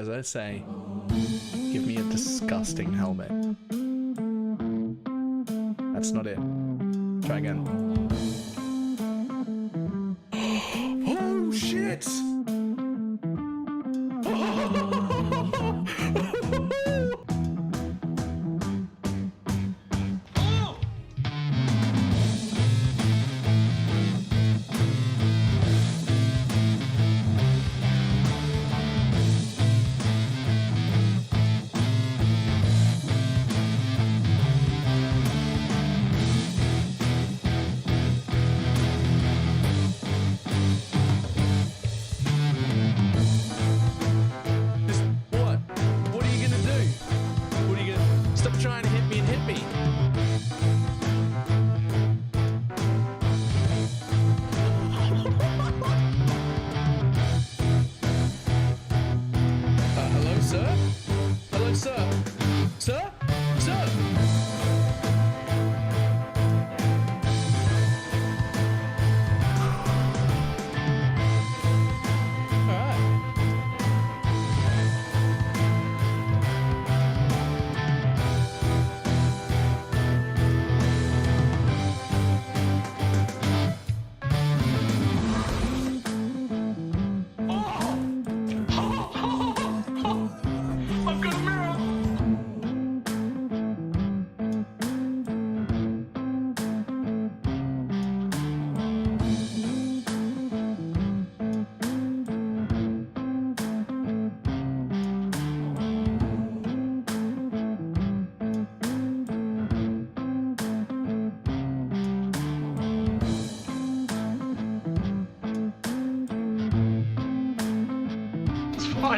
as I say, give me a disgusting helmet. That's not it. Try again. Oh shit!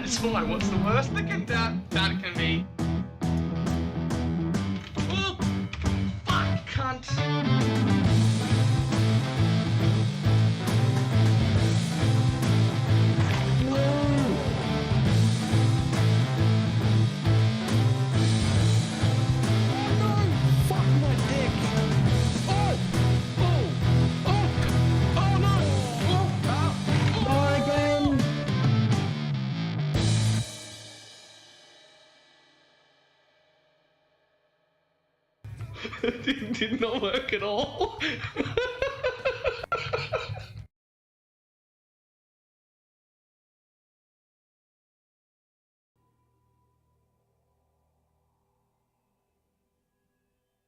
It's fine. What's the worst that can be? Oh, fuck, cunt. Did not work at all.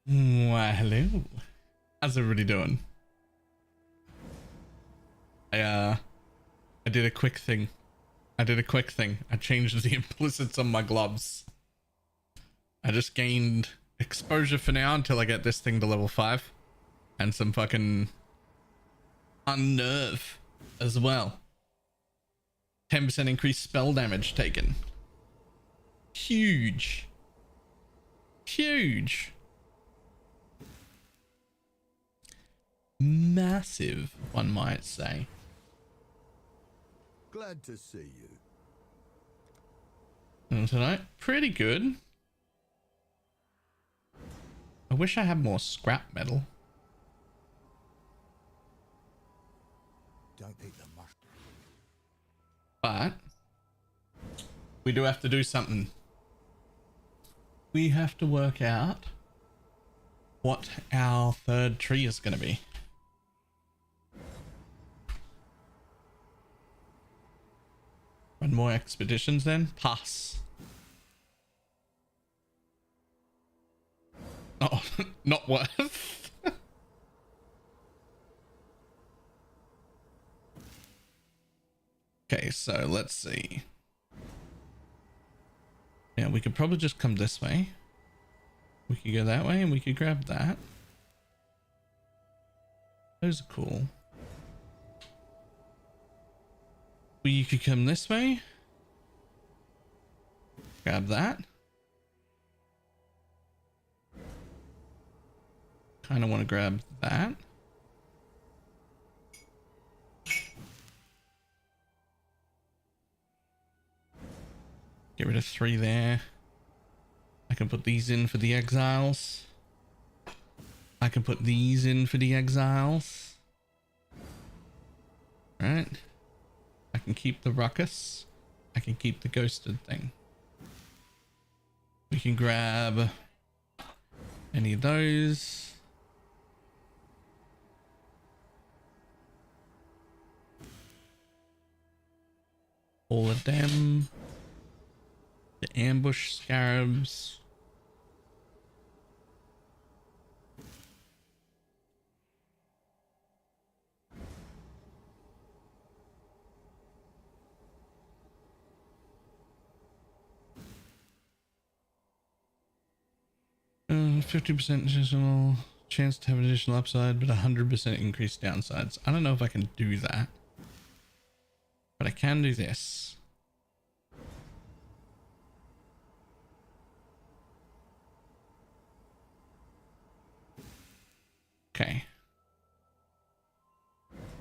Why, hello. How's everybody doing? I did a quick thing. I changed the implicits on my gloves. I just gained exposure for now until I get this thing to level 5 and some fucking unnerve as well. 10% increased spell damage taken. Huge. Massive, one might say. Glad to see you. And tonight, pretty good. I wish I had more scrap metal. Don't eat the mush. But we do have to do something. We have to work out what our third tree is going to be. Run more expeditions then? Pass. Oh, not worth. Okay, so let's see. Yeah, we could probably just come this way. We could go that way and we could grab that. Those are cool. We could come this way. Grab that. Kind of want to grab that. Get rid of 3 there. I can put these in for the exiles. I can put these in for the exiles. Right. I can keep the ruckus. I I can keep the ghosted thing. We can grab any of those. All of them. The ambush scarabs. Uh, 50% additional chance to have additional upside, but 100% increased downsides. I don't know if I can do that, but I can do this. Okay.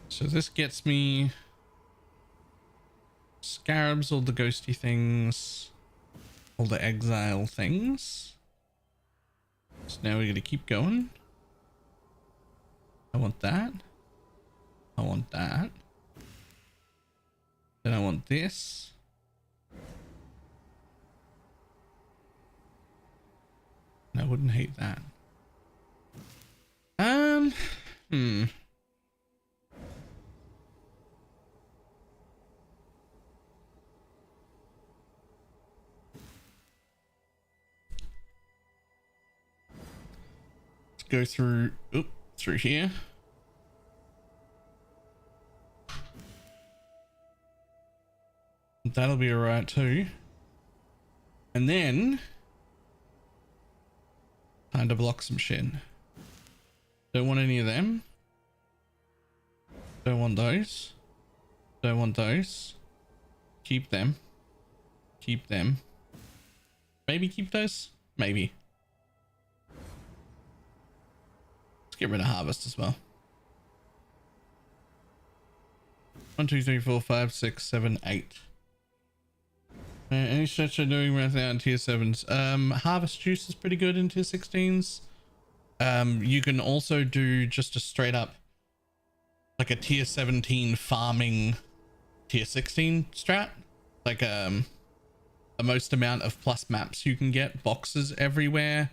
So this gets me scarabs, all the ghosty things, all the exile things. So now we're going to keep going. I want that. I want that. Then I want this. And I wouldn't hate that. Let's go through here. That'll be alright too. And then time to block some shit. Don't want any of them. Don't want those. Don't want those. Keep them. Keep them. Maybe keep those? Maybe. Let's get rid of harvest as well. 1, 2, 3, 4, 5, 6, 7, 8. Any stretch I'm doing right now in tier 7s. Harvest juice is pretty good in tier 16s. You can also do just a straight up like a tier 17 farming tier 16 strat, like the most amount of plus maps you can get, boxes everywhere,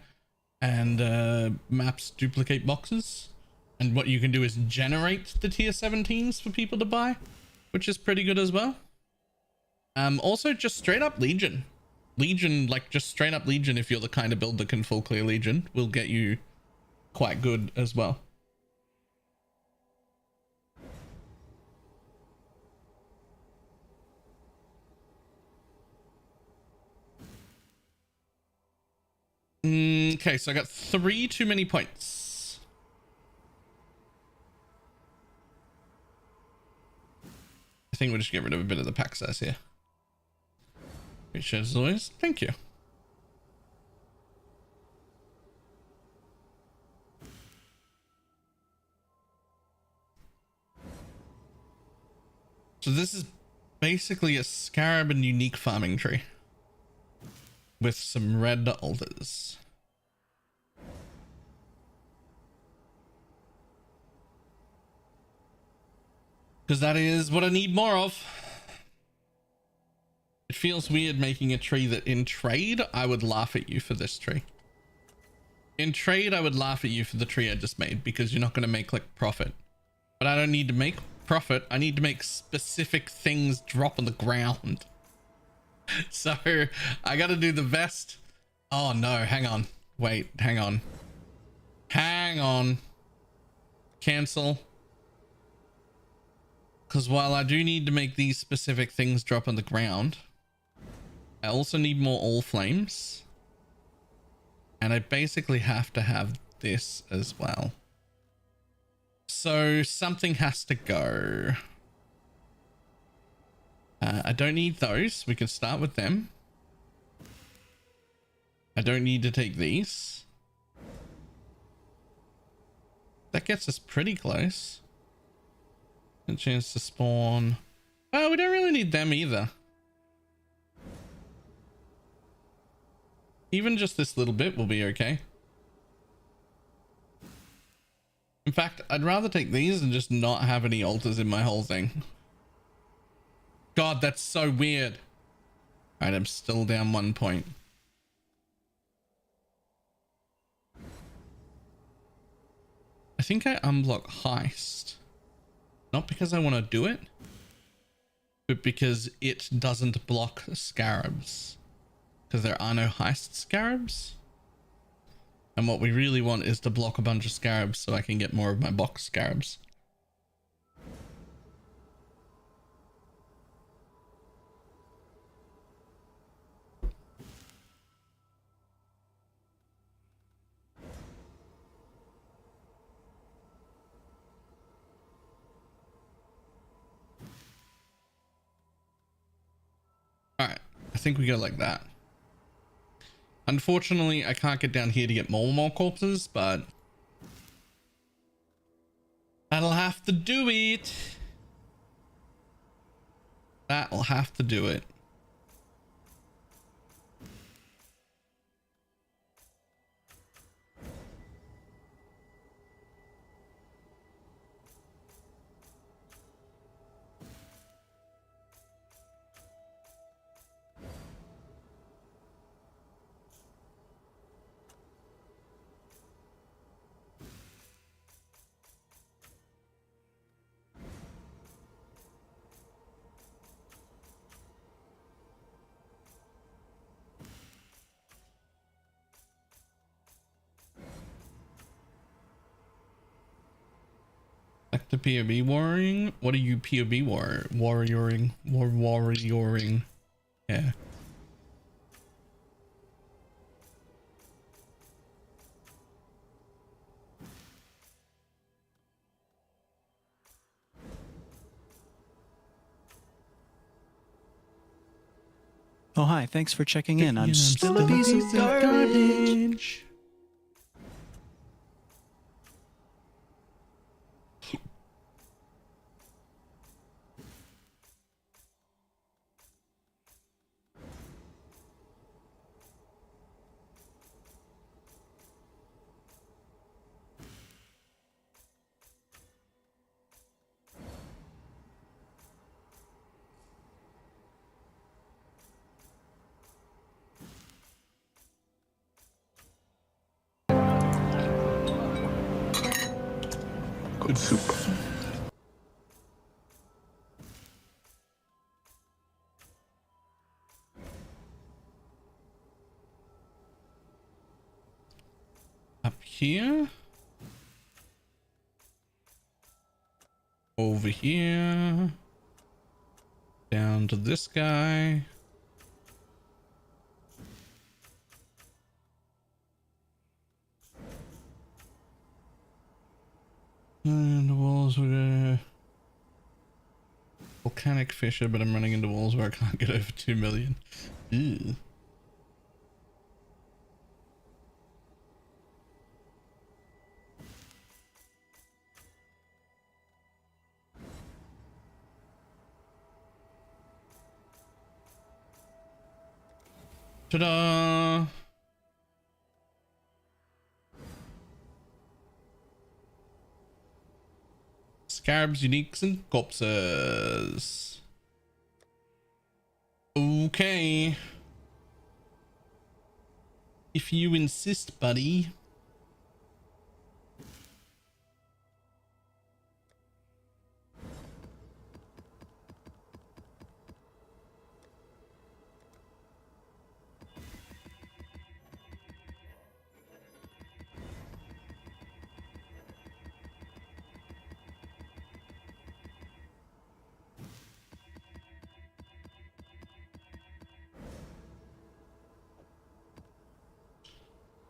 and maps duplicate boxes. And what you can do is generate the tier 17s for people to buy, which is pretty good as well. Also just straight up Legion, like just straight up Legion, if you're the kind of build that can full clear Legion, will get you quite good as well. Okay, so I got 3 too many points. I think we'll just get rid of a bit of the pack size here. Appreciate it as always. Thank you. So this is basically a scarab and unique farming tree with some red altars. Because that is what I need more of. It feels weird making a tree that in trade, I would laugh at you for this tree. In trade, I would laugh at you for the tree I just made because you're not going to make like profit. But I don't need to make profit. I need to make specific things drop on the ground. So I got to do the best. Oh no, hang on. Wait, hang on. Hang on. Cancel. Because while I do need to make these specific things drop on the ground, I also need more all flames. And I basically have to have this as well. So something has to go. I don't need those. We can start with them. I don't need to take these. That gets us pretty close. A chance to spawn. Oh, we don't really need them either. Even just this little bit will be okay. In fact, I'd rather take these and just not have any altars in my whole thing. God, that's so weird. Alright, I'm still down 1 point. I think I unblock heist. Not because I want to do it, but because it doesn't block scarabs. Because there are no heist scarabs. And what we really want is to block a bunch of scarabs so I can get more of my box scarabs. Alright, I think we go like that. Unfortunately, I can't get down here to get more corpses, but that'll have to do it. That'll have to do it. Like the POB warring? What are you POB warrioring? Warrioring. Yeah. Oh, hi. Thanks for checking in. I'm still a piece of garbage. Good soup. Up here. Over here. Down to this guy. And the walls were volcanic fissure, but I'm running into walls where I can't get over 2 million. Ew. Ta-da! Scarabs, uniques, and corpses. Okay. If you insist, buddy.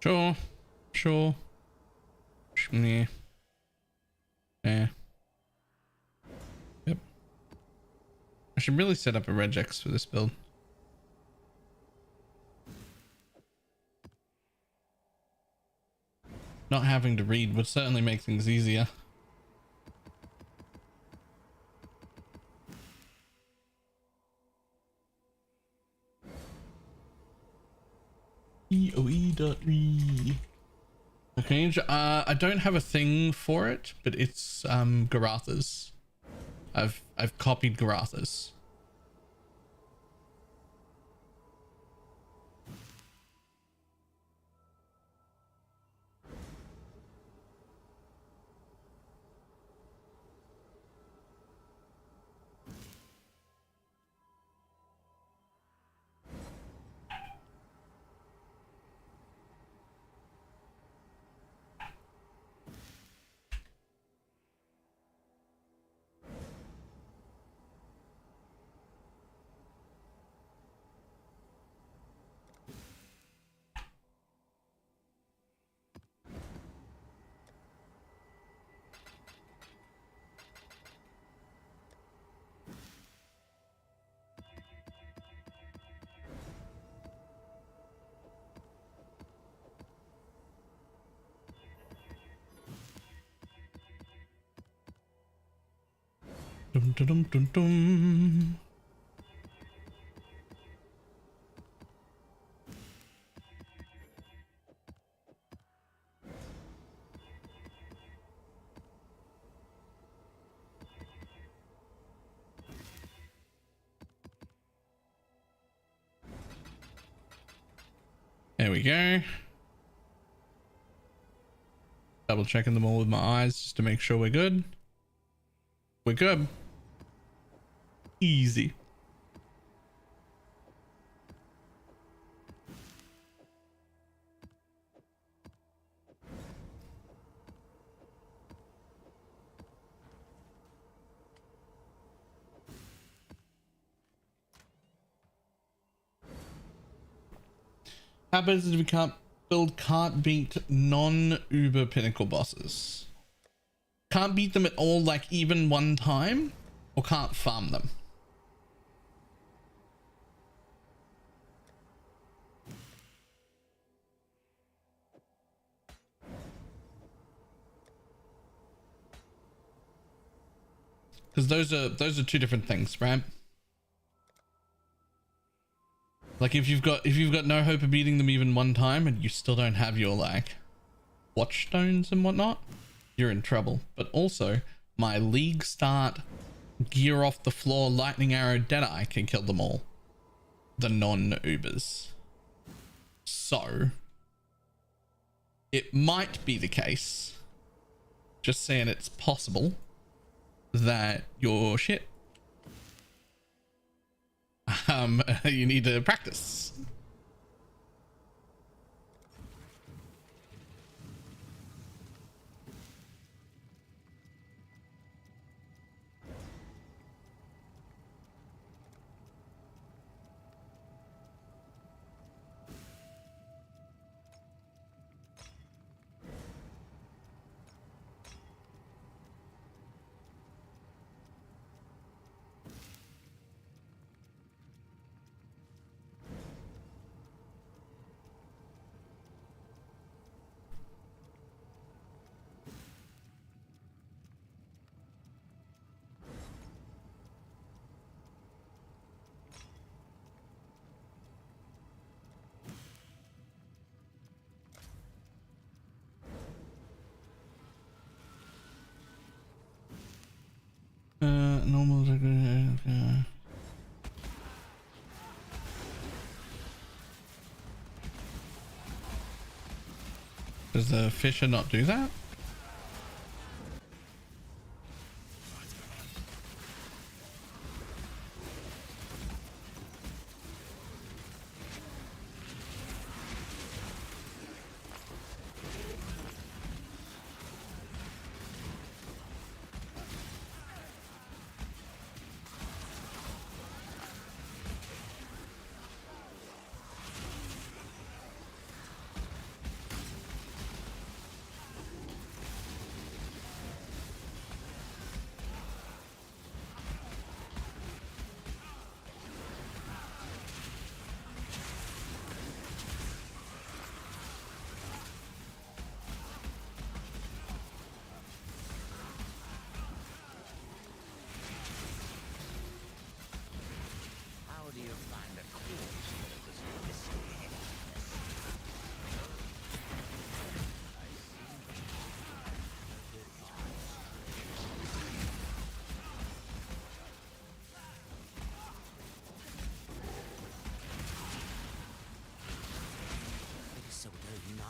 Sure. Sure. Yeah. Yeah. Yep. I should really set up a regex for this build. Not having to read would certainly make things easier. EOE.re. Okay, I don't have a thing for it, but it's Garatha's. I've copied Garatha's. Dum, dum, dum, dum, dum. There we go. Double checking them all with my eyes just to make sure we're good. We're good. Easy. Happens if we can't beat non-Uber Pinnacle bosses. Can't beat them at all, like even one time, or can't farm them. Because those are two different things, right? Like if you've got no hope of beating them even one time and you still don't have your like watchstones and whatnot, you're in trouble. But also my league start gear off the floor lightning arrow Deadeye can kill them all. The non-Ubers. So it might be the case, just saying it's possible, that you're shit. You need to practice. Normal. Does the fisher not do that?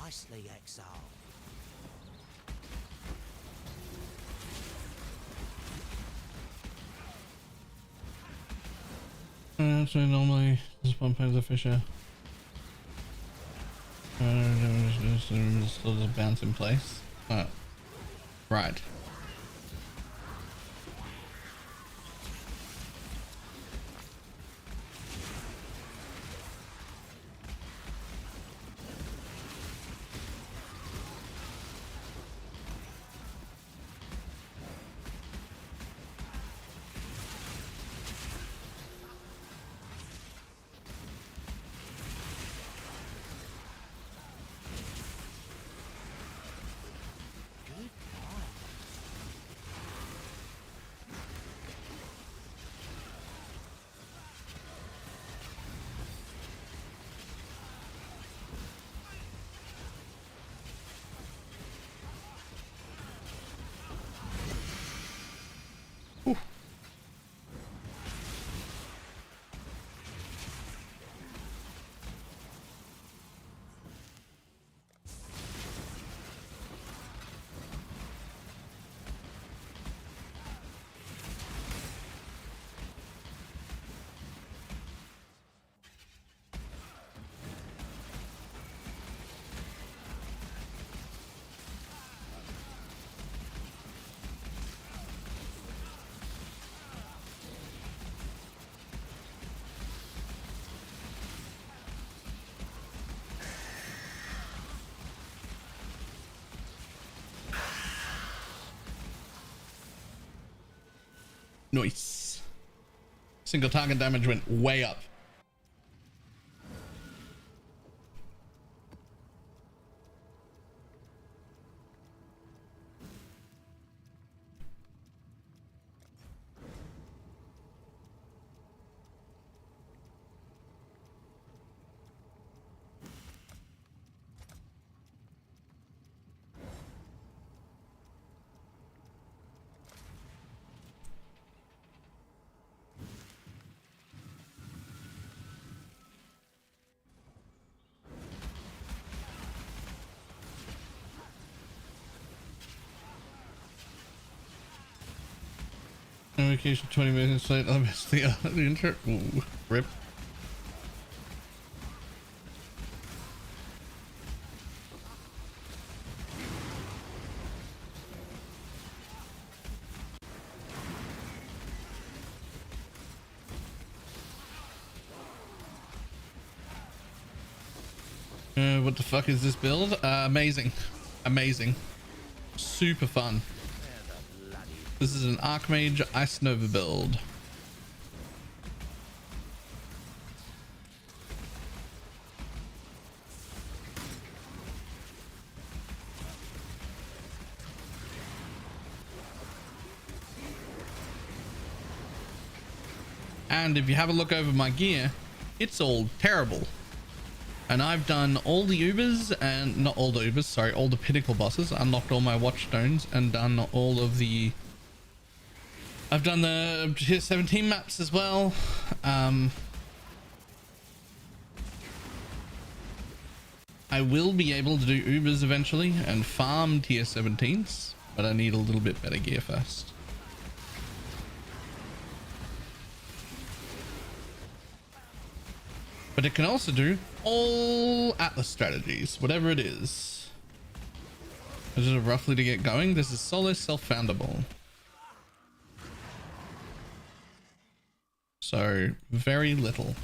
Nicely, Exile. So normally this one plays the fisher. Still just bounce in place. Oh, right. Nice. Single target damage went way up. Notification 20 minutes late. I missed the intro. Ooh, rip. What the fuck is this build? Amazing. Amazing. Super fun. This is an ARPGs Ice Nova build. And if you have a look over my gear, it's all terrible. And I've done all the Ubers and not all the Ubers, sorry, all the pinnacle bosses, unlocked all my watchstones and done all of the, I've done the tier 17 maps as well. I will be able to do Ubers eventually and farm tier 17s, but I need a little bit better gear first. But it can also do all Atlas strategies, whatever it is. Just roughly to get going, this is solo self-foundable. So, very little.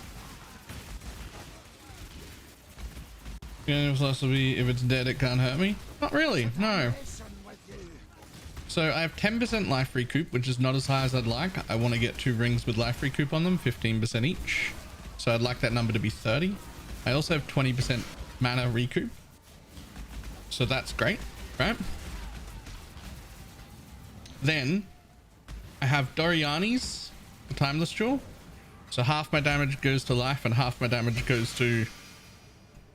Will be, if it's dead, it can't hurt me. Not really, no. So I have 10% life recoup, which is not as high as I'd like. I want to get 2 rings with life recoup on them, 15% each. So I'd like that number to be 30. I also have 20% mana recoup. So that's great, right? Then I have Doriani's, the Timeless Jewel. So half my damage goes to life and half my damage goes to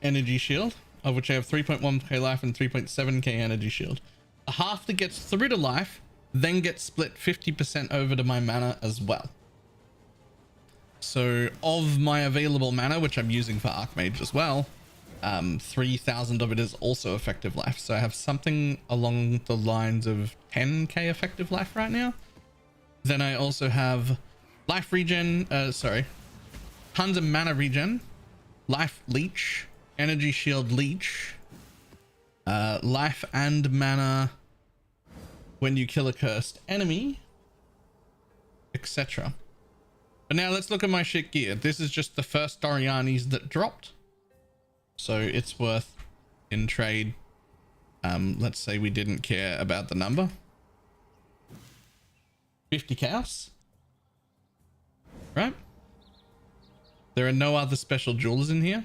energy shield, of which I have 3.1k life and 3.7k energy shield. The half that gets through to life then gets split 50% over to my mana as well. So of my available mana, which I'm using for ARPMage as well, 3,000 of it is also effective life. So I have something along the lines of 10k effective life right now. Then I also have life regen, tons of mana regen, life leech, energy shield leech, life and mana when you kill a cursed enemy, etc. But now let's look at my shit gear. This is just the first Doriani's that dropped. So it's worth in trade. Let's say we didn't care about the number. 50 chaos. Right? There are no other special jewels in here.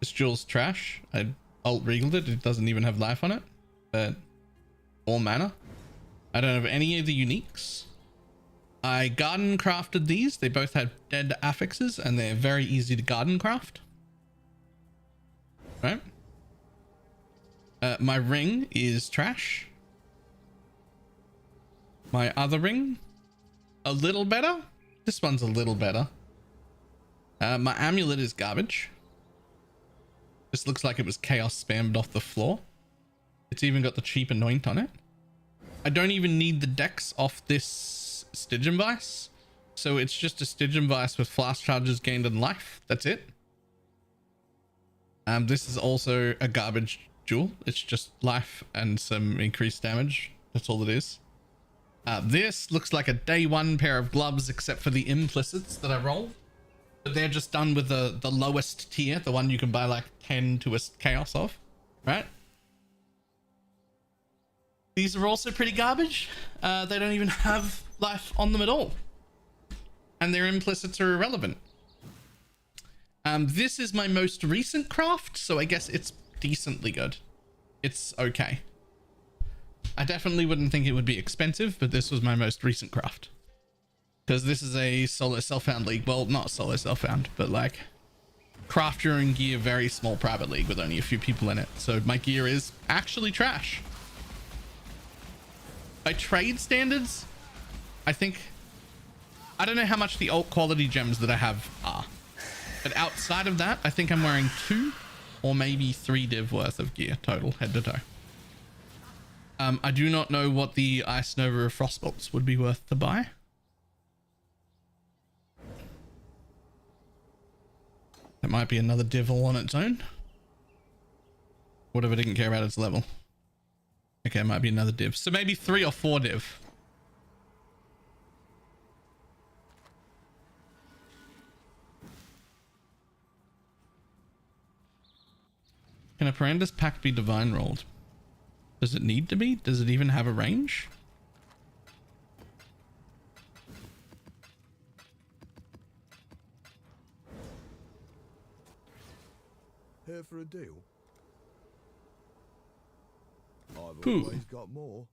This jewel's trash. I alt regaled it. It doesn't even have life on it. But all mana. I don't have any of the uniques. I garden crafted these. They both have dead affixes and they're very easy to garden craft. Right? My ring is trash. My other ring, a little better. This one's a little better. My amulet is garbage. This looks like it was chaos spammed off the floor. It's even got the cheap anoint on it. I don't even need the dex off this Stygian Vice. So it's just a Stygian Vice with flash charges gained in life. That's it. This is also a garbage jewel. It's just life and some increased damage. That's all it is. This looks like a day one pair of gloves, except for the implicits that I rolled. But they're just done with the lowest tier, the one you can buy like 10 to a chaos of, right? These are also pretty garbage. They don't even have life on them at all. and their implicits are irrelevant. This is my most recent craft, so I guess it's decently good. It's okay. I definitely wouldn't think it would be expensive, but this was my most recent craft. Because this is a solo self-found league. Well, not solo self-found, but like craft your own gear, very small private league with only a few people in it. So my gear is actually trash. By trade standards, I think, I don't know how much the alt quality gems that I have are. But outside of that, I think I'm wearing 2 or maybe 3 div worth of gear total, head to toe. I do not know what the Ice Nova or Frostbolts would be worth to buy. That might be another div all on its own. What if I didn't care about its level? Okay, it might be another div. So maybe 3 or 4 div. Can a Paranda's pack be divine rolled? Does it need to be? Does it even have a range? Here for a deal? I've Ooh. always got more.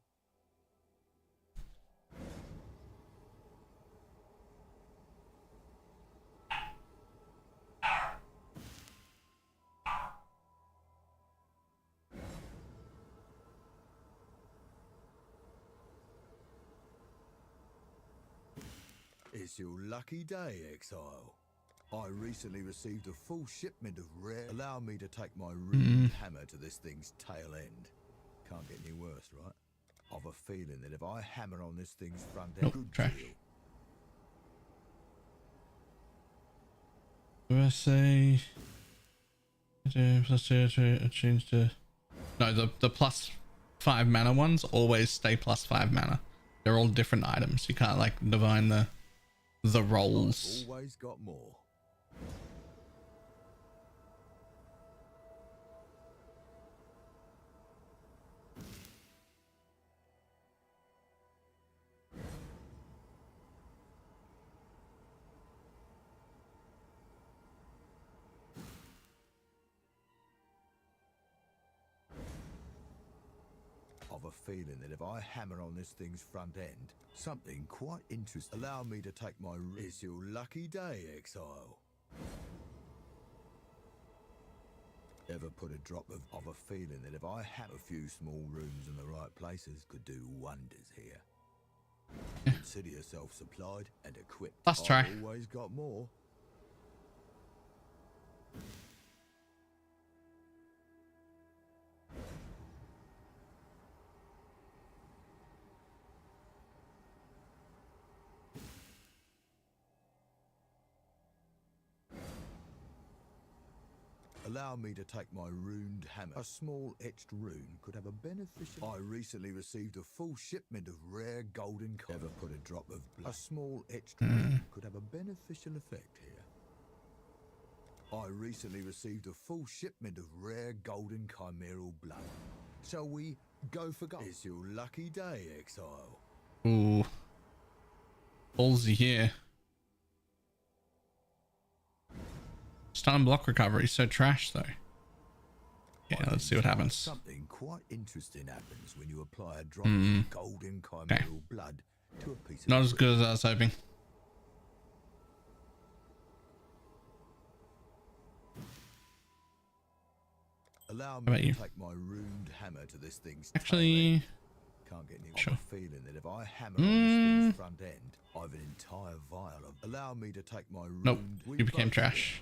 It's your lucky day, Exile. I recently received a full shipment of rare. Allow me to take my rude hammer to this thing's tail end. Can't get any worse, right? I've a feeling that if I hammer on this thing's front end, Nope, good trash. deal. Do I say plus 2 change to no, the plus 5 mana ones always stay plus 5 mana. They're all different items. You can't like divine the rolls. I've always got more. I've a feeling that if I hammer on this thing's front end, something quite interesting. Allow me to take my. It's your lucky day, Exile. Ever put a drop of. I've a feeling that if I have a few small rooms in the right places, could do wonders here. Consider yourself supplied and equipped. Let's try. I've always got more. Allow me to take my runed hammer. A small etched rune could have a beneficial. I recently received a full shipment of rare golden. Ever put a drop of blood. A small etched rune could have a beneficial effect here. I recently received a full shipment of rare golden chimeral blood. Shall we go for gold? It's your lucky day, Exile. Ooh. Ballsy here. Stun block recovery, so trash though. Yeah, let's see what happens. Something quite interesting happens when you apply a drop of golden chimeral blood to a piece of. Not as good as I was hoping. Allow about me you? to take my runed hammer to this thing's. Actually, can't get any. sure. I've a feeling that if I hammer on this thing's front end, I've an entire vial of. Allow me to take my runed. Nope, you became trash.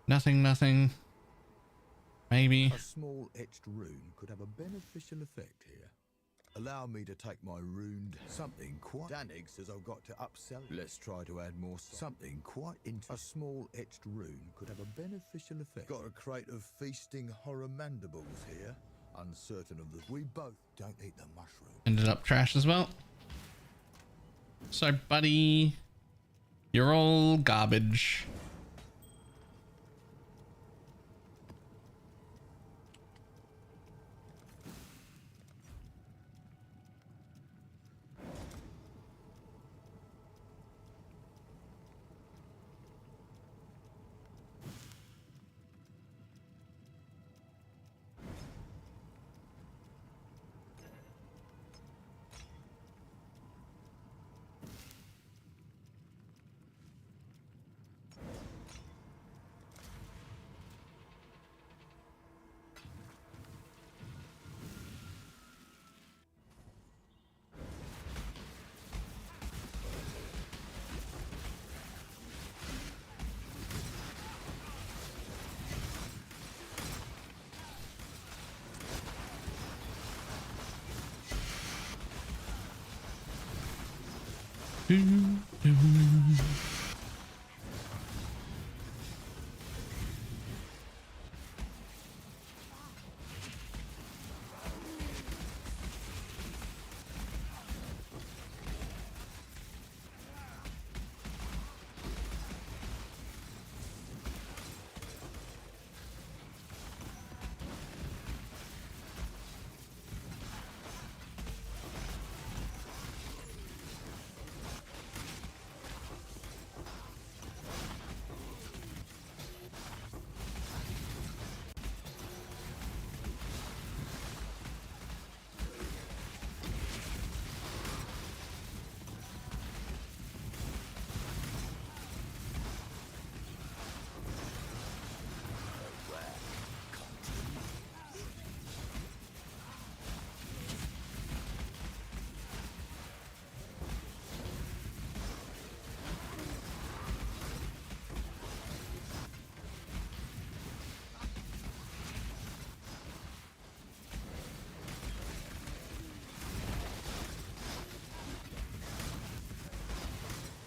Nothing. Maybe. A small etched rune could have a beneficial effect here. Allow me to take my runed something quite. Danig says I've got to upsell it. Let's try to add more. Something quite a small etched rune could have a beneficial effect. Got a crate of feasting horror mandibles here. Uncertain of the. We both don't eat the mushroom. Ended up trash as well. So, buddy, you're all garbage.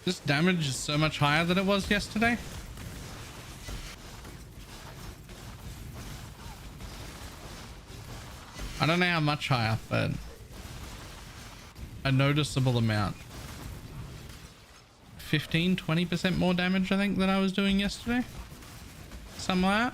This damage is so much higher than it was yesterday. I don't know how much higher, but a noticeable amount. 15-20% more damage, I think, than I was doing yesterday. Something like that.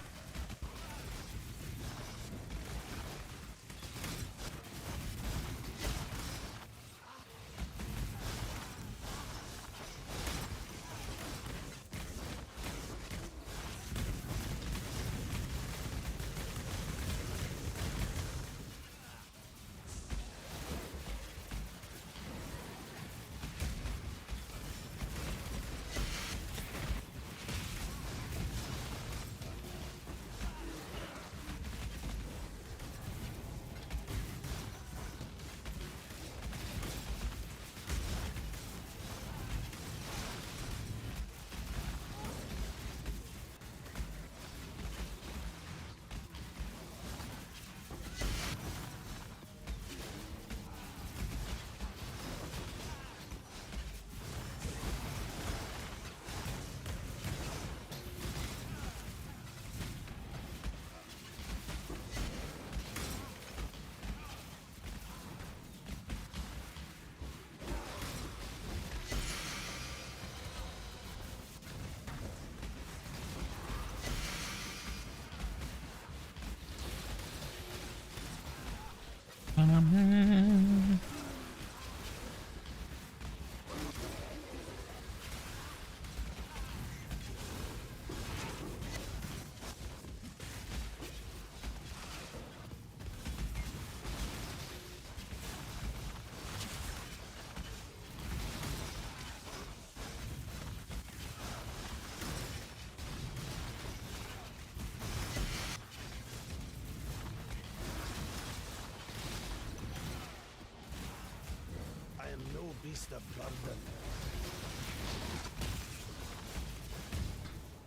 Beast of burden.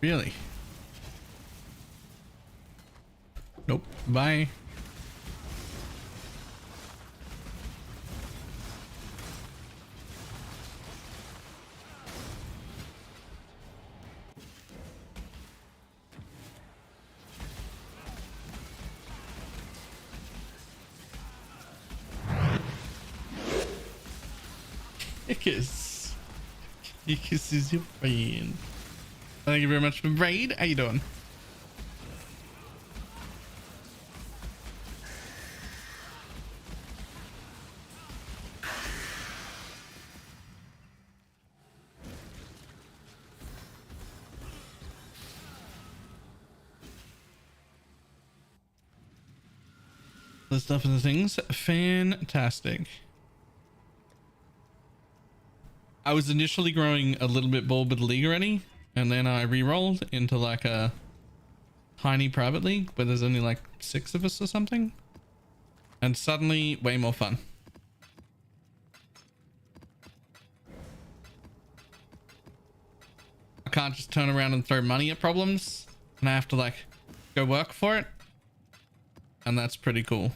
Really? Nope. Bye. Kiss. Kiss is your friend. Thank you very much for the raid. How you doing? The stuff and the things. Fantastic. I was initially growing a little bit bored with the league already, and then I re-rolled into like a tiny private league where there's only like 6 of us or something, and suddenly way more fun. I can't just turn around and throw money at problems, and I have to like go work for it, and that's pretty cool.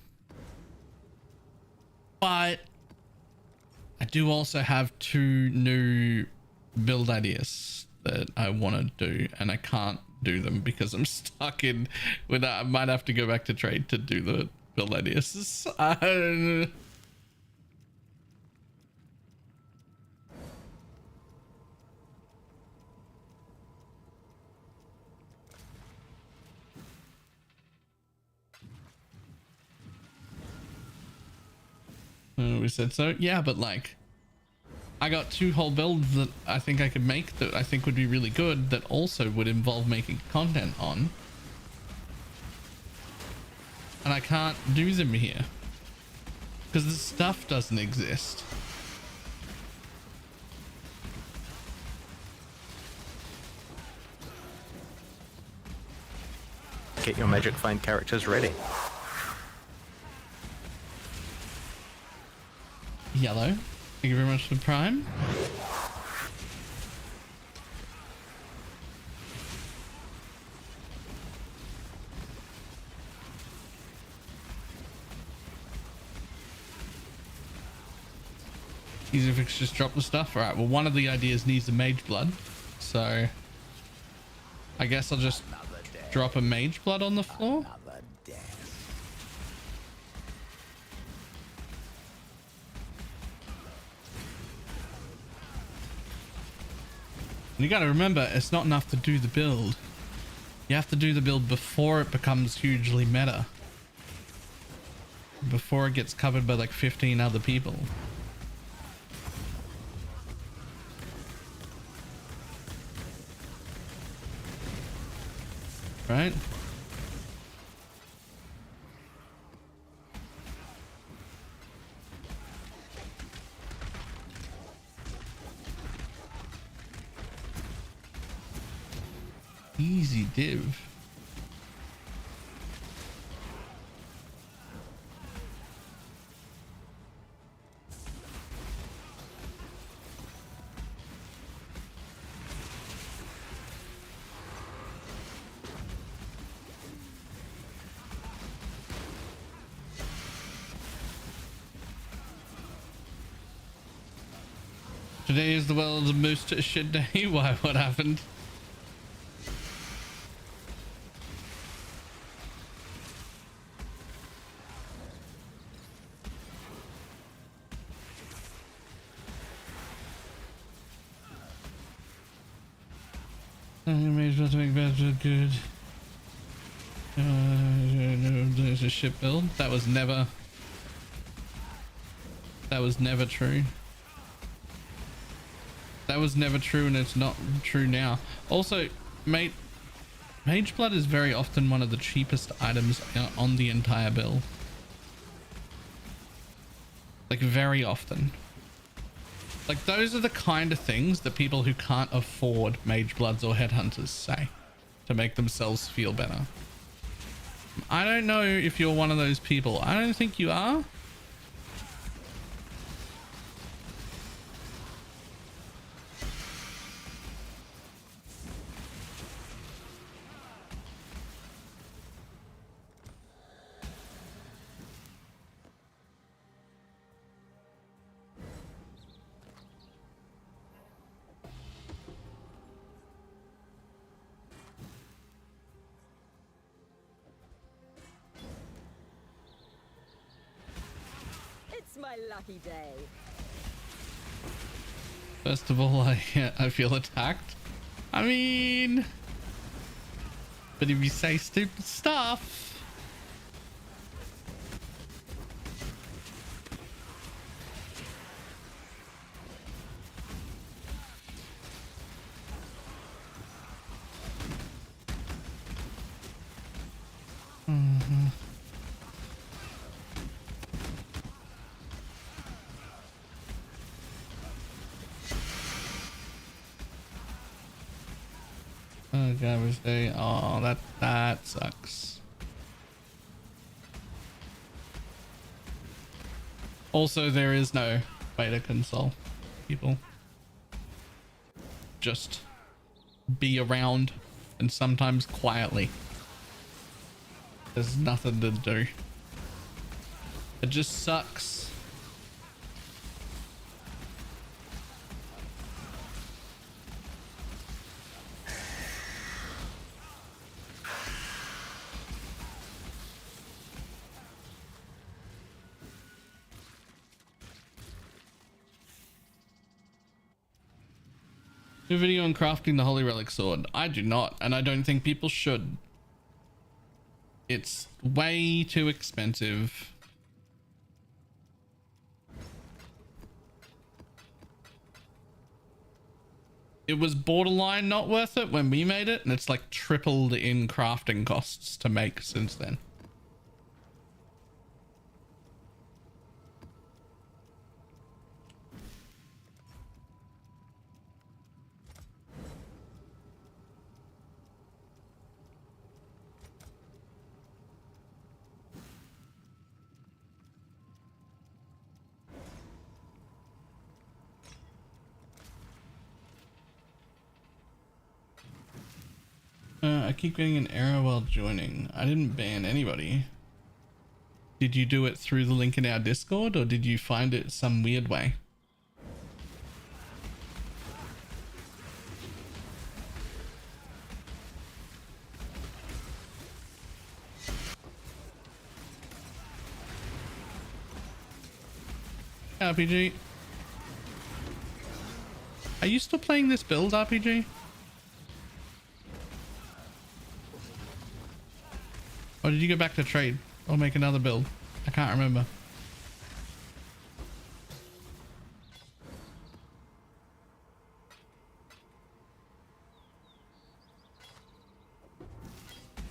But I I do also have 2 new build ideas that I want to do, and I can't do them because I'm stuck in with that. I might have to go back to trade to do the build ideas. We said so. Yeah, but like, I got 2 whole builds that I think I could make that I think would be really good that also would involve making content on. And I can't do them here because the stuff doesn't exist. Get your magic find characters ready. Yellow, thank you very much for Prime. Easy fix, just drop the stuff. All right, well, one of the ideas needs a mage blood, so I guess I'll just drop a mage blood on the floor. You got to remember, it's not enough to do the build. You have to do the build before it becomes hugely meta, before it gets covered by like 15 other people. Right? Easy div. Today is the world's most shit day. Why? What happened? Mage to make better good. There's a shit build. That was never true. That was never true, and it's not true now. Also, mage blood is very often one of the cheapest items on the entire build. Like, very often. Like, those are the kind of things that people who can't afford mage bloods or headhunters say to make themselves feel better. I don't know if you're one of those people. I don't think you are. My lucky day. First of all, I feel attacked. I mean, but if you say stupid stuff, oh, that sucks. Also, there is no way to console people. Just be around, and sometimes quietly. There's nothing to do. It just sucks. Do a video on crafting the Holy Relic sword. I do not, and I don't think people should. It's way too expensive. It was borderline not worth it when we made it, and it's like tripled in crafting costs to make since then. I keep getting an error while joining. I didn't ban anybody. Did you do it through the link in our Discord, or did you find it some weird way? RPG. Are you still playing this build, RPG? Or did you go back to trade or make another build? I can't remember.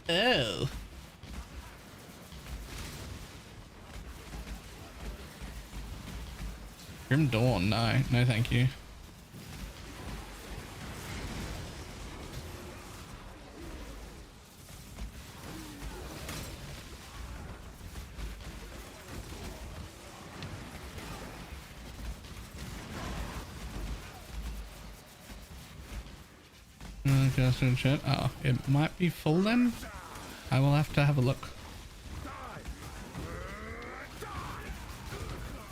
Oh. Grim Dawn, no. No thank you. Just in chat. Oh, it might be full then. I will have to have a look.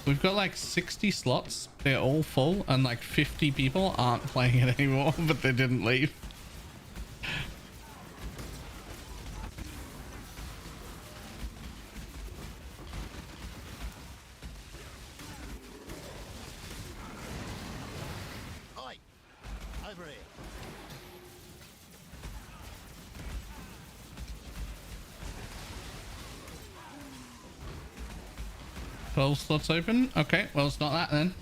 We've got like 60 slots. They're all full, and like 50 people aren't playing it anymore, but they didn't leave. Over here. 12 slots open. Okay, well, it's not that then.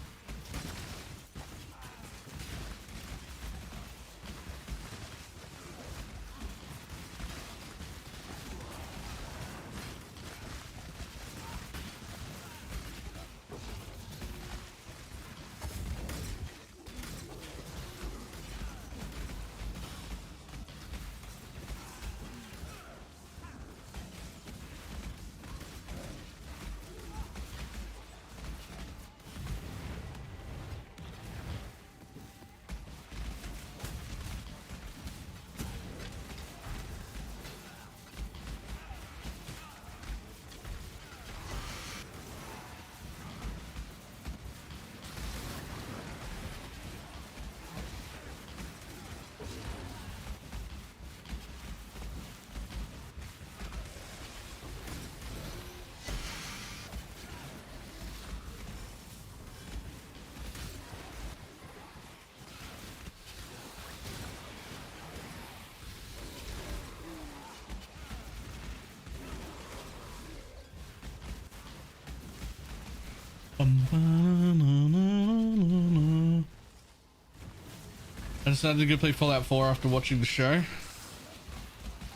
I decided to go play Fallout 4 after watching the show.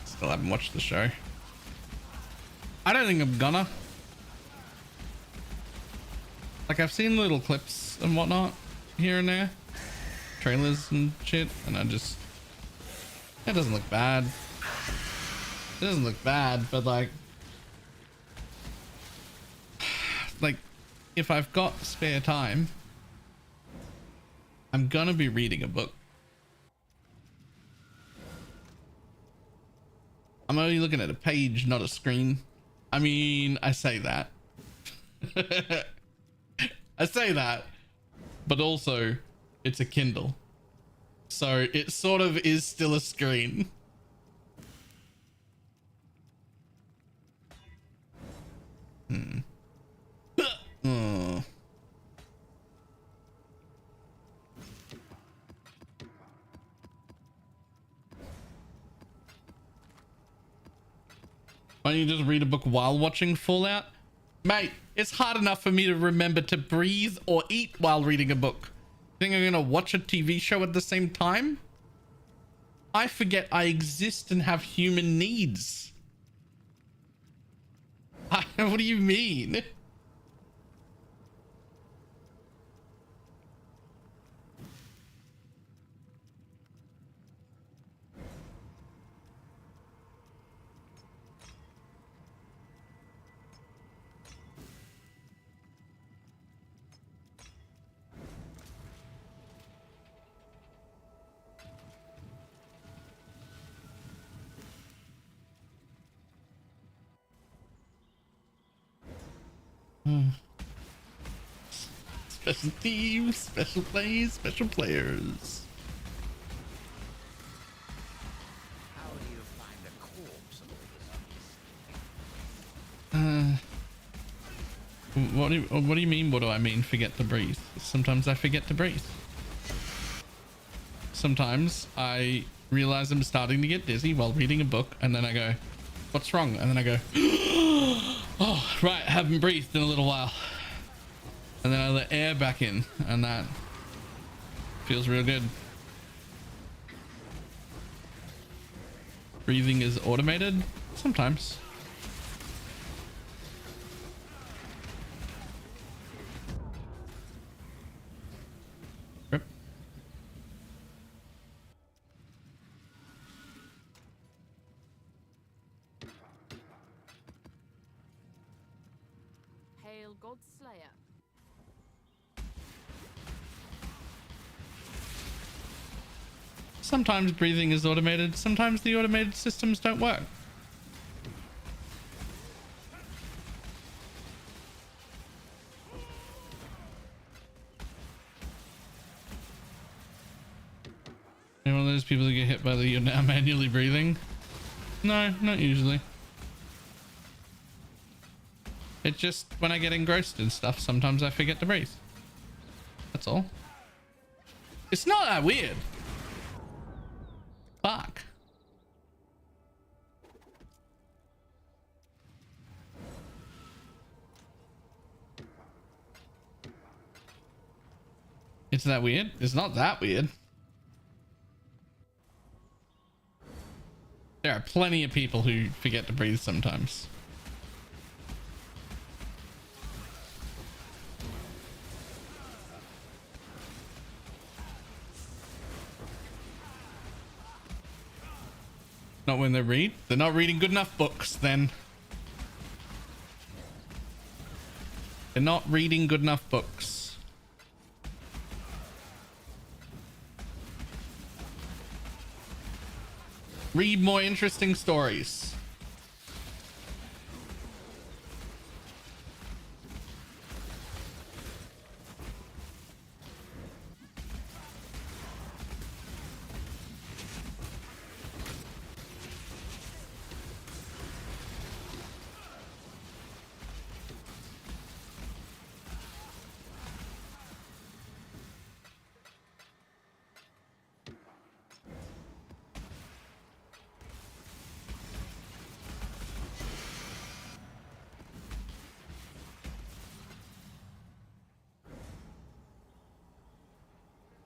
Still haven't watched the show. I don't think I'm gonna. Like, I've seen little clips and whatnot here and there, trailers and shit, and I just, it doesn't look bad. It doesn't look bad, but like if I've got spare time, I'm gonna be reading a book. I'm only looking at a page, not a screen. I mean, I say that. I say that, but also it's a Kindle. So it sort of is still a screen. Why don't you just read a book while watching Fallout? Mate, it's hard enough for me to remember to breathe or eat while reading a book. Think I'm gonna watch a TV show at the same time? I forget I exist and have human needs. What do you mean? Special teams, special plays, special players. How do you find a corpse of all the zombies? What do you mean? What do I mean? Forget to breathe. Sometimes I forget to breathe. Sometimes I realize I'm starting to get dizzy while reading a book, and then I go, "What's wrong?" And then I go, "Oh, right, haven't breathed in a little while." And then I let air back in, and that feels real good. Breathing is automated sometimes. Yep. Hail Godslayer. Sometimes breathing is automated, sometimes the automated systems don't work. You're one of those people that get hit by the "you're now manually breathing"? No, not usually. It's just when I get engrossed in stuff, sometimes I forget to breathe. That's all. It's not that weird. Fuck. It's that weird? It's not that weird. There are plenty of people who forget to breathe sometimes. Not when they read. They're not reading good enough books then. They're not reading good enough books. Read more interesting stories.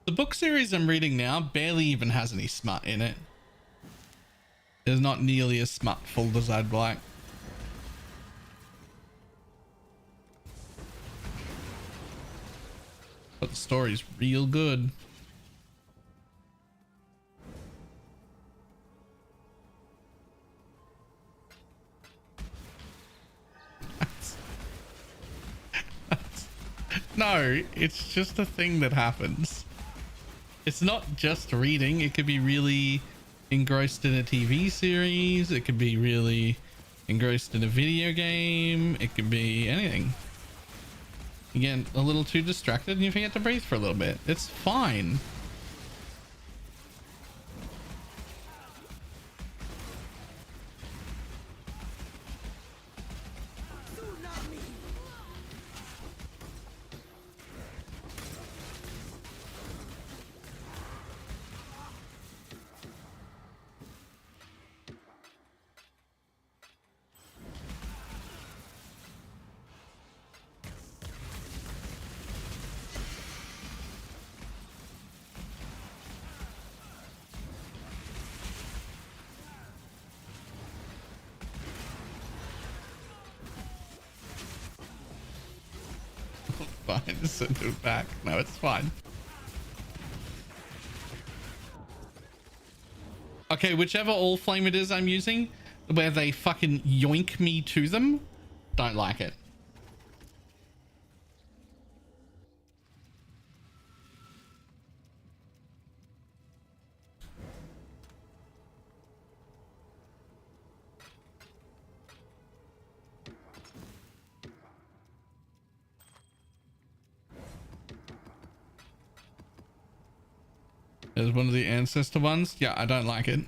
The book series I'm reading now barely even has any smut in it. It's not nearly as smutful as I'd like. But the story's real good. No, it's just a thing that happens. It's not just reading. It could be really engrossed in a TV series. It could be really engrossed in a video game. It could be anything. You get a little too distracted and you forget to breathe for a little bit. It's fine. fine. Just send it back. No, it's fine. Okay, whichever all flame it is I'm using, where they fucking yoink me to them, don't like it. There's one of the ancestor ones. Yeah, I don't like it.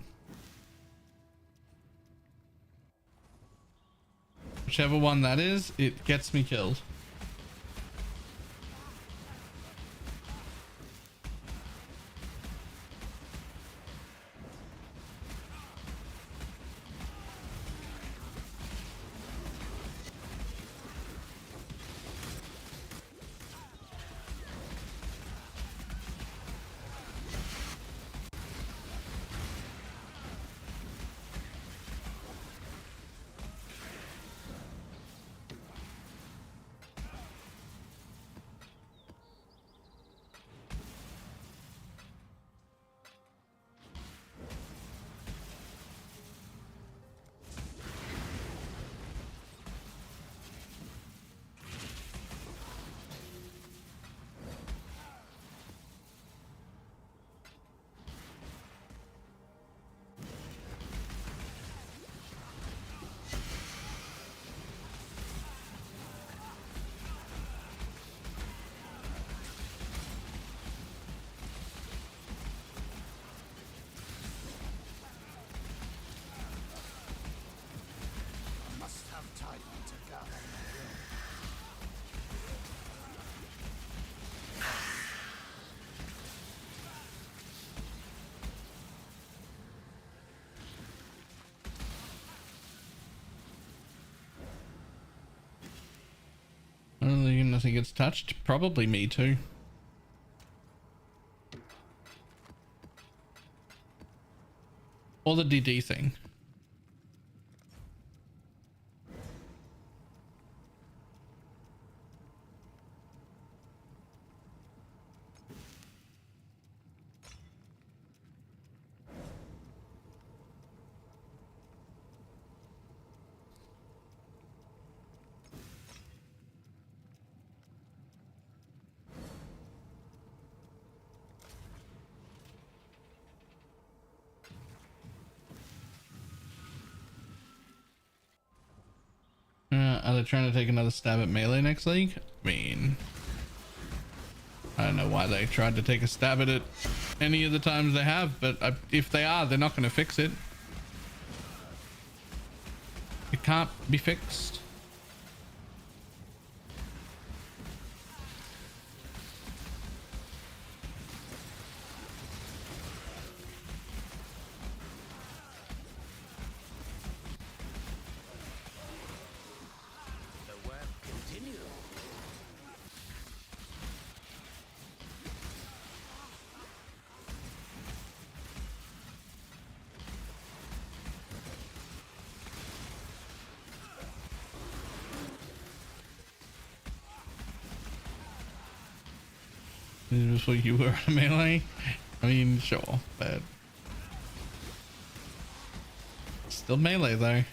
Whichever one that is, it gets me killed. I don't think nothing gets touched. Probably me too. Or the DD thing. Are they trying to take another stab at melee next league? I mean, I don't know why they tried to take a stab at it any of the times they have, but if they are, they're not going to fix it. It can't be fixed. The work continues. This was what you were on a melee? I mean, sure, but still melee though.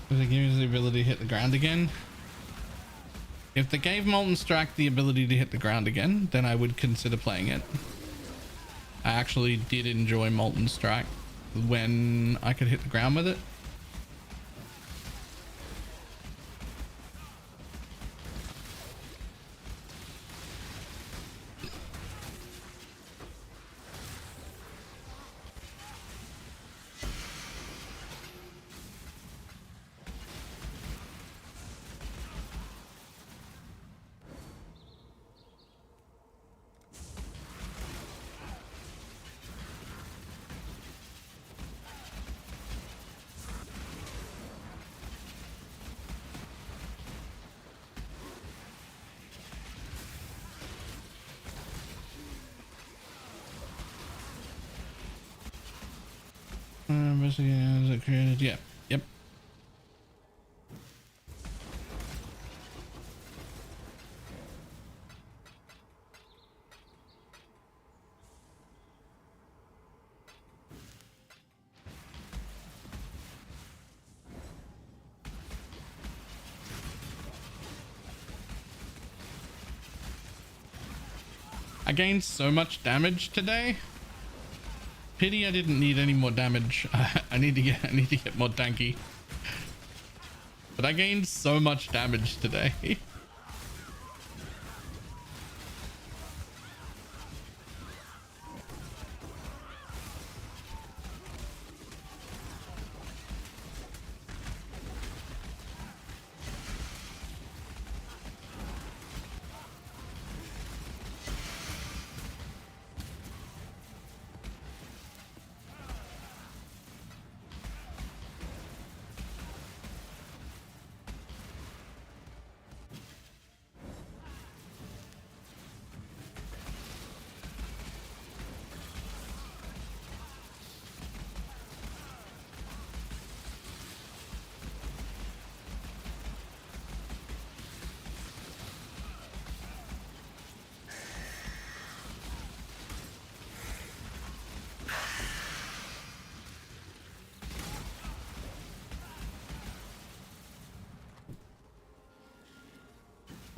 Does it give us the ability to hit the ground again? If they gave Molten Strike the ability to hit the ground again, then I would consider playing it. I actually did enjoy Molten Strike when I could hit the ground with it. Is it created? Yeah. Yep. I gained so much damage today. Pity I didn't need any more damage. I need to get more tanky. But I gained so much damage today.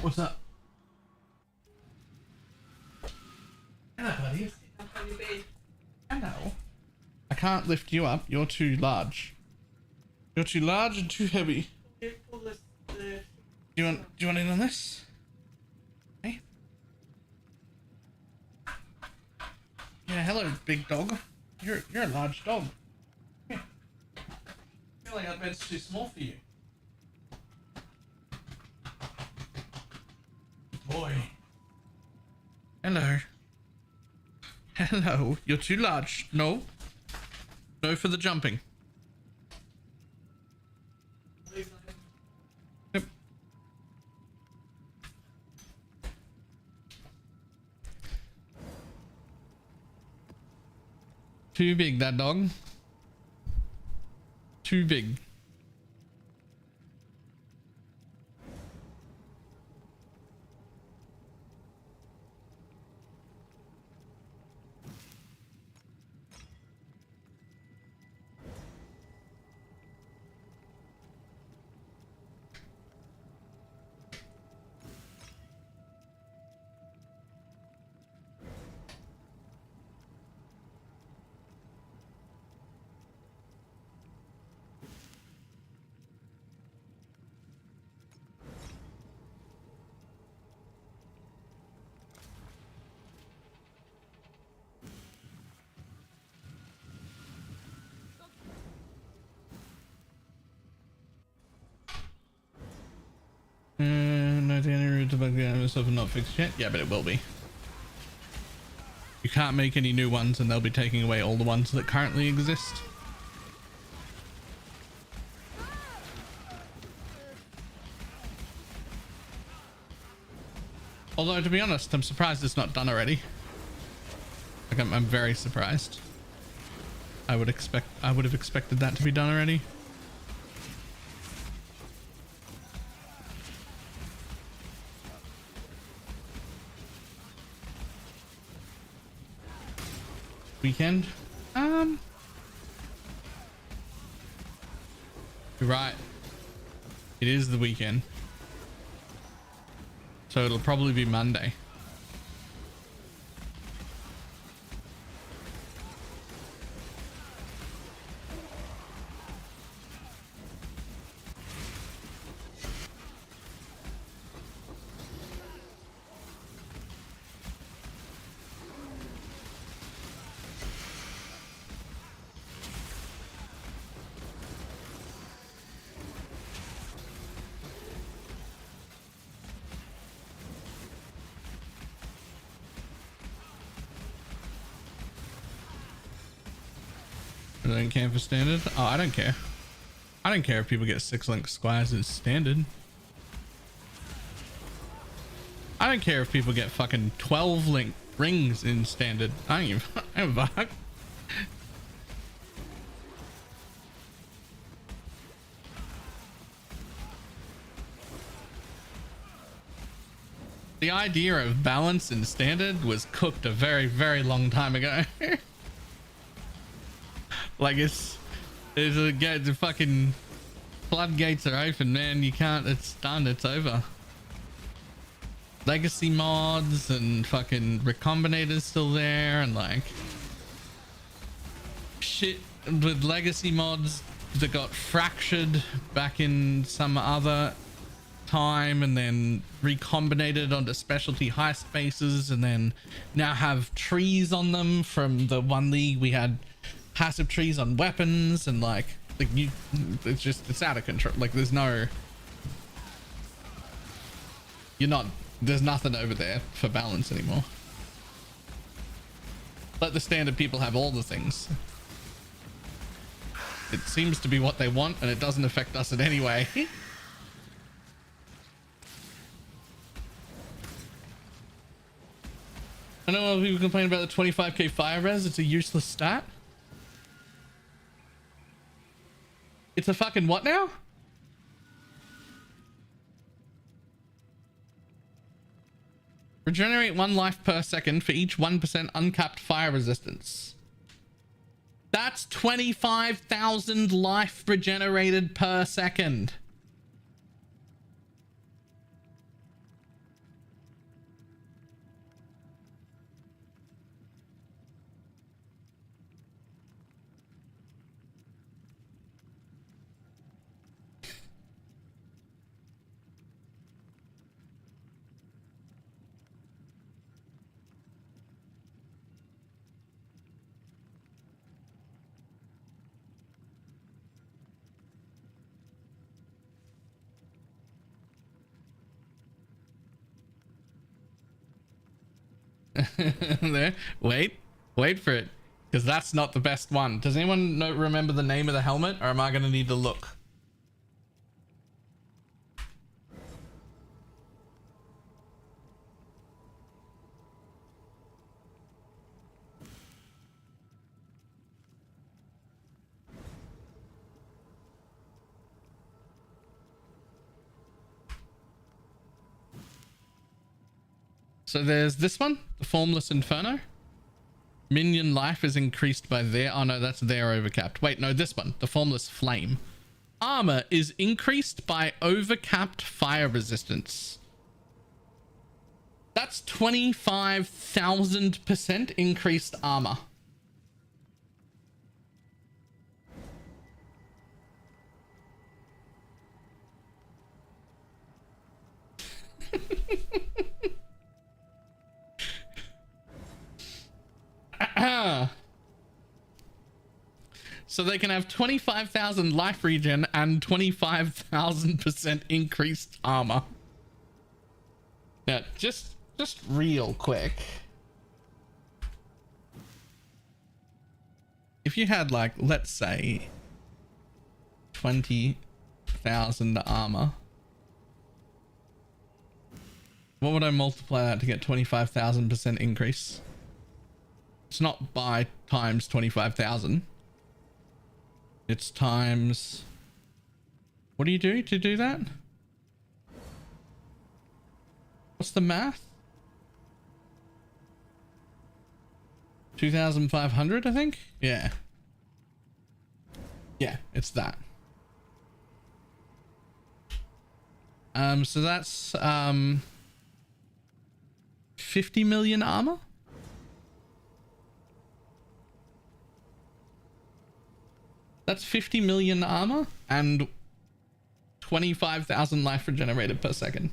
What's up? Hello, buddy. Hello. I can't lift you up. You're too large. You're too large and too heavy. Do you want in on this? Hey. Yeah. Hello, big dog. You're a large dog. Yeah. I feel like our bed's too small for you. Boy. Hello. Hello. You're too large. No. No for the jumping. Yep. Too big, that dog. Too big. No route to bug the animals have not fixed yet. Yeah, but it will be. You can't make any new ones, and they'll be taking away all the ones that currently exist. Although, to be honest, I'm surprised it's not done already. Like, I'm very surprised. I would have expected that to be done already. Weekend. You're right. It is the weekend. So it'll probably be Monday. I don't care for standard. Oh, I don't care. I don't care if people get 6-link squires in standard. I don't care if people get fucking 12-link rings in standard. I don't give a fuck. The idea of balance in standard was cooked a very, very long time ago. Like the fucking floodgates are open, man. You can't, it's done, it's over. Legacy mods and fucking recombinators still there, and like shit with legacy mods that got fractured back in some other time and then recombinated onto specialty high spaces, and then now have trees on them. From the one league we had passive trees on weapons, and like you, it's out of control. Like there's nothing over there for balance anymore. Let the standard people have all the things. It seems to be what they want, and it doesn't affect us in any way. I know a lot of people complain about the 25k fire res. It's a useless stat. It's a fucking what now? Regenerate 1 life per second for each 1% uncapped fire resistance. That's 25,000 life regenerated per second. There, wait for it, because that's not the best one. Does anyone remember the name of the helmet, or am I gonna need to look? So there's this one, the Formless Inferno. Minion life is increased by their... Oh no, that's their overcapped. Wait, no, this one, the Formless Flame. Armor is increased by overcapped fire resistance. That's 25,000% increased armor. So they can have 25,000 life regen and 25,000% increased armor. Now, just real quick. If you had, like, let's say 20,000 armor, what would I multiply that to get 25,000% increase? It's not by times 25,000. It's times... What do you do to do that? What's the math? 2,500, I think? Yeah. Yeah, it's that. So that's 50 million armor. That's 50 million armor and 25,000 life regenerated per second.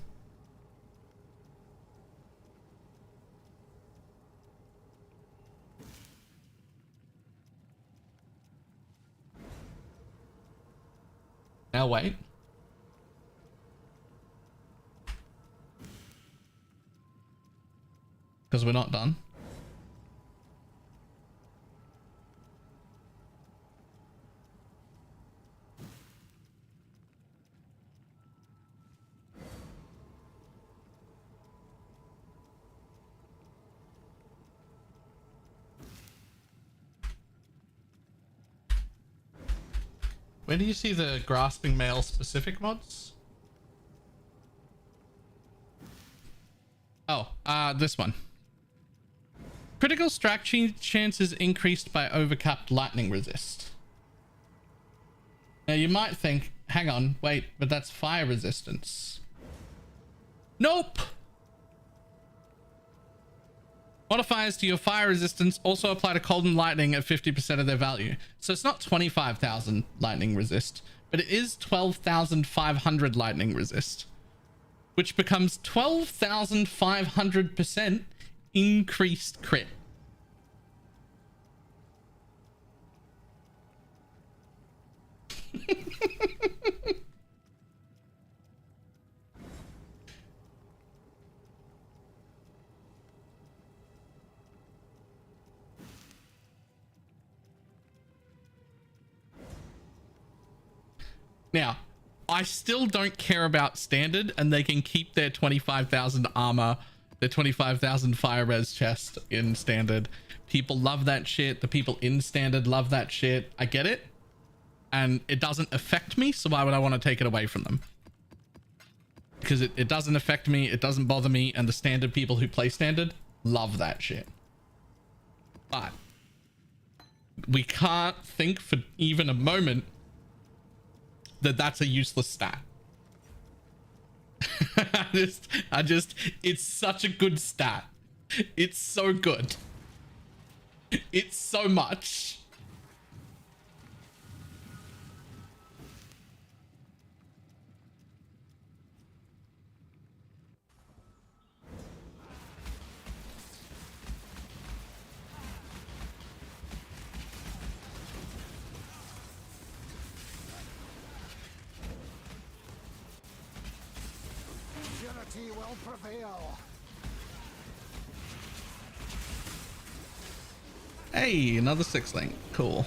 Now wait. Because we're not done. Where do you see the grasping male specific mods? Oh, this one. Critical strike chance is increased by overcapped lightning resist. Now you might think, hang on, wait, but that's fire resistance. Nope! Modifiers to your fire resistance also apply to cold and lightning at 50% of their value. So it's not 25,000 lightning resist, but it is 12,500 lightning resist, which becomes 12,500% increased crit. Now, I still don't care about standard, and they can keep their 25,000 armor, their 25,000 fire res chest in standard. People love that shit. The people in standard love that shit. I get it. And it doesn't affect me, so why would I want to take it away from them? Because it doesn't affect me, it doesn't bother me, and the standard people who play standard love that shit. But we can't think for even a moment that that's a useless stat. I just, it's such a good stat. It's so good. It's so much. Unity will prevail. Hey, another 6 link. Cool.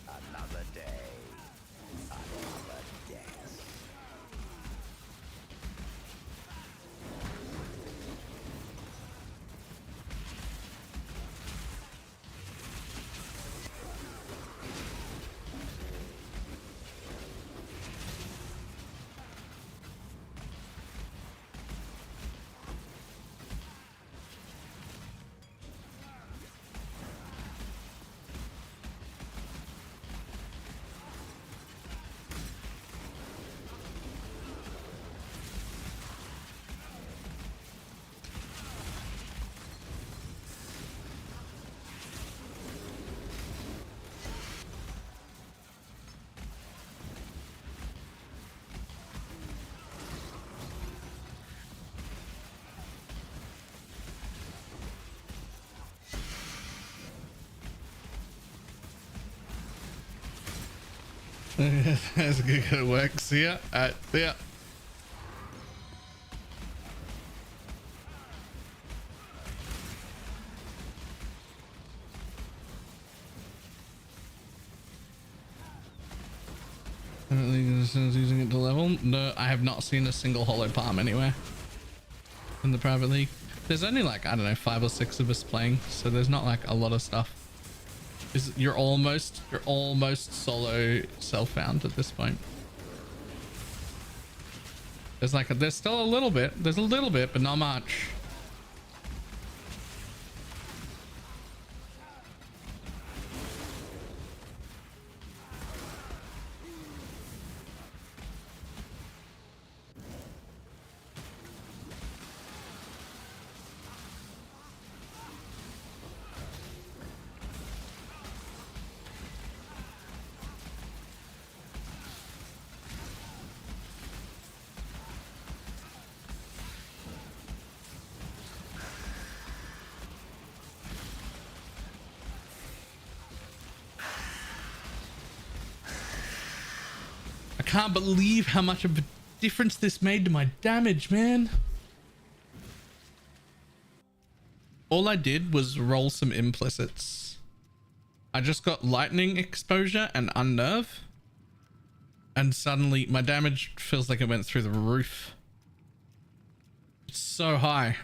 Another day. Another death. That's good work. See ya. See ya. Using it to level? No, I have not seen a single hollow palm anywhere in the private league. There's only like, I don't know, 5 or 6 of us playing, so there's not like a lot of stuff. You're almost solo self-found at this point. There's still a little bit, but not much. can't believe how much of a difference this made to my damage, man. All I did was roll some implicits. I just got lightning exposure and unnerve, and suddenly my damage feels like it went through the roof. It's so high.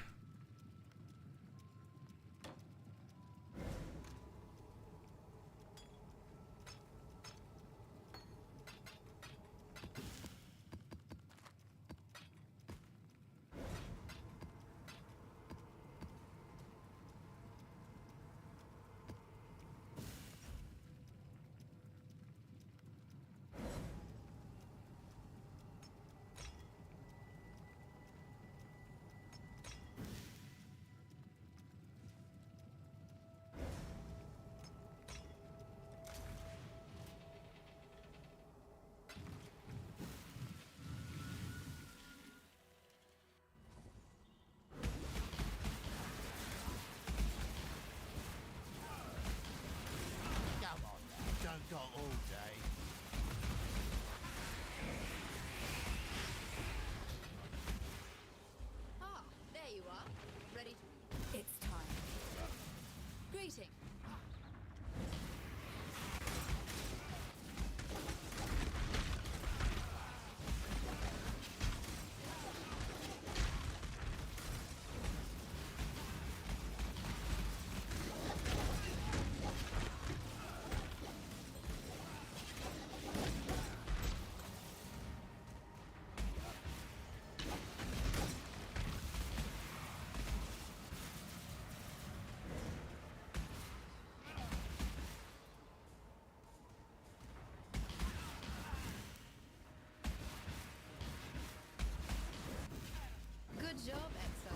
Come on now, don't go all day. Ah, there you are. Ready to... It's time. Greeting. Good job, Exo.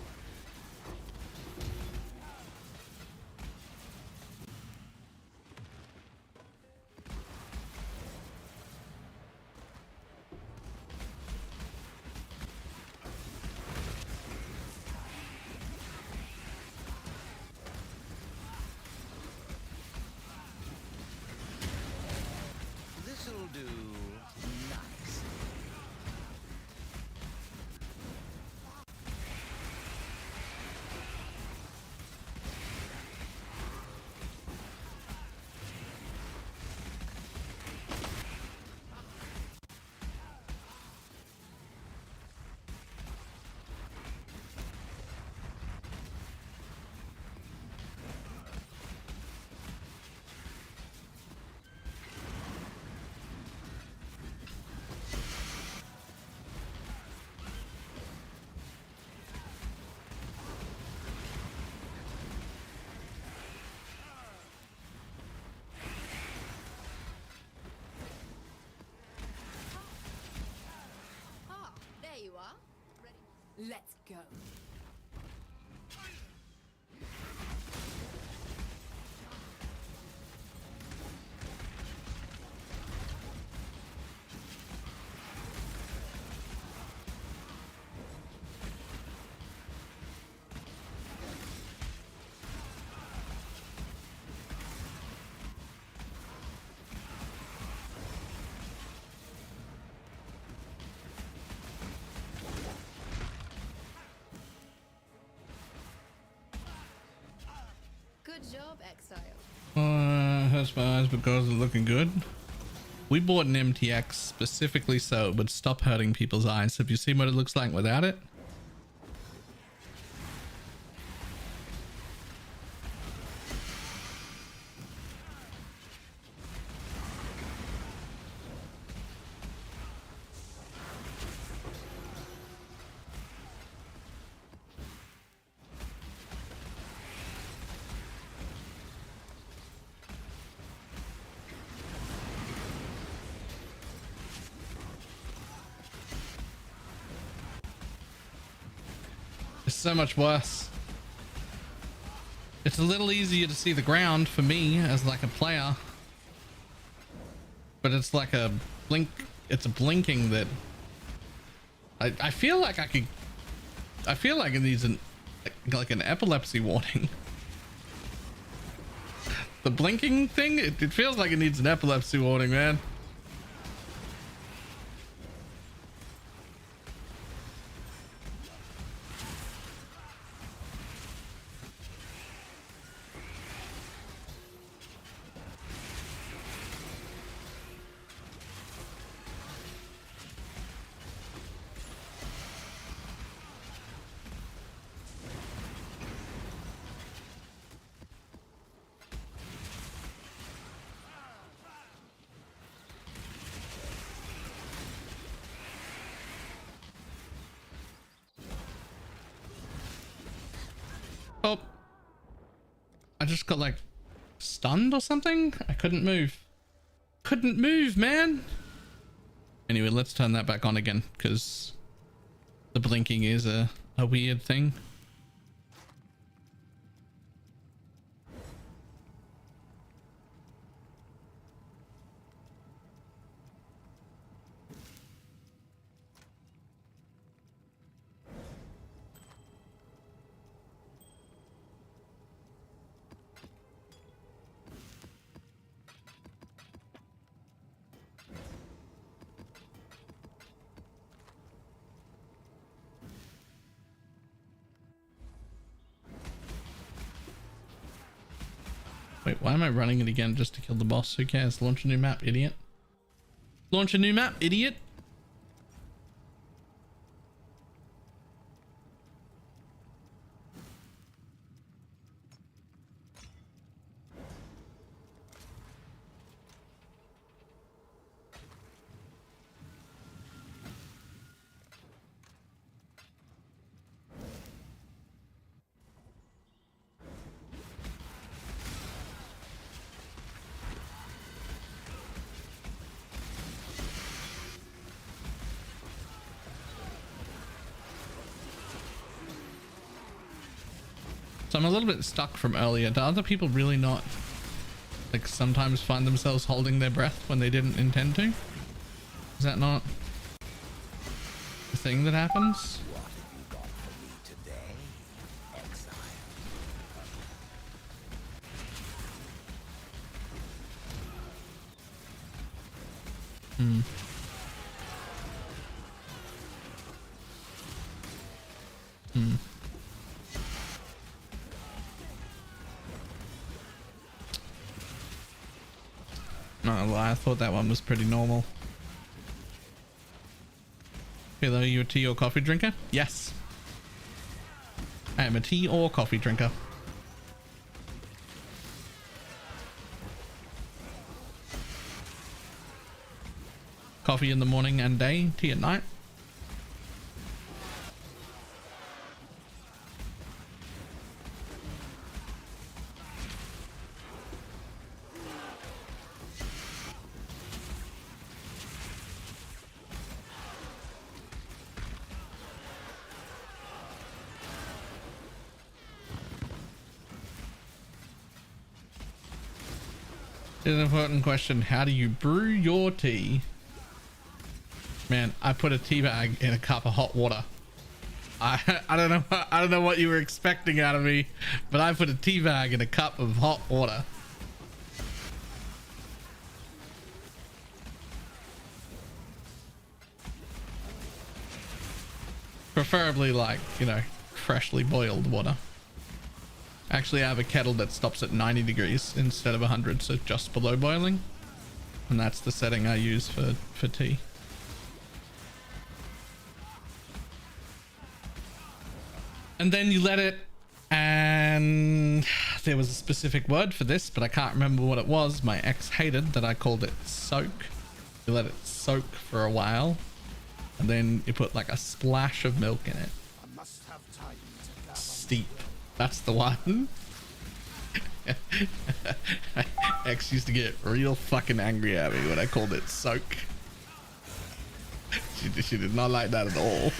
This'll do nice. Ah, there you are. Ready? Let's go. Good job, Exile. Hurts my eyes because it's looking good. We bought an MTX specifically so it would stop hurting people's eyes. Have you seen what it looks like without it? It's so much worse. It's a little easier to see the ground for me as like a player, but it's like a blink. It's a blinking that I feel like I feel like it needs like an epilepsy warning. The blinking thing, it feels like it needs an epilepsy warning, man. I just got like stunned or something. I couldn't move. Couldn't move, man. Anyway, let's turn that back on again because the blinking is a weird thing. Wait, why am I running it again just to kill the boss? Who cares? Launch a new map, idiot. Launch a new map, idiot. So I'm a little bit stuck from earlier. Do other people really not, like, sometimes find themselves holding their breath when they didn't intend to? Is that not the thing that happens? What have you got for me today, exile? Hmm. Hmm. Not gonna lie, I thought that one was pretty normal. Hello, are you a tea or coffee drinker? Yes. I am a tea or coffee drinker. Coffee in the morning and day, tea at night. An important question. How do you brew your tea? Man, I put a tea bag in a cup of hot water. I don't know what you were expecting out of me, but I put a tea bag in a cup of hot water. Preferably like, you know, freshly boiled water. Actually, I have a kettle that stops at 90 degrees instead of 100, so just below boiling. And that's the setting I use for tea. And then you let it, and there was a specific word for this, but I can't remember what it was. My ex hated that I called it soak. You let it soak for a while, and then you put like a splash of milk in it. Steep. That's the one. X used to get real fucking angry at me when I called it soak. She did not like that at all.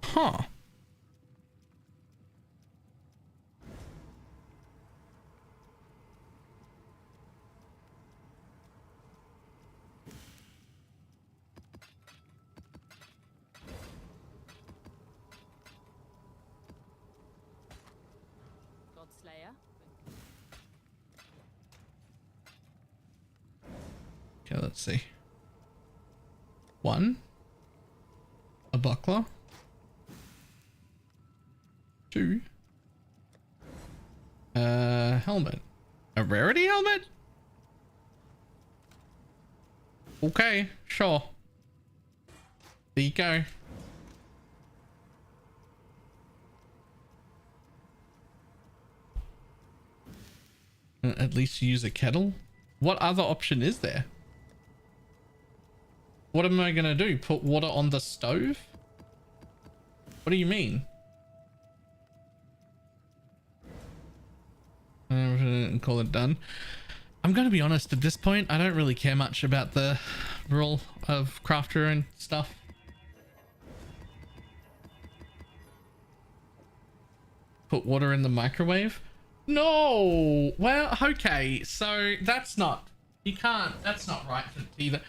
Huh. Godslayer. Okay, let's see. 1. A buckler. 2. Helmet. A rarity helmet? Okay, sure. There you go. at least use a kettle? What other option is there? What am I gonna do? Put water on the stove? What do you mean? Call it done. I'm gonna be honest, at this point, I don't really care much about the rule of crafter and stuff. Put water in the microwave? No! Well, okay, so that's not... You can't... That's not right for either.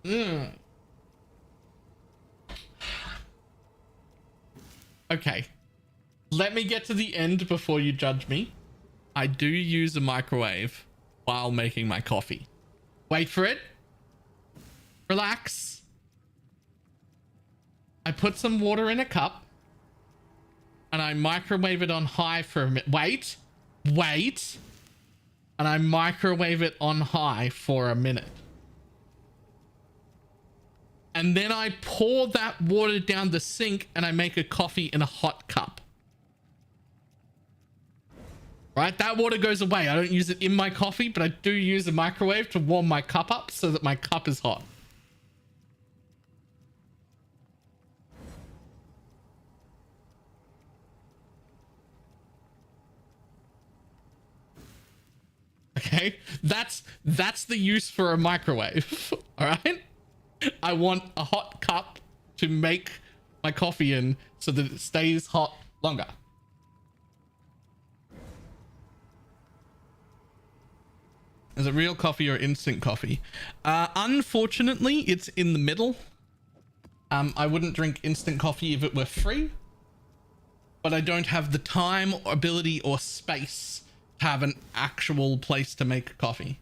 Ugh. Okay. Let me get to the end before you judge me. I do use a microwave while making my coffee. Wait for it. Relax. I put some water in a cup and I microwave it on high for a minute. Wait. And I microwave it on high for a minute. And then I pour that water down the sink and I make a coffee in a hot cup. Right? That water goes away. I don't use it in my coffee, but I do use a microwave to warm my cup up so that my cup is hot. Okay? That's the use for a microwave. All right? I want a hot cup to make my coffee in so that it stays hot longer. Is it real coffee or instant coffee? Unfortunately, it's in the middle. I wouldn't drink instant coffee if it were free, but I don't have the time or ability or space to have an actual place to make coffee.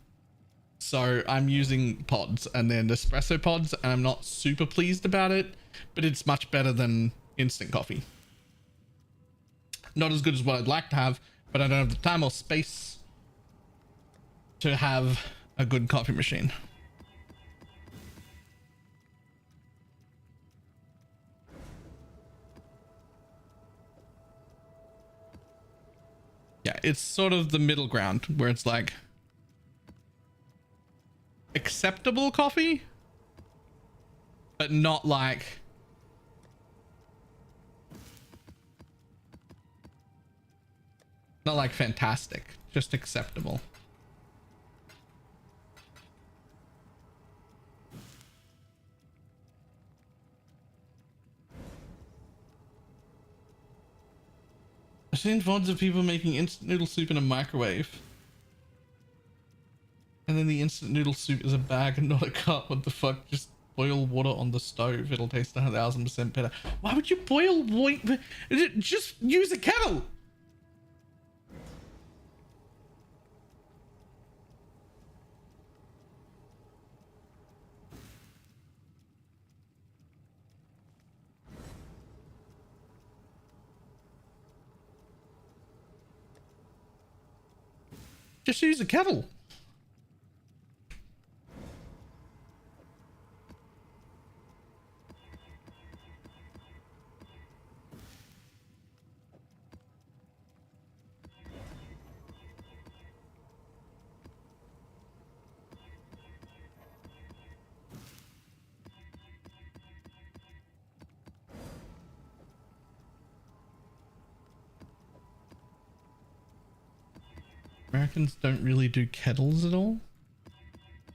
So I'm using pods, and they're Nespresso pods, and I'm not super pleased about it, but it's much better than instant coffee. Not as good as what I'd like to have, but I don't have the time or space to have a good coffee machine. Yeah, it's sort of the middle ground where it's like acceptable coffee, but not like fantastic, just acceptable. I've seen VODs of people making instant noodle soup in a microwave. And then the instant noodle soup is a bag and not a cup. What the fuck? Just boil water on the stove. It'll taste 1,000% better. Why would you boil water? Just use a kettle. Just use a kettle. Americans don't really do kettles at all?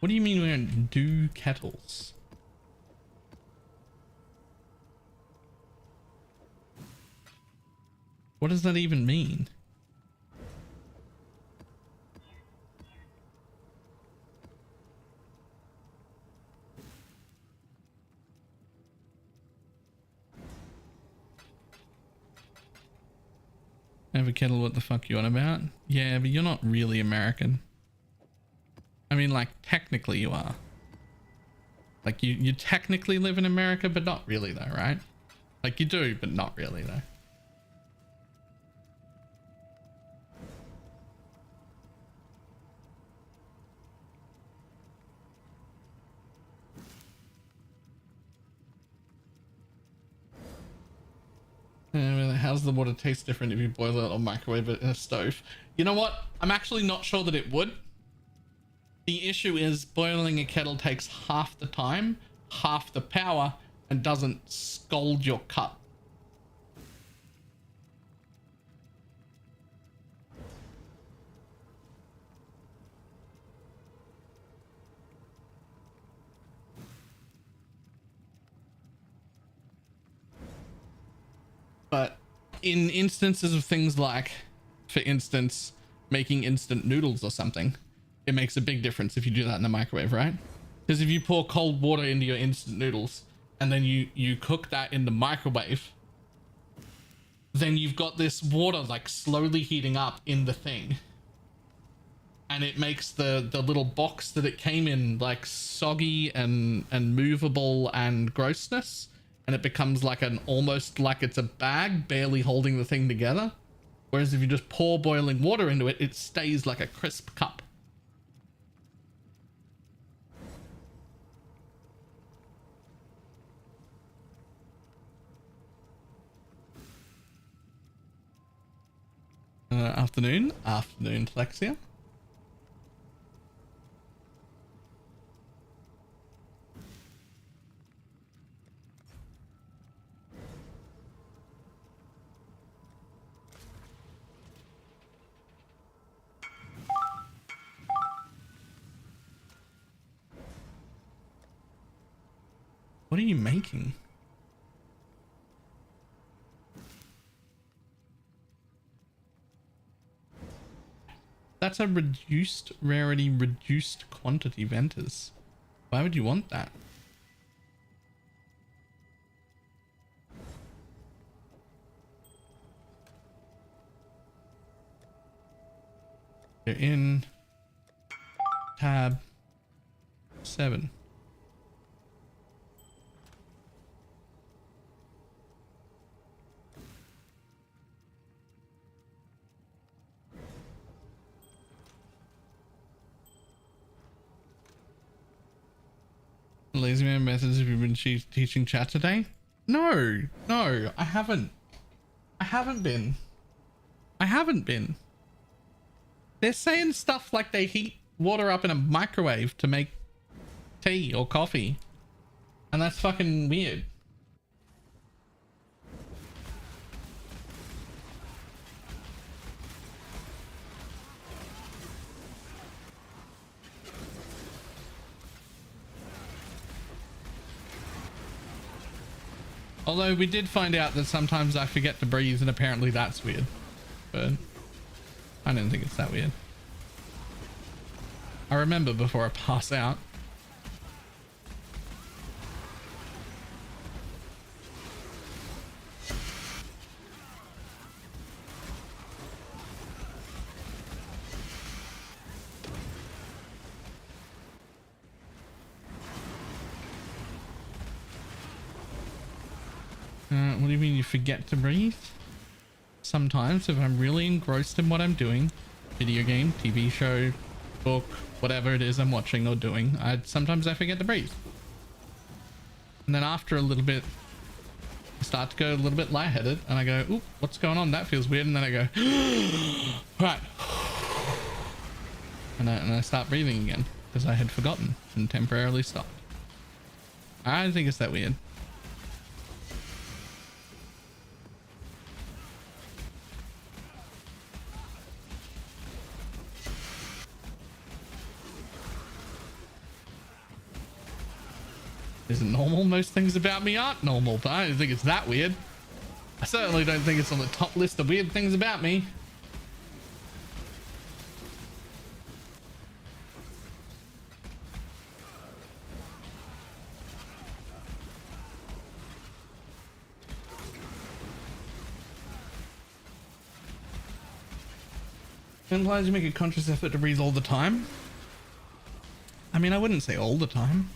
What do you mean we don't do kettles? What does that even mean? Have a kettle, what the fuck you on about? Yeah, but you're not really American. I mean, like, technically you are. Like, you technically live in America, but not really though, right? Like, you do, but not really though. How's the water taste different if you boil it or microwave it in a stove? You know what? I'm actually not sure that it would. The issue is boiling a kettle takes half the time, half the power, and doesn't scald your cup. But in instances of things like, for instance, making instant noodles or something, it makes a big difference if you do that in the microwave, right? Because if you pour cold water into your instant noodles and then you cook that in the microwave, then you've got this water like slowly heating up in the thing. And it makes the little box that it came in like soggy and movable and grossness. And it becomes like almost like it's a bag barely holding the thing together. Whereas if you just pour boiling water into it, it stays like a crisp cup. Afternoon, Lexia. What are you making? That's a reduced rarity, reduced quantity Ventus. Why would you want that? You're in tab 7. Lazy man methods, have you been teaching chat today? No, I haven't. I haven't been. They're saying stuff like they heat water up in a microwave to make tea or coffee. And that's fucking weird. Although we did find out that sometimes I forget to breathe, and apparently that's weird. But I don't think it's that weird. I remember before I pass out. What do you mean you forget to breathe? Sometimes if I'm really engrossed in what I'm doing, video game, TV show, book, whatever it is I'm watching or doing, sometimes I forget to breathe. And then after a little bit, I start to go a little bit lightheaded and I go, oop, what's going on? That feels weird. And then I go, right. And I start breathing again because I had forgotten and temporarily stopped. I don't think it's that weird. Isn't normal. Most things about me aren't normal, but I don't think it's that weird. I certainly don't think it's on the top list of weird things about me. It implies you make a conscious effort to breathe all the time. I mean, I wouldn't say all the time.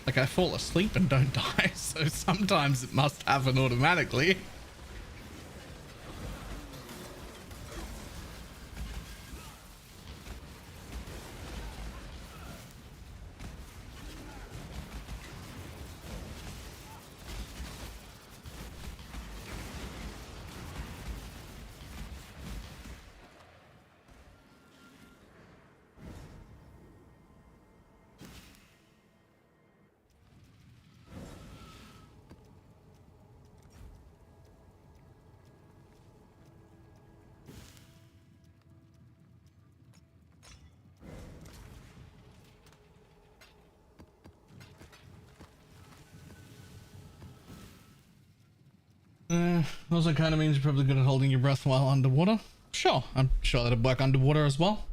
Like, I fall asleep and don't die, so sometimes it must happen automatically. Also kind of means you're probably good at holding your breath while underwater. Sure, I'm sure that'd work underwater as well.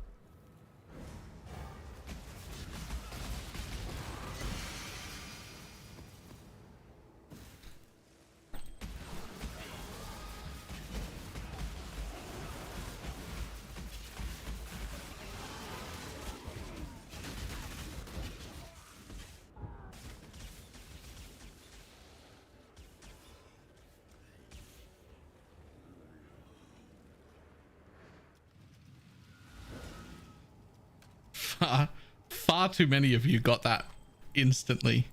Far too many of you got that instantly.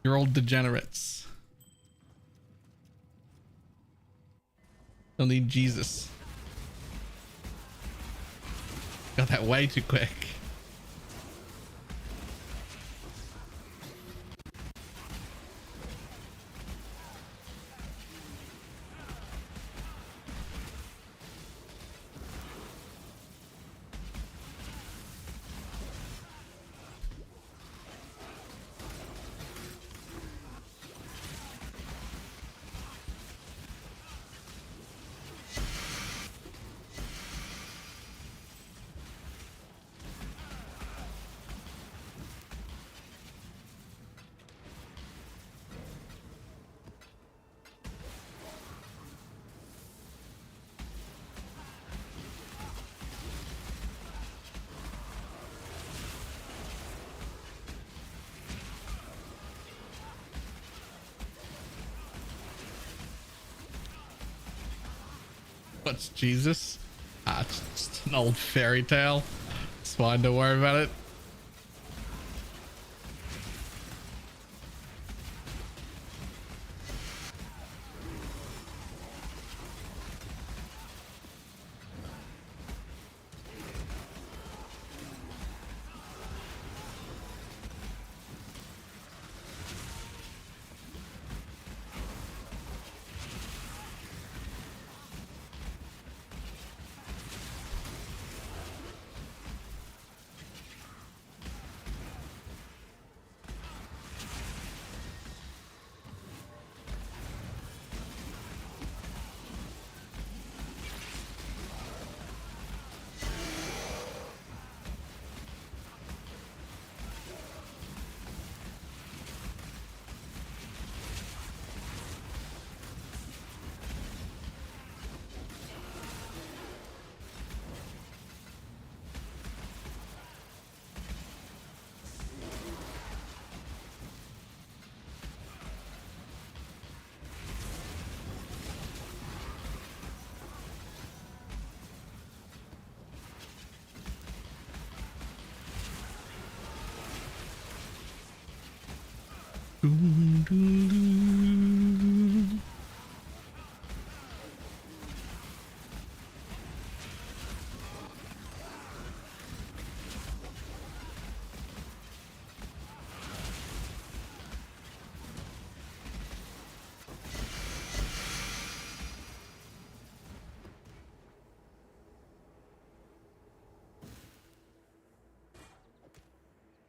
You're all degenerates. You'll need Jesus. Got that way too quick. What's Jesus? Ah, it's just an old fairy tale. It's fine, don't worry about it.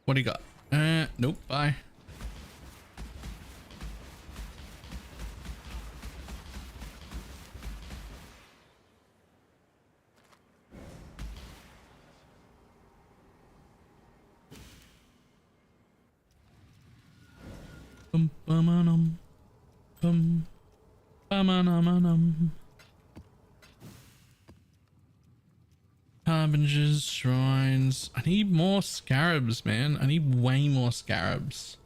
What do you got? Nope, bye. Bum bum bum bum. Harbingers, shrines. I need more scarabs, man. I need way more scarabs.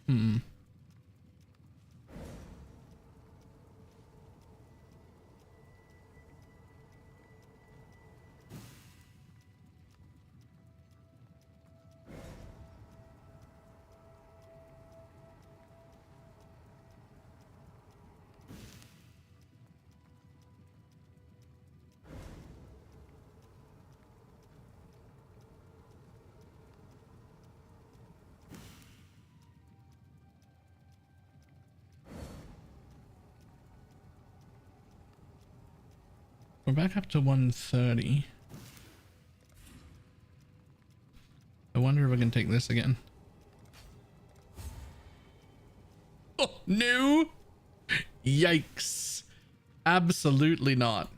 Hmm. We're back up to 130. I wonder if I can take this again. Oh, no! Yikes. Absolutely not.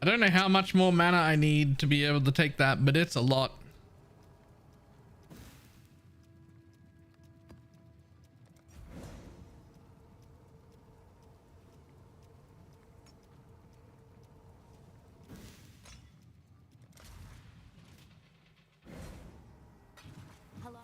I don't know how much more mana I need to be able to take that, but it's a lot. Hello.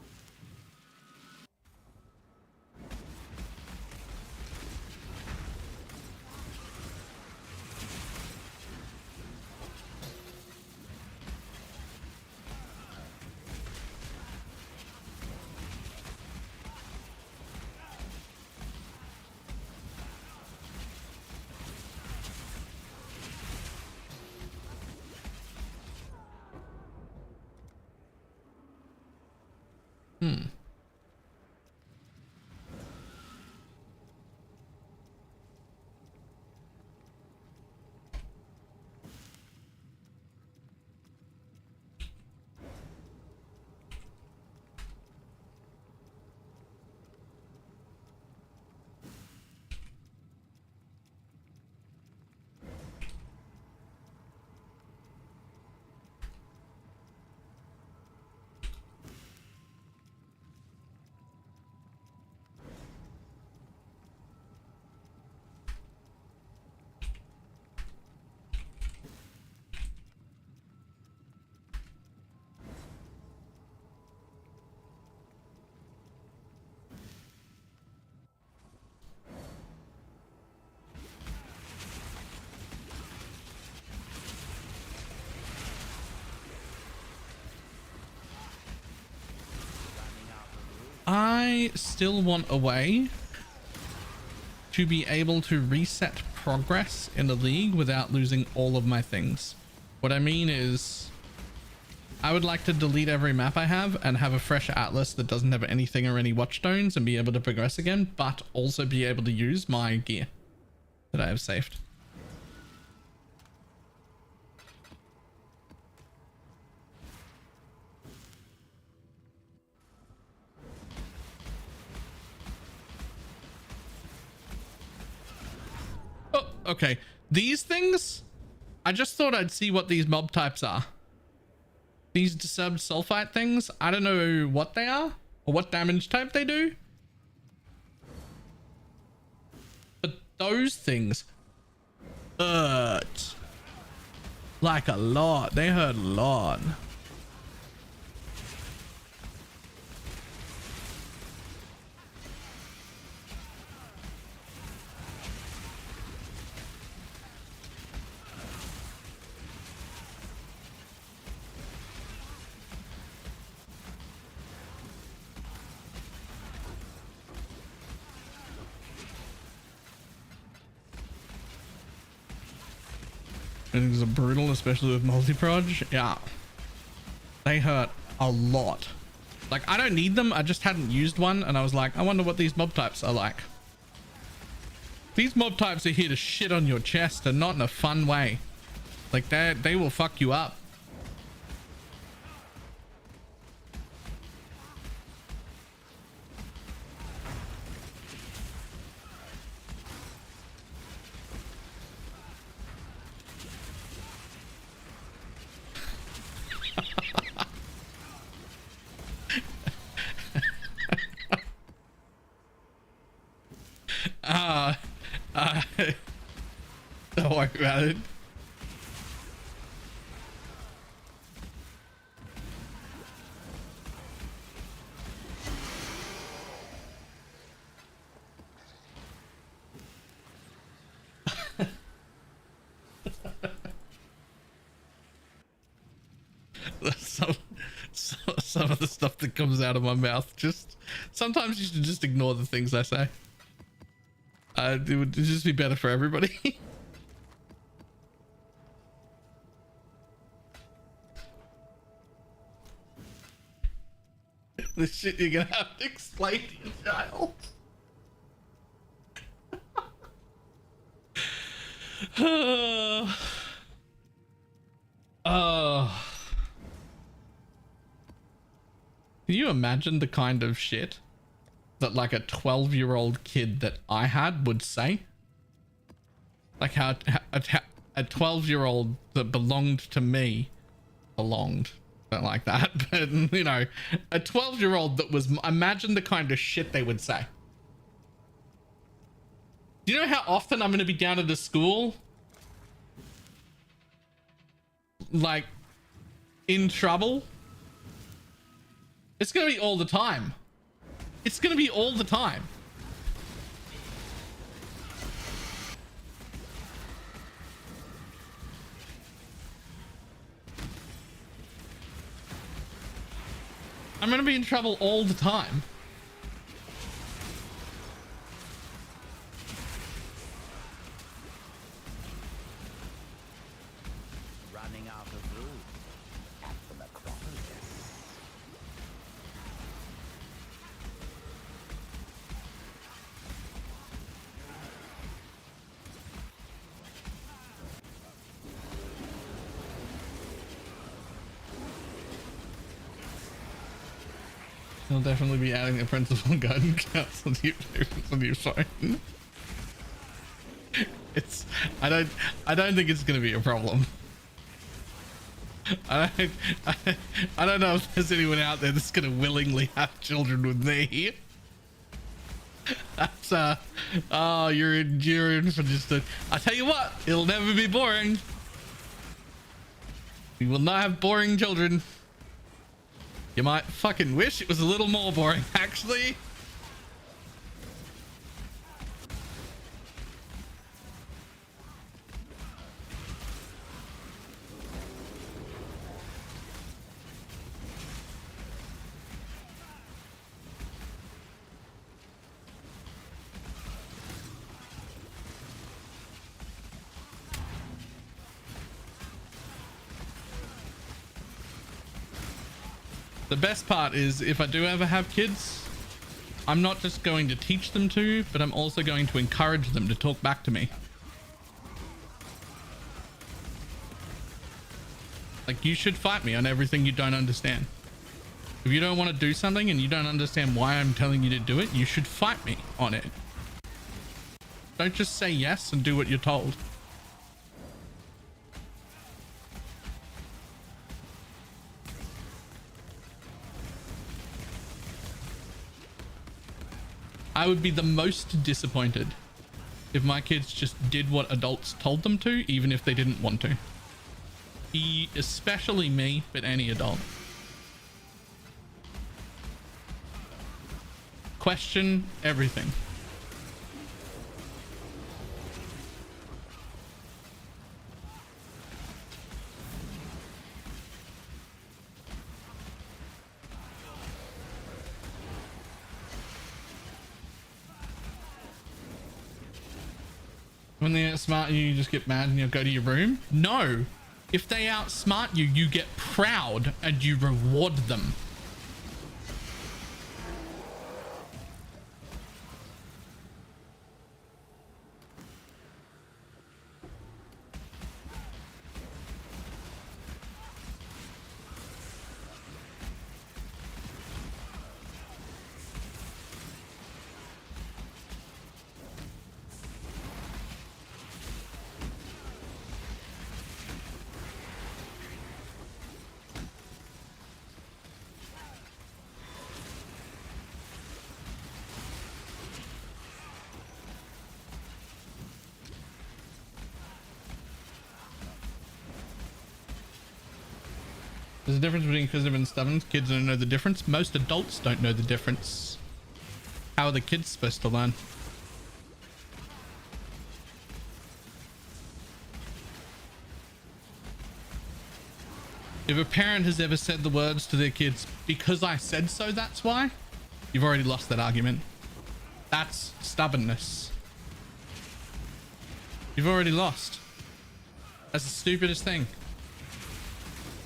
I still want a way to be able to reset progress in the league without losing all of my things. What I mean is I would like to delete every map I have and have a fresh atlas that doesn't have anything or any watchstones and be able to progress again, but also be able to use my gear that I have saved. Oh, okay. These things, I just thought I'd see what these mob types are. These disturbed sulfite things, I don't know what they are or what damage type they do. But those things hurt. Like a lot. They hurt a lot. Things are brutal, especially with multi-proj. Yeah. They hurt a lot. Like, I don't need them. I just hadn't used one. And I was like, I wonder what these mob types are like. These mob types are here to shit on your chest and not in a fun way. Like, they will fuck you up. Don't worry about it. Some of the stuff that comes out of my mouth, just sometimes you should just ignore the things I say. It would just be better for everybody. The shit you're gonna have to explain to your child. Oh. Can you imagine the kind of shit that like a 12-year-old kid that I had would say? Like how a 12-year-old that belonged to me don't like that, but you know, a 12-year-old that was, imagine the kind of shit they would say. Do you know how often I'm going to be down at the school like in trouble? It's going to be all the time. It's going to be all the time. I'm going to be in trouble all the time. Running out of room at the Necropolis. He'll definitely be adding a principal guidance counselor to your phone. It's I don't think it's gonna be a problem. I don't know if there's anyone out there that's gonna willingly have children with me. That's oh, you're in for just a, I tell you what, it'll never be boring. We will not have boring children. You might fucking wish it was a little more boring, actually. The best part is if I do ever have kids, I'm not just going to teach them to, but I'm also going to encourage them to talk back to me. Like, you should fight me on everything you don't understand. If you don't want to do something and you don't understand why I'm telling you to do it, you should fight me on it. Don't just say yes and do what you're told. I would be the most disappointed if my kids just did what adults told them to, even if they didn't want to. Especially me, but any adult. Question everything. When they outsmart you, you just get mad and you'll go to your room? No. If they outsmart you, you get proud and you reward them. There's a difference between inquisitive and stubborn. Kids don't know the difference. Most adults don't know the difference. How are the kids supposed to learn? If a parent has ever said the words to their kids, "Because I said so, that's why," you've already lost that argument. That's stubbornness. You've already lost. That's the stupidest thing.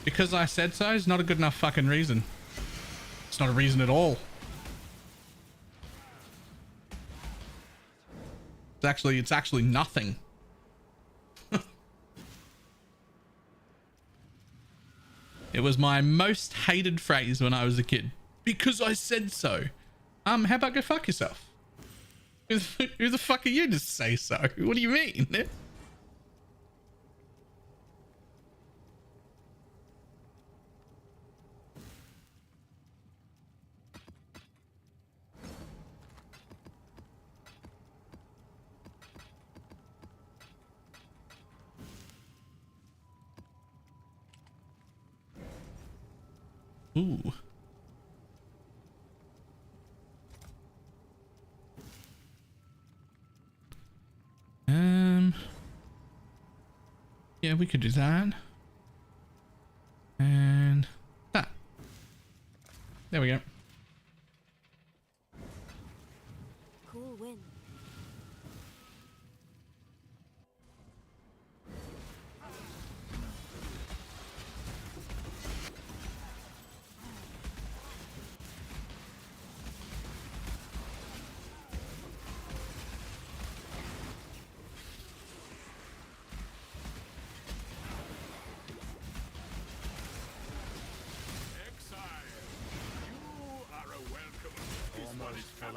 Because I said so is not a good enough fucking reason. It's not a reason at all. It's actually nothing. It was my most hated phrase when I was a kid. Because I said so. How about go fuck yourself? Who the fuck are you to say so? What do you mean? Ooh. Yeah, we could do that. And that. There we go. Cool win.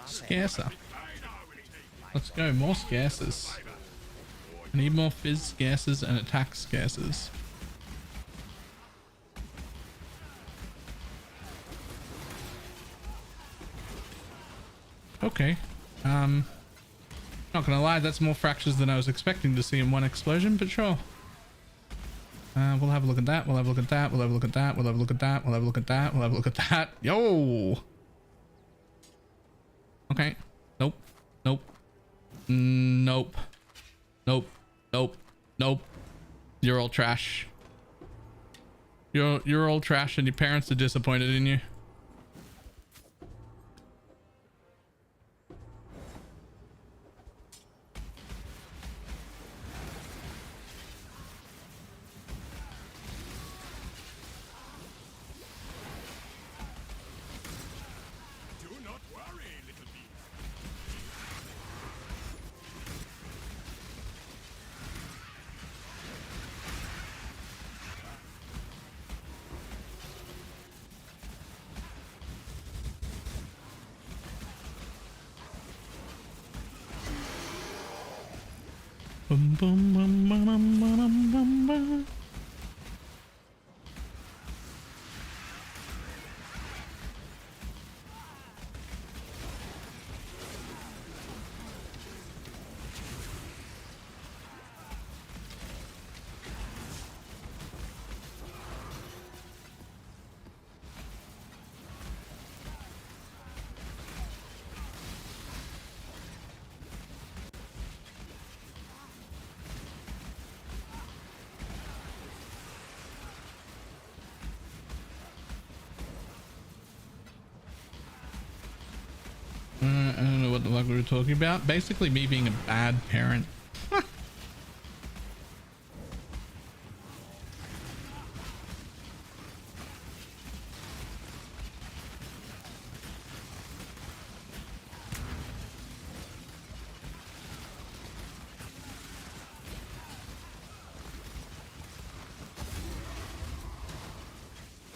Scarcer. Let's go, more scarcers. I need more fizz scarcers and attack scarcers. Okay. Not gonna lie, that's more fractures than I was expecting to see in one explosion, but sure. We'll have a look at that, we'll have a look at that, we'll have a look at that, we'll have a look at that, we'll have a look at that, we'll have a look at that. Yo! Okay. Nope. Nope. Nope. Nope. Nope. Nope. You're all trash. You're all trash and your parents are disappointed in you. Bum, bum, bum, bum, bum, bum, bum, bum. I don't know what the fuck we were talking about. Basically me being a bad parent.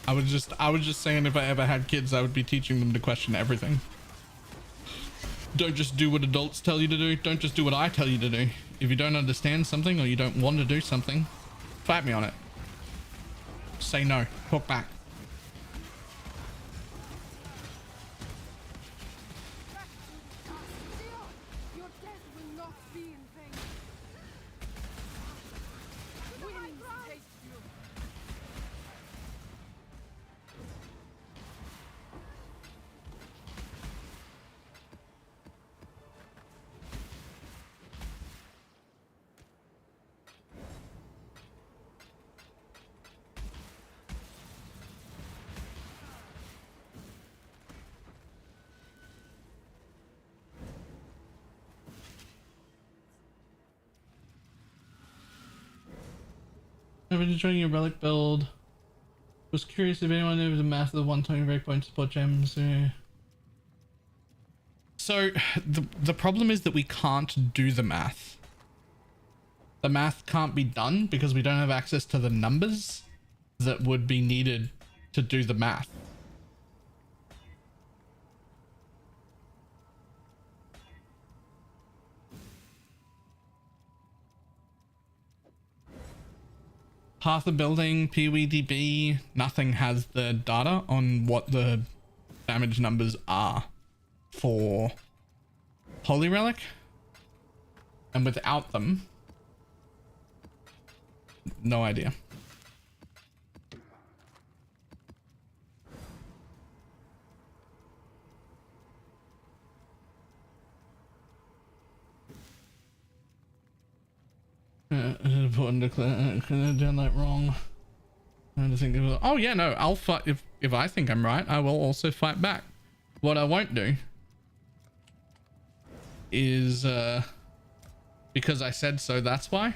I was just saying if I ever had kids, I would be teaching them to question everything. Don't just do what adults tell you to do. Don't just do what I tell you to do. If you don't understand something or you don't want to do something, fight me on it. Say no. Talk back. Your death will not be in vain. Winning takes you. I've been enjoying your relic build. Was curious if anyone knew the math of the one-time breakpoint support gems. So the problem is that we can't do the math. The math can't be done because we don't have access to the numbers that would be needed to do the math. Path of building, PWDB, nothing has the data on what the damage numbers are for Holy Relic. And without them, no idea. Important to declare. Could have done that wrong. I think it was, oh yeah, no, I'll fight. If I think I'm right, I will also fight back. What I won't do is because I said so, that's why.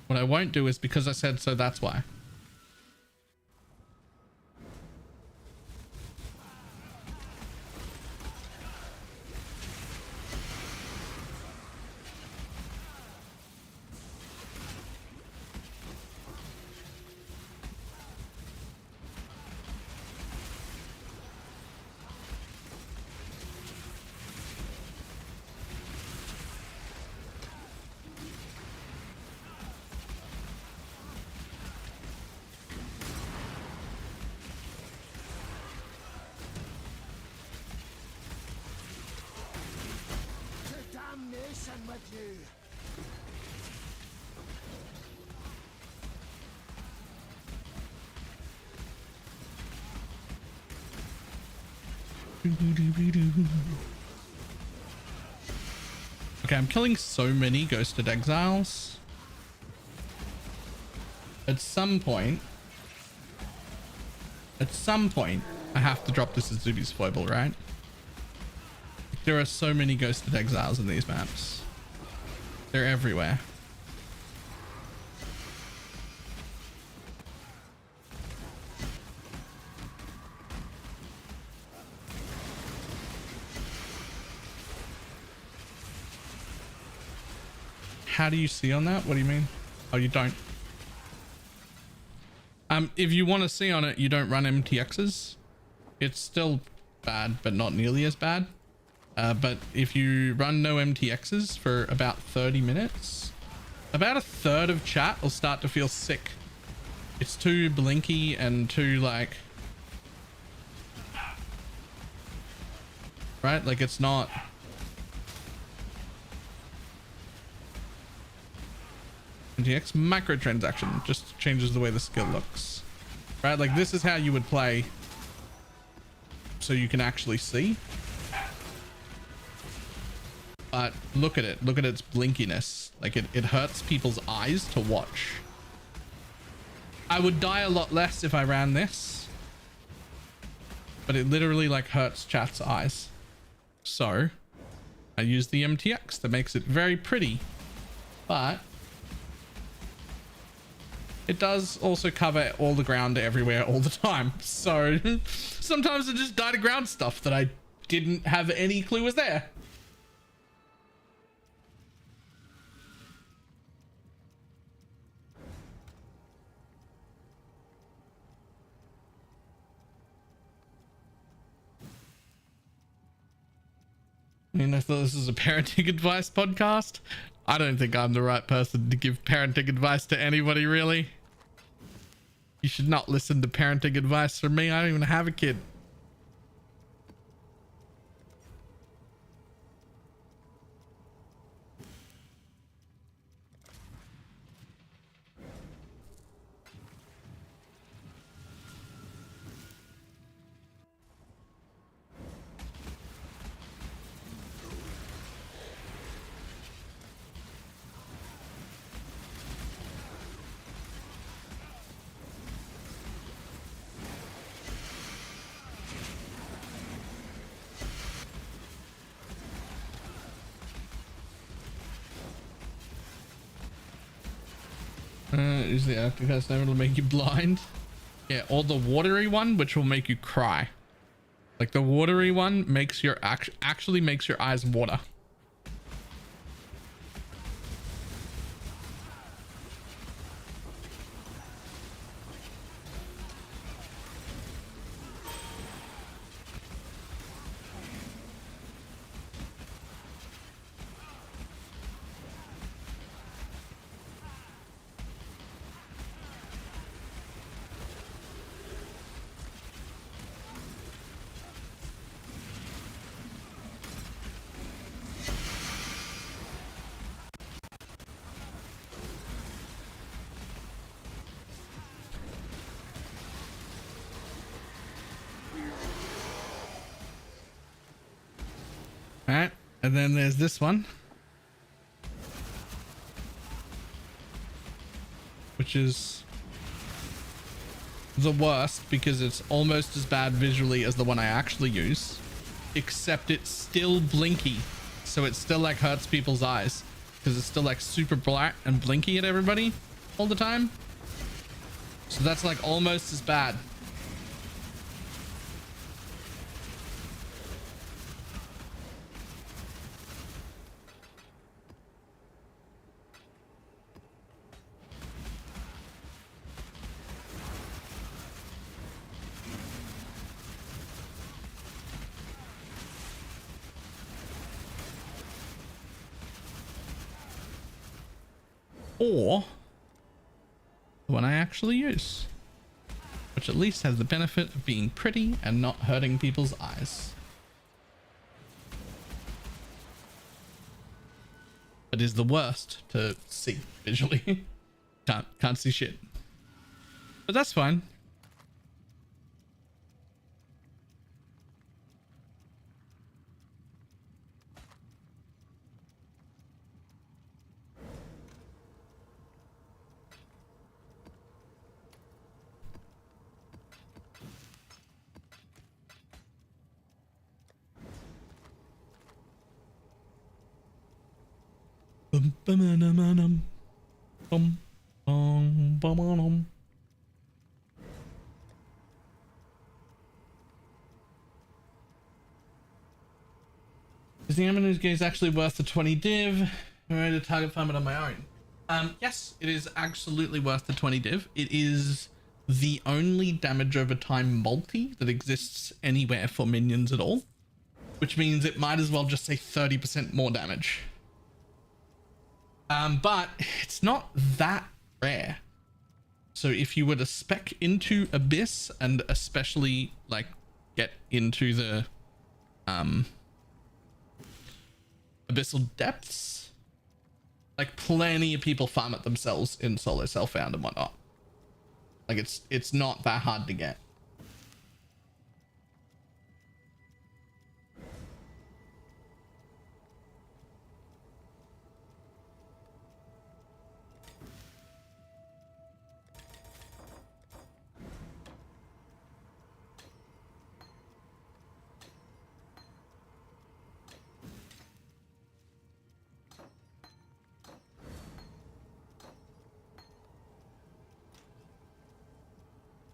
What I won't do is because I said so, that's why. Okay, I'm killing so many Ghosted Exiles. At some point, I have to drop this Azubi's Foible, right? There are so many Ghosted Exiles in these maps. They're everywhere. How do you see on that? What do you mean? Oh, you don't. If you want to see on it, you don't run MTXs. It's still bad, but not nearly as bad. But if you run no MTXs for about 30 minutes, about a third of chat will start to feel sick. It's too blinky and too like, right? Like it's not. MTX microtransaction just changes the way the skill looks, right? Like this is how you would play so you can actually see. But look at it. Look at its blinkiness. Like it hurts people's eyes to watch. I would die a lot less if I ran this, but it literally like hurts chat's eyes. So I use the MTX that makes it very pretty, but it does also cover all the ground everywhere all the time. So sometimes I just die to ground stuff that I didn't have any clue was there. I mean, I thought this was a parenting advice podcast. I don't think I'm the right person to give parenting advice to anybody, really. You should not listen to parenting advice from me. I don't even have a kid. Is the active cast name will make you blind? Yeah, or the watery one, which will make you cry. Like the watery one makes your actually makes your eyes water. And then there's this one, which is the worst because it's almost as bad visually as the one I actually use, except it's still blinky. So it still like hurts people's eyes because it's still like super bright and blinky at everybody all the time. So that's like almost as bad. Or the one I actually use, which at least has the benefit of being pretty and not hurting people's eyes, but is the worst to see visually. can't see shit, but that's fine. Bum, bum, bum, bum, bum, bum. Is the Amber News Gaze actually worth the 20 div? I'm ready to target farm it on my own. Yes, it is absolutely worth the 20 div. It is the only damage over time multi that exists anywhere for minions at all, which means it might as well just say 30% more damage. But it's not that rare. So if you were to spec into Abyss and especially like get into the Abyssal Depths, like plenty of people farm it themselves in solo self-found and whatnot. Like it's not that hard to get.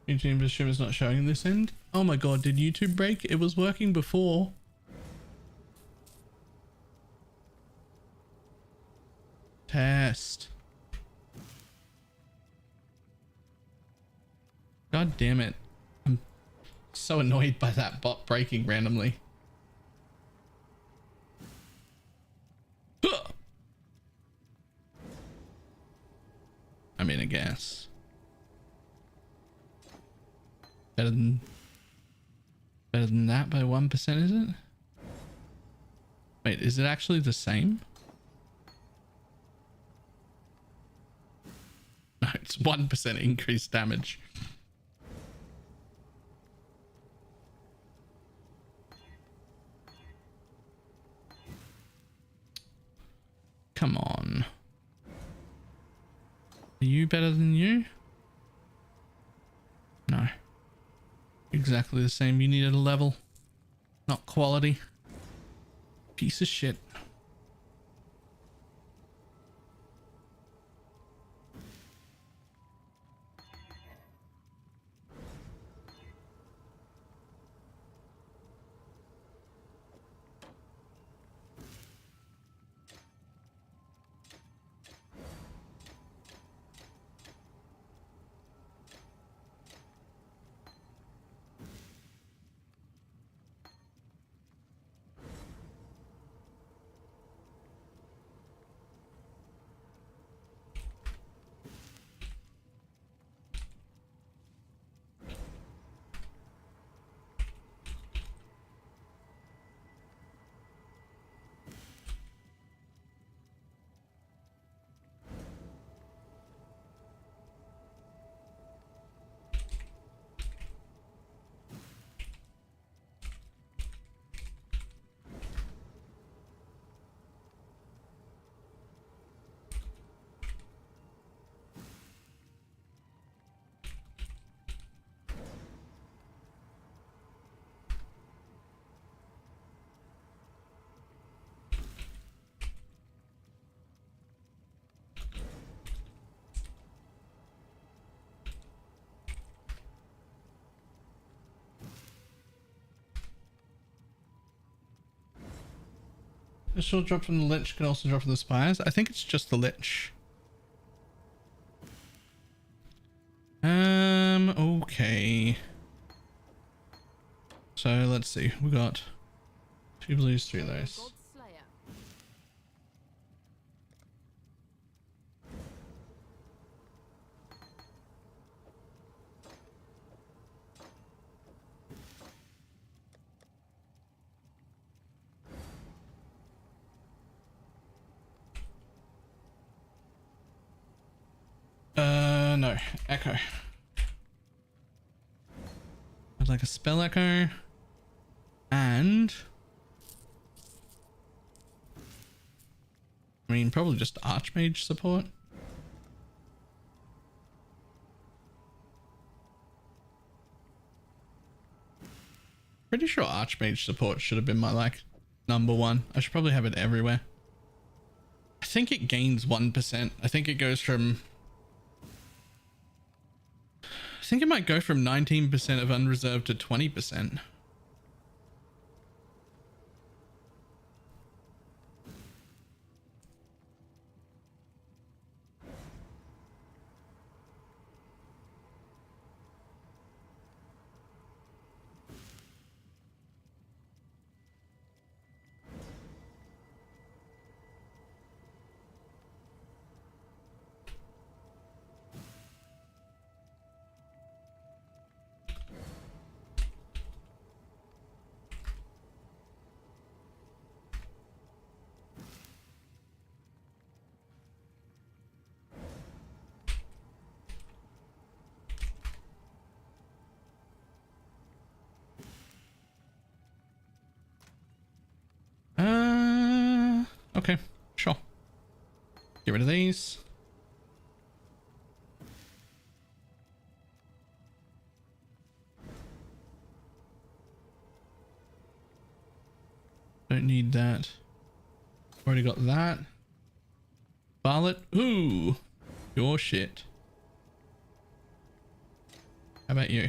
YouTube stream is not showing this end. Oh my god, did YouTube break? It was working before. Test. God damn it. I'm so annoyed by that bot breaking randomly. I mean, I guess. Better than that by 1%, is it? Wait, is it actually the same? No, it's 1% increased damage. Come on. Are you better than you? No. Exactly the same. You needed a level, not quality. Piece of shit. A short drop from the Lich can also drop from the Spires. I think it's just the Lich. Okay. So let's see. We got 2 blues, 3 of those. God Slayer. No. Echo. I'd like a spell echo. And I mean, probably just Archmage support. Pretty sure Archmage support should have been my like #1. I should probably have it everywhere. I think it gains 1%. I think it goes from, I think it might go from 19% of unreserved to 20%. Okay, sure. Get rid of these. Don't need that. Already got that. Varlet. Ooh, your shit. How about you?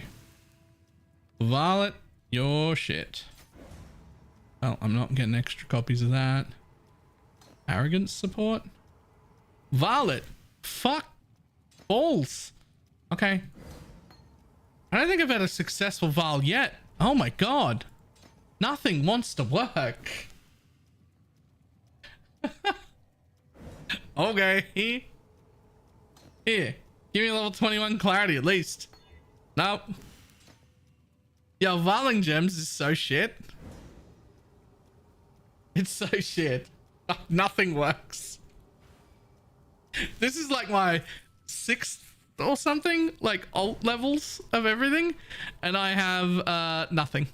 Varlet, your shit. Well, I'm not getting extra copies of that. Arrogance support? Varlet. Fuck. Balls. Okay. I don't think I've had a successful Val yet. Oh my god. Nothing wants to work. Okay. Here. Give me level 21 clarity at least. Nope. Yo, Varling gems is so shit. It's so shit. Nothing works. This is like my 6th or something, like alt levels of everything, and I have nothing.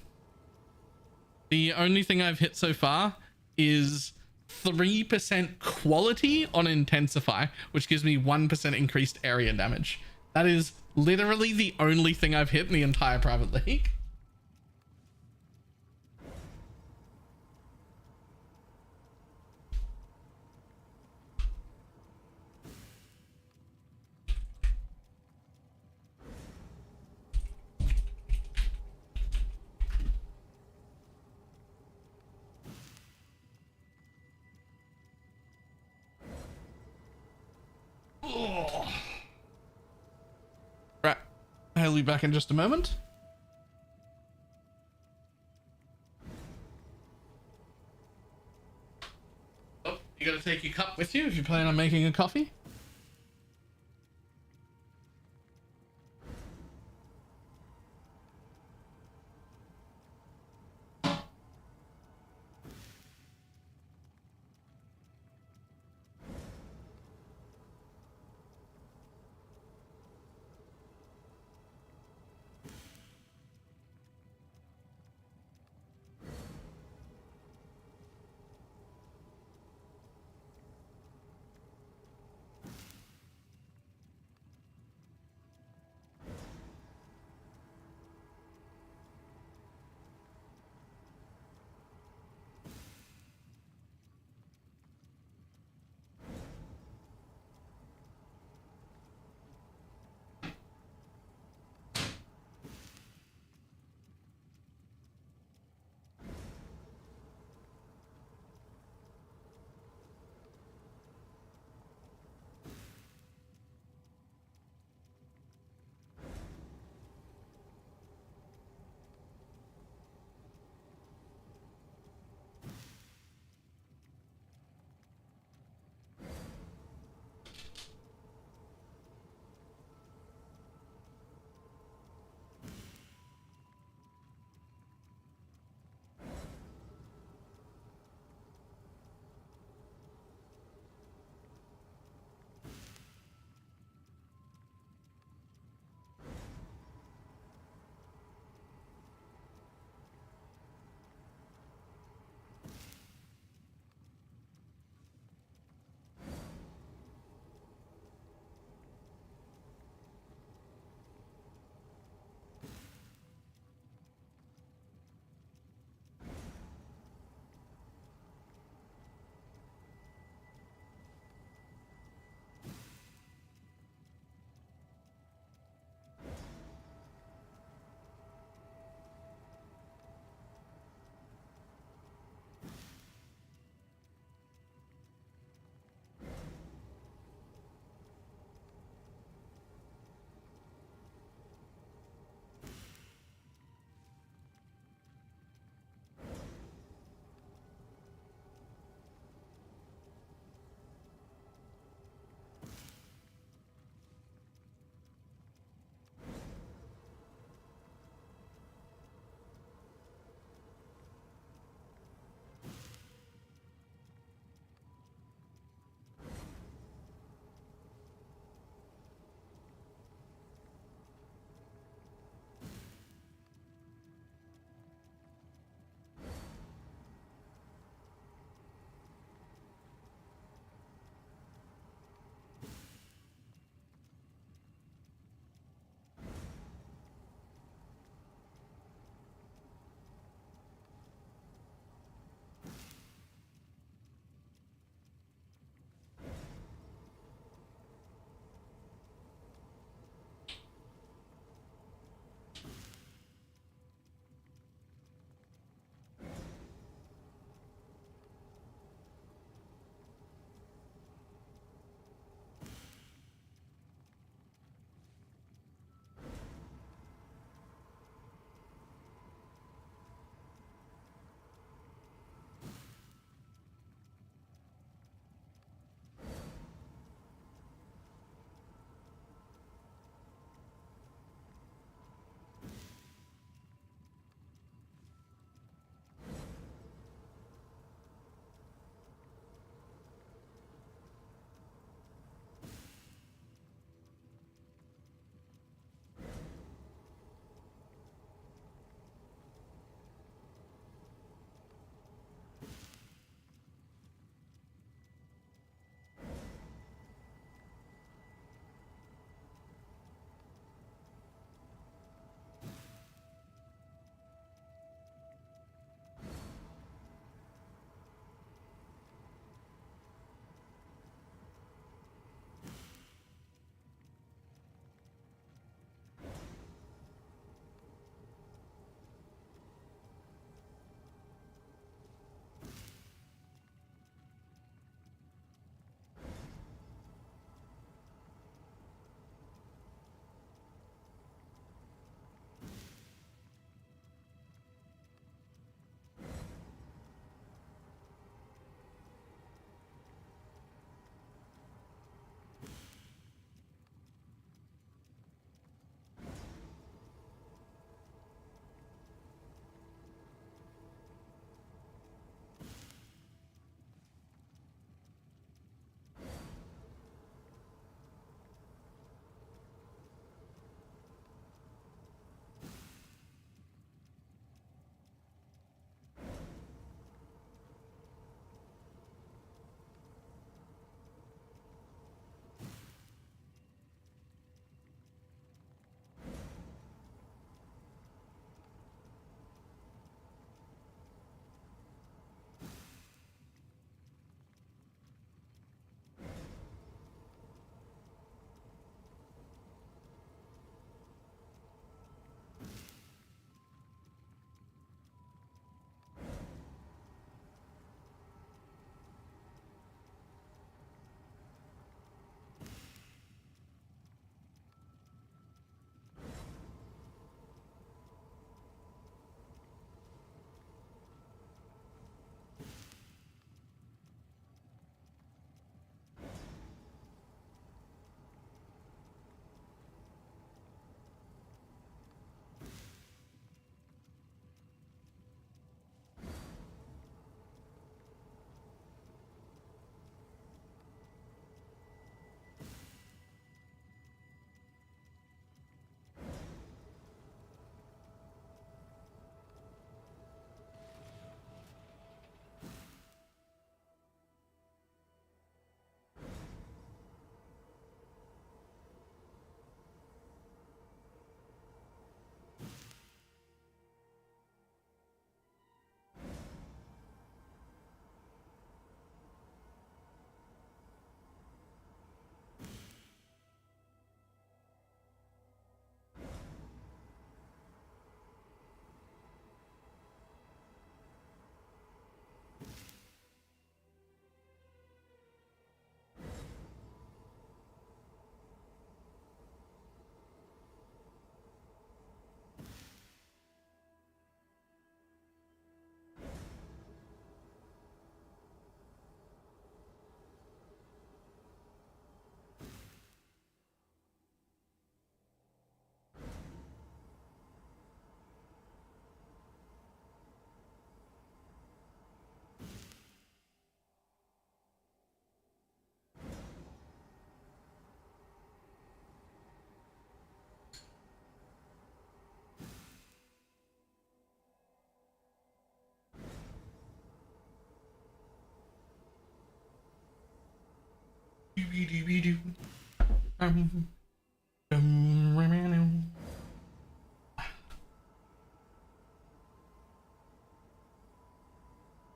The only thing I've hit so far is 3% quality on intensify, which gives me 1% increased area damage. That is literally the only thing I've hit in the entire private league. Oh. Right, I'll be back in just a moment. Oh, you gotta take your cup with you if you plan on making a coffee.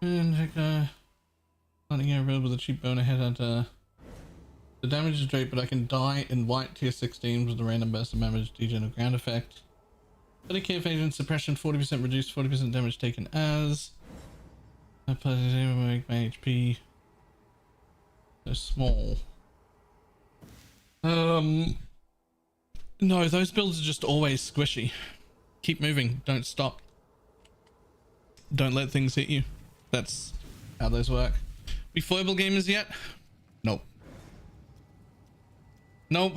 And check letting out red with a cheap bone ahead at the damage is great, but I can die in white tier 16 with a random burst of damage, degen of ground effect. 30k evasion suppression, 40% reduced, 40% damage taken as. Make my HP so small. No, those builds are just always squishy. Keep moving, don't stop. Don't let things hit you. That's how those work. We foible gamers yet? Nope. Nope.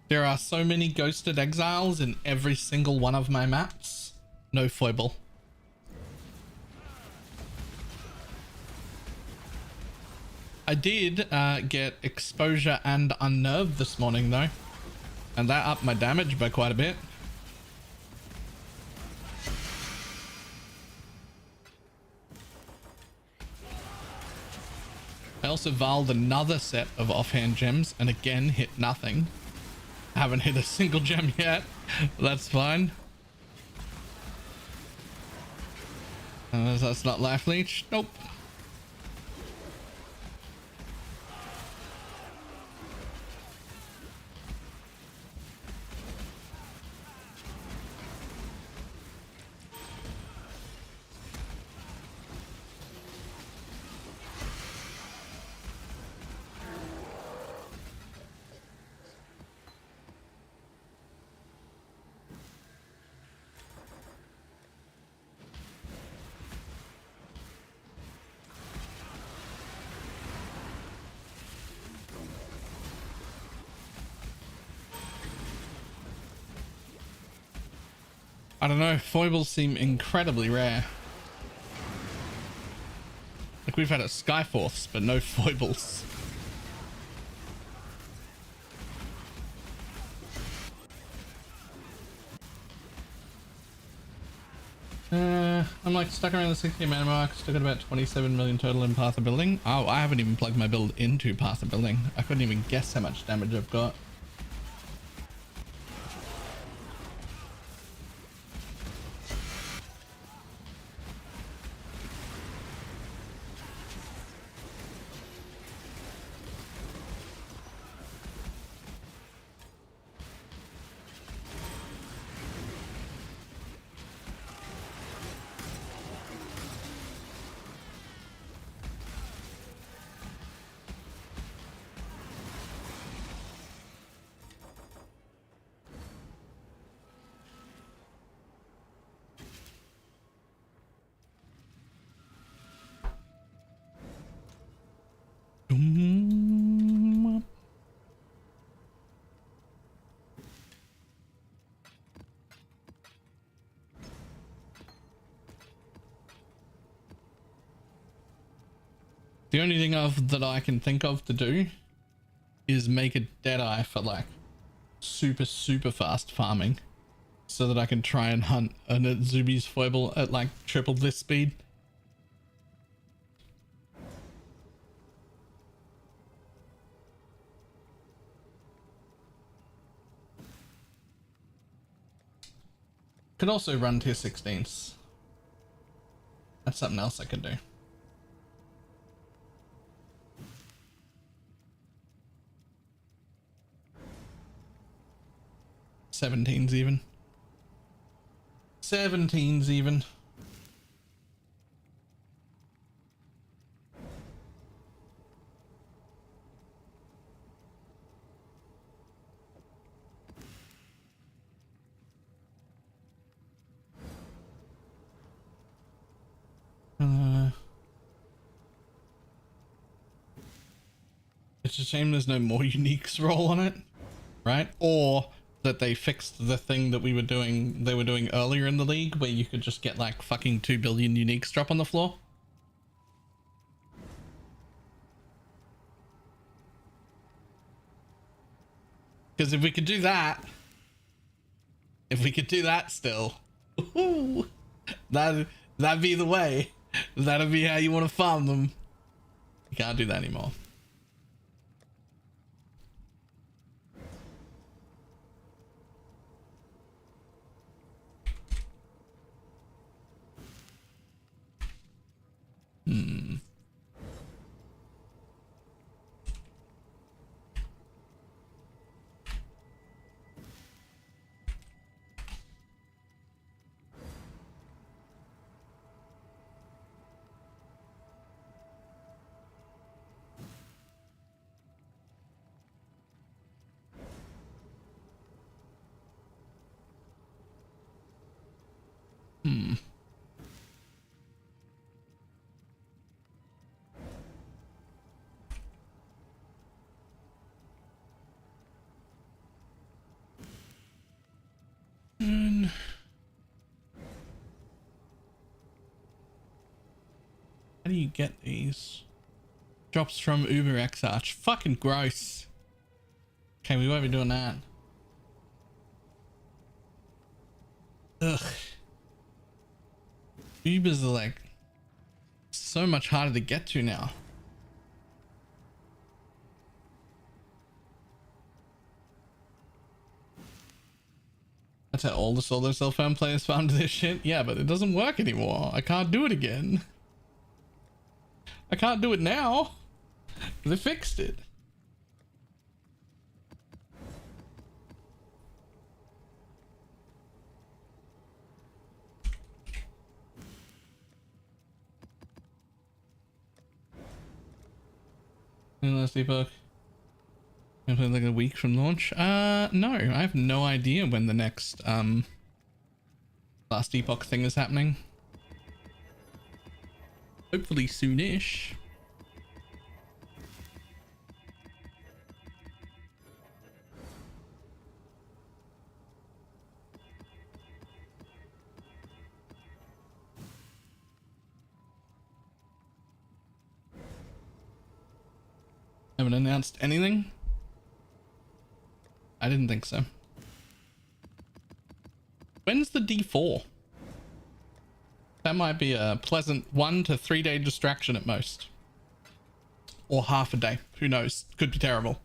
There are so many ghosted exiles in every single one of my maps. No foible. I did get exposure and unnerved this morning though, and that upped my damage by quite a bit. I also valed another set of offhand gems and again hit nothing. I haven't hit a single gem yet. That's fine. That's not life leech. Nope. I don't know, foibles seem incredibly rare. Like we've had a Skyforce, but no foibles. I'm like stuck around the 60 mana mark, stuck at about 27 million total in Path of Building. Oh, I haven't even plugged my build into Path of Building. I couldn't even guess how much damage I've got. The only thing that I can think of to do is make a Deadeye for like super fast farming so that I can try and hunt an Zubi's foible at like triple this speed. Could also run tier 16s. That's something else I could do. 17s even. 17s even. It's a shame there's no more uniques roll on it, right? Or that they fixed the thing that they were doing earlier in the league where you could just get like fucking 2 billion uniques drop on the floor. Because if we could do that still, that'd be the way. That'd be how you want to farm them. You can't do that anymore. Hmm. Hmm. And how do you get these? Drops from Uber X Arch. Fucking gross. Okay, we won't be doing that. Ugh. Ubers are like so much harder to get to now. That's how all the solo cell phone players found this shit. Yeah, but it doesn't work anymore. I can't do it again. I can't do it now. They fixed it. Any last debug? Gonna play like a week from launch? No, I have no idea when the next last epoch thing is happening. Hopefully soonish. Haven't announced anything? I didn't think so. When's the D4? That might be a pleasant 1 to 3 day distraction at most. Or half a day. Who knows? Could be terrible.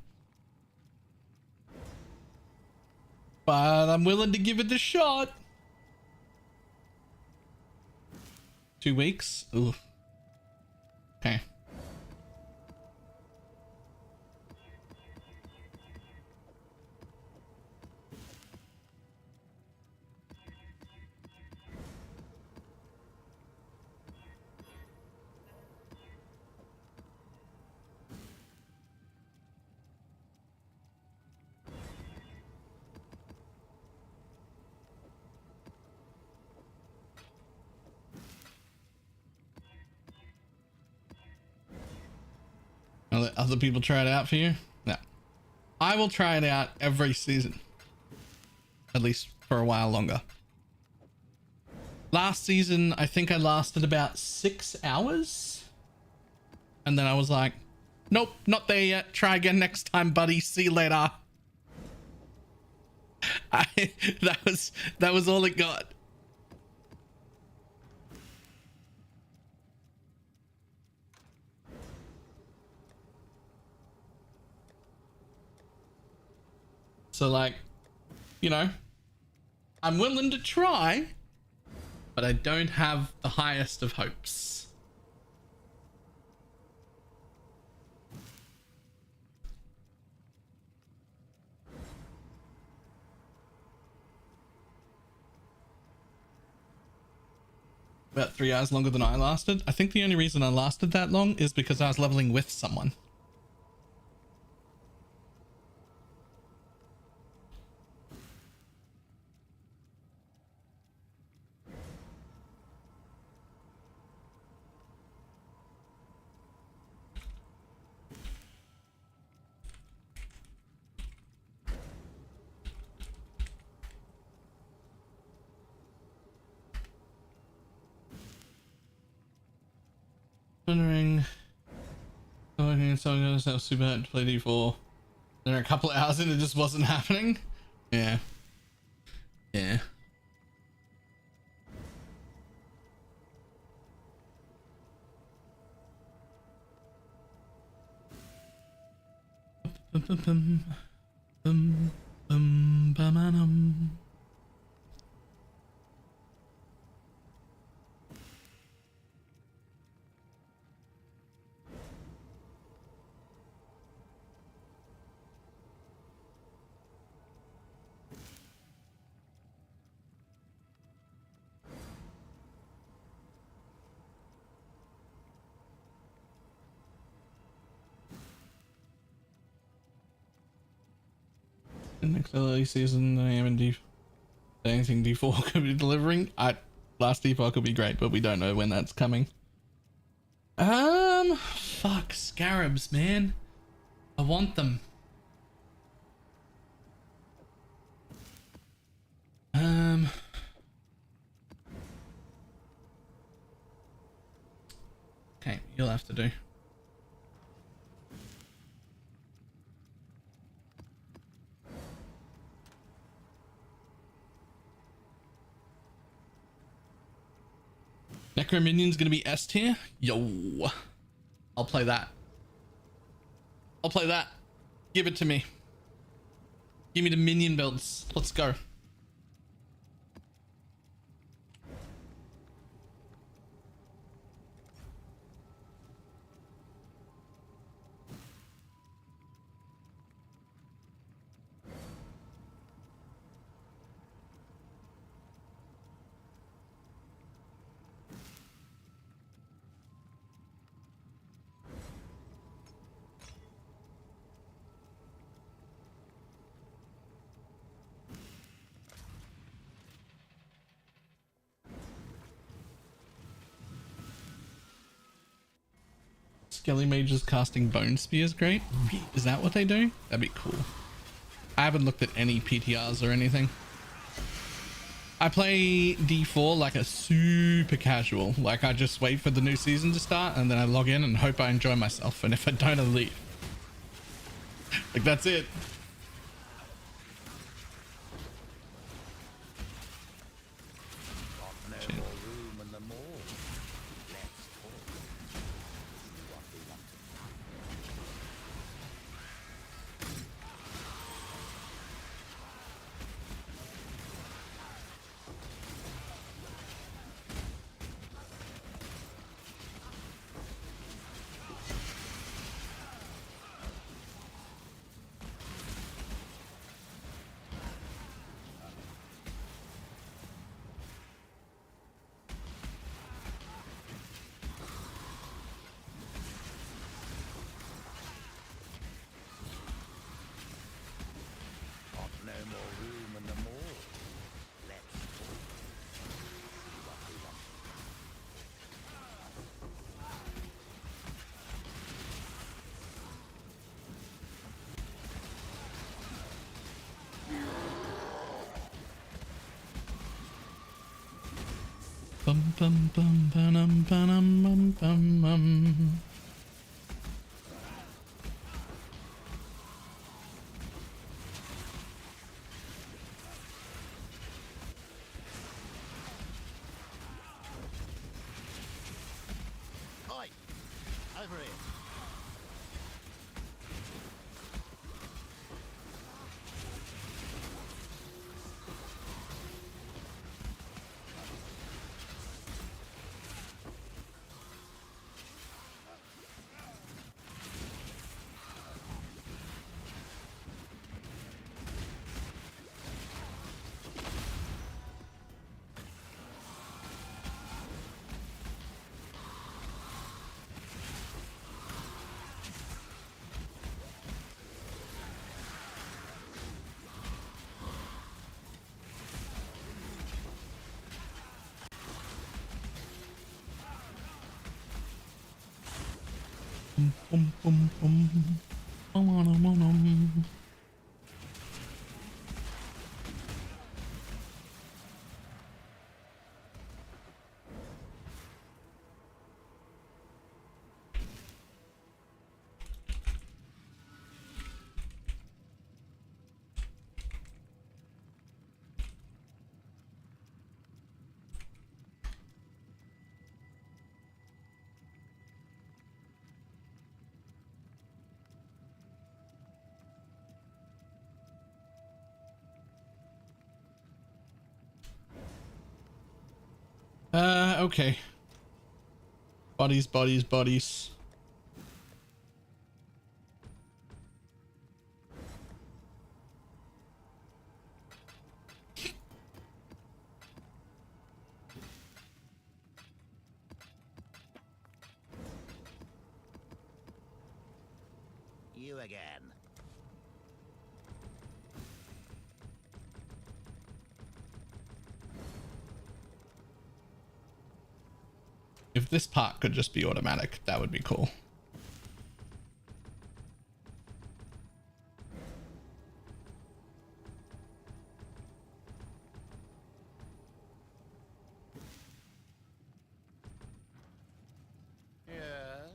But I'm willing to give it a shot. 2 weeks? Ooh. Okay. I'll let other people try it out for you? No. I will try it out every season. At least for a while longer. Last season, I think I lasted about 6 hours. And then I was like, nope, not there yet. Try again next time, buddy. See you later. That was all it got. So like, you know, I'm willing to try, but I don't have the highest of hopes. About 3 hours longer than I lasted. I think the only reason I lasted that long is because I was leveling with someone. Wondering. Oh, okay, so I'm gonna have super hard to play D4. Then a couple of hours and it just wasn't happening. Yeah. Yeah. Bum, bum, bum. Bum, bum, bum. The next early season, I am in anything D4 could be delivering. Last D4 could be great, but we don't know when that's coming. Fuck scarabs, man. I want them. Okay, you'll have to do. Necro Minion's gonna be S tier? Yo. I'll play that. I'll play that. Give it to me. Give me the minion builds. Let's go. Skelly Mages casting Bone Spears, great. Is that what they do? That'd be cool. I haven't looked at any PTRs or anything. I play D4 like a super casual. Like I just wait for the new season to start and then I log in and hope I enjoy myself. And if I don't, I leave. Like that's it. Bum bum bum bum bum bum bum bum. Oi! Over here. Bum bum bum. Okay. Bodies, bodies, bodies. You again. If this part could just be automatic, that would be cool. Yes.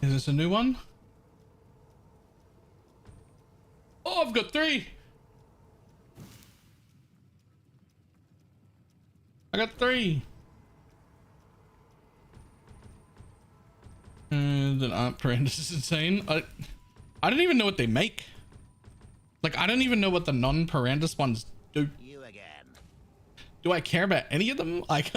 Is this a new one? Oh, I've got 3. I got 3. The art parenthesis is insane. I don't even know what they make. Like, I don't even know what the non-parenthesis ones do. You again. Do I care about any of them? Like,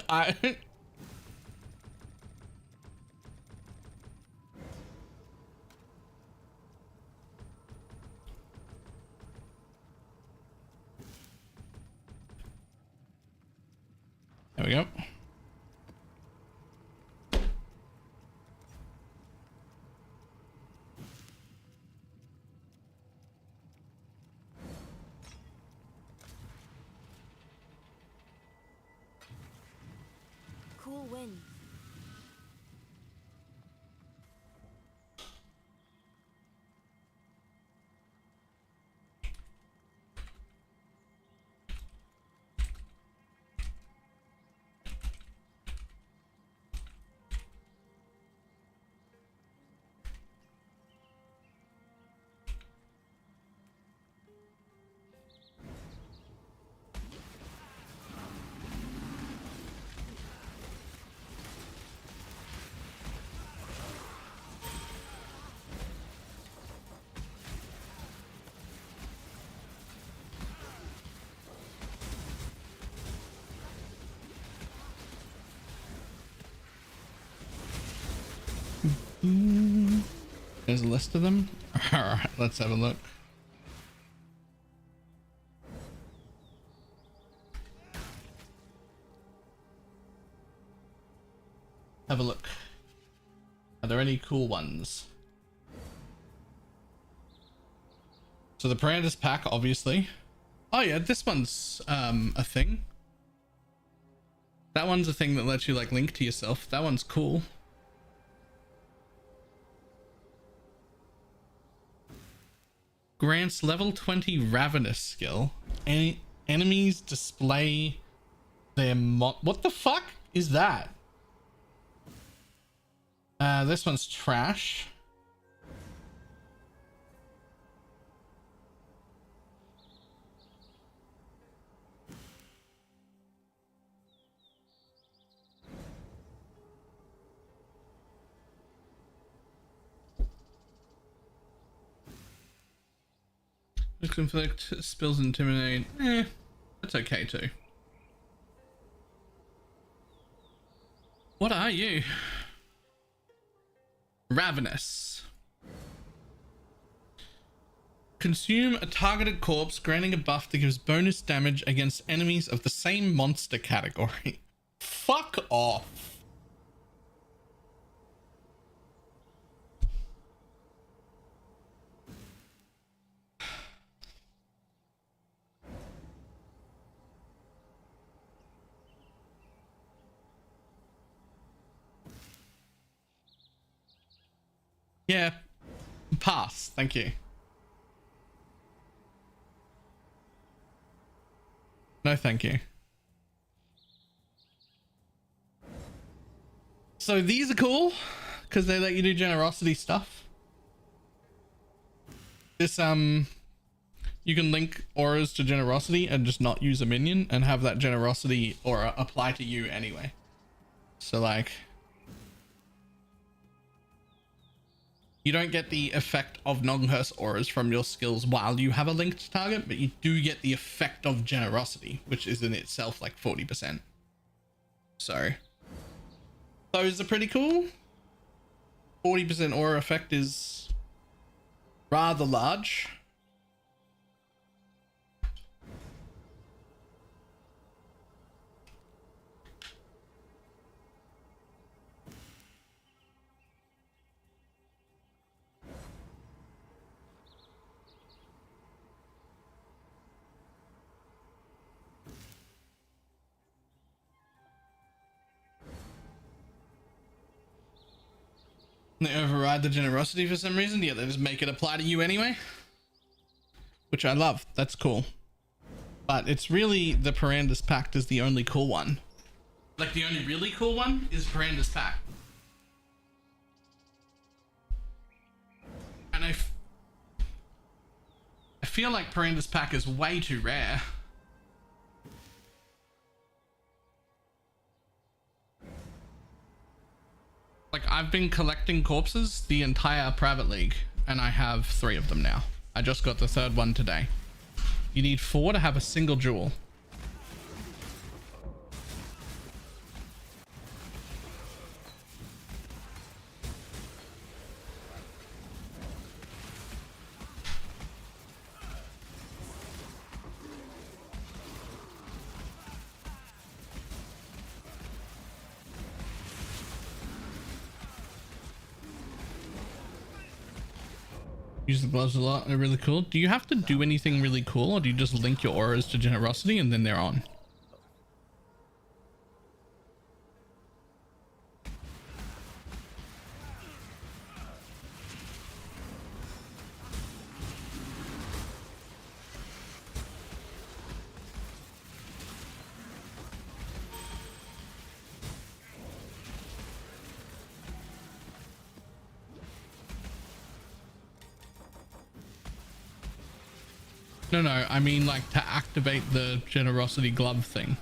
There we go. Cool wind. There's a list of them. All right, let's have a look. Have a look. Are there any cool ones? So the Parantis pack, obviously. Oh yeah, this one's a thing. That one's a thing that lets you like link to yourself. That one's cool. Grants level 20 Ravenous skill. Any enemies display their what the fuck is that? This one's trash. Conflict, spills, intimidate. That's okay too. What are you? Ravenous. Consume a targeted corpse, granting a buff that gives bonus damage against enemies of the same monster category. Fuck off. Yeah, pass. Thank you. No, thank you. So these are cool because they let you do generosity stuff. This You can link auras to generosity and just not use a minion and have that generosity aura apply to you anyway. So like, you don't get the effect of Nonghurst auras from your skills while you have a linked target, but you do get the effect of generosity, which is in itself like 40%. So those are pretty cool. 40% aura effect is rather large. They override the generosity for some reason. Yeah, they just make it apply to you anyway, which I love. That's cool. But it's really the Parandus Pact is the only cool one. Like the only really cool one is Parandus Pact. And I feel like Parandus Pact is way too rare. Like, I've been collecting corpses the entire private league, and I have 3 of them now. I just got the 3rd one today. You need 4 to have a single jewel. Use the gloves a lot. They're really cool. Do you have to do anything really cool, or do you just link your auras to generosity and then they're on? No, I mean like to activate the generosity glove thing.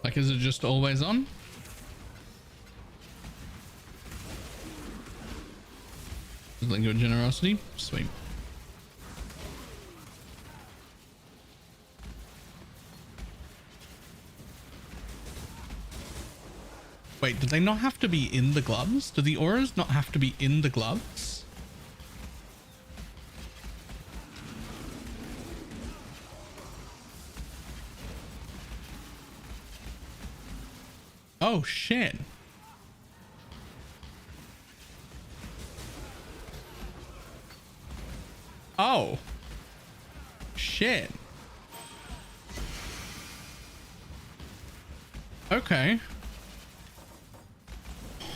Like, is it just always on? Link your generosity? Sweet. Wait, do they not have to be in the gloves? Do the auras not have to be in the gloves? Oh, shit. Oh. Shit. Okay.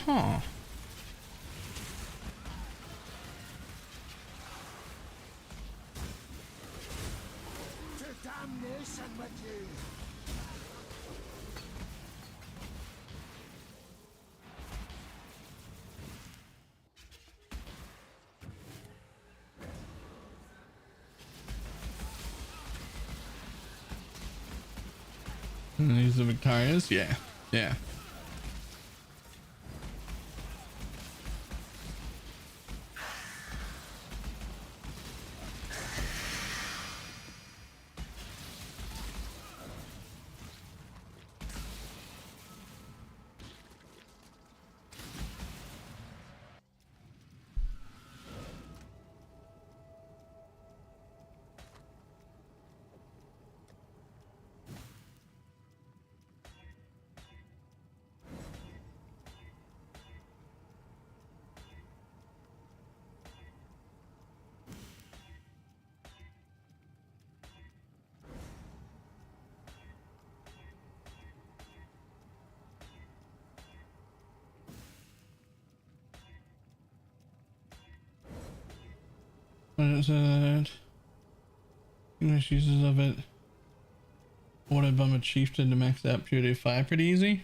Huh. To damnation with you! These are Victorias? Yeah. Yeah. What is it? English uses of it. Auto bomber chieftain to max out purity of fire pretty easy.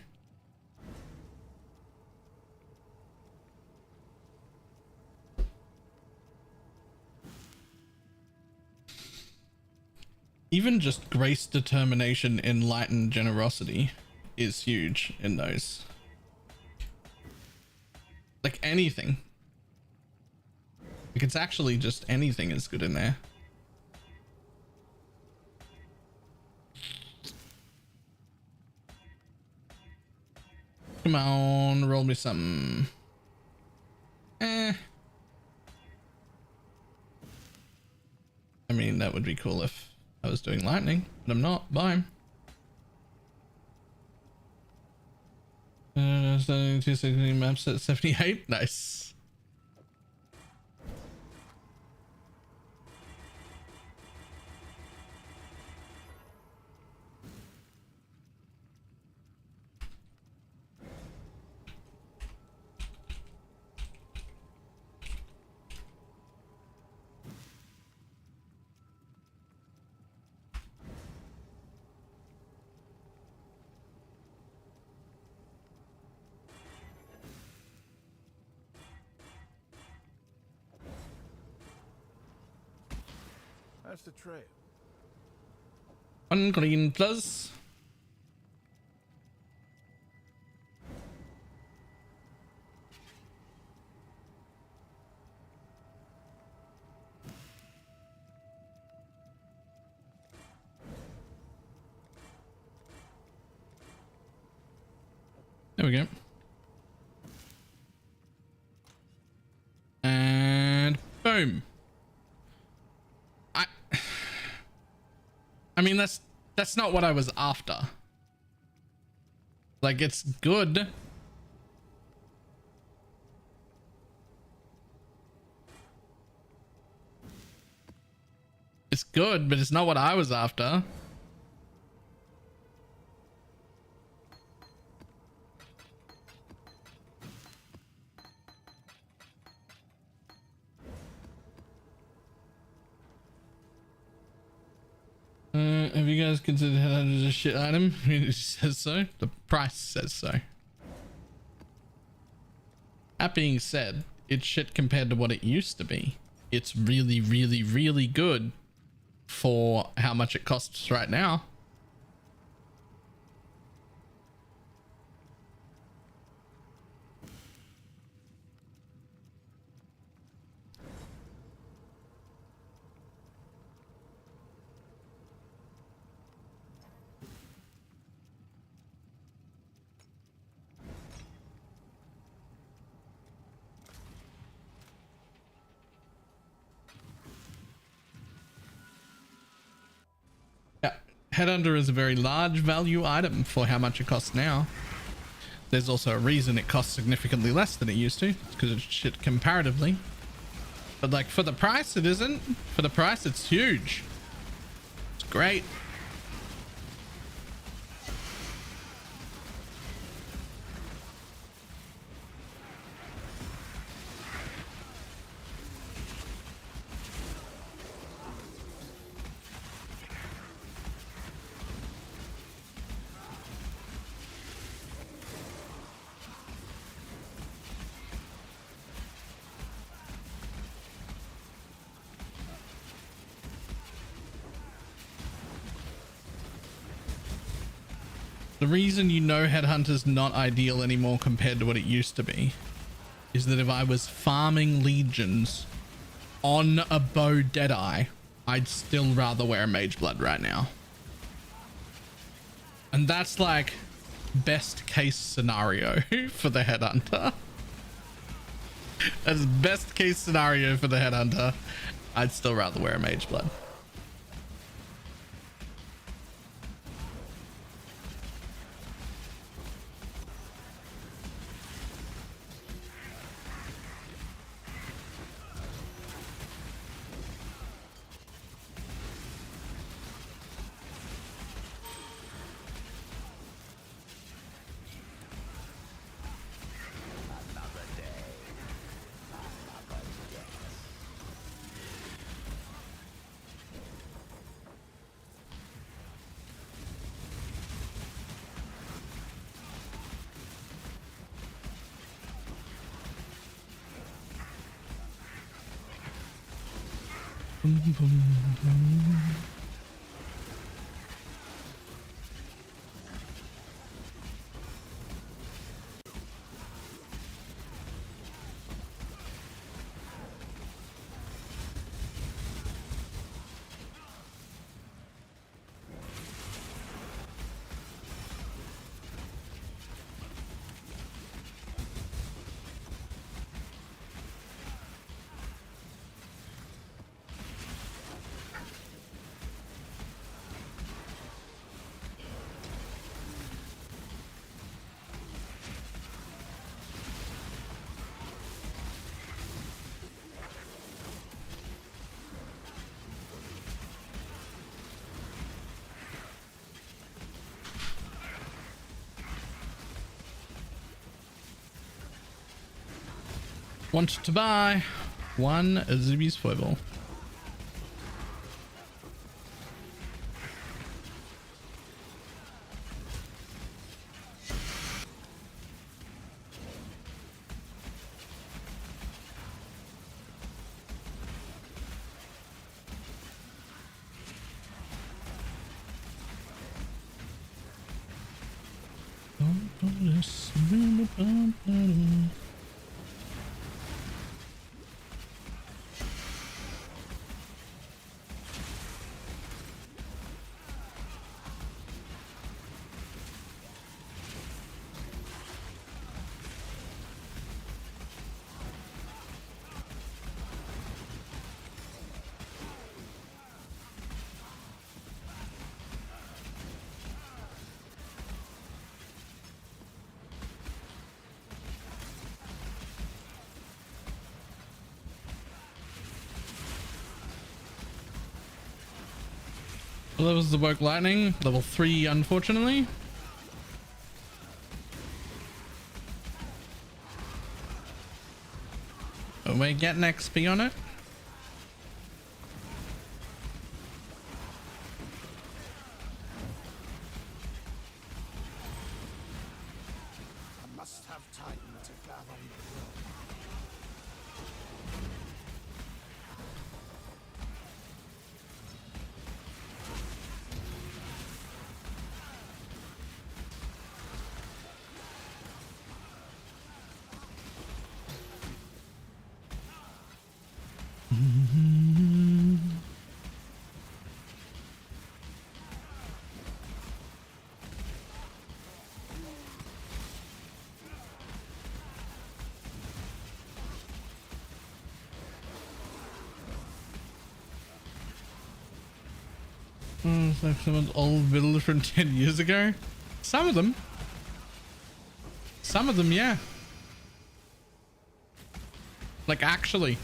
Even just grace, determination, enlightened generosity is huge in those. Like anything. Like it's actually just anything is good in there. Come on, roll me something. I mean, that would be cool if I was doing lightning, but I'm not. Bye. 260 maps at 78. Nice. That's the trail. 1 green plus. There we go. And boom. I mean, that's not what I was after. Like, it's good. It's good, but it's not what I was after. Have you guys considered that as a shit item? It says so. The price says so. That being said, it's shit compared to what it used to be. It's really, really, really good for how much it costs right now. Headhunter is a very large value item for how much it costs now. There's also a reason it costs significantly less than it used to. It's because it's shit comparatively. But like for the price, it isn't. For the price, it's huge. It's great. The reason you know Headhunter's not ideal anymore compared to what it used to be is that if I was farming legions on a bow Deadeye, I'd still rather wear Mage Blood right now. And that's like best case scenario for the Headhunter. That's best case scenario for the Headhunter. I'd still rather wear a Mage Blood. want to buy one Zuby's foible. What levels the work lightning? Level 3, unfortunately. But we're getting XP on it. I must have time to gather. It's like someone's old village from 10 years ago. Some of them. Some of them, yeah. Like, actually.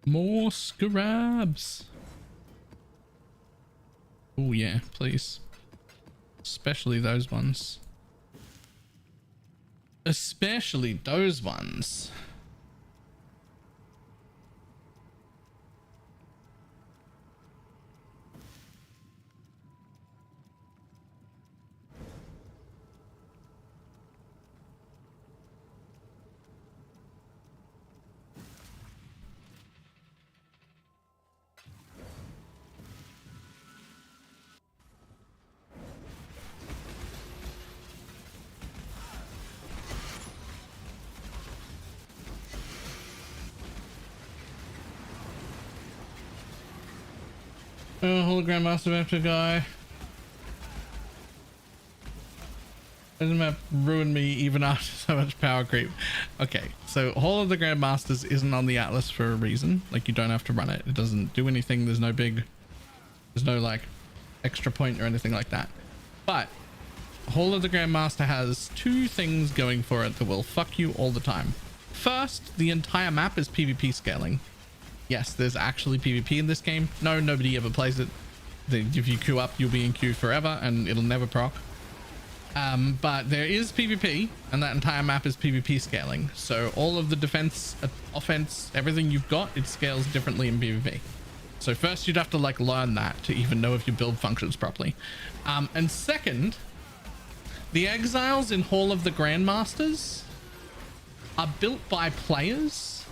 More scarabs. Oh yeah, please. Especially those ones. Especially those ones. Oh, hologram master after guy. This map ruined me even after so much power creep. Okay, so Hall of the Grandmasters isn't on the Atlas for a reason. Like, you don't have to run it. It doesn't do anything. There's no like extra point or anything like that. But Hall of the Grandmaster has two things going for it that will fuck you all the time. First, the entire map is PvP scaling. Yes, there's actually PvP in this game. No, nobody ever plays it. If you queue up, you'll be in queue forever and it'll never proc. But there is PvP, and that entire map is PvP scaling. So all of the defense, offense, everything you've got, it scales differently in PvP. So first you'd have to like learn that to even know if your build functions properly. And second, the exiles in Hall of the Grandmasters are built by players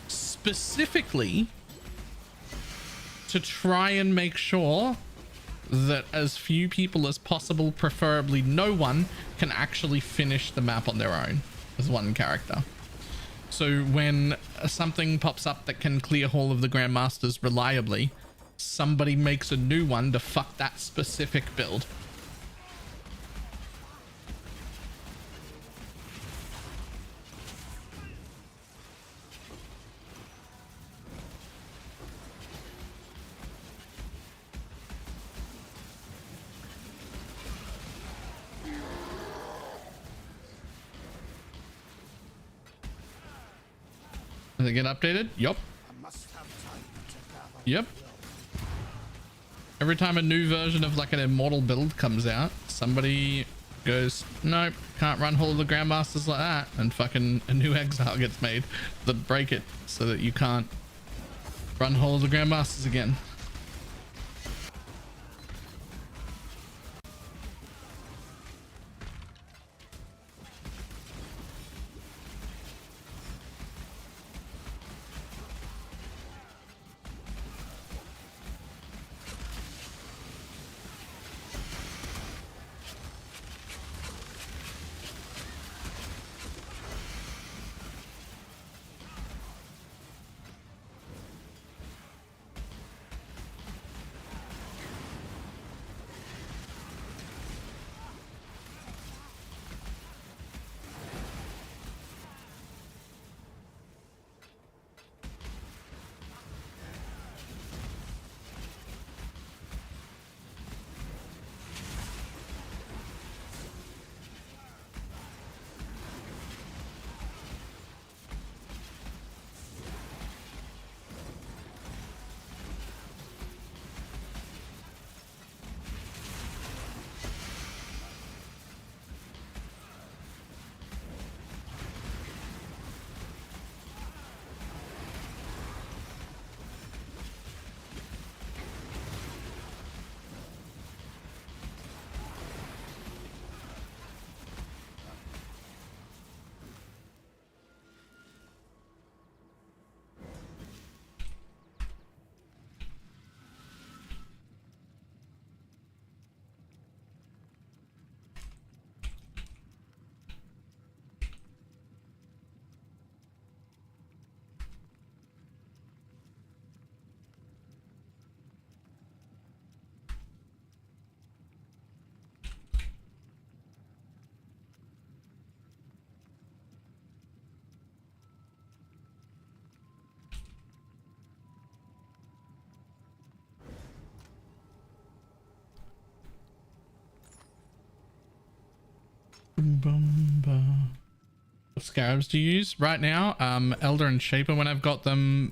specifically to try and make sure that as few people as possible, preferably no one, can actually finish the map on their own as one character. So when something pops up that can clear Hall of the Grandmasters reliably, somebody makes a new one to fuck that specific build. Does it get updated? Yup. Yep. Every time a new version of like an immortal build comes out, somebody goes, nope, can't run Hall of the Grandmasters like that, and fucking a new exile gets made that break it so that you can't run Hall of the Grandmasters again. What scarabs do you use right now? Elder and Shaper when I've got them,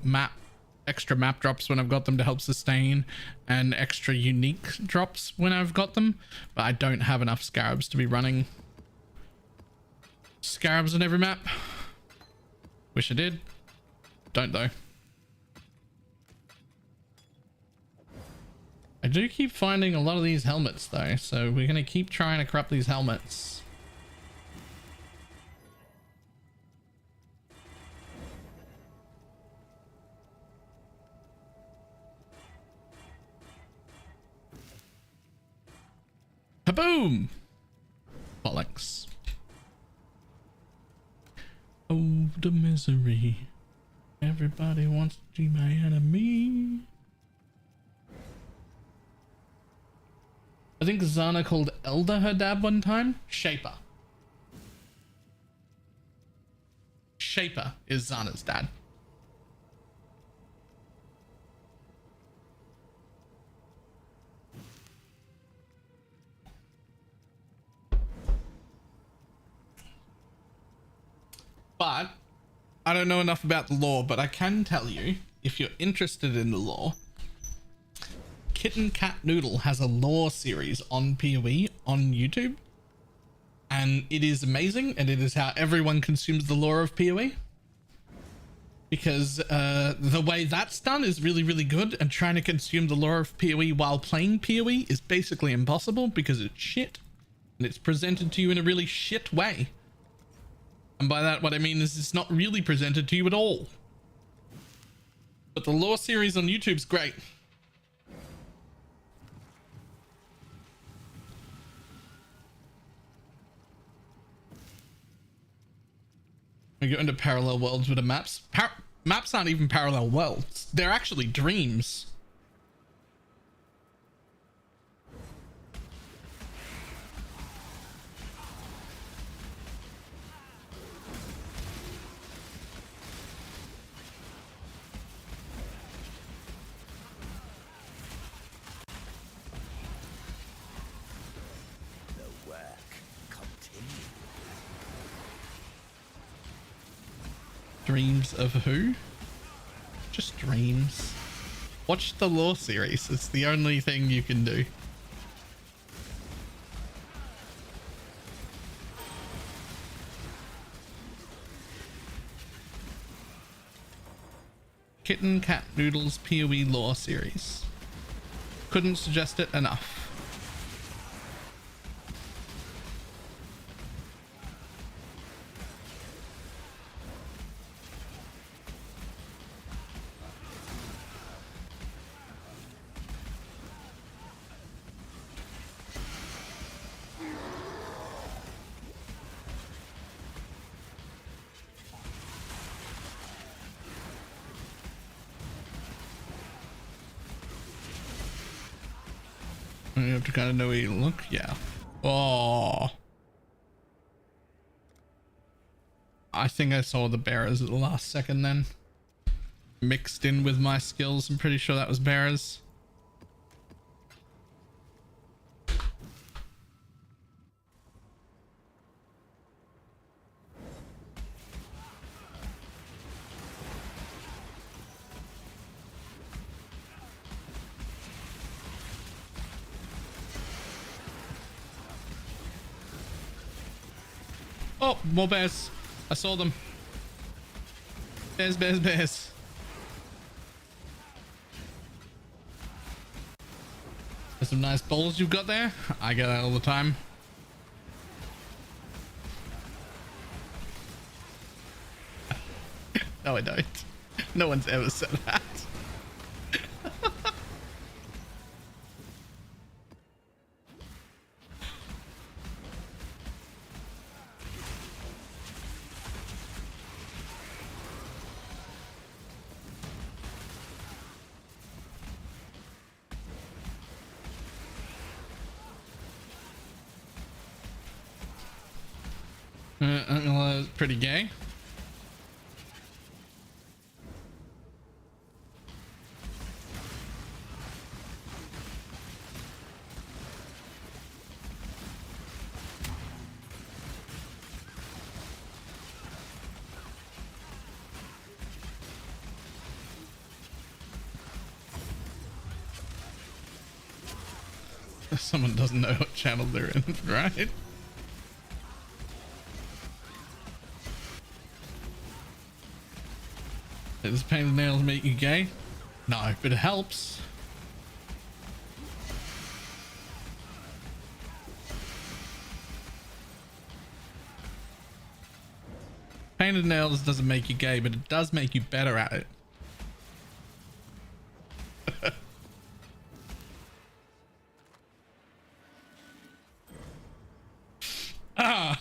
extra map drops when I've got them to help sustain, and extra unique drops when I've got them, but I don't have enough scarabs to be running scarabs on every map. Wish I did. Don't though. I do keep finding a lot of these helmets though, so we're gonna keep trying to corrupt these helmets. Kaboom! Bollocks. Oh, the misery. Everybody wants to be my enemy. I think Zana called Elder her dad one time. Shaper. Shaper is Zana's dad. But I don't know enough about the lore, but I can tell you, if you're interested in the lore, Kitten Cat Noodle has a lore series on PoE on YouTube, and it is amazing, and it is how everyone consumes the lore of PoE, because the way that's done is really, really good, and trying to consume the lore of PoE while playing PoE is basically impossible because it's shit, and it's presented to you in a really shit way. And by that, what I mean is it's not really presented to you at all. But the lore series on YouTube's great. We go into parallel worlds with the maps. Maps aren't even parallel worlds. They're actually dreams. The work continues. Dreams of who? Just dreams. Watch the lore series. It's the only thing you can do. Kitten Cat Noodles PoE lore series. Couldn't suggest it enough. You have to kind of know where you look. Yeah. Oh. I think I saw the bearers at the last second then. Mixed in with my skills. I'm pretty sure that was bearers. Oh, more bears. I saw them. Bears, bears, bears. There's some nice bowls you've got there. I get that all the time. No, I don't. No one's ever said that. Pretty gay. Someone doesn't know what channel they're in, right? Does painted nails make you gay? No, but it helps. Painted nails doesn't make you gay, but it does make you better at it. Ah!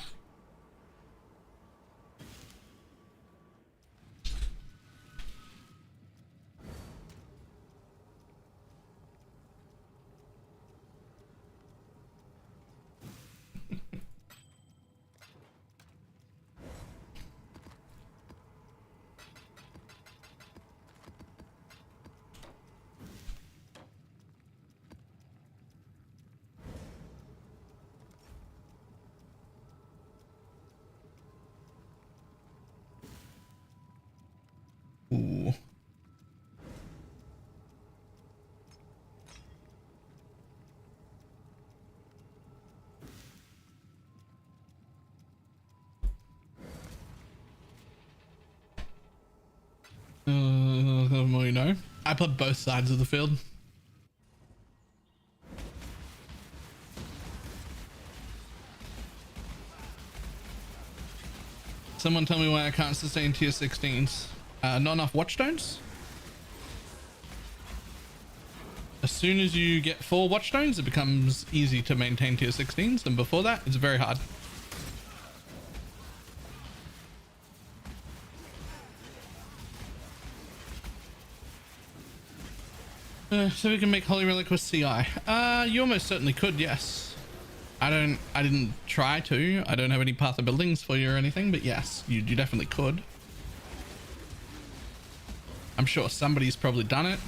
I put both sides of the field. Someone tell me why I can't sustain tier 16s. Not enough watchstones. As soon as you get 4 watchstones, it becomes easy to maintain tier 16s, and before that, it's very hard. So we can make Holy Relic with CI. You almost certainly could, yes. I didn't try to. I don't have any path of buildings for you or anything, but yes, you definitely could. I'm sure somebody's probably done it.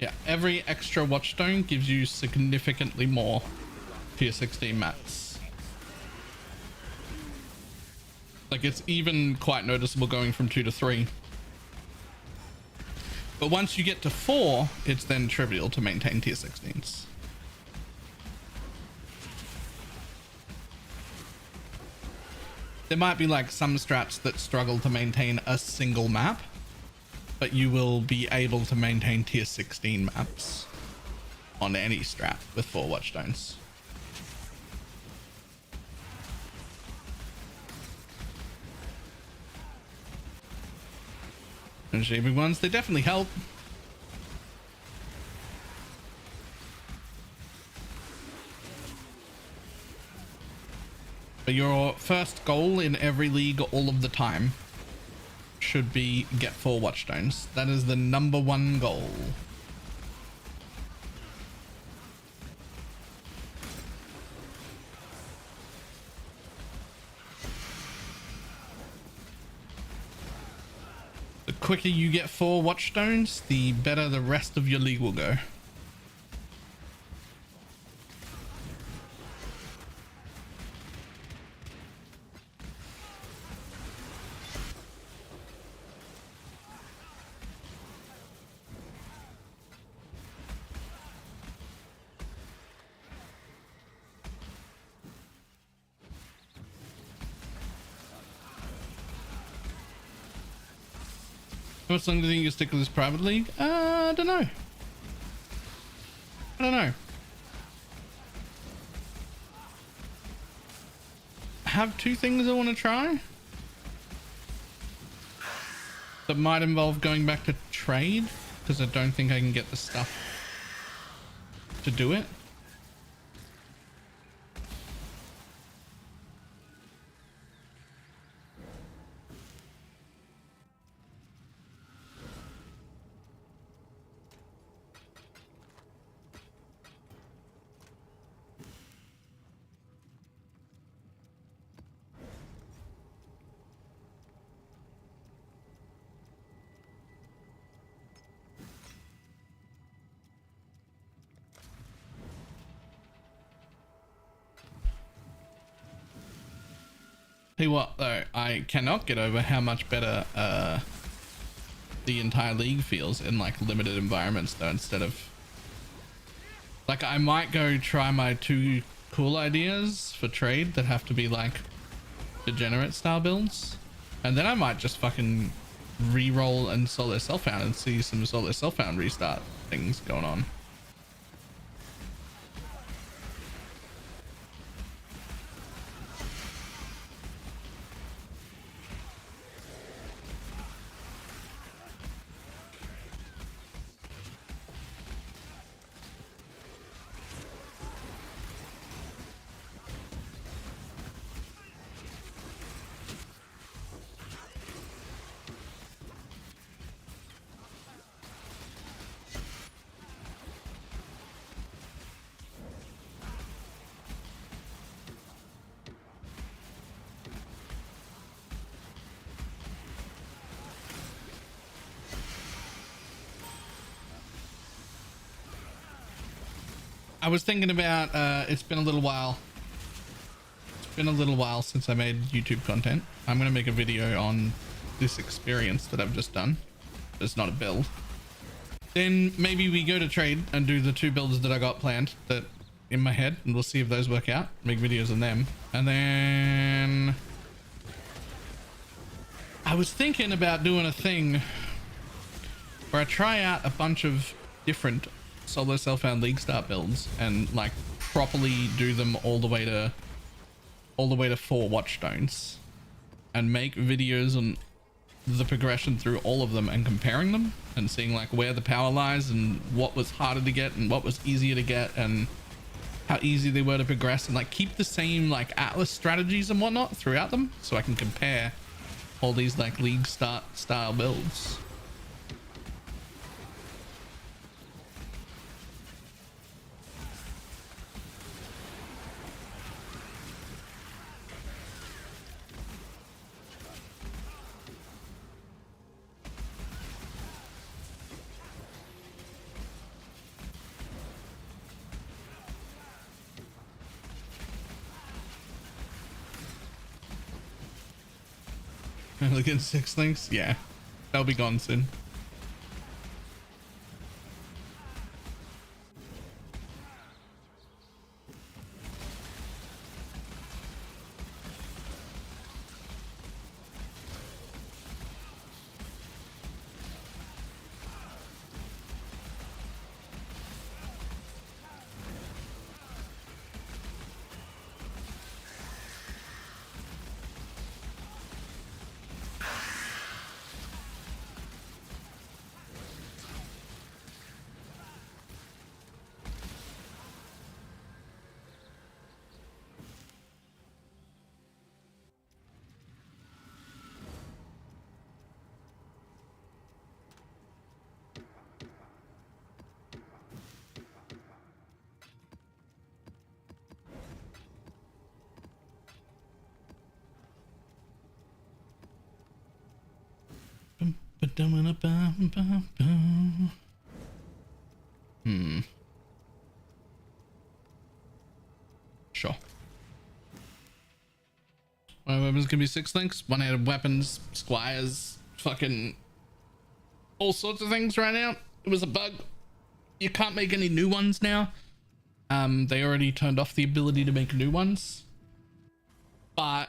Yeah, every extra watchstone gives you significantly more tier 16 mats. Like, it's even quite noticeable going from 2 to 3. But once you get to 4, it's then trivial to maintain tier 16s. There might be like some strats that struggle to maintain a single map, but you will be able to maintain tier 16 maps on any strat with 4 watchstones. And shaping ones, they definitely help. But your first goal in every league all of the time should be get 4 watchstones. That is the #1 goal. The quicker you get 4 watchstones, the better the rest of your league will go. How much longer do you think you stick with this private league? I don't know. I don't know. I have 2 things I want to try. That might involve going back to trade, because I don't think I can get the stuff to do it. Tell you what though, I cannot get over how much better the entire league feels in like limited environments though, instead of like, I might go try my 2 cool ideas for trade that have to be like degenerate style builds, and then I might just fucking re-roll and solo self-found and see some solo self-found restart things going on. I was thinking about, it's been a little while. It's been a little while since I made YouTube content. I'm going to make a video on this experience that I've just done. It's not a build. Then maybe we go to trade and do the 2 builds that I got planned that in my head, and we'll see if those work out. Make videos on them. And then I was thinking about doing a thing where I try out a bunch of different solo self-found league start builds and like properly do them all the way to 4 watchstones and make videos on the progression through all of them and comparing them and seeing like where the power lies and what was harder to get and what was easier to get and how easy they were to progress, and like keep the same like Atlas strategies and whatnot throughout them so I can compare all these like league start style builds. Look at 6 things. Yeah, they'll be gone soon. Sure. My weapons can be 6 links, 1-handed weapons, squires, fucking all sorts of things right now. It was a bug. You can't make any new ones now. They already turned off the ability to make new ones, but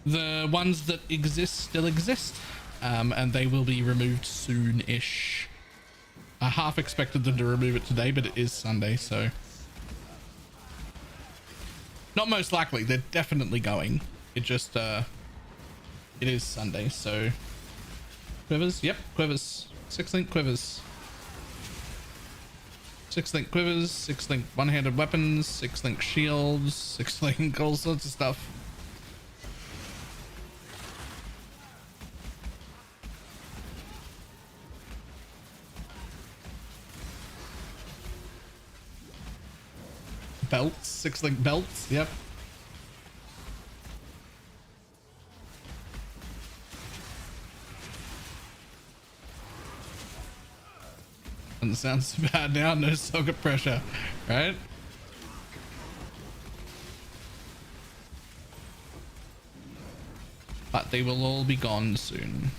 the ones that exist still exist. And they will be removed soon-ish. I half expected them to remove it today, but it is Sunday, so not most likely. They're definitely going. It just it is Sunday, so quivers. Yep, quivers. 6-link quivers. 6-link quivers. 6-link one-handed weapons. 6-link shields. 6-link all sorts of stuff. Belts, 6-link belts, yep. Doesn't sound so bad now, no socket pressure, right? But they will all be gone soon.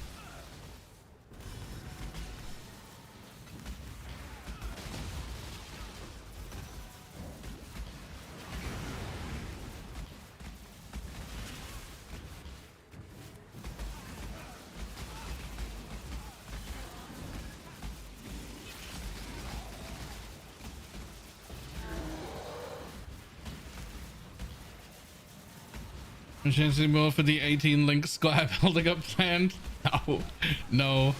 Changing more for the 18-link squire building up planned? No, no.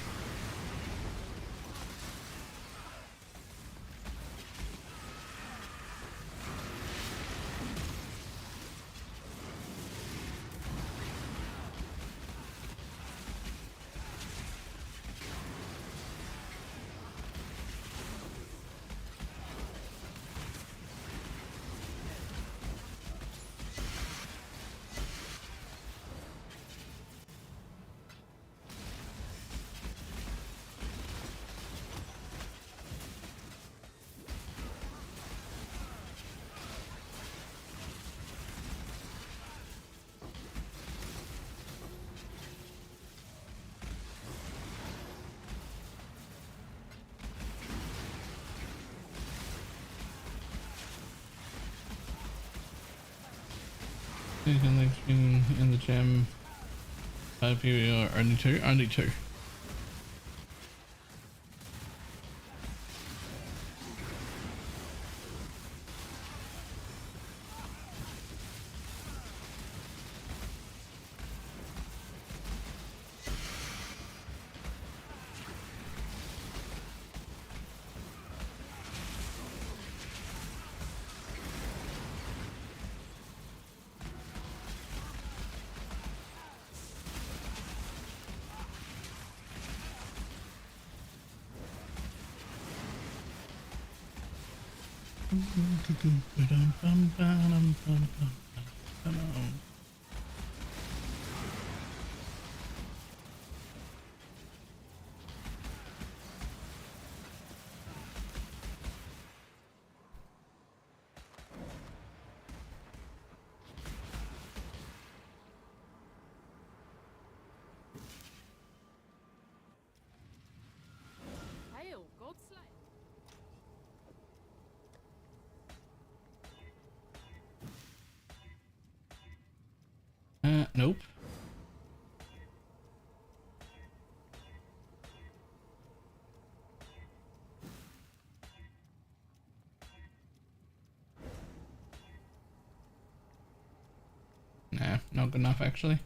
In the gym. People are only two. Only two. Hail, Godslayer. Nope. Nah, not good enough actually.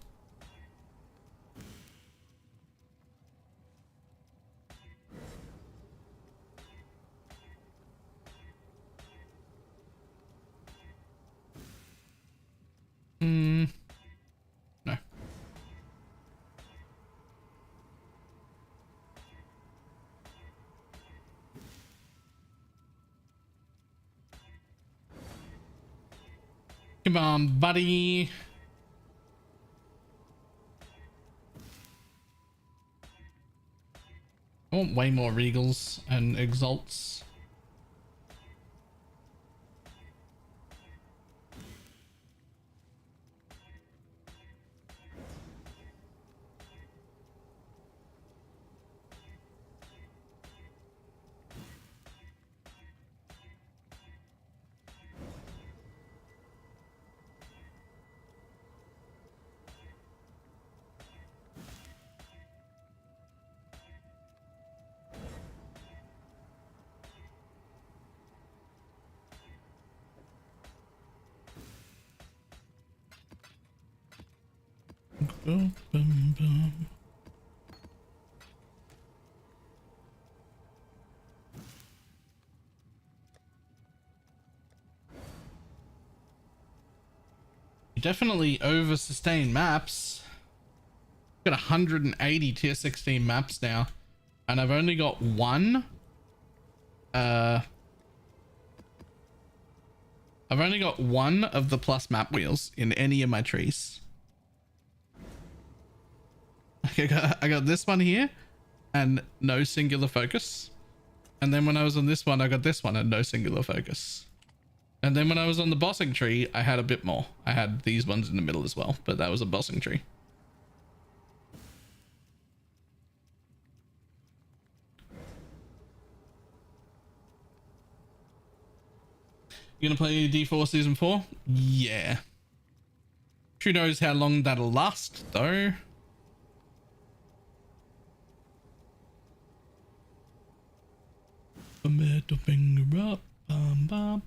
No. Come on, buddy. I want way more regals and exalts. Boom, boom, boom. You definitely over sustain maps. Got 180 tier 16 maps now, and I've only got one. I've only got one of the plus map wheels in any of my trees. I got this one here and no singular focus. And then when I was on this one, I got this one and no singular focus. And then when I was on the bossing tree, I had a bit more. I had these ones in the middle as well, but that was a bossing tree. You gonna play D4 Season 4? Yeah. Who knows how long that'll last, though. A middle finger up, bum bum.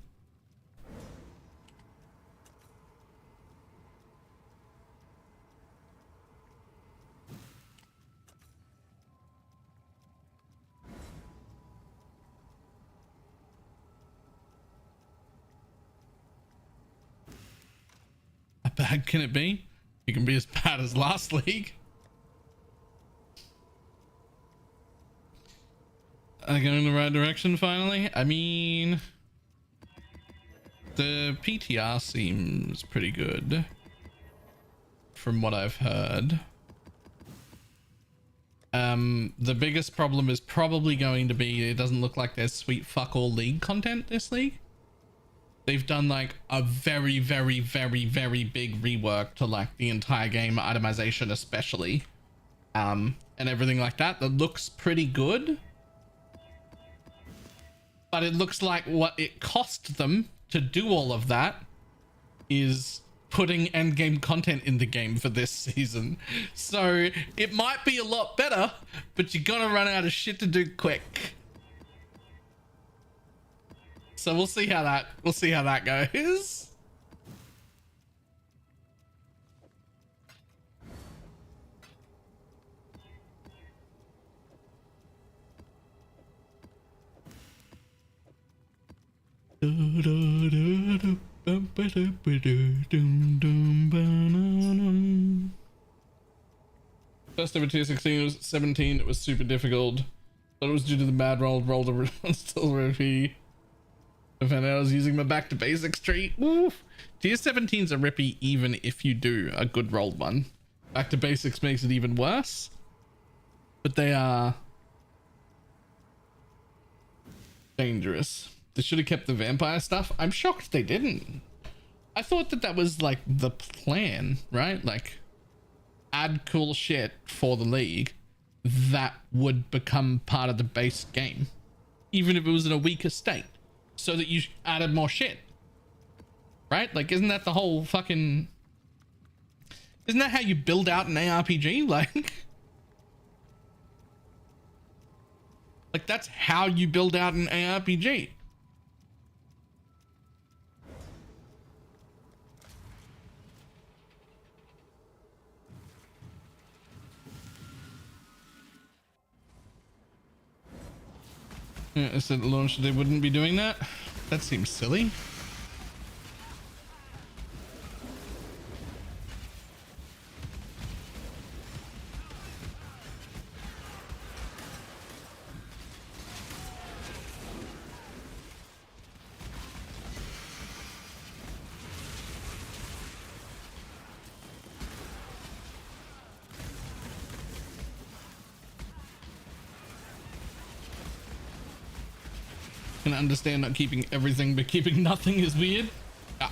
How bad can it be? It can be as bad as last league. I go in the right direction finally. I mean, the PTR seems pretty good from what I've heard. The biggest problem is probably going to be it doesn't look like there's sweet fuck all league content this league. They've done like a very, very, very, very big rework to like the entire game, itemization especially, and everything like that. That looks pretty good. But it looks like what it cost them to do all of that is putting endgame content in the game for this season. So it might be a lot better, but you're gonna run out of shit to do quick. So we'll see how that goes. First ever tier 16 was 17. It was super difficult. Thought it was due to the bad rolled a still rippy. I found out I was using my back to basics tree. Oof. Tier 17's a rippy even if you do a good rolled one. Back to basics makes it even worse. But they are dangerous. They should have kept the vampire stuff. I'm shocked they didn't. I thought that was like the plan, right? Like add cool shit for the league that would become part of the base game, even if it was in a weaker state, so that you added more shit, right? Like, isn't that the whole fucking... Isn't that how you build out an ARPG? Like that's how you build out an ARPG. Yeah, I said at launch they wouldn't be doing that. That seems silly. Can understand not keeping everything, but keeping nothing is weird. Ah.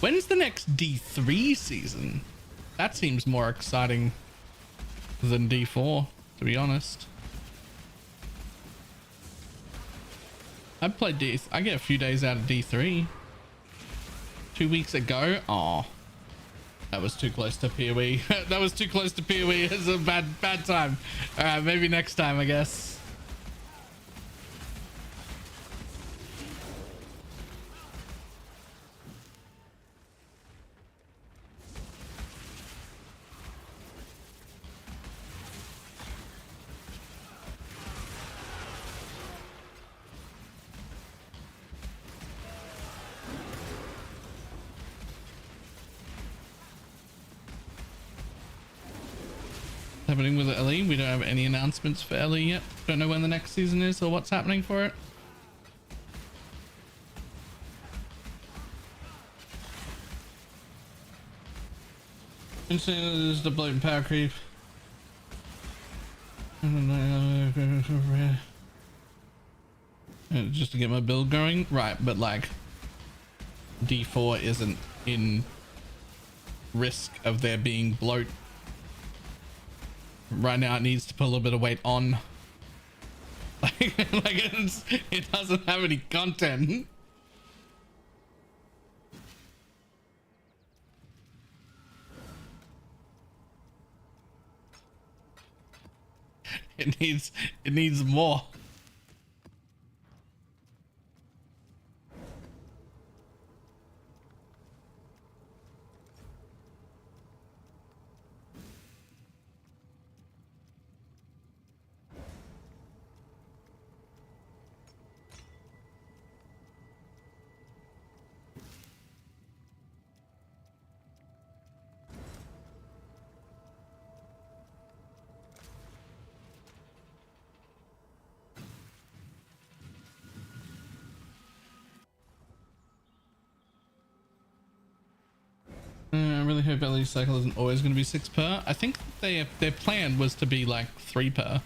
When's the next D3 season? That seems more exciting than D4, to be honest. I've played I get a few days out of D3. 2 weeks ago. Oh, that was too close to PoE. That was too close to PoE. It's a bad time. All right, maybe next time, I guess. Happening with Ellie. We don't have any announcements for Ellie yet. Don't know when the next season is or what's happening for it. Insane is the blatant power creep. Just to get my build going, right? But like D4 isn't in risk of there being bloat. Right now it needs to put a little bit of weight on. It doesn't have any content. It needs more. I really hope LE cycle isn't always going to be 6 per. I think their plan was to be like 3 per.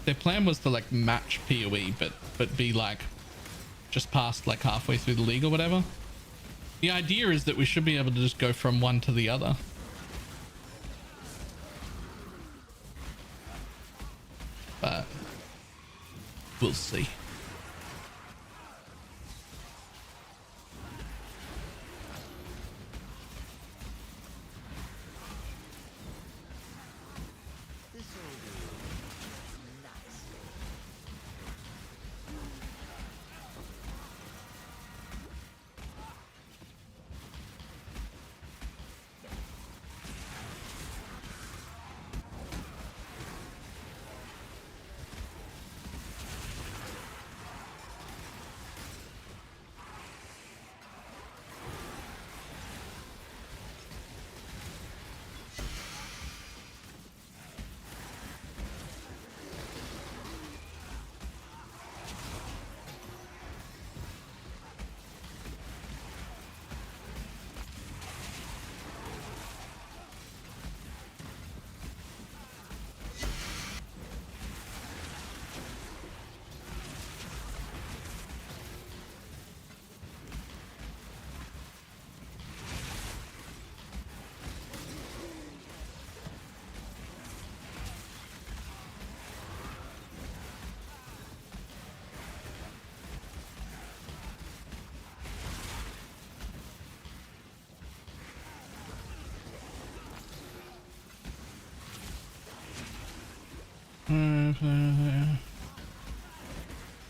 Their plan was to like match PoE, but be like just past like halfway through the league or whatever. The idea is that we should be able to just go from one to the other. But we'll see.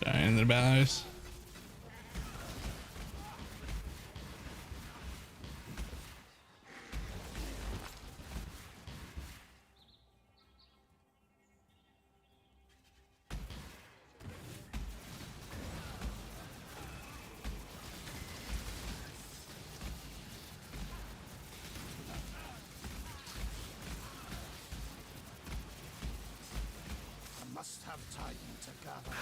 Dying the bows. Must have time to gather.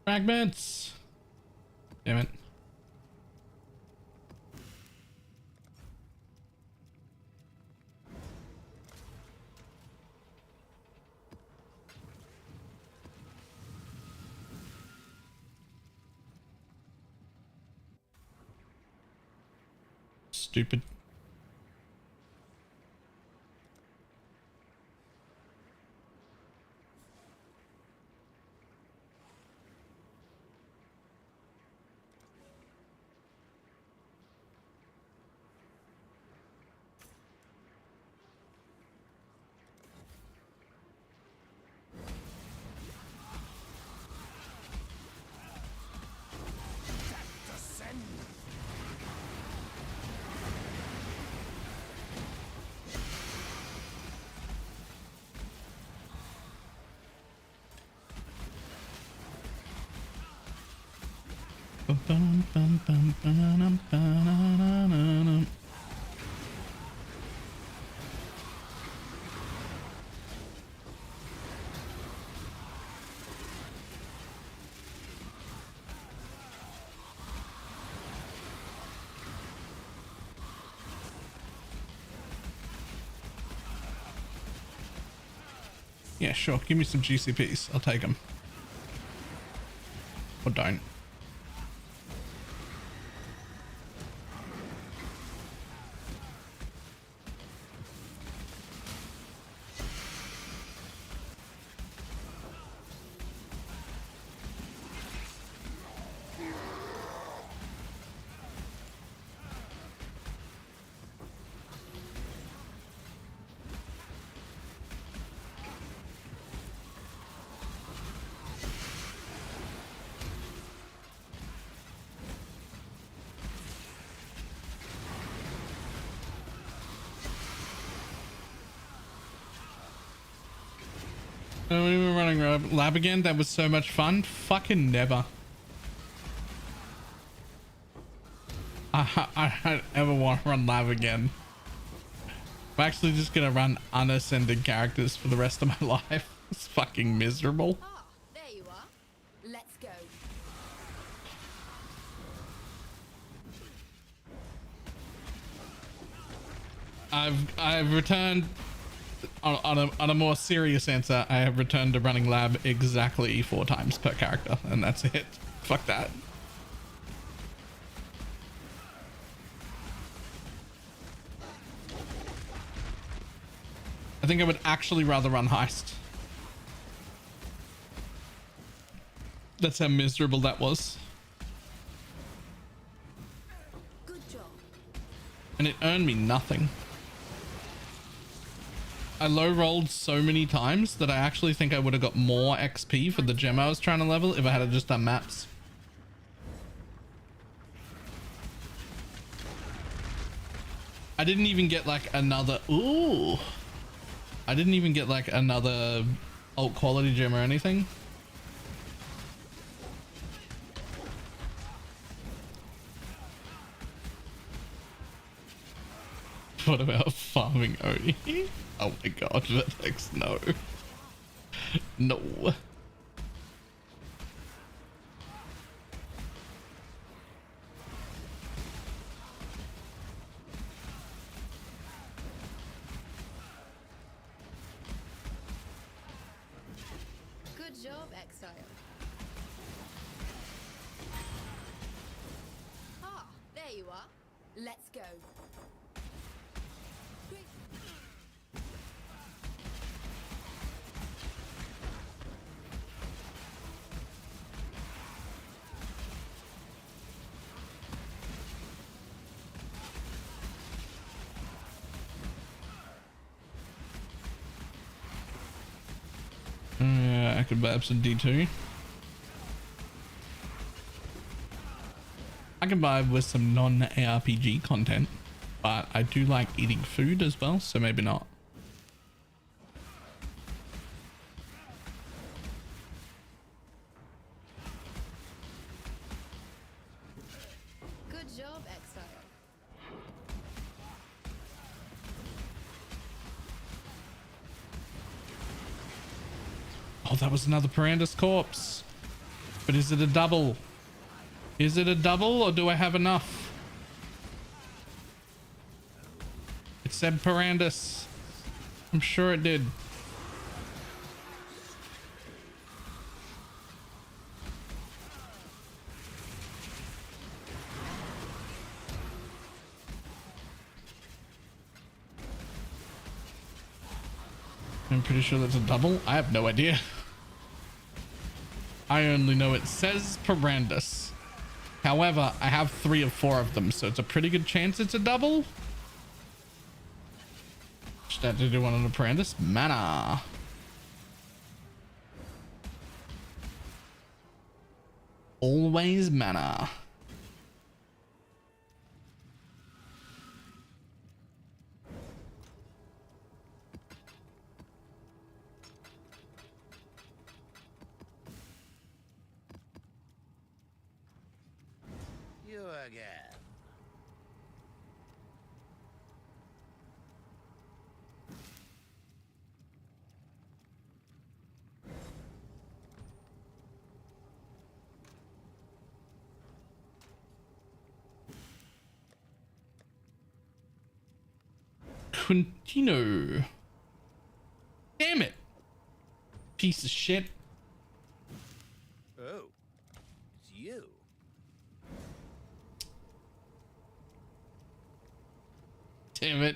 Fragments. Damn it. Stupid. Yeah, sure. Give me some GCPs. I'll take them. Or don't. When we were running lab again, that was so much fun. Fucking never. I don't ever want to run lab again. I'm actually just gonna run unascended characters for the rest of my life. It's fucking miserable. Ah, there you are. Let's go. I've returned on a more serious answer. I have returned to running lab exactly 4 times per character, and that's it. Fuck that. I think I would actually rather run heist. That's how miserable that was. Good job. And it earned me nothing. I low rolled so many times that I actually think I would have got more XP for the gem I was trying to level if I had just done maps. I didn't even get like another, ooh. I didn't even get like another alt quality gem or anything. What about farming Oni? Oh my god, Vertex, no. No. Good job, Exile. Ah, there you are. Let's go. Great. I could buy some D2. I can buy with some non-ARPG content, but I do like eating food as well, so maybe not. Good job, Exile. Oh, that was another Parandus corpse. But is it a double? Is it a double or do I have enough? It said Parandus. I'm sure it did. I'm pretty sure that's a double. I have no idea. I only know it says Parandus. However, I have 3 of 4 of them, so it's a pretty good chance it's a double. Just had to do one on the Parandus. Mana. Always mana. You again. Quintino. Damn it. Piece of shit. Oh, it's you. Damn it.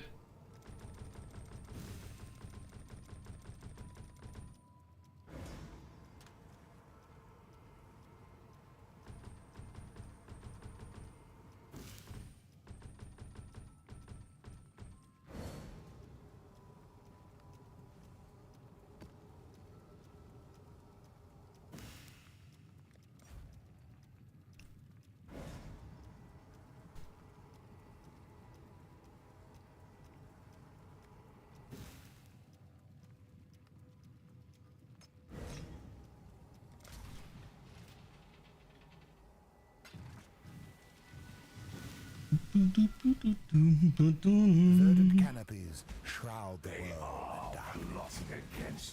Verdant canopies shroud the world in darkness.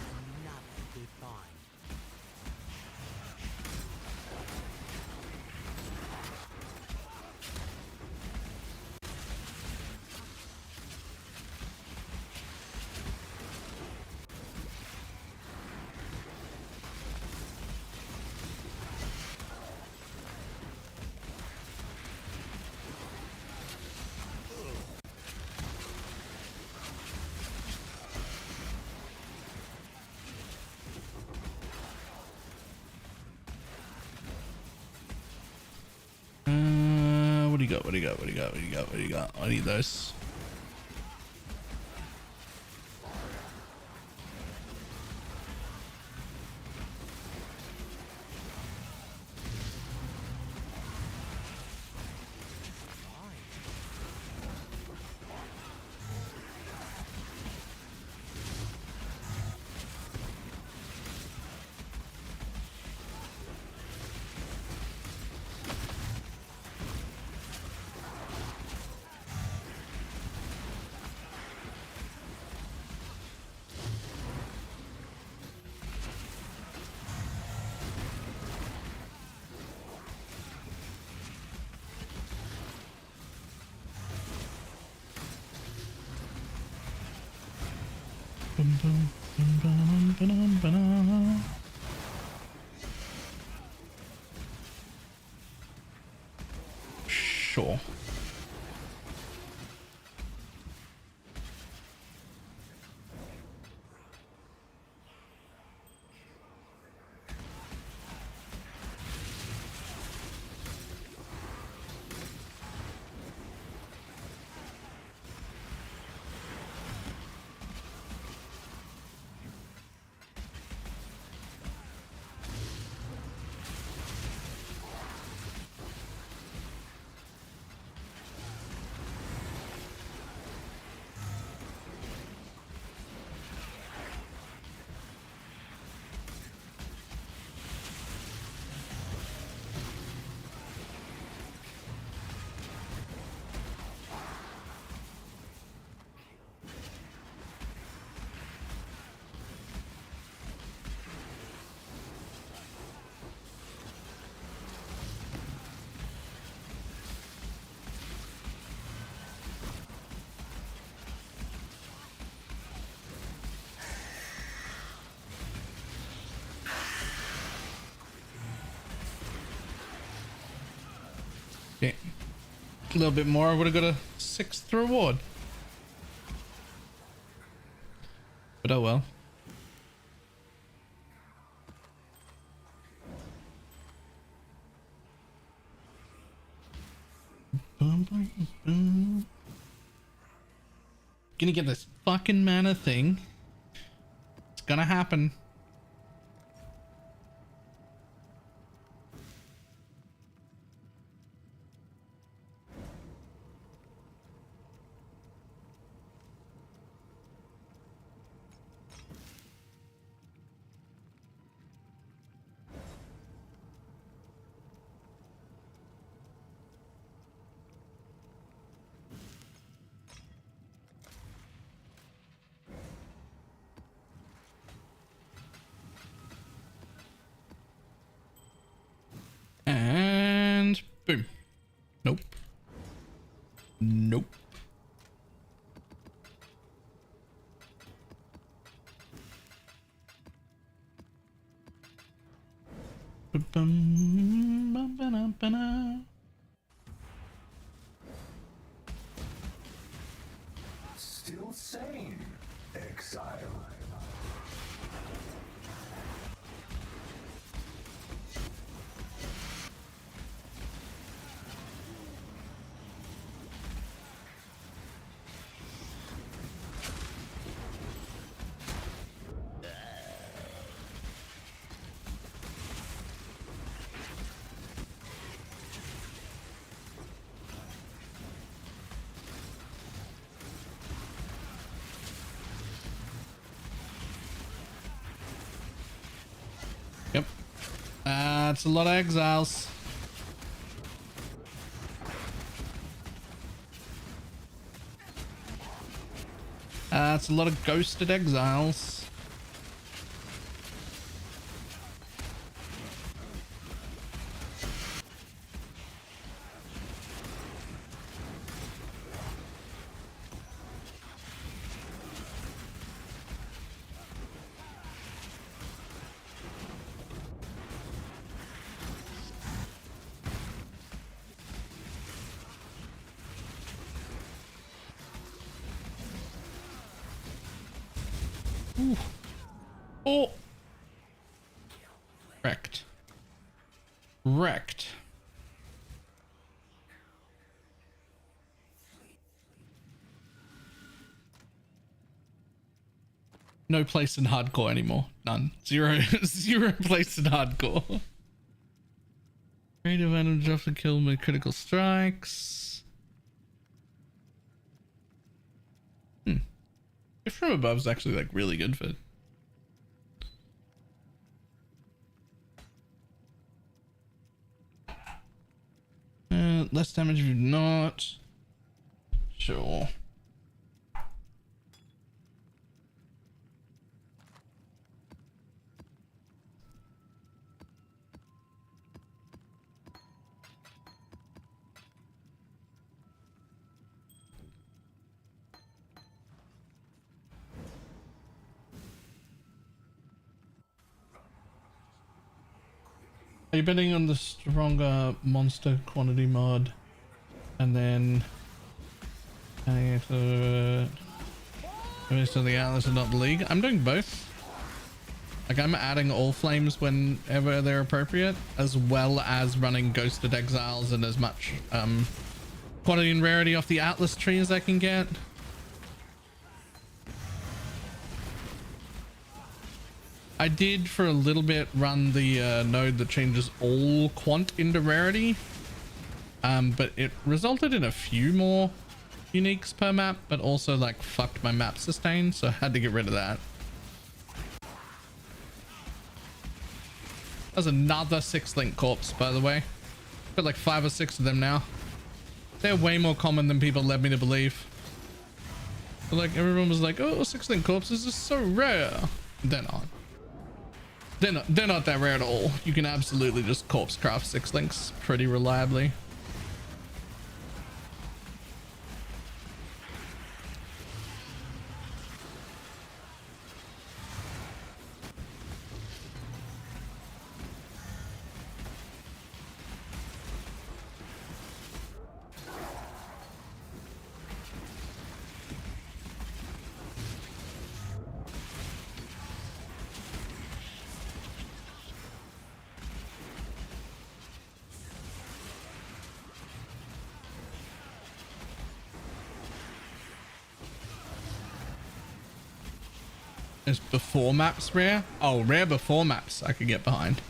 Another divine. What do you got? What do you got? What do you got? What do you got? What do you got? I need those. Sure. Okay. A little bit more. I would have got a 6th reward. But oh well. Gonna get this fucking mana thing. It's gonna happen. Boom. Nope. Nope. Still sane, exile. Yep. That's a lot of exiles. That's a lot of ghosted exiles. Ooh. Oh. Wrecked. Wrecked. No place in hardcore anymore. None. Zero. Zero place in hardcore. Great advantage after kill with critical strikes. If from above is actually like really good for. Less damage if you're not. Sure. Are you betting on the stronger monster quantity mod and then adding it to the Atlas and not the League? I'm doing both. Like I'm adding all flames whenever they're appropriate, as well as running Ghosted Exiles and as much quantity and rarity off the Atlas tree as I can get. I did for a little bit run the node that changes all quant into rarity, but it resulted in a few more uniques per map, but also like fucked my map sustain, so I had to get rid of that. There's another 6-link corpse, by the way. Got like 5 or 6 of them now. They're way more common than people led me to believe. But like everyone was like, oh, 6-link corpses are so rare. They're not. They're not that rare at all. You can absolutely just corpse craft 6 links pretty reliably. Is before maps rare? Oh, rare before maps I could get behind.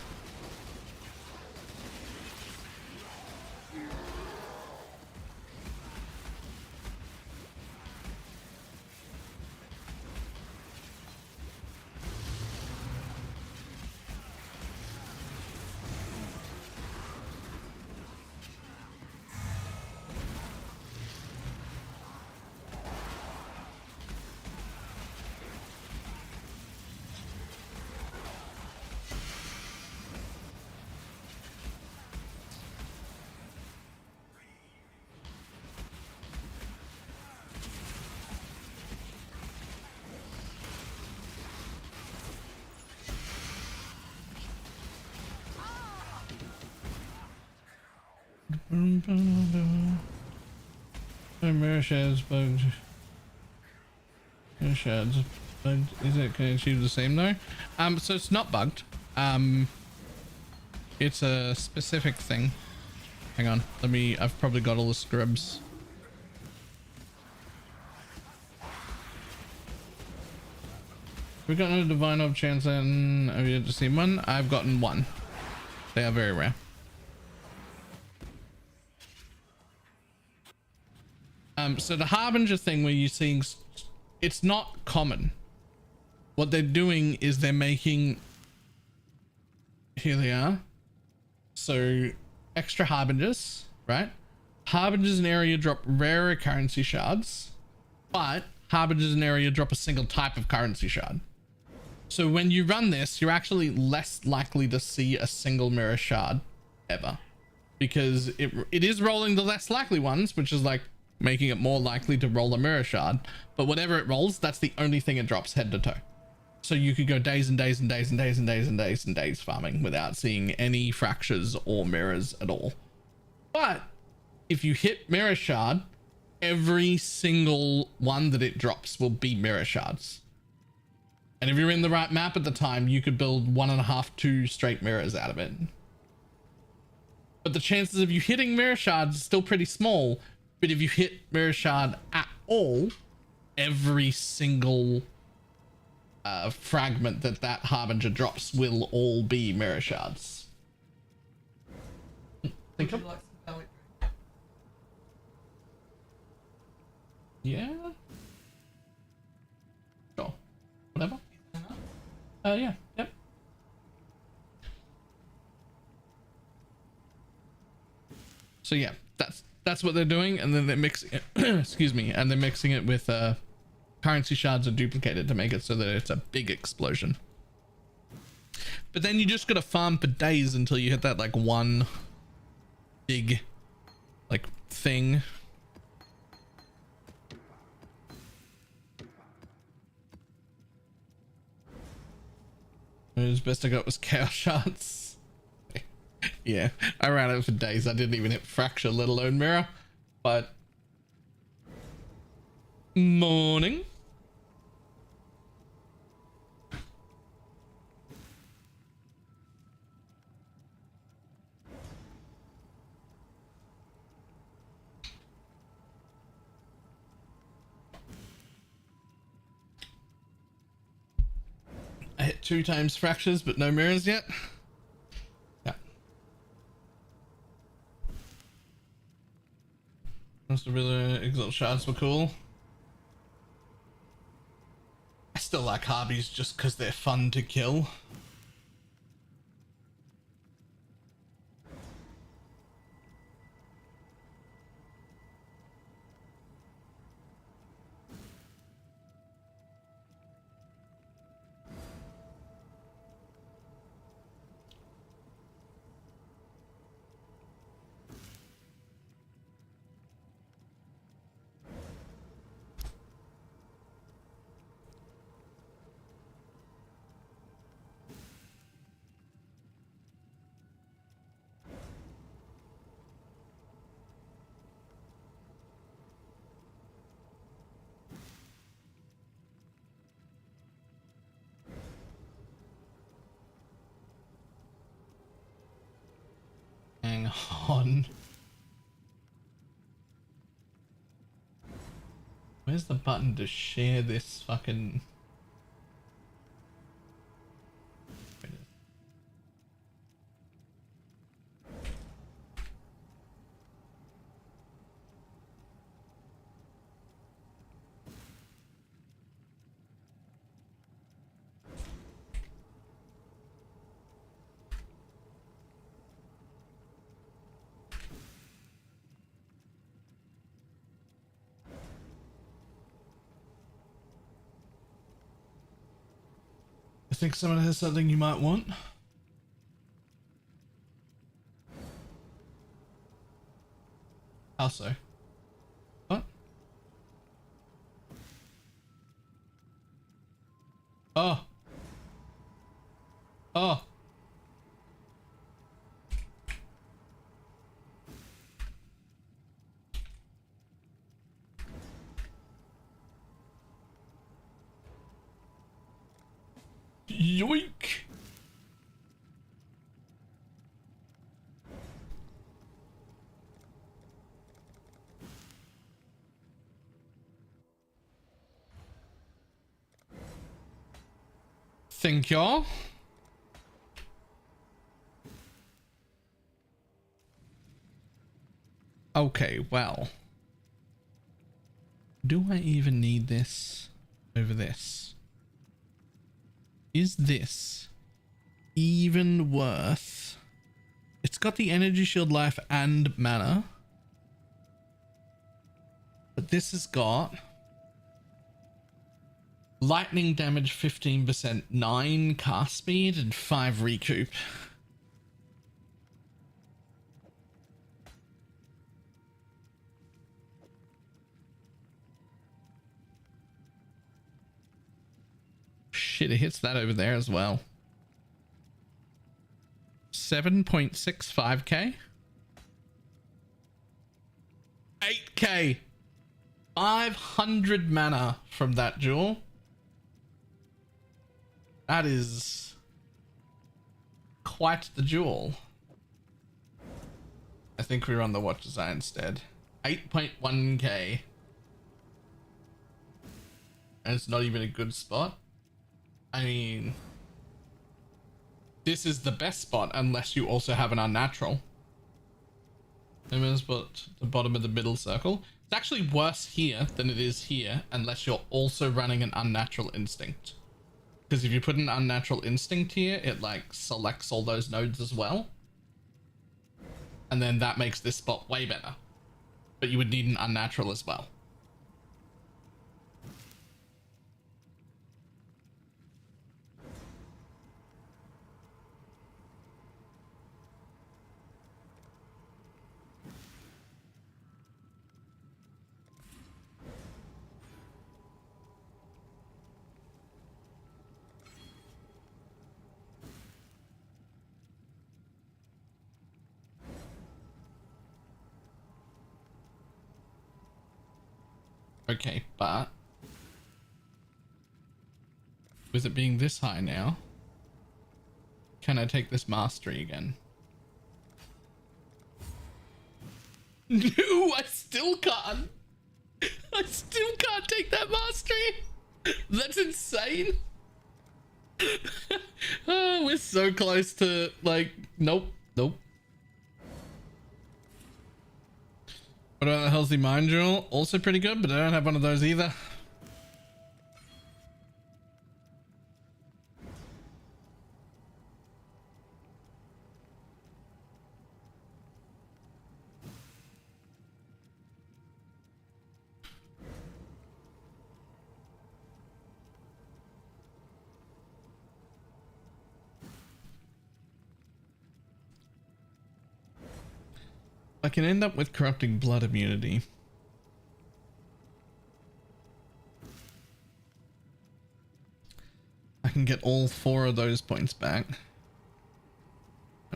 Mirror shads bugged. Mirror shads bugged. Is it, can it achieve the same though? So it's not bugged. It's a specific thing. Hang on, I've probably got all the scrubs. We've gotten a divine of chance and have you yet to see one? I've gotten one. They are very rare. So the Harbinger thing where you're seeing, it's not common. What they're doing is they're making, here they are. So extra Harbingers, right? Harbingers in area drop rarer currency shards, but Harbingers in area drop a single type of currency shard. So when you run this, you're actually less likely to see a single mirror shard ever, because it is rolling the less likely ones, which is like making it more likely to roll a mirror shard. But whatever it rolls, that's the only thing it drops head to toe. So you could go days and days and days and days and days and days and days farming without seeing any fractures or mirrors at all. But if you hit mirror shard, every single one that it drops will be mirror shards. And if you're in the right map at the time, you could build 1.5, 2 straight mirrors out of it. But the chances of you hitting mirror shards is still pretty small. But if you hit mirror shard at all, every single fragment that Harbinger drops will all be mirror shards. Think of, yeah, sure, whatever. Yeah, yep. So yeah, that's what they're doing, and then they're mixing it excuse me, and they're mixing it with currency shards are duplicated to make it so that it's a big explosion. But then you just gotta farm for days until you hit that like one big like thing. The best I got was chaos shards. Yeah, I ran it for days. I didn't even hit fracture, let alone mirror. But morning. I hit 2 times fractures, but no mirrors yet. Yeah. Most of the exalt shards were cool. I still like Harbies just because they're fun to kill. Hang on. Where's the button to share this fucking... I think someone has something you might want. How so? What? Oh. Oh. Yoink. Thank y'all. Okay, well. Do I even need this over this? Is this even worth? It's got the energy shield, life, and mana. But this has got lightning damage 15%, 9 cast speed, and 5 recoup. Shit, it hits that over there as well. 7.65k. 8k. 500 mana from that jewel. That is quite the jewel. I think we run the watch design instead. 8.1k. And it's not even a good spot. I mean, this is the best spot unless you also have an unnatural. But the bottom of the middle circle. It's actually worse here than it is here unless you're also running an unnatural instinct. Because if you put an unnatural instinct here, it like selects all those nodes as well. And then that makes this spot way better. But you would need an unnatural as well. Okay, but with it being this high now, can I take this mastery again? No, I still can't. I still can't take that mastery. That's insane. Oh, we're so close to like, nope, nope. What about the healthy mind jewel? Also pretty good, but I don't have one of those either. I can end up with corrupting blood immunity. I can get all 4 of those points back.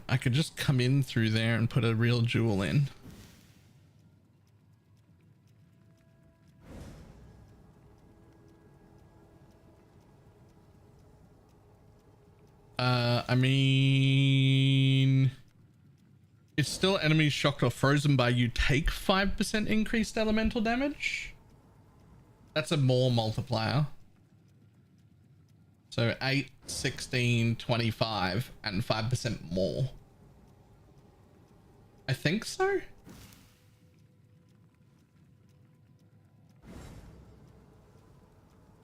I could just come in through there and put a real jewel in. I mean, it's still enemies shocked or frozen by you take 5% increased elemental damage. That's a more multiplier. So 8, 16, 25, and 5% more. I think so.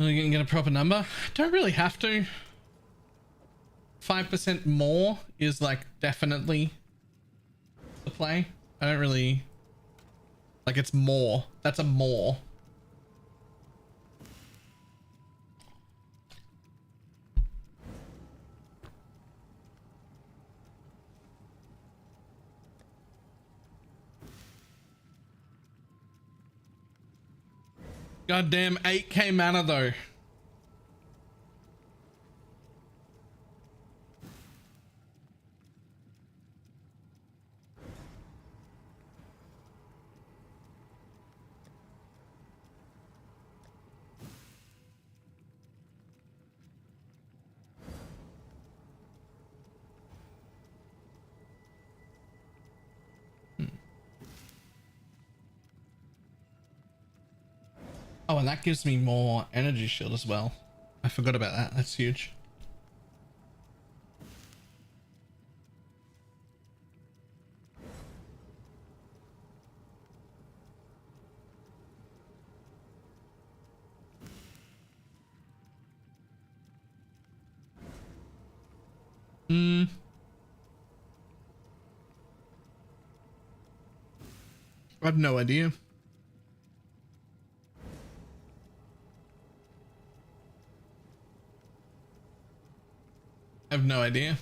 Are you gonna get a proper number? Don't really have to. 5% more is like definitely the play. I don't really like, it's more. That's a more. Goddamn 8k mana though. Oh, and that gives me more energy shield as well. I forgot about that. That's huge. I have no idea. I have no idea.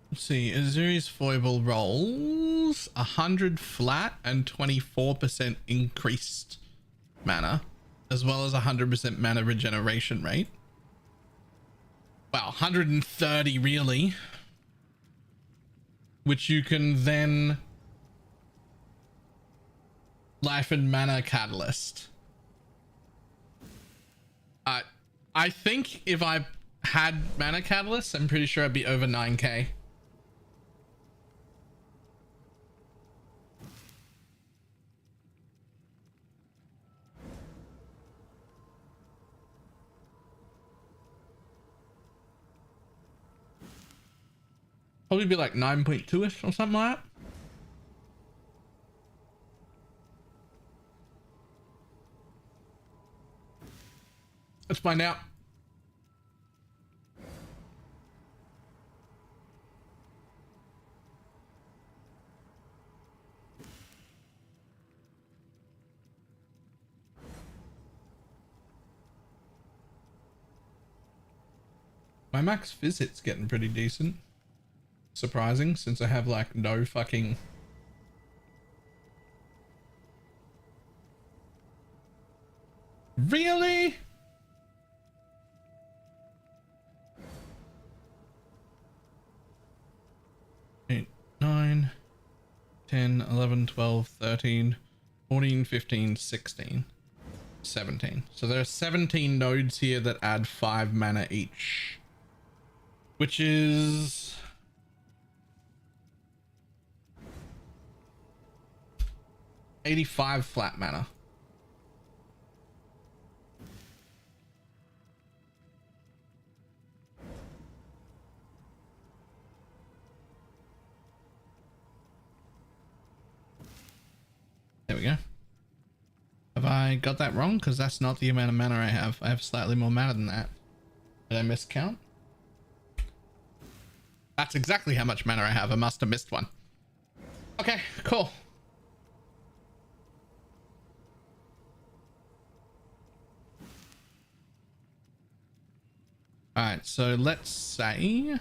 Let's see. Azuri's foible rolls 100 flat and 24% increased mana, as well as 100% mana regeneration rate. Wow, 130 really, which you can then life and mana catalyst. I think if I had mana catalyst, I'm pretty sure I'd be over 9k. Probably be like 9.2ish or something like that. Let's find out. My max physic's getting pretty decent. Surprising, since I have like no fucking... Really? Eight, 9, 10, 11, 12, 13, 14, 15, 16, 17. So there are 17 nodes here that add 5 mana each, which is... 85 flat mana. There we go. Have I got that wrong? Because that's not the amount of mana I have. I have slightly more mana than that. Did I miscount? That's exactly how much mana I have. I must have missed one. Okay, cool. Alright, so let's say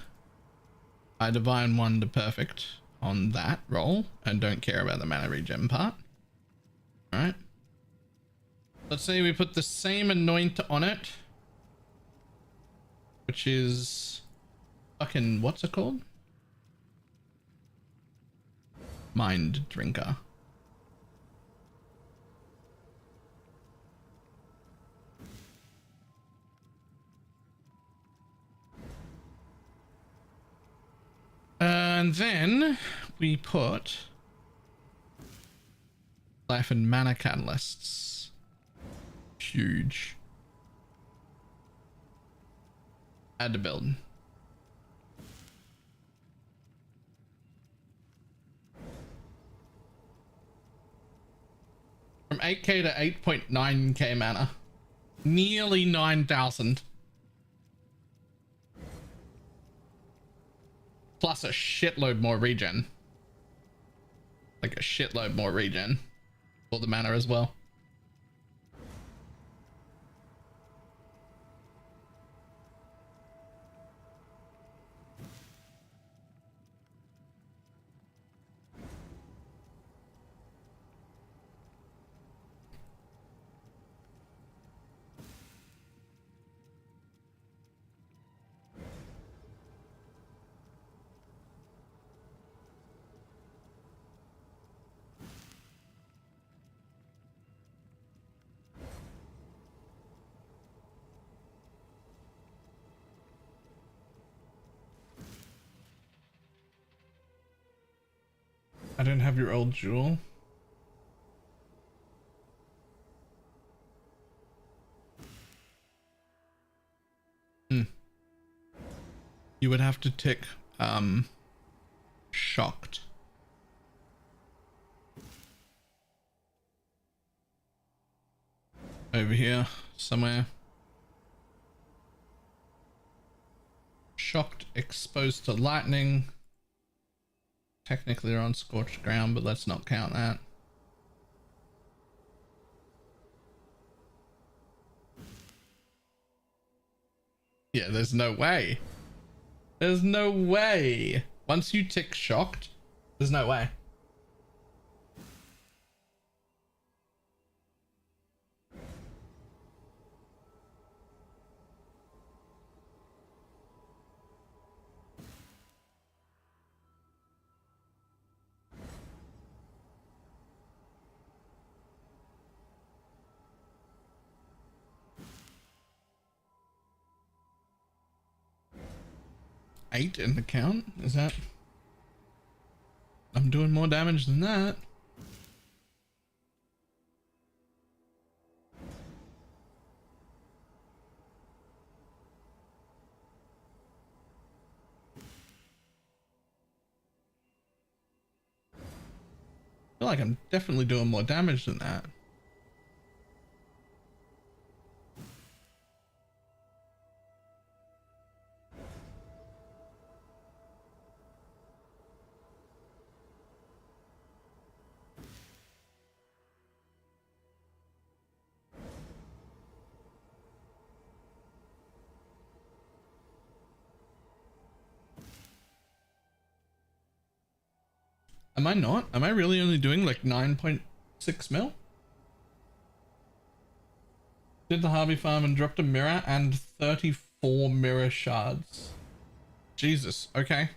I divine 1 to perfect on that roll and don't care about the mana regen part. Alright. Let's say we put the same anoint on it, which is fucking, what's it called? Mind Drinker. And then we put life and mana catalysts. Huge. Add to build. From 8k to 8.9k mana. Nearly 9,000. Plus a shitload more regen. Like a shitload more regen. For the mana as well. I don't have your old jewel. You would have to tick shocked. Over here somewhere. Shocked, exposed to lightning. Technically they're on scorched ground, but let's not count that. Yeah, there's no way. There's no way. Once you tick shocked, there's no way. Eight in the count? Is that? I'm doing more damage than that. I feel like I'm definitely doing more damage than that. Am I not? Am I really only doing like 9.6 mil? Did the Harvey farm and dropped a mirror and 34 mirror shards. Jesus, okay.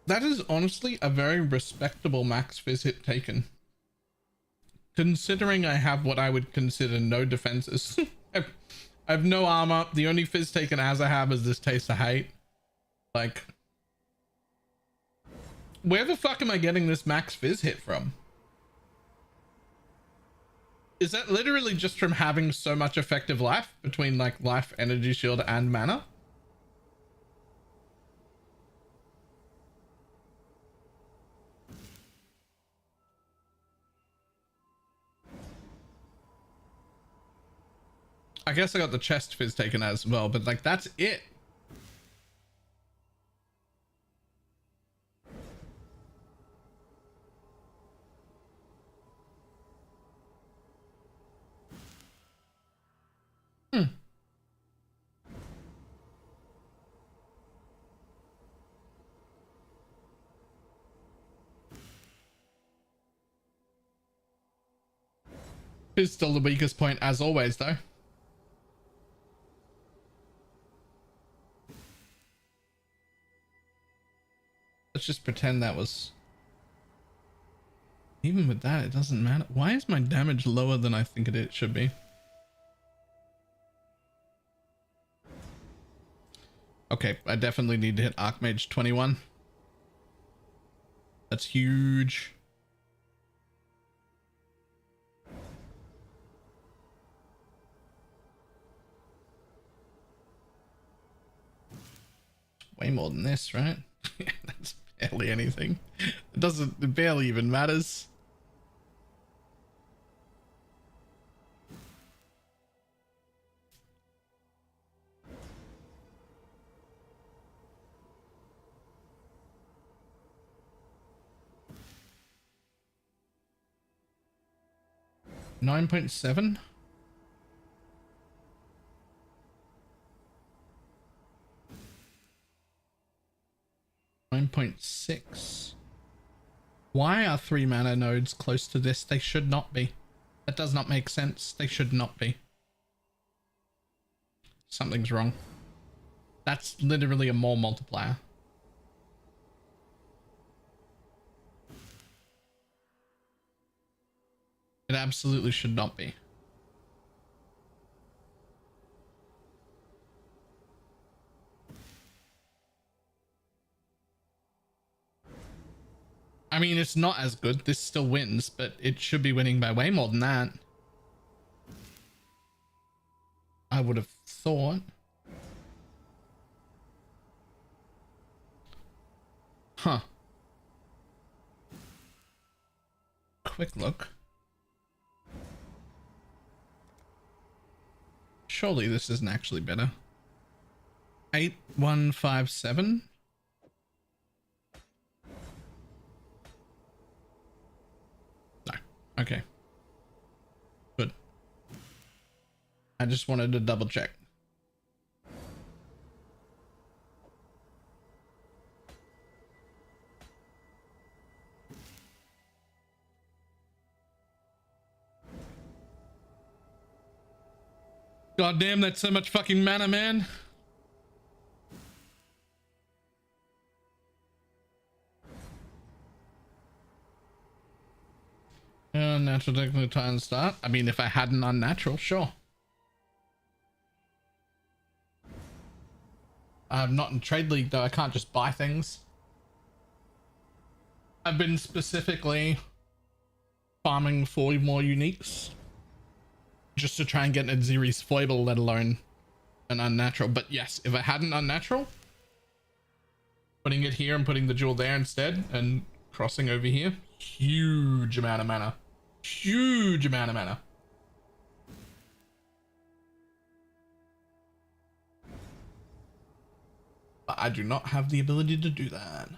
That is honestly a very respectable max fizz hit taken. Considering I have what I would consider no defenses. I have no armor. The only fizz taken as I have is this taste of hate. Like, where the fuck am I getting this max fizz hit from? Is that literally just from having so much effective life between like life, energy shield, and mana? I guess I got the chest fizz taken as well, but like that's it. Is still the weakest point as always though. Let's just pretend that was... Even with that, it doesn't matter. Why is my damage lower than I think it should be? Okay, I definitely need to hit ARPMage 21. That's huge. Way more than this, right? That's barely anything. It barely even matters. $9.7. 9.6. Why are 3 mana nodes close to this? They should not be. That does not make sense. They should not be. Something's wrong. That's literally a more multiplier. It absolutely should not be. I mean, it's not as good. This still wins, but it should be winning by way more than that. I would have thought. Huh. Quick look. Surely this isn't actually better. 8157. No. Okay. Good. I just wanted to double check. God damn, that's so much fucking mana, man. Natural technical time start. I mean, if I had an unnatural, sure. I'm not in Trade League though. I can't just buy things. I've been specifically farming for more uniques just to try and get a Ziri's foible, let alone an unnatural. But yes, if I had an unnatural, putting it here and putting the jewel there instead and crossing over here, huge amount of mana. Huge amount of mana. But I do not have the ability to do that.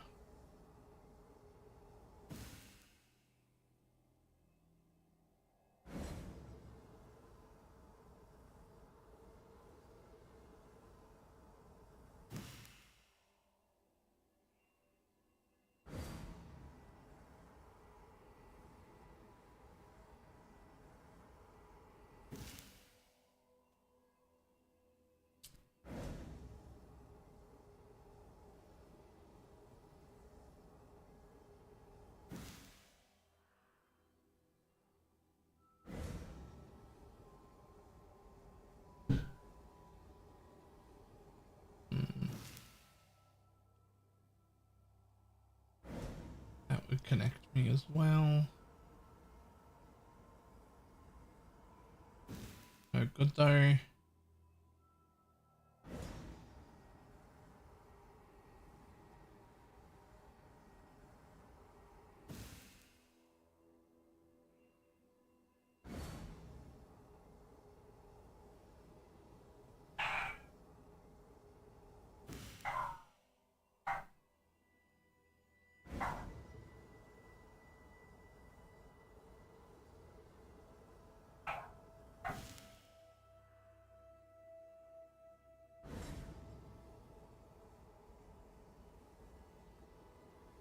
That would connect me as well. No good though.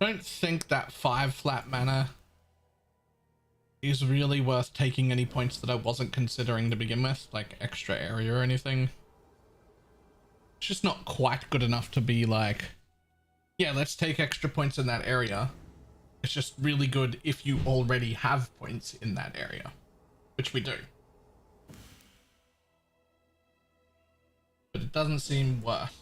Don't think that 5 flat mana is really worth taking any points that I wasn't considering to begin with, like extra area or anything. It's just not quite good enough to be like, yeah, let's take extra points in that area. It's just really good if you already have points in that area, which we do. But it doesn't seem worth.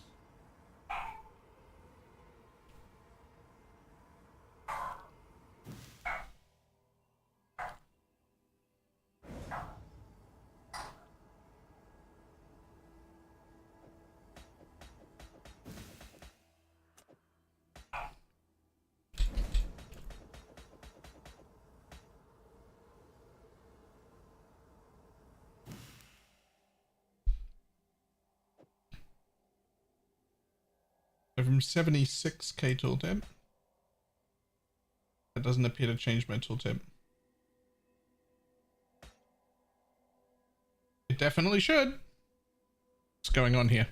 So from 76k tooltip, that doesn't appear to change my tooltip. It definitely should. What's going on here?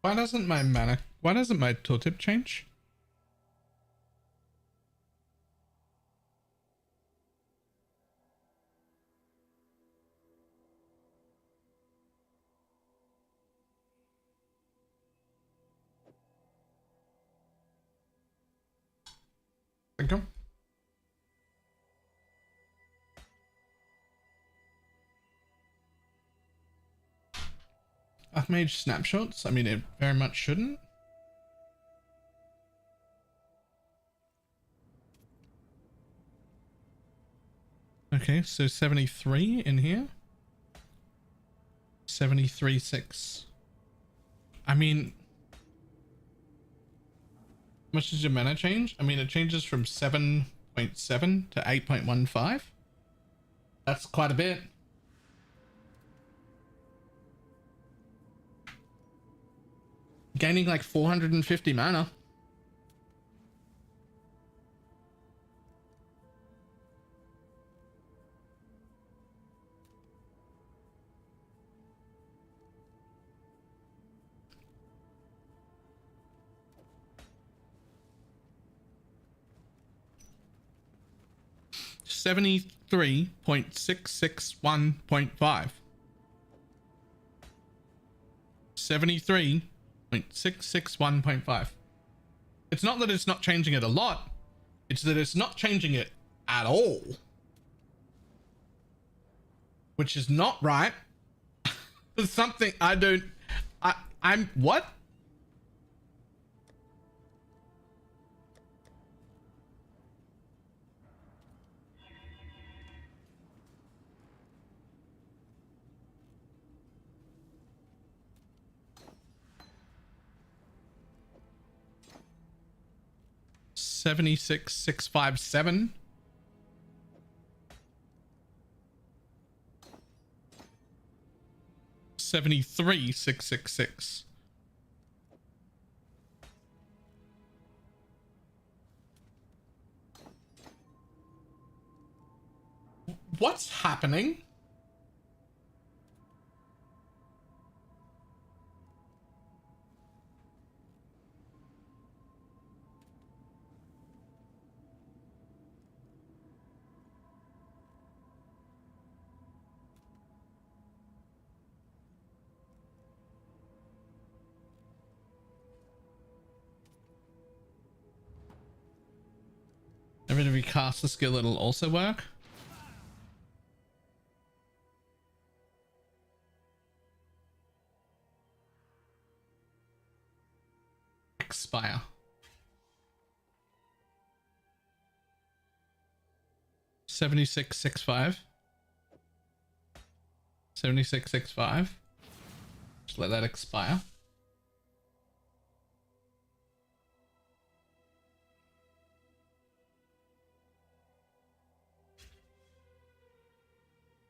Why doesn't my tooltip change? Thank you. ARPGs snapshots? I mean, it very much shouldn't. Okay, so 73 in here. 73.6. I mean, how much does your mana change? I mean, it changes from 7.7 to 8.15. That's quite a bit. Gaining like 450 mana. $73.661.5. 73.661.5. It's not that it's not changing it a lot, it's that it's not changing it at all. Which is not right. There's something I'm what? $76,657. $73,666. What's happening? If we cast the skill, it'll also work. Expire. 7665. 7665. Just let that expire.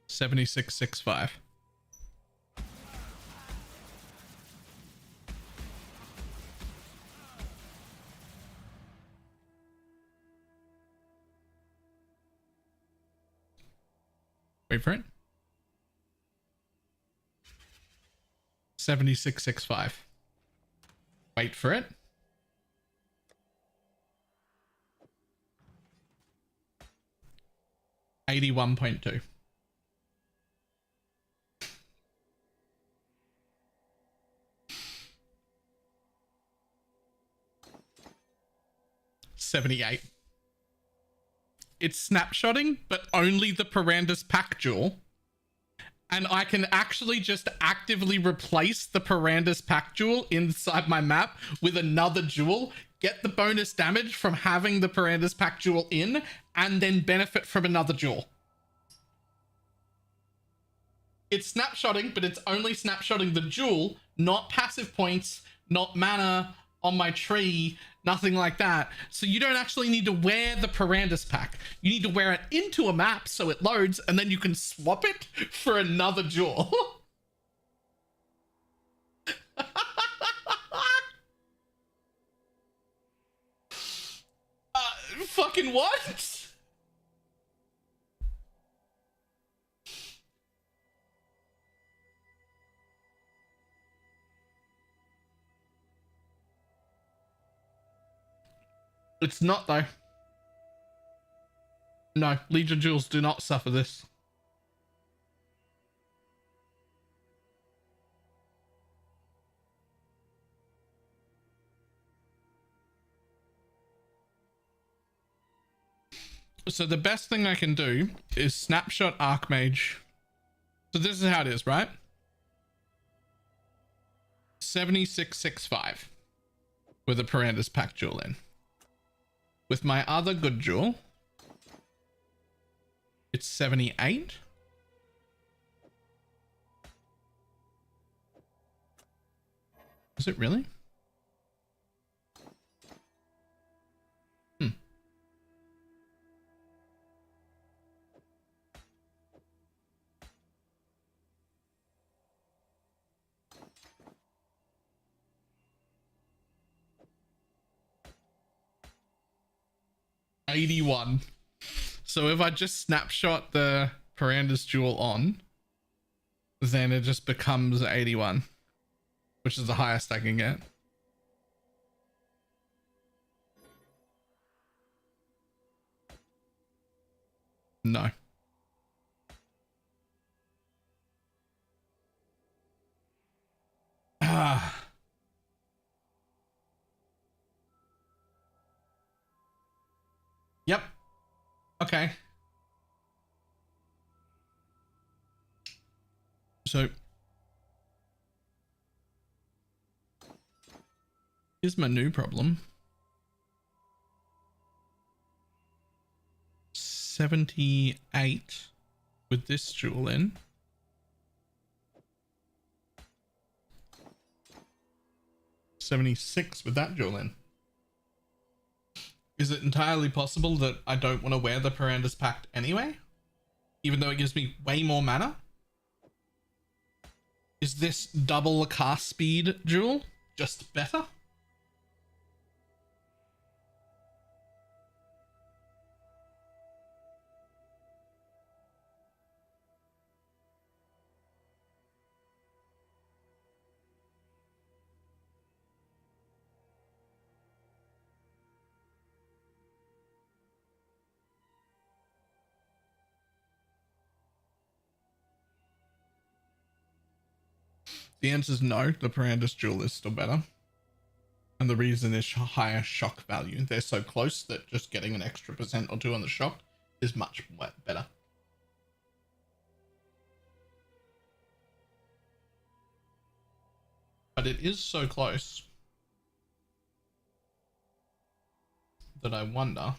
$76,665. Wait for it. 7665. Wait for it. $81.2. $78. It's snapshotting, but only the Parandus pack jewel. And I can actually just actively replace the Parandus pack jewel inside my map with another jewel, get the bonus damage from having the Parandus pack jewel in, and then benefit from another jewel. It's snapshotting, but it's only snapshotting the jewel, not passive points, not mana on my tree, nothing like that. So you don't actually need to wear the Parandus pack. You need to wear it into a map so it loads, and then you can swap it for another jewel. Fucking what? It's not though. No, Legion Jewels do not suffer this. So the best thing I can do is snapshot ARPGs. So this is how it is, right? 7665 with a Parandus Pack jewel in. With my other good jewel, it's 78. Is it really? 81. So if I just snapshot the Parandus jewel on, then it just becomes 81, which is the highest I can get. No. Ah. Yep. Okay. So here's my new problem. 78 with this jewel in. $76 with that jewel in. Is it entirely possible that I don't want to wear the Parandus Pact anyway? Even though it gives me way more mana? Is this double cast speed jewel just better? The answer is no, the Parandus jewel is still better. And the reason is higher shock value. They're so close that just getting an extra % or 2 on the shock is much better. But it is so close that I wonder.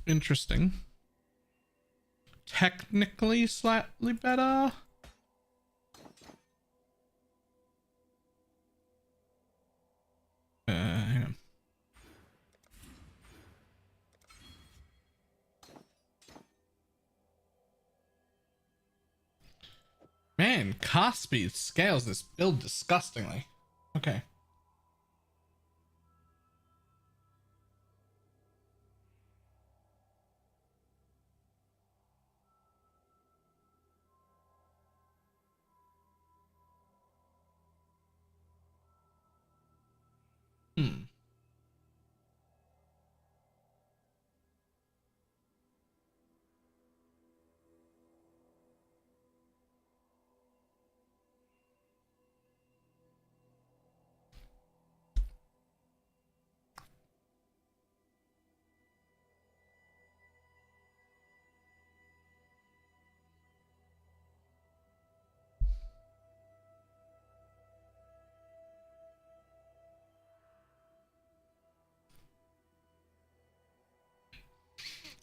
Interesting. Technically slightly better. Hang on. Man, cast speed scales this build disgustingly. Okay.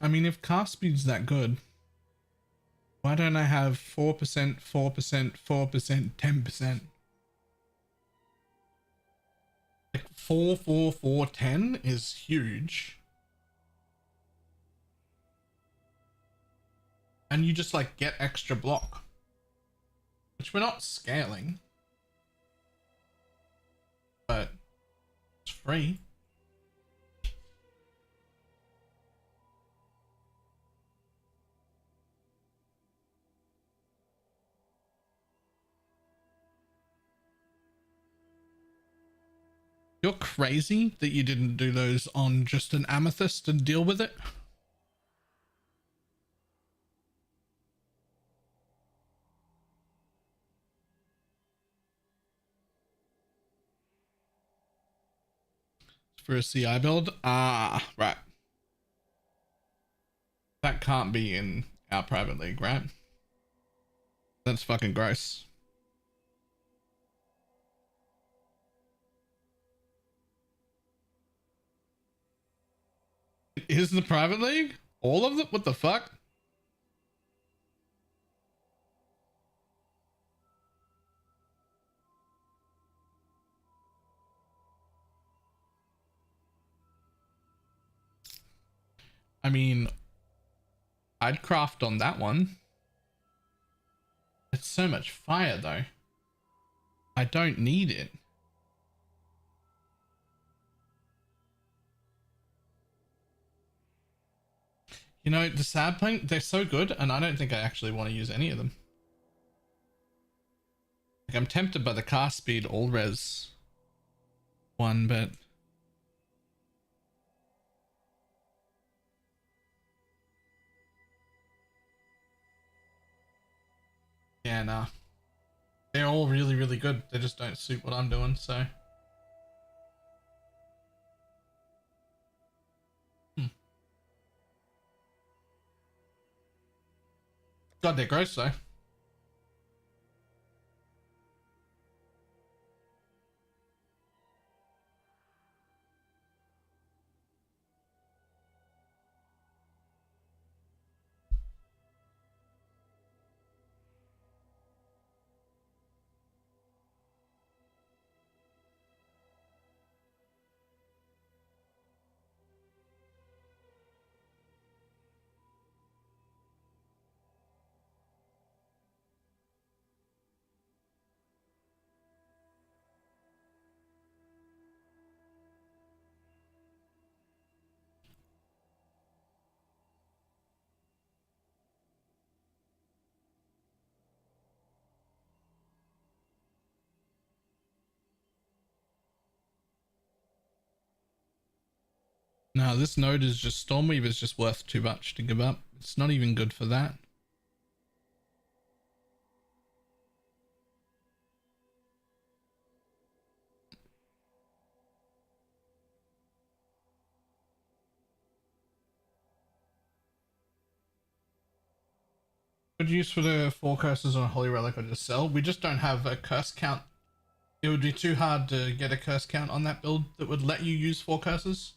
I mean, if cast speed's that good, why don't I have 4%, 4%, 4%, 10%? Like 4, 4, 4, 10 is huge. And you just like get extra block. which we're not scaling, but it's free. You're crazy that you didn't do those on just an amethyst and deal with it. For a CI build? Ah, right. That can't be in our private league, right? That's fucking gross. It is the private league? All of them? What the fuck? I mean, I'd craft on that one. It's so much fire though. I don't need it. You know, the sad point, they're so good, and I don't think I actually want to use any of them. Like, I'm tempted by the cast speed all res one, but yeah, nah. They're all really, really good. They just don't suit what I'm doing, so. God, they're gross though. No, this node is just Stormweaver is just worth too much to give up. It's not even good for that. Good use for the 4 curses on a Holy Relic or just sell. We just don't have a curse count. It would be too hard to get a curse count on that build that would let you use 4 curses.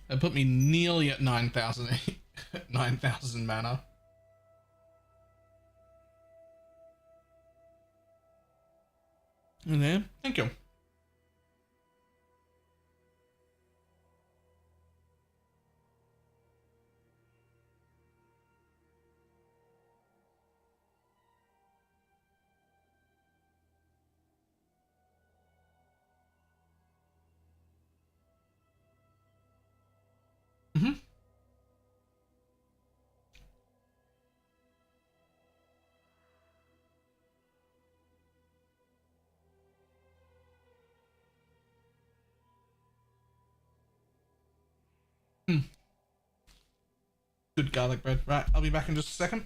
That put me nearly at 9,000 9,000 mana. And then, thank you. Mm-hmm. Good garlic bread. Right, I'll be back in just a second.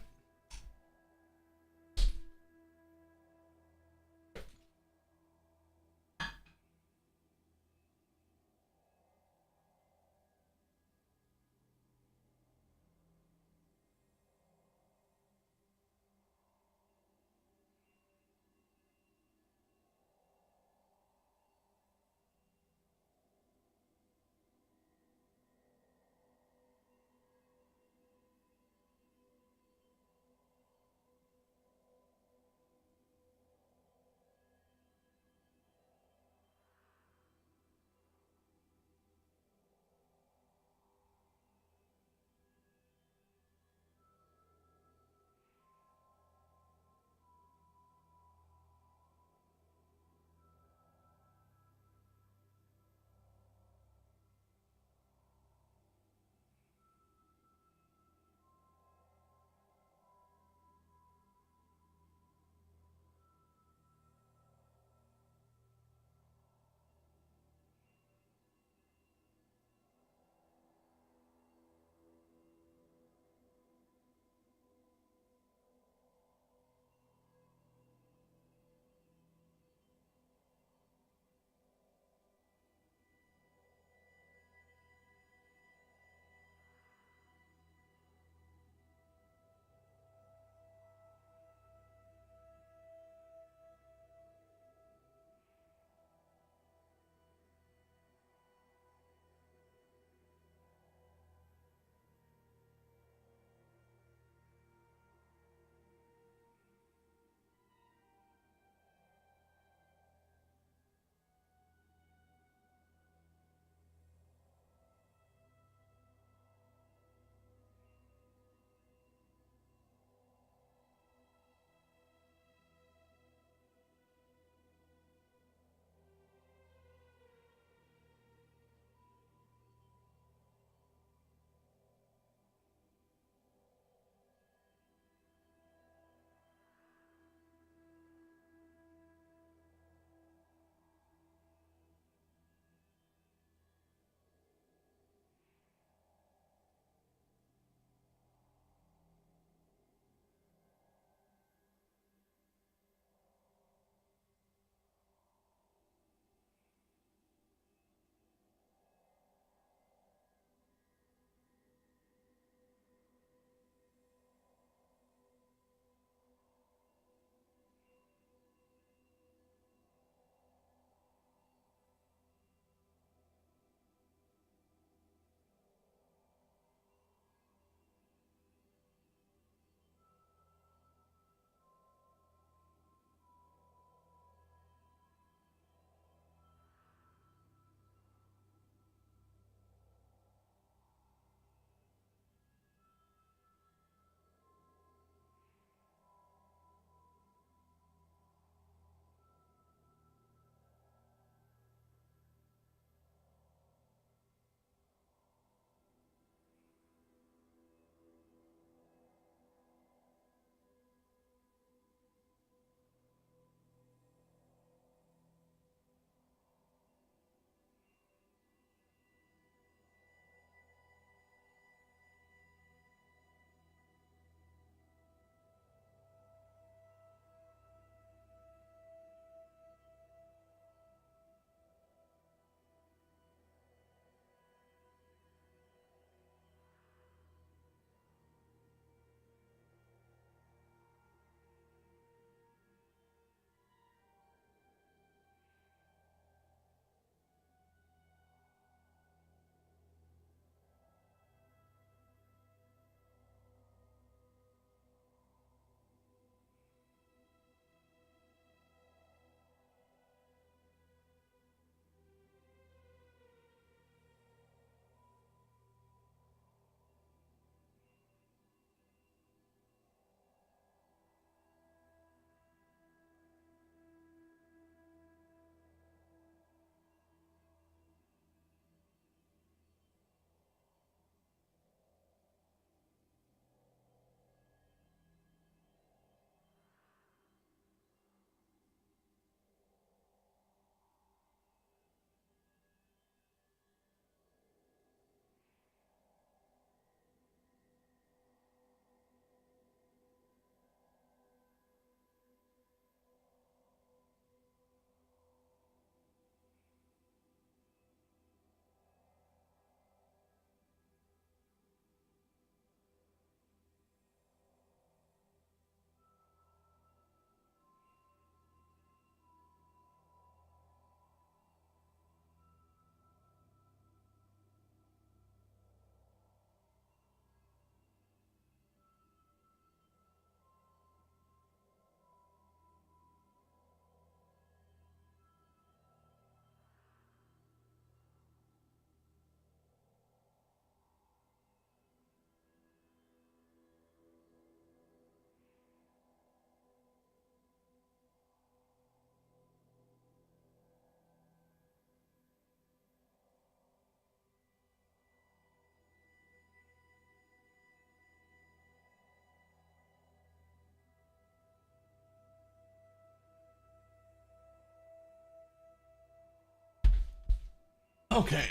Okay.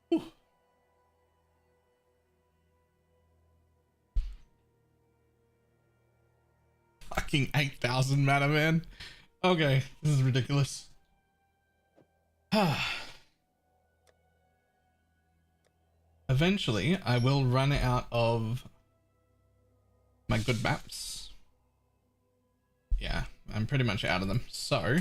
Whew. Fucking 8,000 mana, man. Okay, this is ridiculous. Eventually, I will run out of my good maps. Yeah, I'm pretty much out of them. So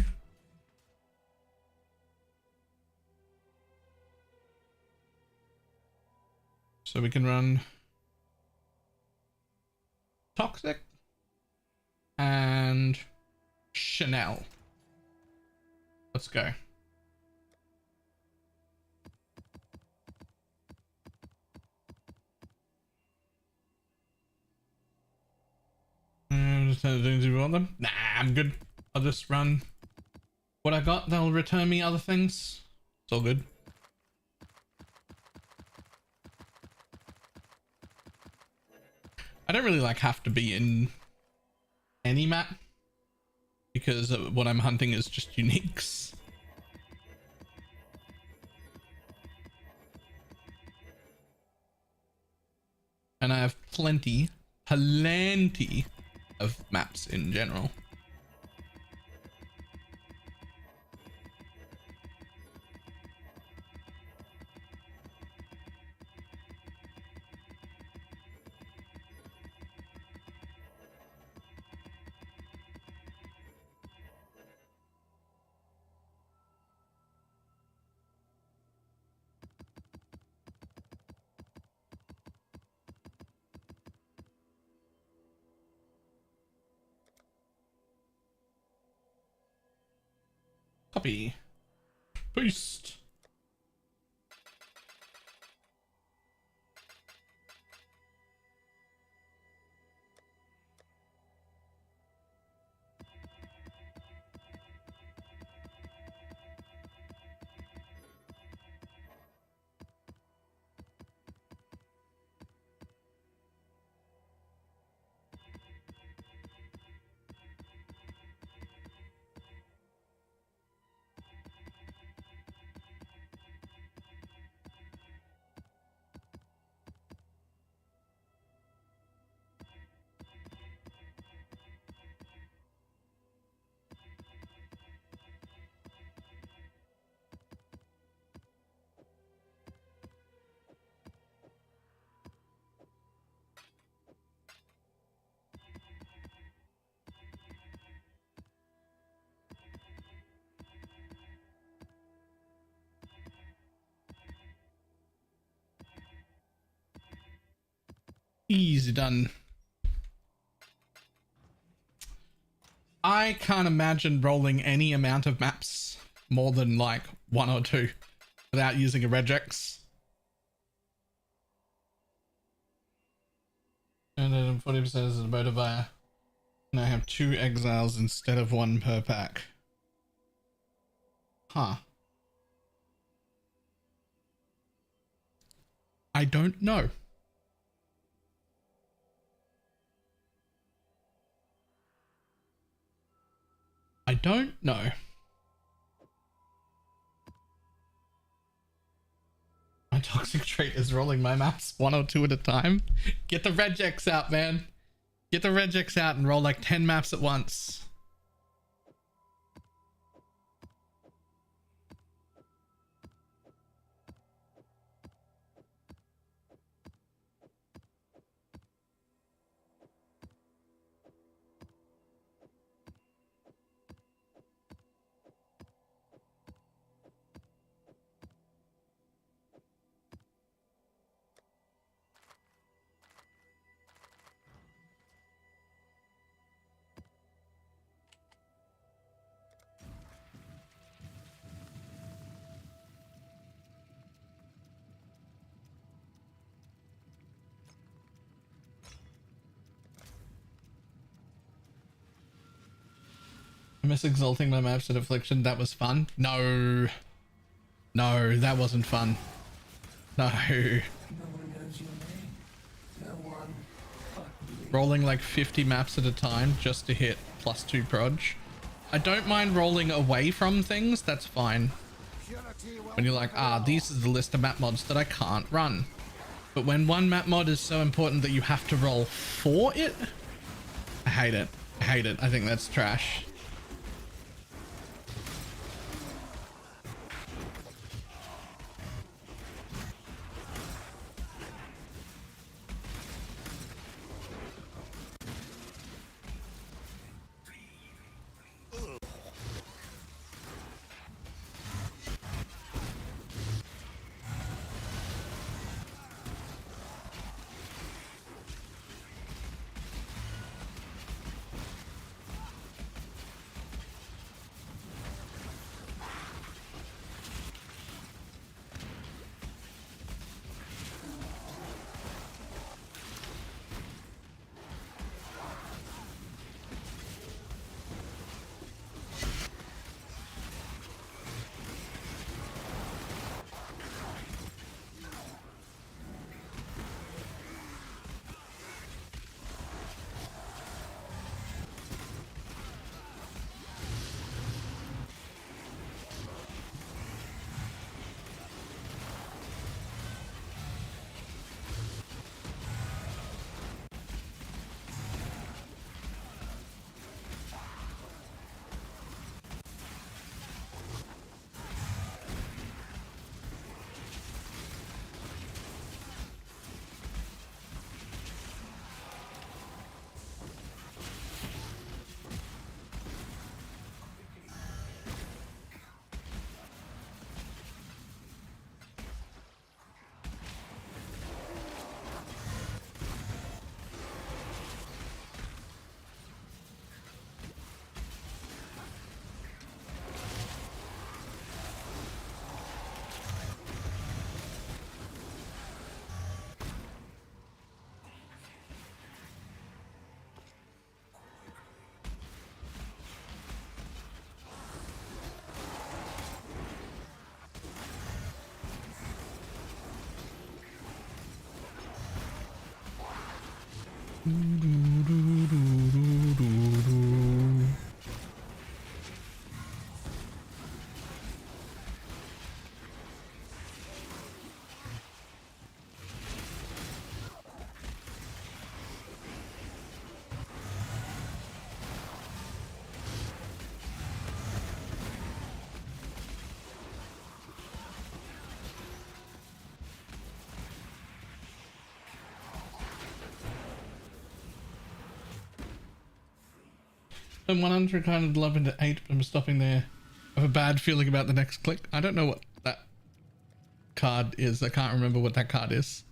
we can run Toxic and Chanel. Let's go. Just do you want them? Nah, I'm good. I'll just run what I got. They'll return me other things. It's all good. I don't really like have to be in any map because what I'm hunting is just uniques. And I have plenty of maps in general. Copy. Paste. Easy done. I can't imagine rolling any amount of maps more than like 1 or 2 without using a regex. And then 40% is a motivator. And I have 2 exiles instead of 1 per pack. Huh. I don't know. I don't know. My toxic trait is rolling my maps 1 or 2 at a time. Get the regex out, man. Get the regex out and roll like 10 maps at once. I miss exalting my maps at Affliction. That was fun. No. No, that wasn't fun. No. Rolling like 50 maps at a time just to hit +2 proj. I don't mind rolling away from things. That's fine. when you're like, ah, these are the list of map mods that I can't run. But when one map mod is so important that you have to roll for it, I hate it. I hate it. I think that's trash. I'm 100 kind of love into 8, but I'm stopping there. I have a bad feeling about the next click. I don't know what that card is. I can't remember what that card is.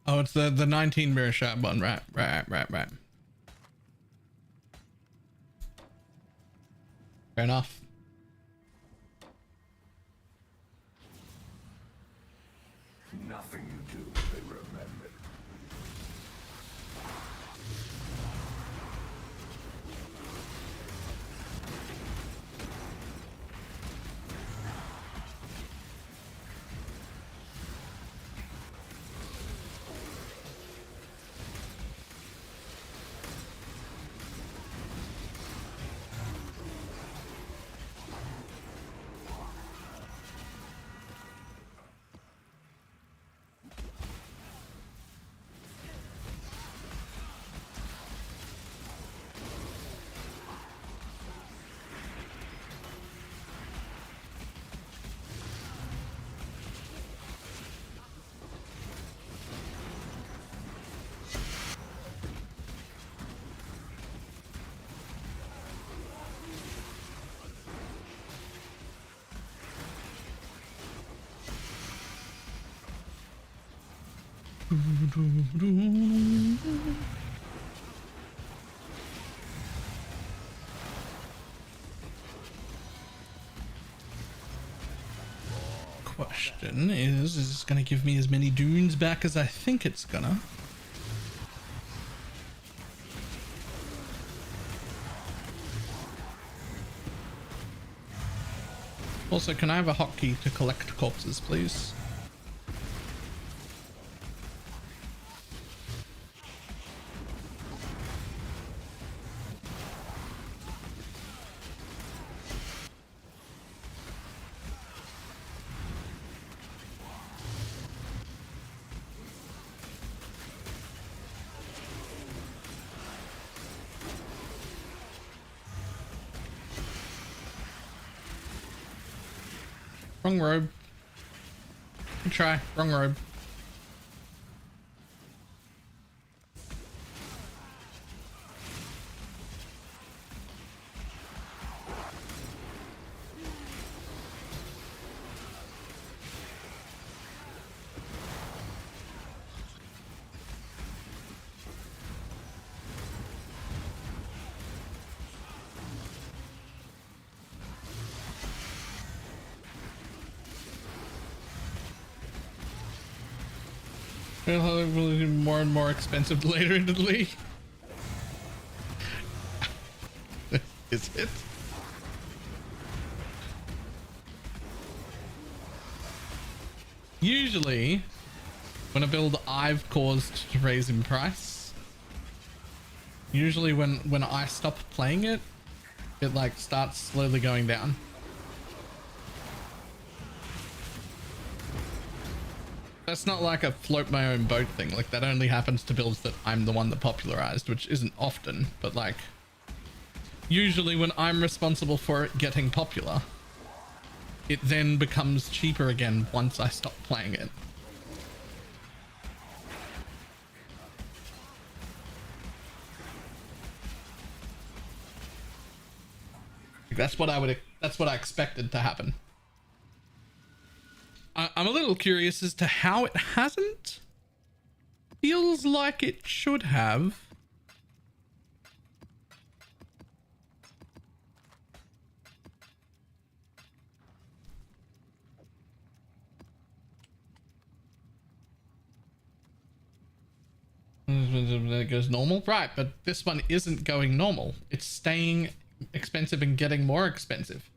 Oh, it's the 19 mirror shot one. Right. Fair enough. Nothing you do, they remember. Question is this going to give me as many dunes back as I think it's gonna? Also, can I have a hotkey to collect corpses, please? Wrong robe. Good try. Wrong robe. It'll be more and more expensive later into the league. Is it? Usually, when a build I've caused to raise in price, usually when I stop playing it, it like starts slowly going down. That's not like a float my own boat thing. Like that only happens to builds that I'm the one that popularized, which isn't often, but like usually when I'm responsible for it getting popular, it then becomes cheaper again once I stop playing it. That's what I expected to happen. I'm a little curious as to how it hasn't. Feels like it should have. It goes normal, right? But this one isn't going normal. It's staying expensive and getting more expensive.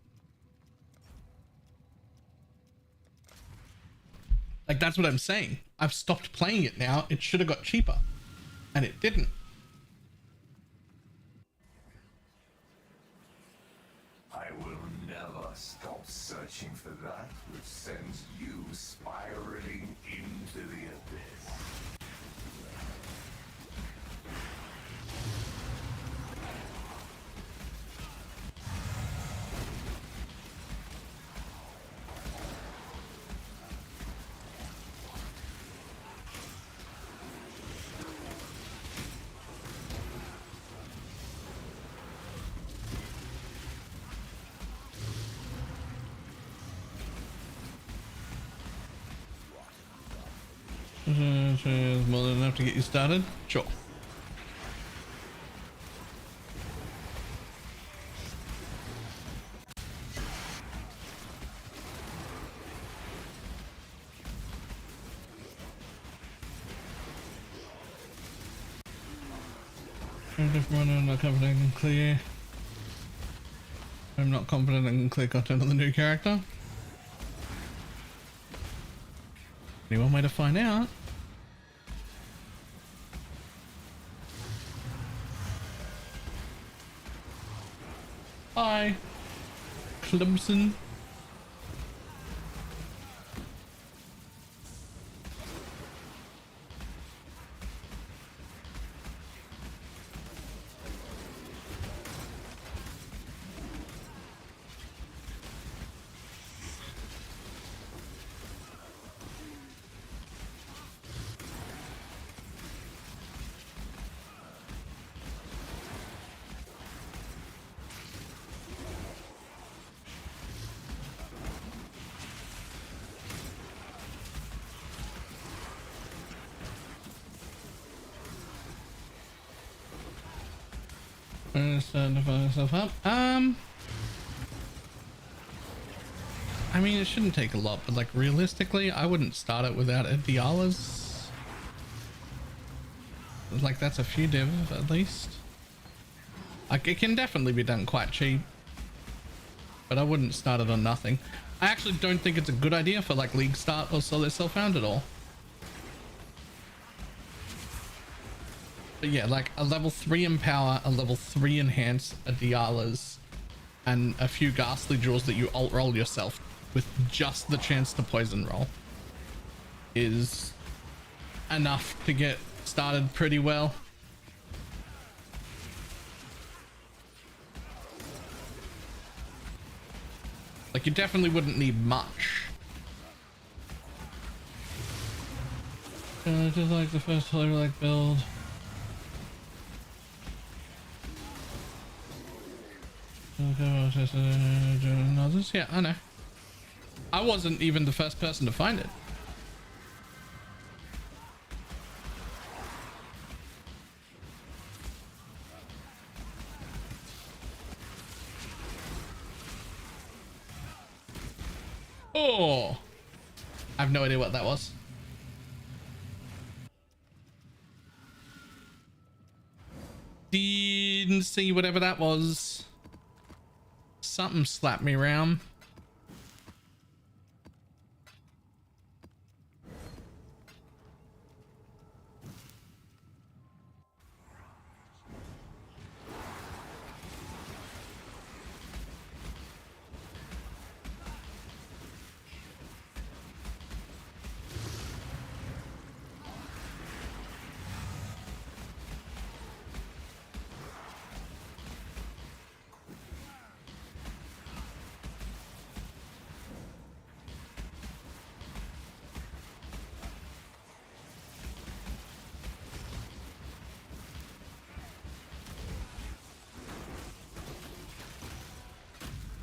Like, that's what I'm saying. I've stopped playing it now. It should have got cheaper. And it didn't. I will never stop searching for that which sends you spiraling into the abyss. More than enough to get you started? Sure. I'm not confident I can clear. I'm not confident I can clear content on the new character. Only one way to find out. Hi, Clemson. Starting to find myself up. I mean, it shouldn't take a lot, but like realistically, I wouldn't start it without a Diala's. Like that's a few div at least. Like it can definitely be done quite cheap. but I wouldn't start it on nothing. I actually don't think it's a good idea for like League Start or Solo Self-Found at all. But yeah, like a level 3 Empower, a level 3 Enhance, a Diala's, and a few Ghastly Jewels that you alt roll yourself with just the chance to poison roll is enough to get started pretty well. Like, you definitely wouldn't need much. Just like the first Holy Relic build. Others? Yeah, I know. I wasn't even the first person to find it. Oh, I have no idea what that was. Didn't see whatever that was. Something slapped me around.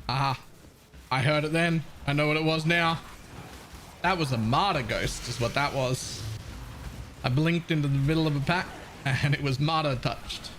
Aha. I heard it then. I know what it was now. That was a Martyr Ghost is what that was. I blinked into the middle of a pack and it was Martyr touched.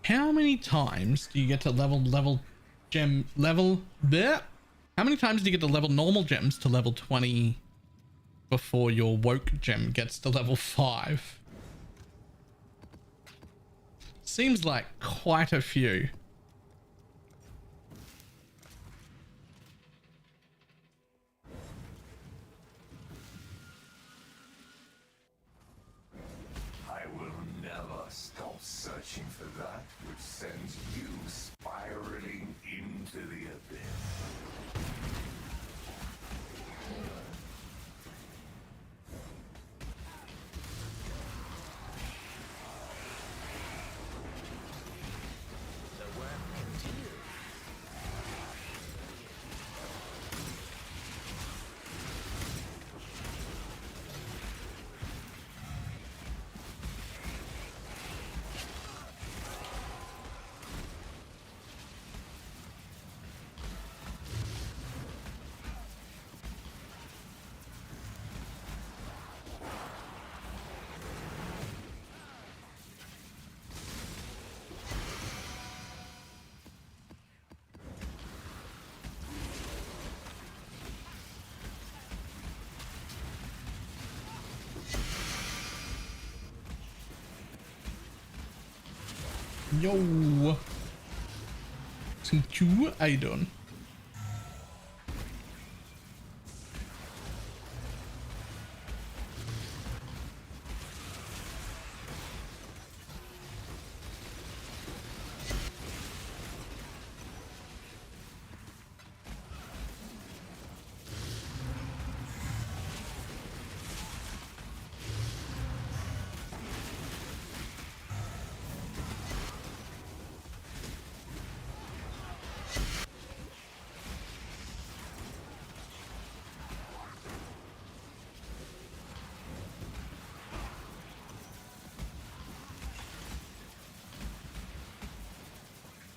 How many times do you get to level how many times do you get to level normal gems to level 20 before your woke gem gets to level 5? Seems like quite a few. I will never stop searching for that which sends you spiraling into the abyss. The work continues. Yo. Thank you, I done.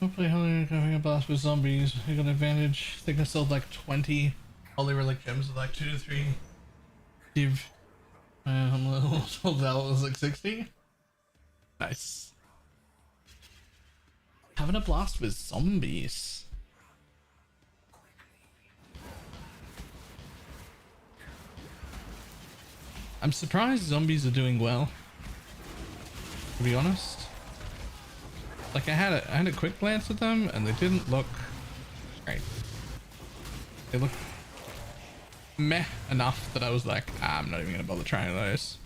Hopefully, having a blast with zombies. I got an advantage. I think I sold like 20 Holy Relic gems with like 2 to 3 div. I'm a little sold out. It was like 60. Nice. Having a blast with zombies. I'm surprised zombies are doing well, to be honest. Like I had a quick glance at them and they didn't look great. They looked meh enough that I was like, I'm not even gonna bother trying those.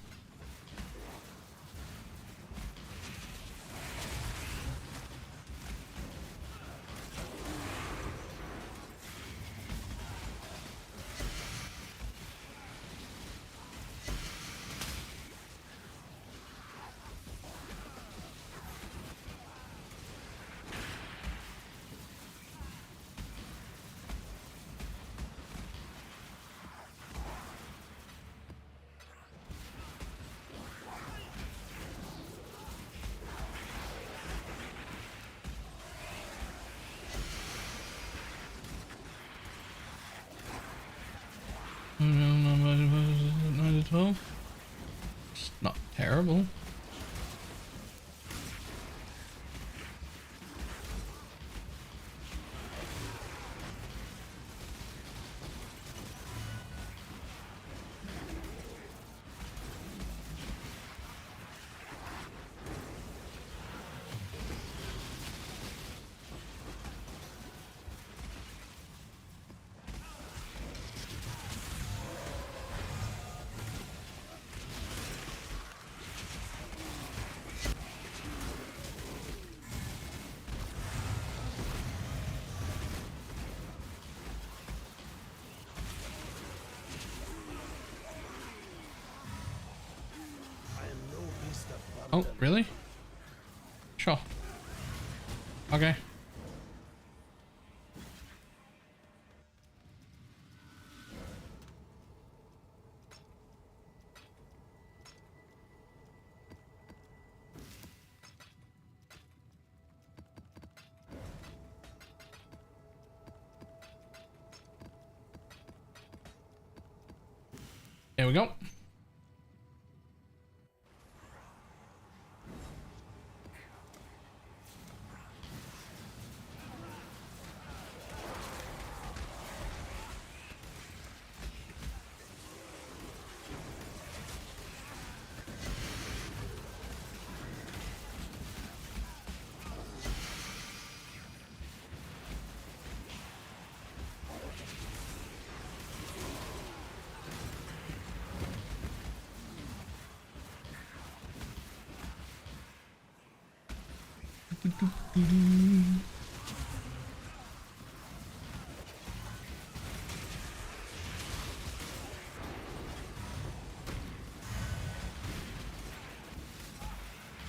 It's not terrible. Oh, really? Sure. Okay. There we go.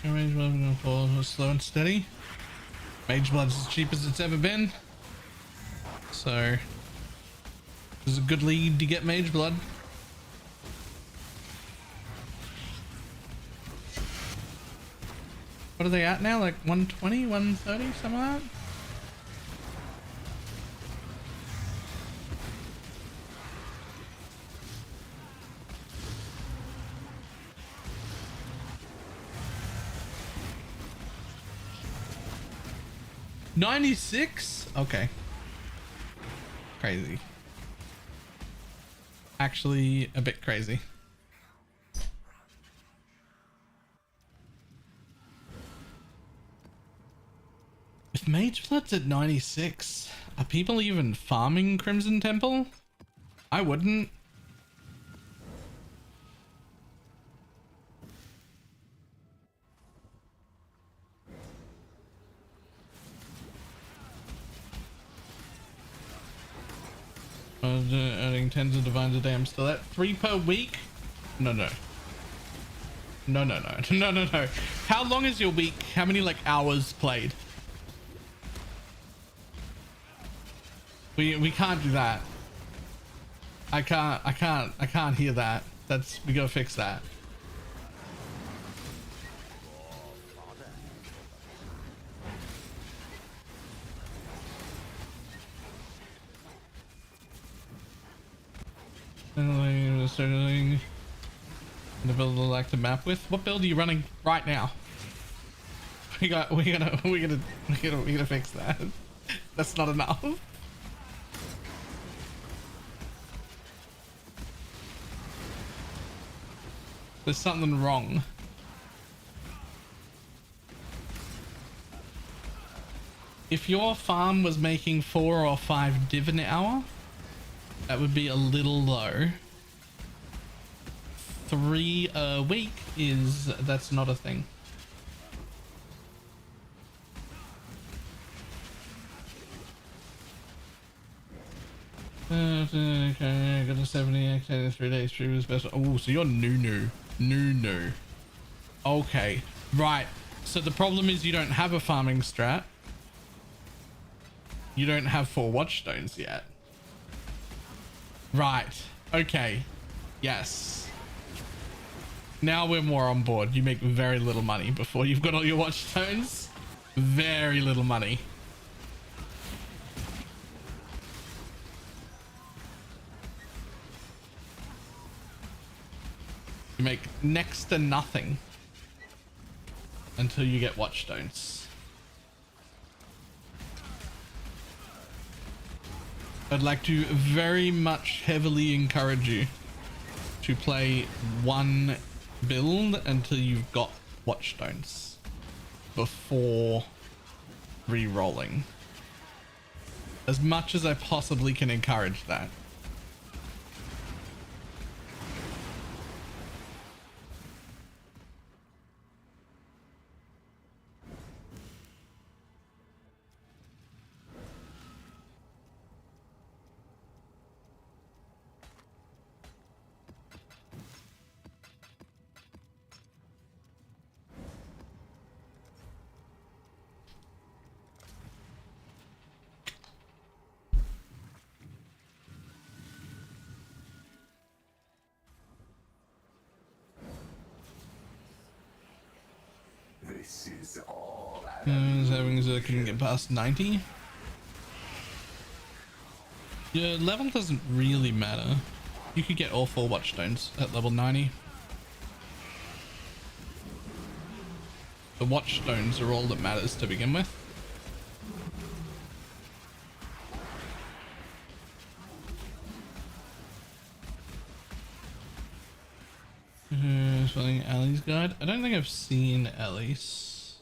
Mage blood gonna fall slow and steady. Mage blood's as cheap as it's ever been, so this is a good lead to get mage blood. What are they at now? Like 120, 130, something like that? $96? Okay. Crazy. Actually, a bit crazy. If Mage Blood's at 96, are people even farming Crimson Temple? I wouldn't. Earning tens of divines a day. I'm still at 3 per week. No. How long is your week? How many like hours played? We can't do that. I can't hear that. We gotta fix that. Starting the build I like to map with. What build are you running right now? We're gonna fix that. That's not enough. There's something wrong. If your farm was making 4 or 5 div an hour, that would be a little low. 3 a week that's not a thing. Okay, got a 70 activated 3 days previous special. Oh, so you're new. Okay, right. So the problem is you don't have a farming strat. You don't have 4 watchstones yet. Right. Okay. Yes. Now we're more on board. You make very little money before you've got all your watchstones. Very little money. You make next to nothing until you get watchstones. I'd like to very much heavily encourage you to play one build until you've got watchstones before re-rolling. As much as I possibly can encourage that. This is all Having so I couldn't get past 90. Your level doesn't really matter. You could get all 4 watchstones at level 90. The watchstones are all that matters to begin with. Spelling Ellie's guide. I don't think I've seen Ellie's.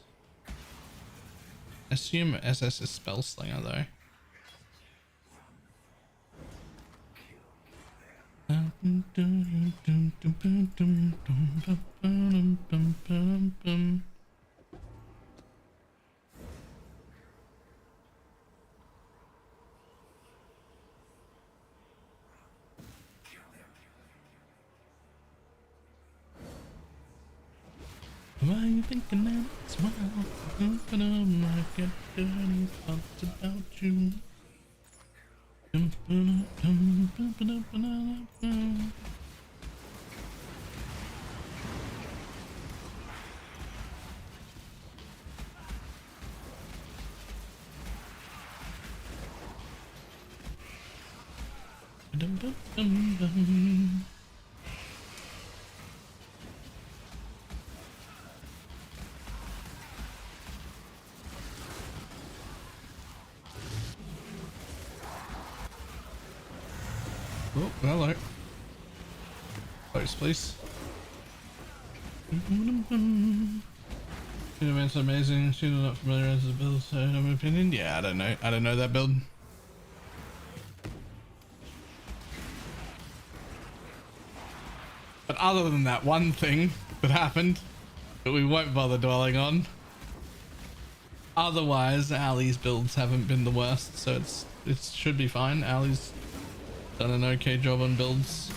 I assume SS is spell slinger though. Why are you thinking that smile? Open up, I get dirty thoughts about you. Oh, hello. Close, please. Event's amazing. Still not familiar with the build, so I have an opinion. Yeah, I don't know. I don't know that build. But other than that one thing that happened that we won't bother dwelling on, otherwise Ali's builds haven't been the worst, so it should be fine. Ali's done an okay job on builds,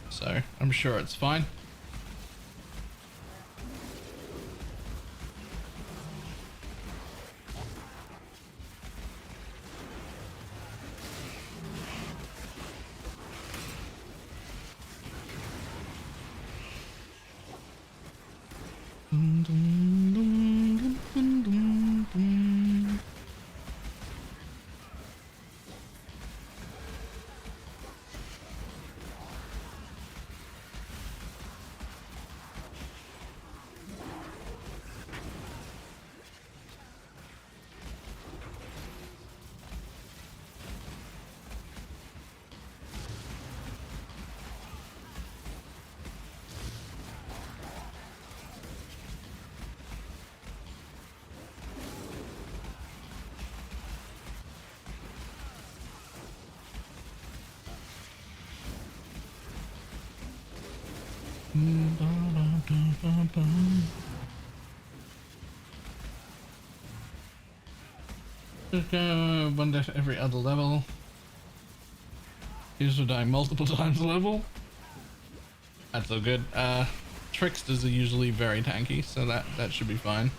so I'm sure it's fine. Just go one death every other level. These are dying multiple times a level. That's all good. Tricksters are usually very tanky, so that should be fine.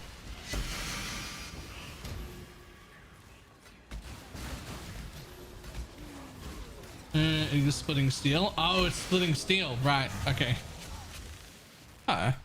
Is splitting steel? Oh, it's splitting steel. Right. Okay. Ah.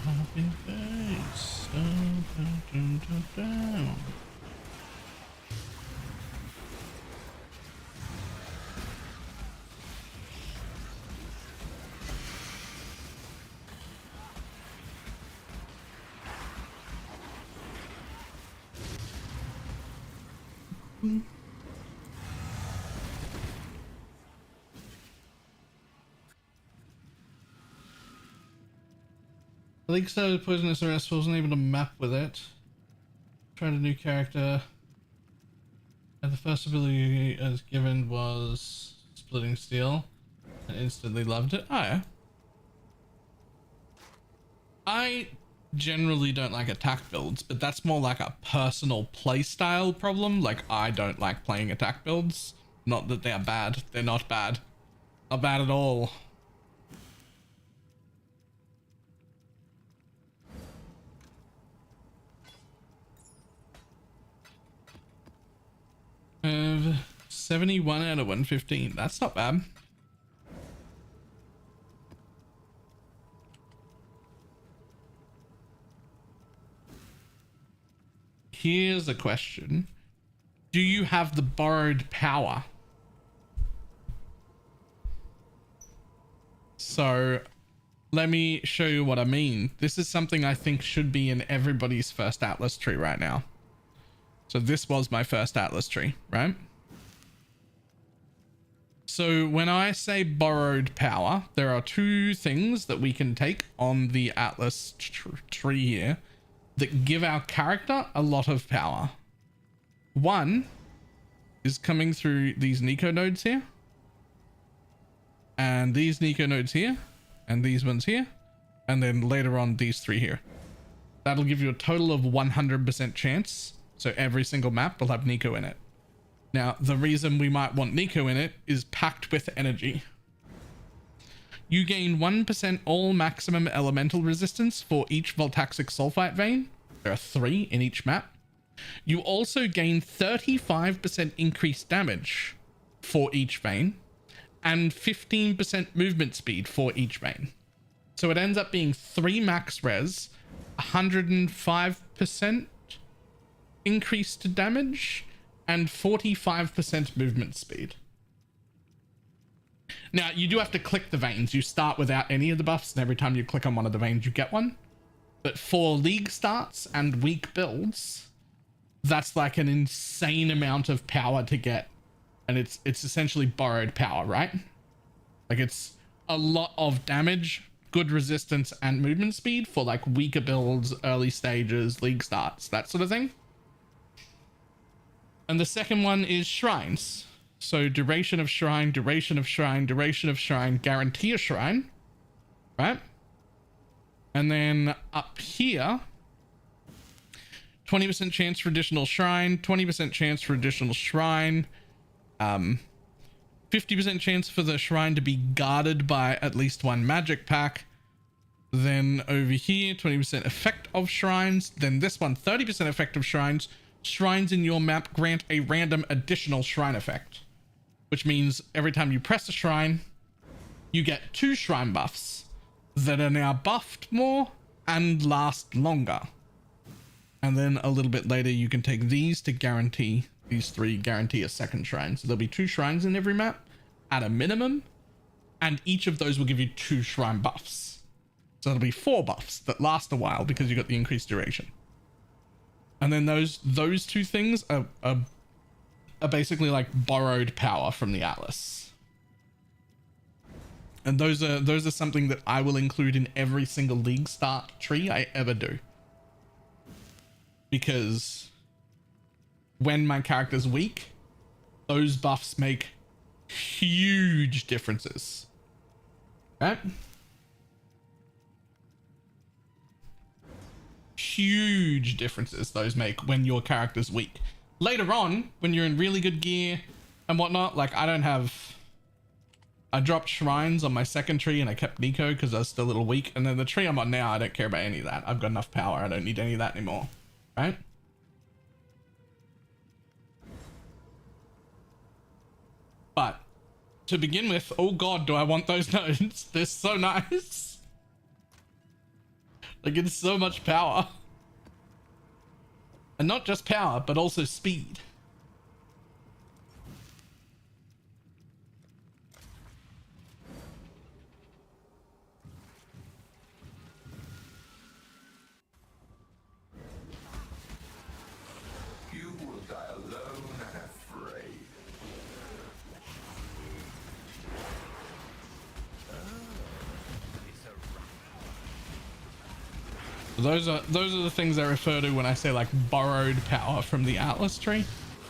Happy face. Down. League started poisonous arrest, wasn't able to map with it. Tried a new character. And the first ability as given was splitting steel. And instantly loved it. Oh yeah. I generally don't like attack builds, but that's more like a personal playstyle problem. Like, I don't like playing attack builds. Not that they're bad. They're not bad. Not bad at all. I have 71 out of 115. That's not bad. Here's a question. Do you have the borrowed power? So let me show you what I mean. This is something I think should be in everybody's first Atlas tree right now. So this was my first Atlas tree, right? So when I say borrowed power, there are two things that we can take on the Atlas tree here that give our character a lot of power. One is coming through these Nico nodes here, and these Nico nodes here, and these ones here, and then later on these three here. That'll give you a total of 100% chance. So every single map will have Nico in it. Now, the reason we might want Nico in it is packed with energy. You gain 1% all maximum elemental resistance for each voltaxic sulfite vein. There are 3 in each map. You also gain 35% increased damage for each vein and 15% movement speed for each vein. So it ends up being 3 max res, 105% increased damage, and 45% movement speed. Now, you do have to click the veins. You start without any of the buffs, and every time you click on one of the veins, you get one. But for league starts and weak builds, that's like an insane amount of power to get. And it's essentially borrowed power, right? Like, it's a lot of damage, good resistance, and movement speed for like weaker builds, early stages, league starts, that sort of thing. And the second one is shrines. So duration of shrine, duration of shrine, duration of shrine, guarantee a shrine, right? And then up here, 20% chance for additional shrine, 20% chance for additional shrine, 50% chance for the shrine to be guarded by at least one magic pack. Then over here, 20% effect of shrines. Then this one, 30% effect of shrines. Shrines in your map grant a random additional shrine effect. which means every time you press a shrine, you get 2 shrine buffs that are now buffed more and last longer. And then a little bit later, you can take these to guarantee, these 3 guarantee a second shrine. So there'll be 2 shrines in every map at a minimum, and each of those will give you 2 shrine buffs. So it'll be 4 buffs that last a while because you got the increased duration. And then those 2 things are basically like borrowed power from the Atlas. And those are something that I will include in every single league start tree I ever do. Because when my character's weak, those buffs make huge differences. Right? Huge differences those make when your character's weak. Later on, when you're in really good gear and whatnot, like I dropped shrines on my second tree and I kept Nico because I was still a little weak. And then the tree I'm on now, I don't care about any of that. I've got enough power. I don't need any of that anymore. Right? But to begin with, oh god, do I want those nodes? They're so nice. Like, it's so much power. And not just power, but also speed. You will die alone and afraid. Those are the things I refer to when I say like borrowed power from the Atlas tree,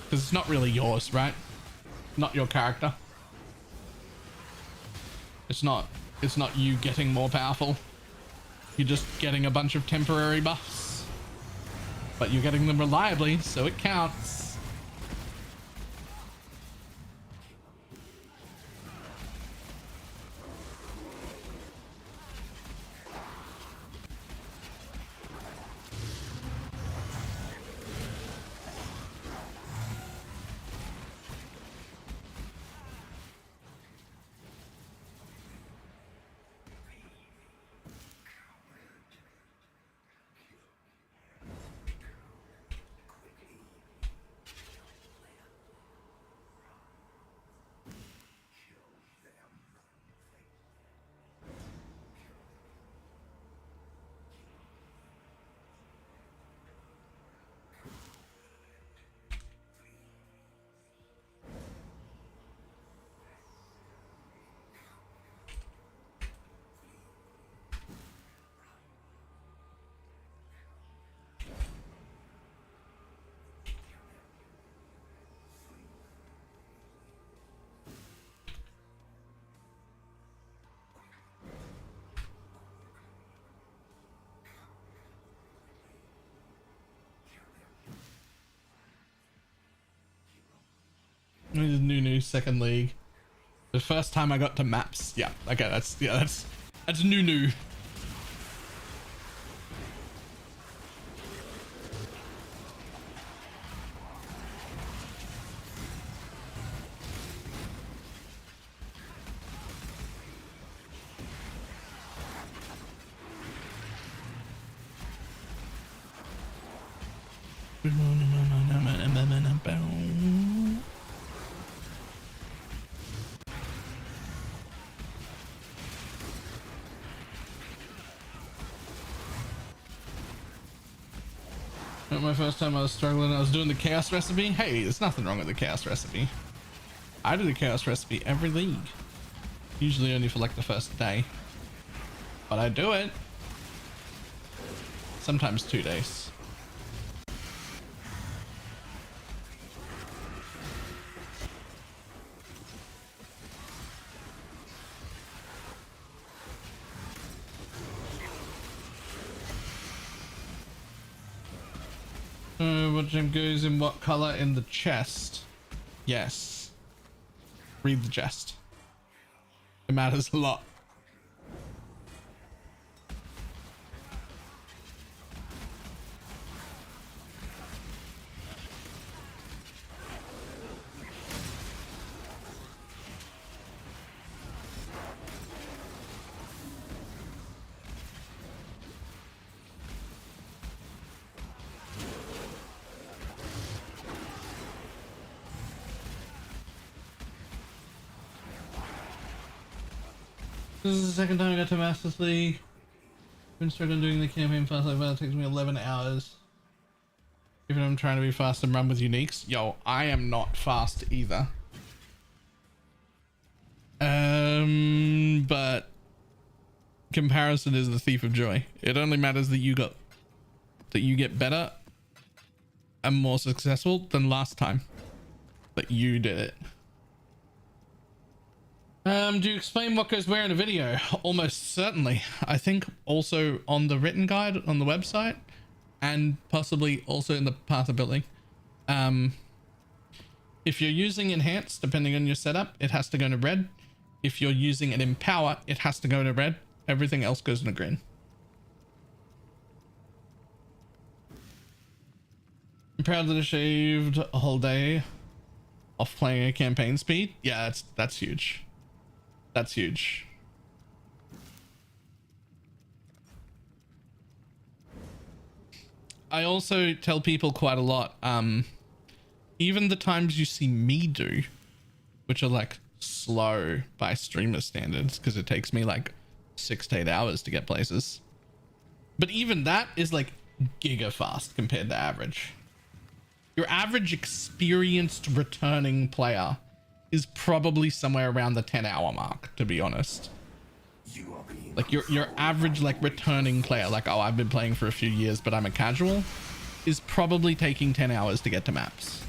because it's not really yours, right? Not your character. It's not you getting more powerful. You're just getting a bunch of temporary buffs, but you're getting them reliably, so it counts. This is new second league. The first time I got to maps. Yeah, okay, that's new. My first time I was struggling, I was doing the chaos recipe. Hey, there's nothing wrong with the chaos recipe. I do the chaos recipe every league. Usually only for like the first day. But I do it. Sometimes 2 days. What gem goes in what color in the chest? Yes. Read the chest. It matters a lot. This is the second time I got to Masters League. Been struggling doing the campaign fast like that. It takes me 11 hours. Even if I'm trying to be fast and run with uniques. Yo, I am not fast either. But comparison is the thief of joy. It only matters that you get better and more successful than last time that you did it. Do you explain what goes where in a video? Almost certainly. I think also on the written guide on the website and possibly also in the path of building. If you're using enhance, depending on your setup, it has to go to red. If you're using an empower, it has to go to red. Everything else goes into green. I'm proud that I shaved a whole day off playing a campaign speed. Yeah, that's huge. That's huge. I also tell people quite a lot, even the times you see me do, which are like slow by streamer standards, because it takes me like 6 to 8 hours to get places. But even that is like giga fast compared to average. Your average experienced returning player is probably somewhere around the 10-hour mark, to be honest. Like your average like returning player, like, oh, I've been playing for a few years but I'm a casual, is probably taking 10 hours to get to maps.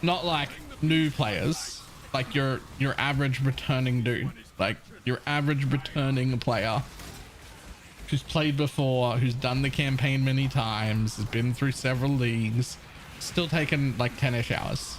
Not like new players, like your average returning dude, like your average returning player who's played before, who's done the campaign many times, has been through several leagues, still taking like 10-ish hours.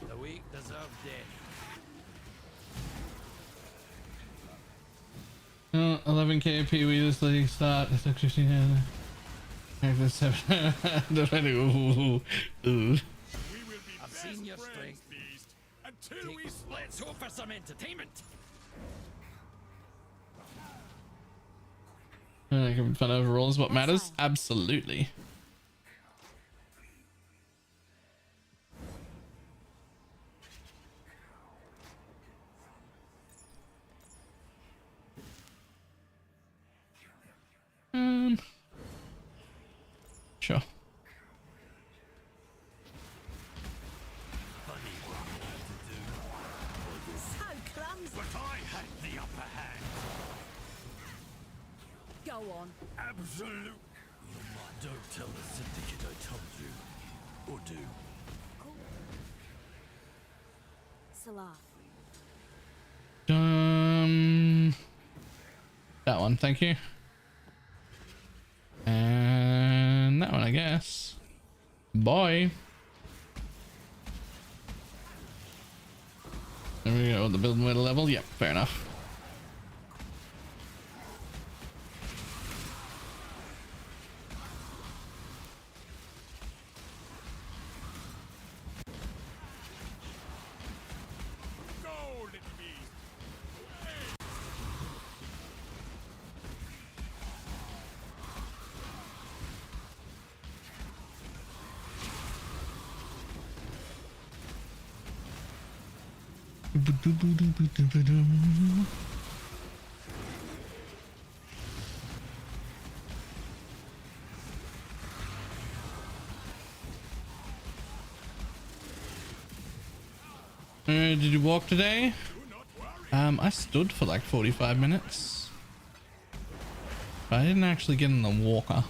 The weak deserve death. 11k Pee-wee this league start. It's like 15. Ooh. I've seen your strength. Let's hope for some entertainment. Having fun overall is what matters. Absolutely. Sure. So clumsy. But I had the upper hand. Go on. Absolute. Don't tell the syndicate I told you. Or do. Cool. Salah. That one, thank you. And that one, I guess. Boy. There we go. The building with a level. Yep, fair enough. Did you walk today? I stood for like 45 minutes. But I didn't actually get in the walker.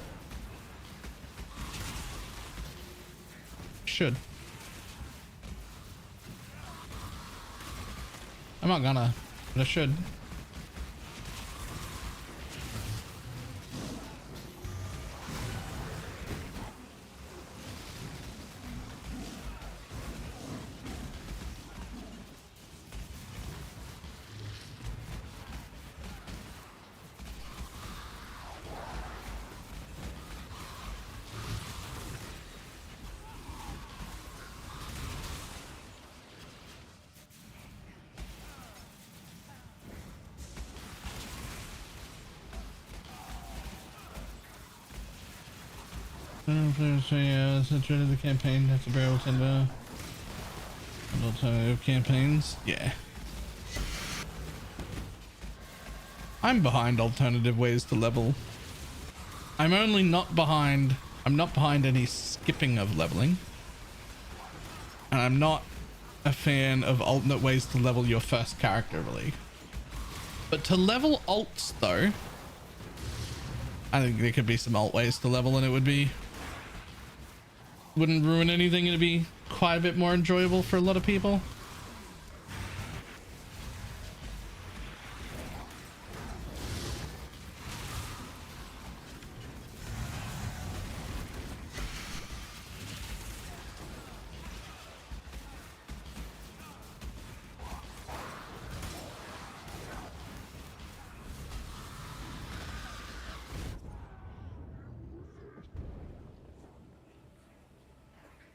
Should. I'm not gonna, but I should. Concentrated the campaign. That's a barrel tender. Alternative campaigns. Yeah. I'm behind alternative ways to level. I'm not behind any skipping of leveling. And I'm not a fan of alternate ways to level your first character really. But to level alts though, I think there could be some alt ways to level and it wouldn't ruin anything. It'd be quite a bit more enjoyable for a lot of people.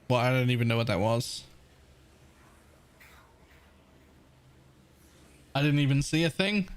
Well, I don't even know what that was. I didn't even see a thing.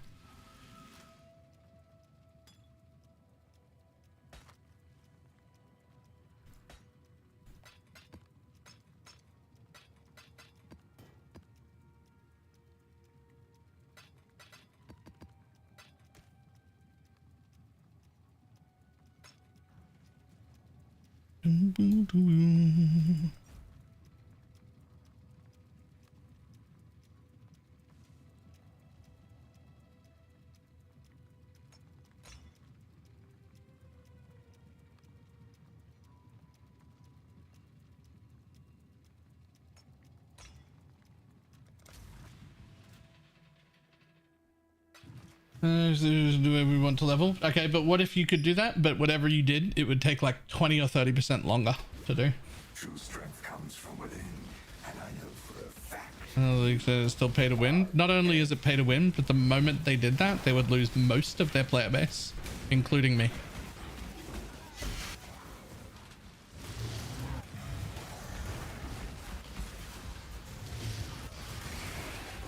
Do we want to level? Okay, but what if you could do that? But whatever you did, it would take like 20 or 30% longer to do. True strength comes from within, and I know for a fact. It's still pay to win. Not only is it pay to win, but the moment they did that, they would lose most of their player base, including me.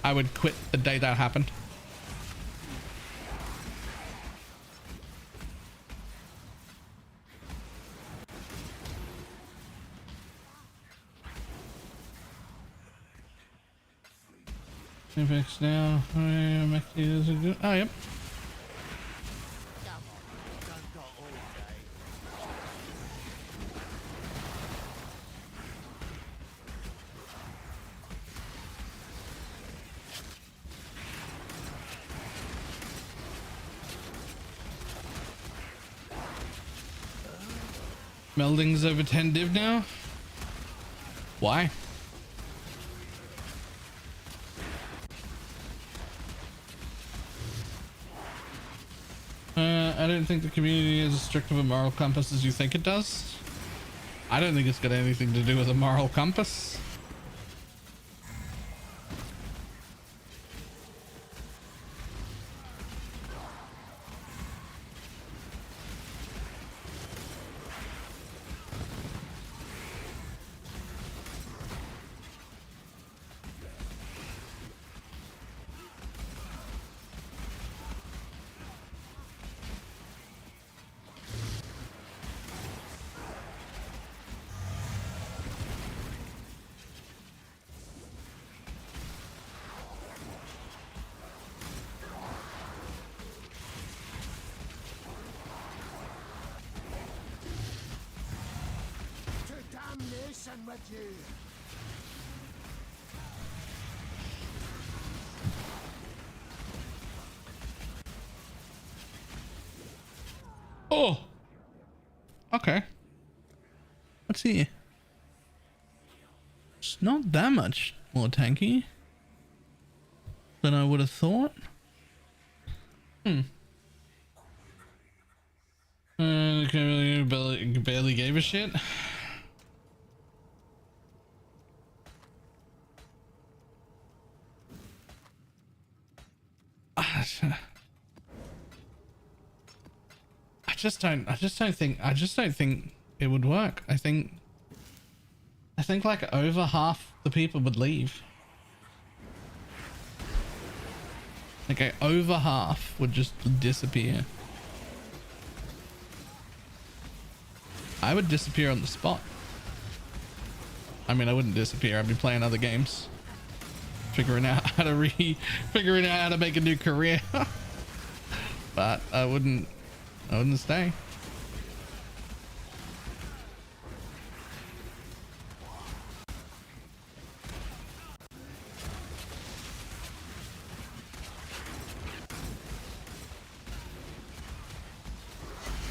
I would quit the day that happened. Fix now. Oh, yep. Melding's over 10 div now. Why? I don't think the community is as strict of a moral compass as you think it does. I don't think it's got anything to do with a moral compass. Oh, okay. Let's see. It's not that much more tanky than I would have thought. Barely gave a shit. I just don't think it would work. I think like over half the people would leave. Okay, over half would just disappear. I would disappear on the spot. I mean, I wouldn't disappear. I'd be playing other games, figuring out how to make a new career. But I wouldn't stay.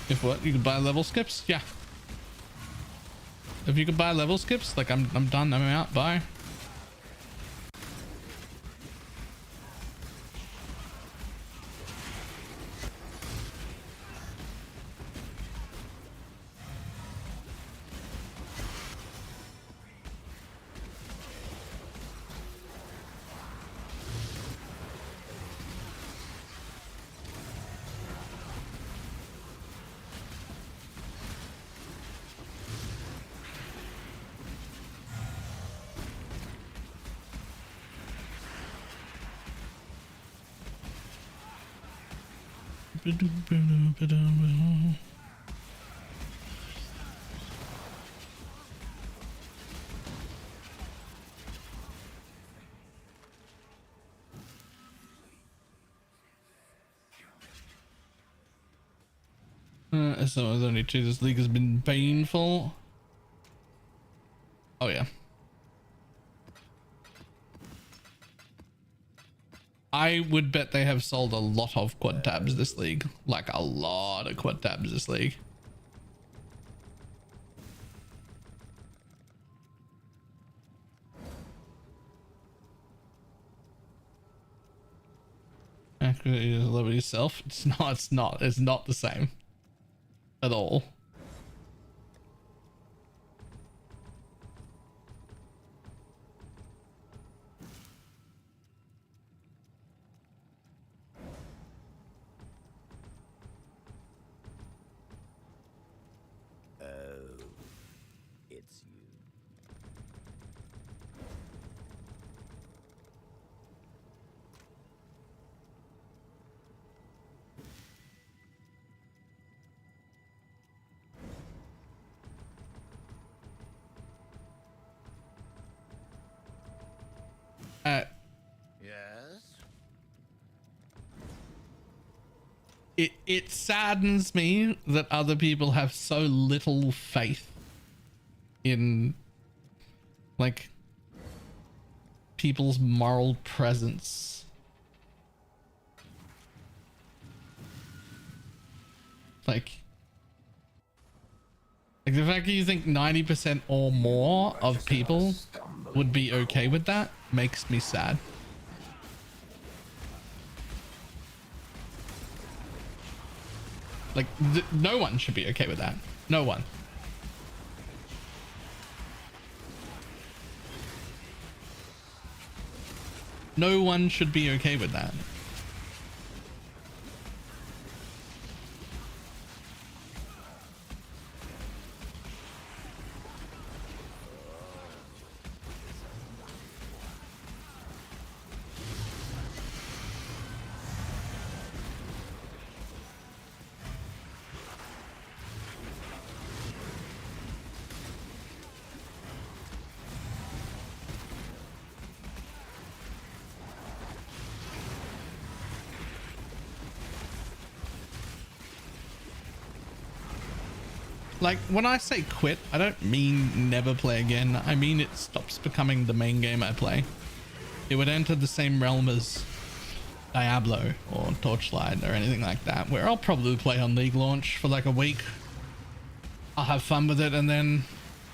If what? You could buy level skips? Yeah. If you could buy level skips, like I'm done, I'm out, bye. As long as only two, this league has been painful. Oh yeah. I would bet they have sold a lot of quad tabs this league. Like a lot of quad tabs this league. Actually, you love it yourself. It's not the same at all. It's you. Yes? It saddens me that other people have so little faith in like people's moral presence. Like the fact that you think 90% or more of people would be okay with that makes me sad. Like no one should be okay with that. No one. No one should be okay with that. Like, when I say quit, I don't mean never play again. I mean it stops becoming the main game I play. It would enter the same realm as Diablo or Torchlight or anything like that, where I'll probably play on League launch for like a week. I'll have fun with it and then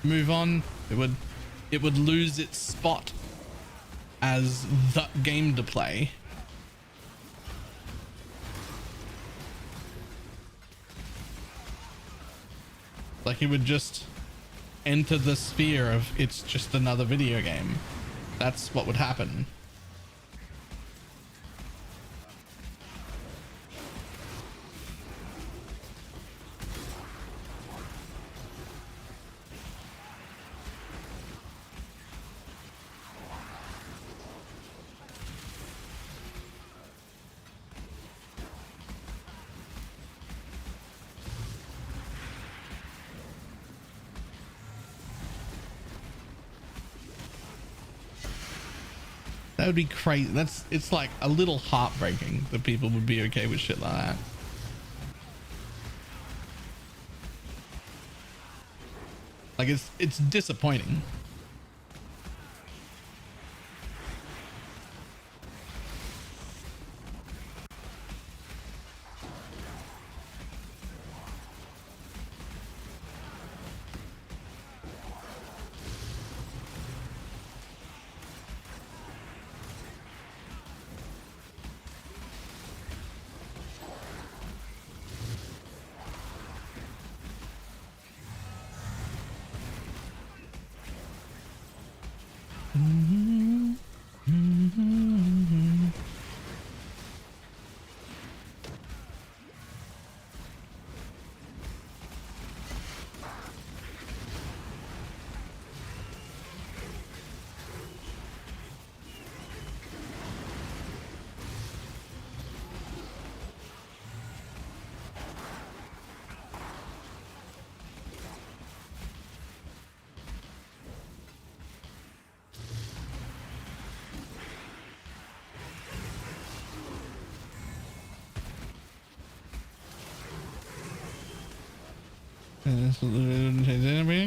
move on. It would lose its spot as the game to play. Like it would just enter the sphere of it's just another video game. That's what would happen. That would be crazy. It's like a little heartbreaking that people would be okay with shit like that. Like it's disappointing.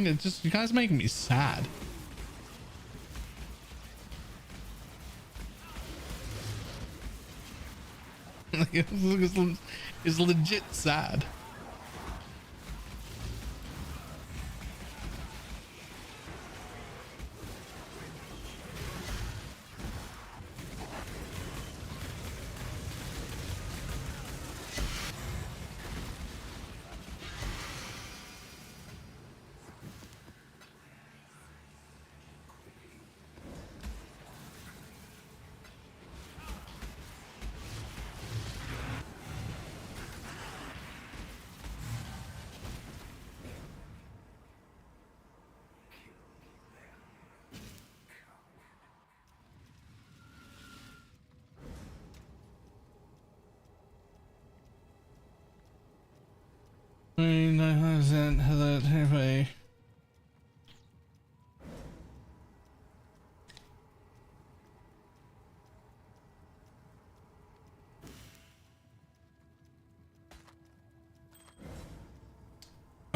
It's just, you guys are making me sad. Like, it's legit sad.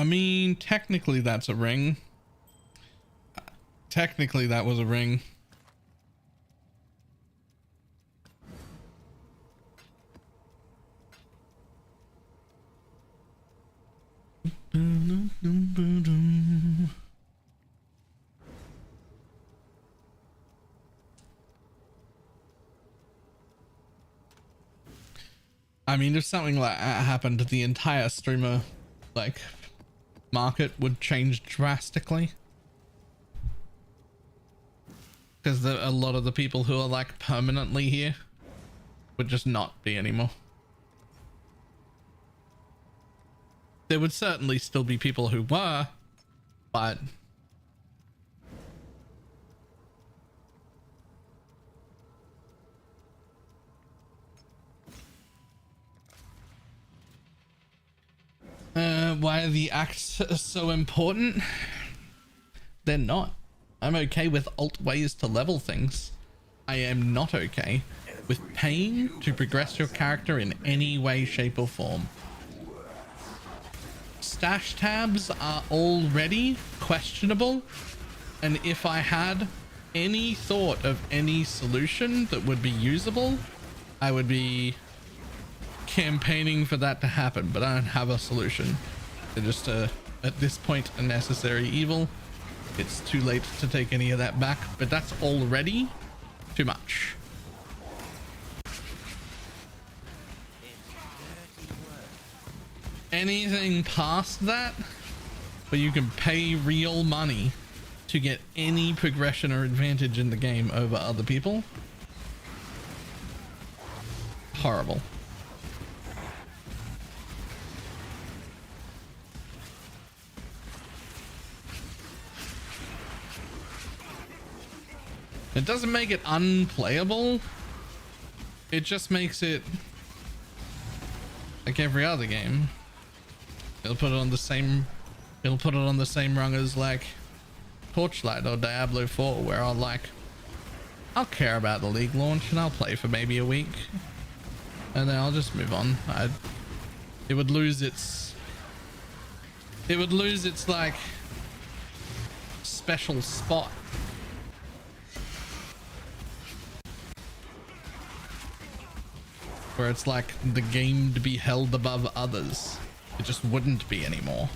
I mean, technically that's a ring. Technically that was a ring. I mean, if something like that happened, the entire streamer like market would change drastically, because a lot of the people who are like permanently here would just not be anymore. There would certainly still be people who were, but why are the acts so important? They're not. I'm okay with alt ways to level things. I am not okay with paying to progress your character in any way, shape, or form. Stash tabs are already questionable, and if I had any thought of any solution that would be usable, I would be campaigning for that to happen, but I don't have a solution. They're just at this point a necessary evil. It's too late to take any of that back, but that's already too much. Anything past that, where you can pay real money to get any progression or advantage in the game over other people, horrible. It doesn't make it unplayable. It just makes it like every other game. It'll put it on the same rung as like Torchlight or Diablo 4, where I'll like, I'll care about the league launch and I'll play for maybe a week, and then I'll just move on. It would lose its like special spot. Where it's like the game to be held above others. It just wouldn't be anymore.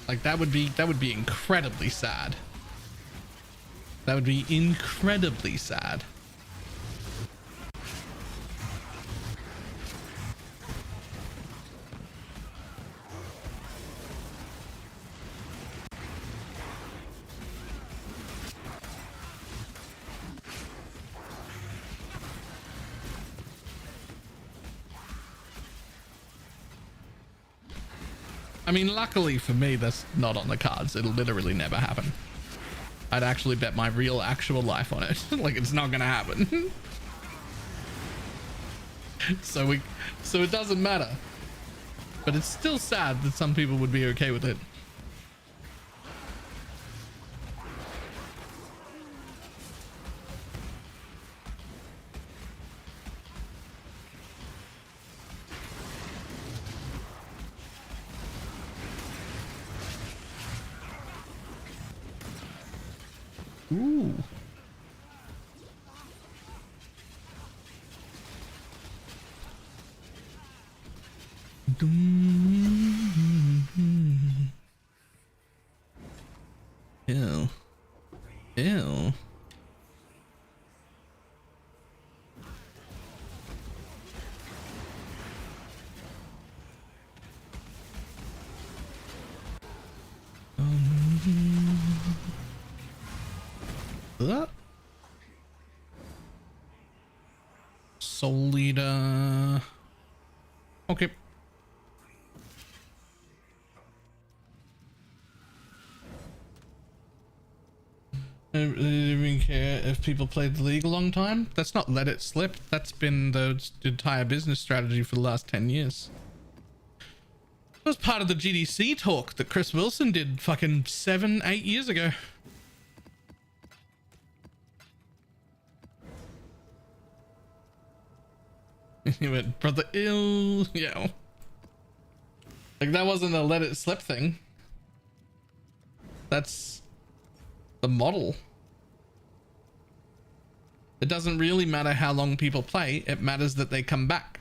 Like that would be incredibly sad. That would be incredibly sad. I mean, luckily for me, that's not on the cards. It'll literally never happen. I'd actually bet my real actual life on it. Like, it's not gonna happen. So it doesn't matter. But it's still sad that some people would be okay with it. Ooh. Ew. Ew. Soul leader. Okay. I don't even care if people played the league a long time. That's not let it slip. That's been the entire business strategy for the last 10 years. It was part of the GDC talk that Chris Wilson did fucking 7-8 years ago. He went, brother, ill, yeah. Like, that wasn't a let it slip thing. That's the model. It doesn't really matter how long people play. It matters that they come back.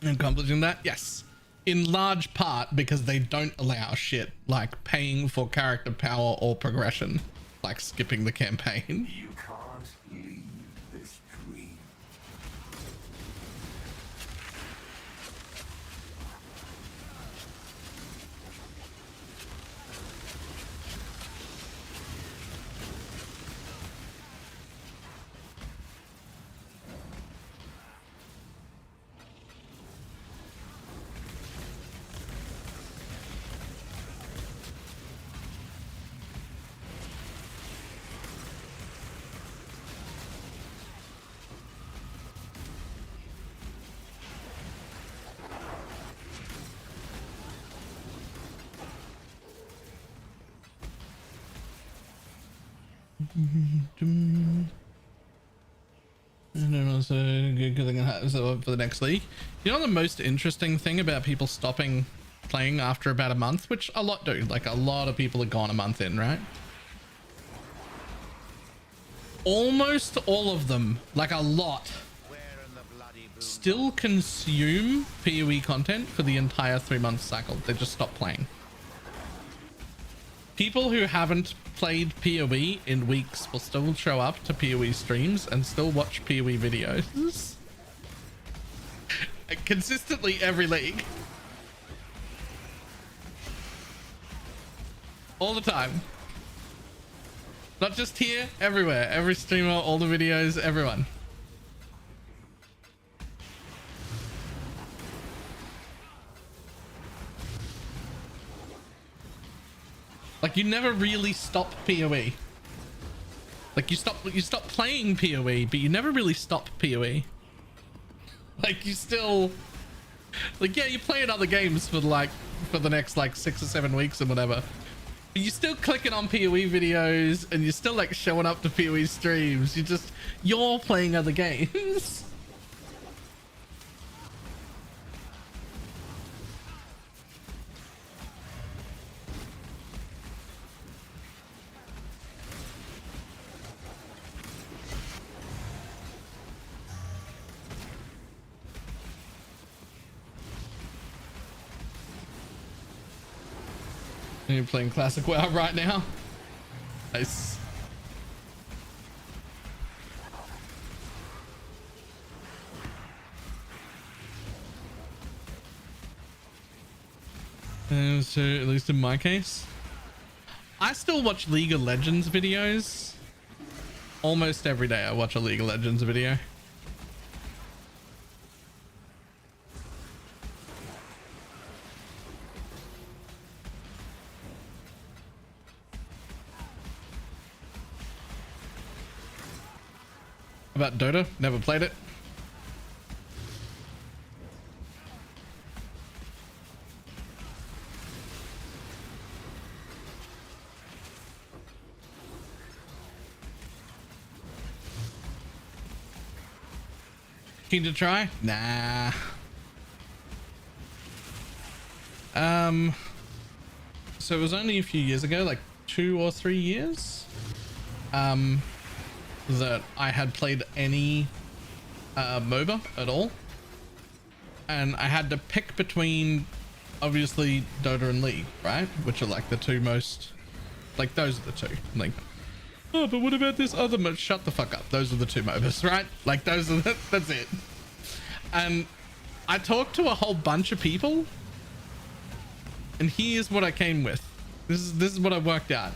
Accomplishing that, yes, in large part because they don't allow shit like paying for character power or progression, like skipping the campaign. You can't leave this dream. And then also good thing for the next league. You know the most interesting thing about people stopping playing after about a month, which a lot do. Like a lot of people are gone a month in, right? Almost all of them, like a lot, still consume PoE content for the entire 3-month cycle. They just stop playing. People who haven't played PoE in weeks will still show up to PoE streams and still watch PoE videos. Consistently every league. All the time. Not just here, everywhere. Every streamer, all the videos, everyone. Like you never really stop PoE. Like you stop playing PoE, but you never really stop PoE. Like you still, like, yeah, you play in other games for the next like 6 or 7 weeks or whatever. But you're still clicking on PoE videos and you're still like showing up to PoE streams. You're playing other games. You're playing Classic WoW right now? Nice. So at least in my case, I still watch League of Legends videos. Almost every day I watch a League of Legends video. About Dota, never played it. Keen to try? Nah. So it was only a few years ago, like 2 or 3 years, that I had played any Moba at all, and I had to pick between obviously Dota and League, right, which are like the two most, like those are the two. Like, oh, but what about this other Moba? Shut the fuck up. Those are the two Mobas, right? Like those are that's it. And I talked to a whole bunch of people, and here's what I came with. This is what I worked out.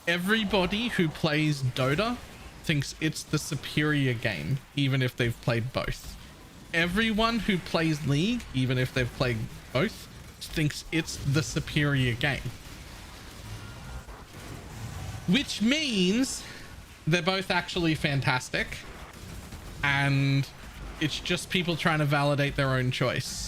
Everybody who plays Dota thinks it's the superior game, even if they've played both. Everyone who plays League, even if they've played both, thinks it's the superior game. Which means they're both actually fantastic, and it's just people trying to validate their own choice.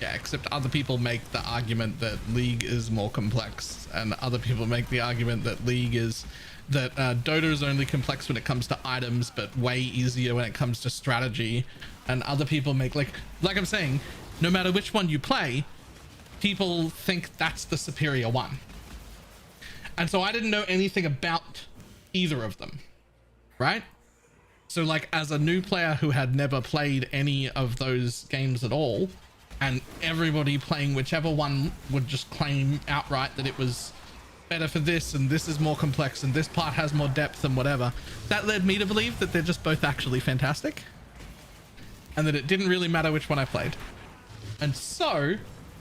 Yeah, except other people make the argument that League is more complex, and other people make the argument that Dota is only complex when it comes to items, but way easier when it comes to strategy. And other people make, like I'm saying, no matter which one you play, people think that's the superior one. And so I didn't know anything about either of them, right? So like as a new player who had never played any of those games at all, and everybody playing whichever one would just claim outright that it was better for this, and this is more complex, and this part has more depth and whatever, that led me to believe that they're just both actually fantastic, and that it didn't really matter which one I played. And so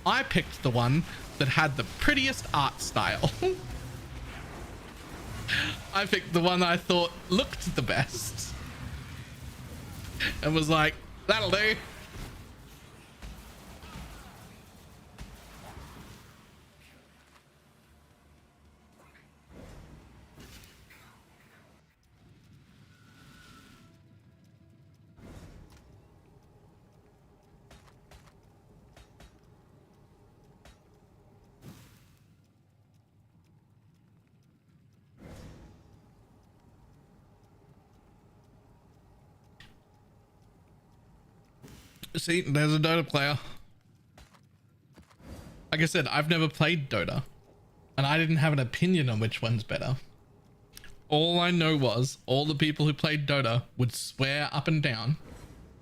I picked the one that had the prettiest art style. I picked the one that I thought looked the best and was like, that'll do. See, there's a Dota player. Like I said, I've never played Dota, and I didn't have an opinion on which one's better. All I know was all the people who played Dota would swear up and down,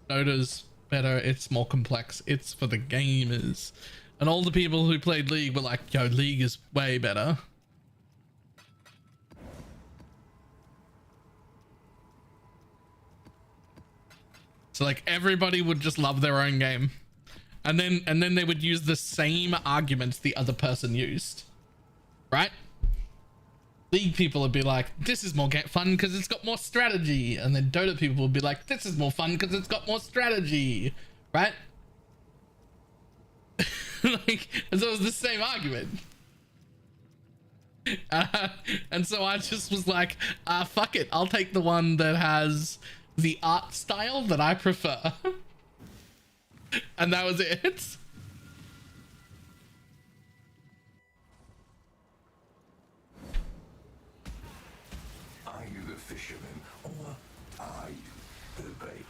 Dota's better, it's more complex, it's for the gamers. And all the people who played League were like, yo, League is way better. So like everybody would just love their own game. And then they would use the same arguments the other person used. Right? League people would be like, this is more fun because it's got more strategy. And then Dota people would be like, this is more fun because it's got more strategy. Right? Like, and so it was the same argument. And so I just was like, fuck it. I'll take the one that has the art style that I prefer. And that was it. Are you the fisherman or are you the bait?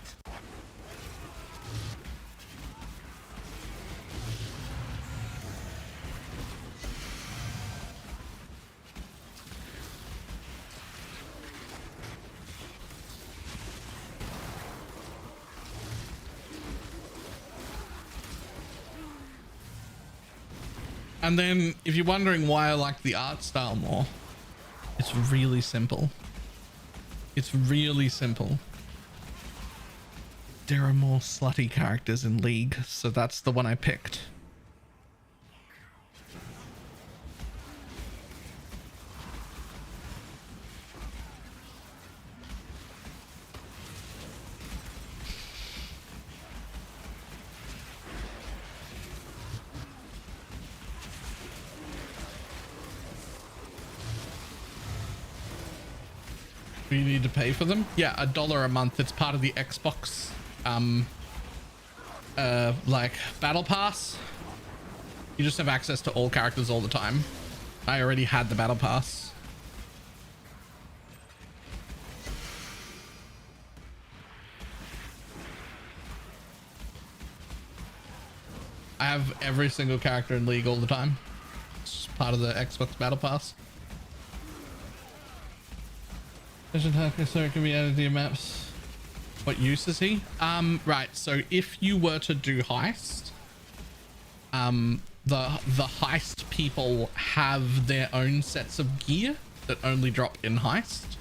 And then if you're wondering why I like the art style more, it's really simple. It's really simple. There are more slutty characters in League, so that's the one I picked. You need to pay for them? Yeah, $1 a month. It's part of the Xbox like battle pass. You just have access to all characters all the time. I already had the battle pass. I have every single character in League all the time. It's part of the Xbox battle pass. So it can be added to your maps. What use is he? Right, so if you were to do heist, the heist people have their own sets of gear that only drop in heist.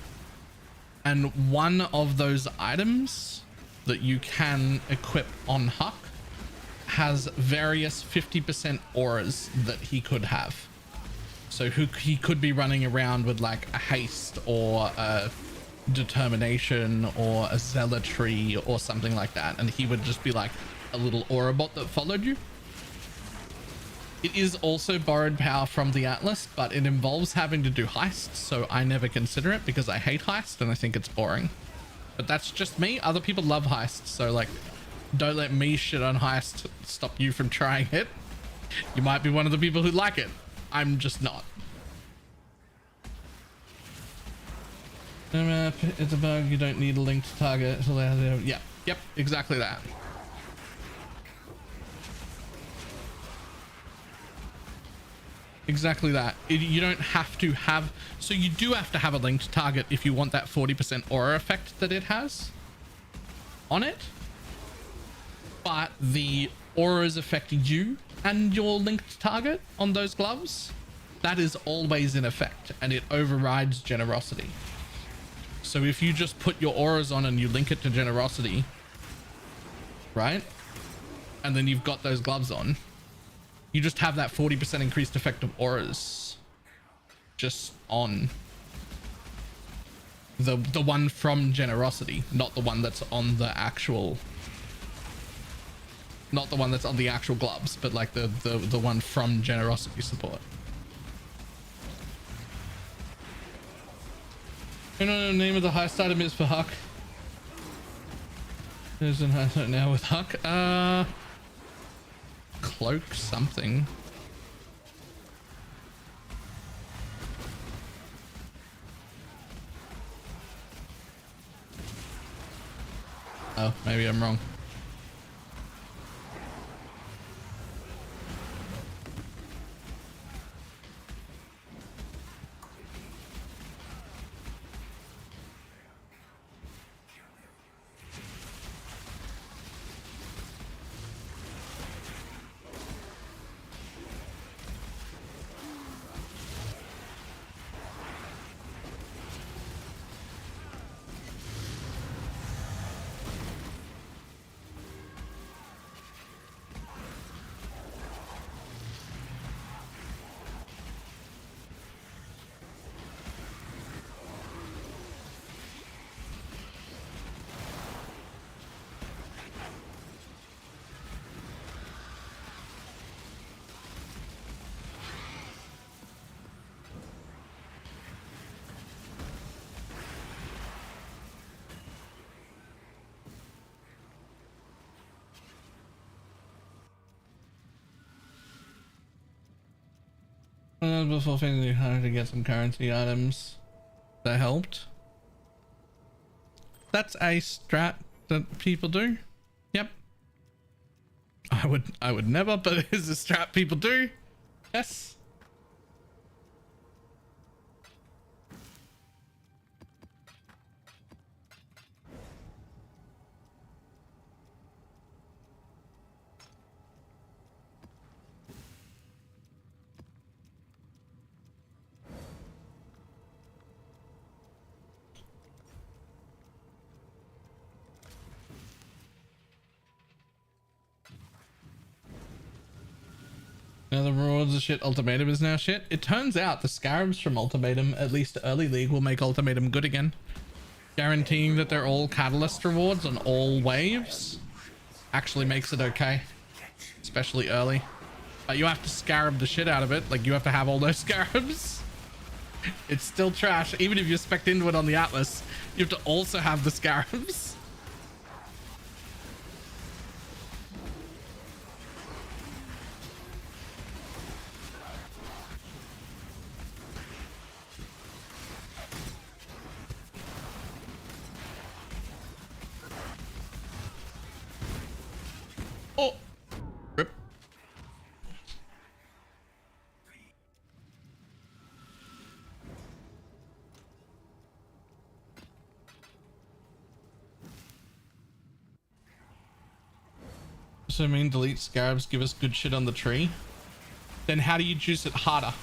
And one of those items that you can equip on Huck has various 50% auras that he could have. So he could be running around with like a haste or a determination or a zealotry or something like that, and he would just be like a little aura bot that followed you. It is also borrowed power from the Atlas, but it involves having to do heists, so I never consider it because I hate heist and I think it's boring. But that's just me. Other people love heists, so like don't let me shit on heist stop you from trying it. You might be one of the people who like it. I'm just not. It's a bug. You don't need a linked target. Yeah, yep, exactly that. Exactly that. You don't have to have, so you do have to have a linked target if you want that 40% aura effect that it has on it. But the auras affect you and your linked target on those gloves. That is always in effect, and it overrides generosity. So if you just put your auras on and you link it to generosity, right? And then you've got those gloves on, you just have that 40% increased effect of auras just on the one from generosity, not the one that's on the actual, not the one that's on the actual gloves, but like the one from generosity support. You know the name of the heist item is for Huck? There's an heist item now with Huck. Cloak something. Oh, maybe I'm wrong. Before finishing hard to get some currency items. That helped. That's a strat that people do. Yep. I would never, but it is a strat people do. Yes. Now the rewards are shit, Ultimatum is now shit. It turns out the scarabs from Ultimatum, at least early league, will make Ultimatum good again. Guaranteeing that they're all catalyst rewards on all waves actually makes it okay. Especially early. But you have to scarab the shit out of it. Like, you have to have all those scarabs. It's still trash. Even if you're spec'd into it on the Atlas, you have to also have the scarabs. Oh, rip. So I mean, delete scarabs give us good shit on the tree. Then how do you juice it harder?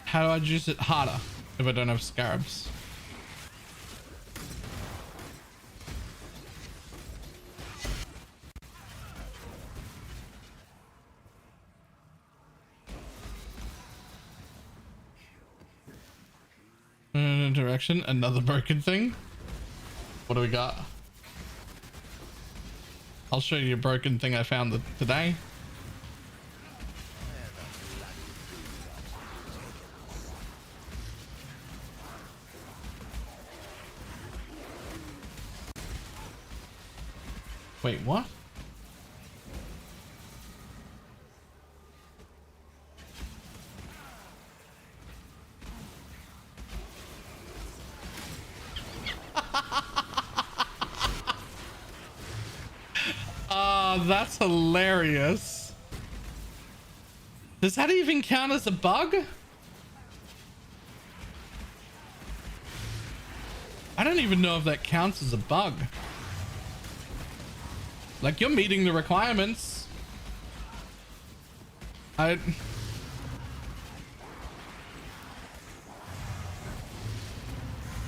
How do I juice it harder if I don't have scarabs? Direction, another broken thing. What do we got? I'll show you a broken thing I found today. Wait, what? That's hilarious. Does that even count as a bug? I don't even know if that counts as a bug. Like, you're meeting the requirements.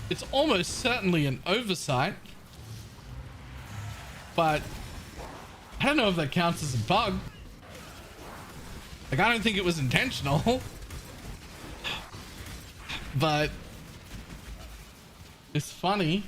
It's almost certainly an oversight, but I don't know if that counts as a bug. Like, I don't think it was intentional, but it's funny.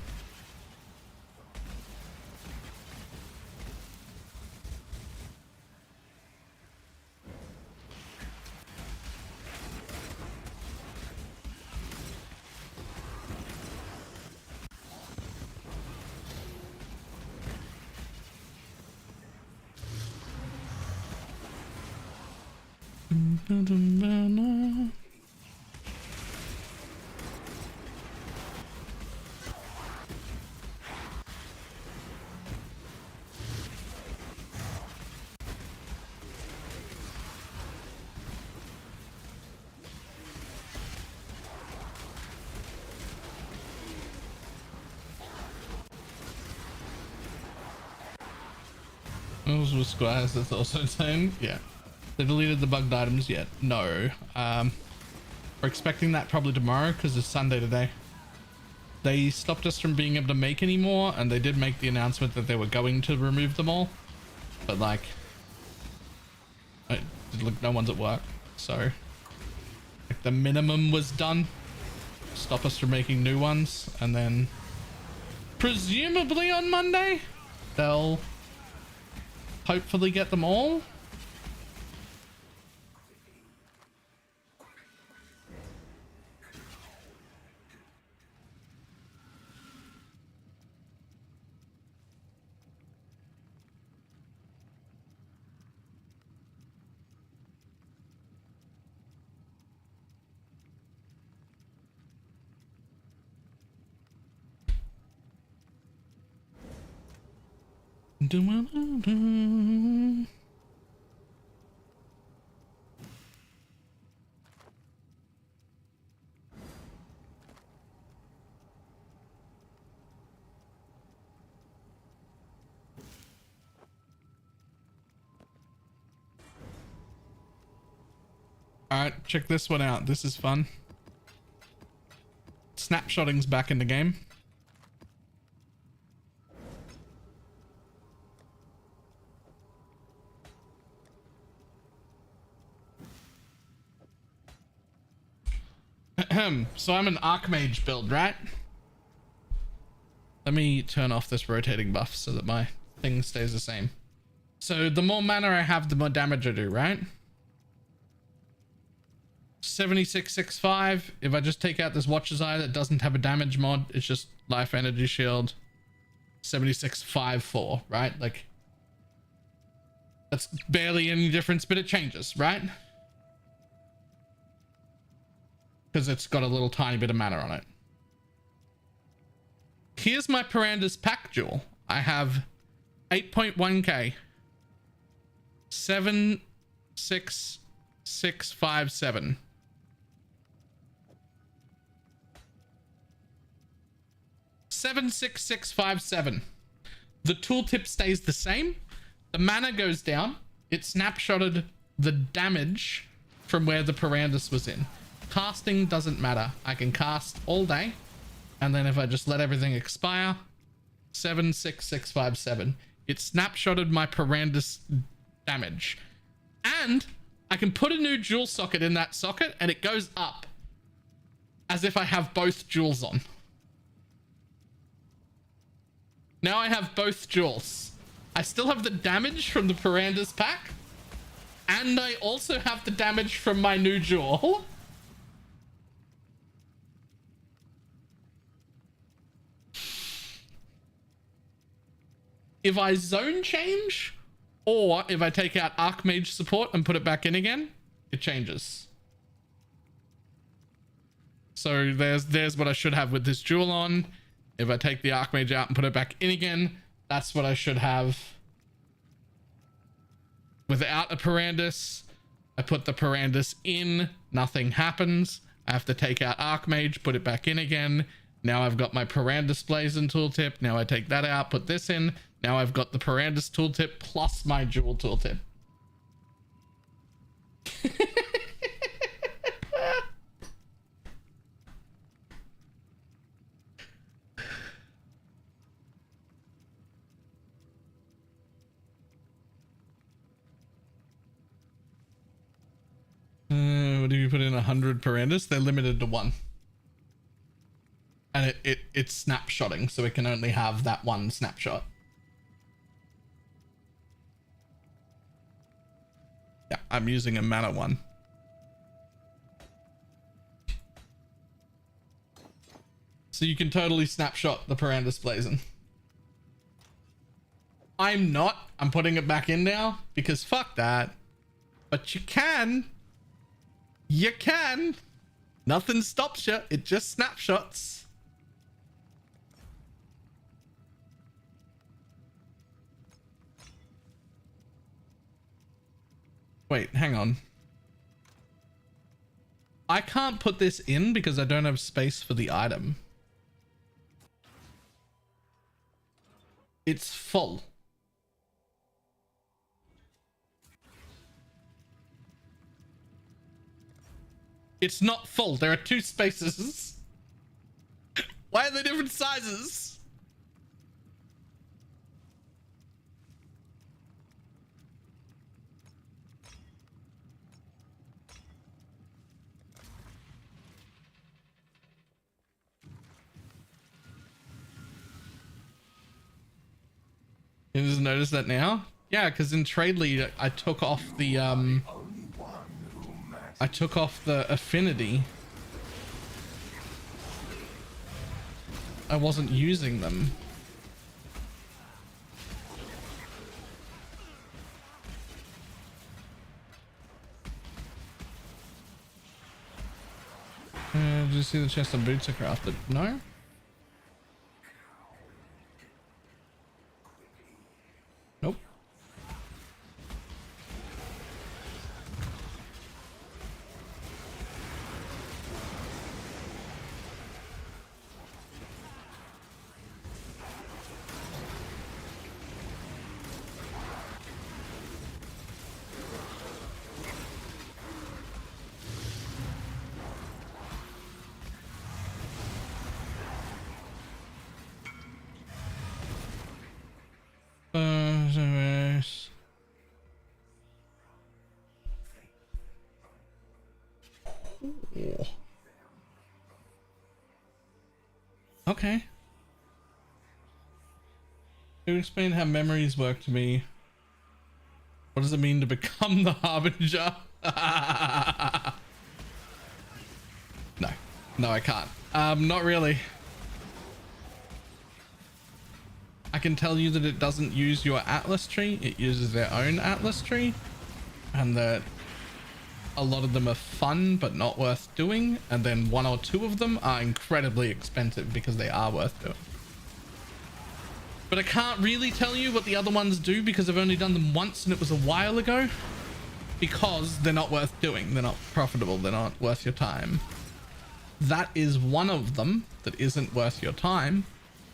Those were squares, that's also insane. Yeah. They deleted the bugged items yet? No. We're expecting that probably tomorrow because it's Sunday today. They stopped us from being able to make any more, and they did make the announcement that they were going to remove them all. But like, look, no one's at work, so like, the minimum was done. Stop us from making new ones, and then presumably on Monday they'll hopefully get them all. Alright, check this one out. This is fun. Snapshotting's back in the game. So I'm an ARPGs build, right? Let me turn off this rotating buff so that my thing stays the same. So the more mana I have, the more damage I do, right? 7665. If I just take out this Watcher's Eye that doesn't have a damage mod, it's just life energy shield. 7654, right? Like, that's barely any difference, but it changes, right? Because it's got a little tiny bit of mana on it. Here's my Piranda's pack jewel. I have 8.1k. 76657. $76657. The tooltip stays the same. The mana goes down. It snapshotted the damage from where the Pirandus was in. Casting doesn't matter. I can cast all day. And then if I just let everything expire, 76657. It snapshotted my Pirandus damage. And I can put a new jewel socket in that socket and it goes up as if I have both jewels on. Now I have both jewels. I still have the damage from the Piranda's pack, and I also have the damage from my new jewel. If I zone change, or if I take out ARPMage support and put it back in again, it changes. So there's what I should have with this jewel on. If I take the ARPMage out and put it back in again, that's what I should have. Without a Pirandus, I put the Pirandus in, nothing happens. I have to take out ARPMage, put it back in again. Now I've got my Pirandus Blazing tooltip. Now I take that out, put this in. Now I've got the Pirandus tooltip plus my jewel tooltip. What do you put in 100 Pirandus? They're limited to 1. And it's snapshotting, so it can only have that one snapshot. Yeah, I'm using a mana one. So you can totally snapshot the Pirandus Blazing. I'm not. I'm putting it back in now because fuck that. But you can. You can. Nothing stops you. It just snapshots. Wait, hang on. I can't put this in because I don't have space for the item. It's full. It's not full. There are 2 spaces. Why are they different sizes? You just notice that now? Yeah, because in Trade Lead, I took off the affinity. I wasn't using them. Did you see the chest of boots I crafted? No? Okay. To explain how memories work to me, what does it mean to become the Harbinger? No, I can't. Not really. I can tell you that it doesn't use your atlas tree. It uses their own atlas tree, and that a lot of them are fun but not worth doing, and then 1 or 2 of them are incredibly expensive because they are worth doing. But I can't really tell you what the other ones do because I've only done them once and it was a while ago, because they're not worth doing. They're not profitable. They're not worth your time. That is one of them that isn't worth your time,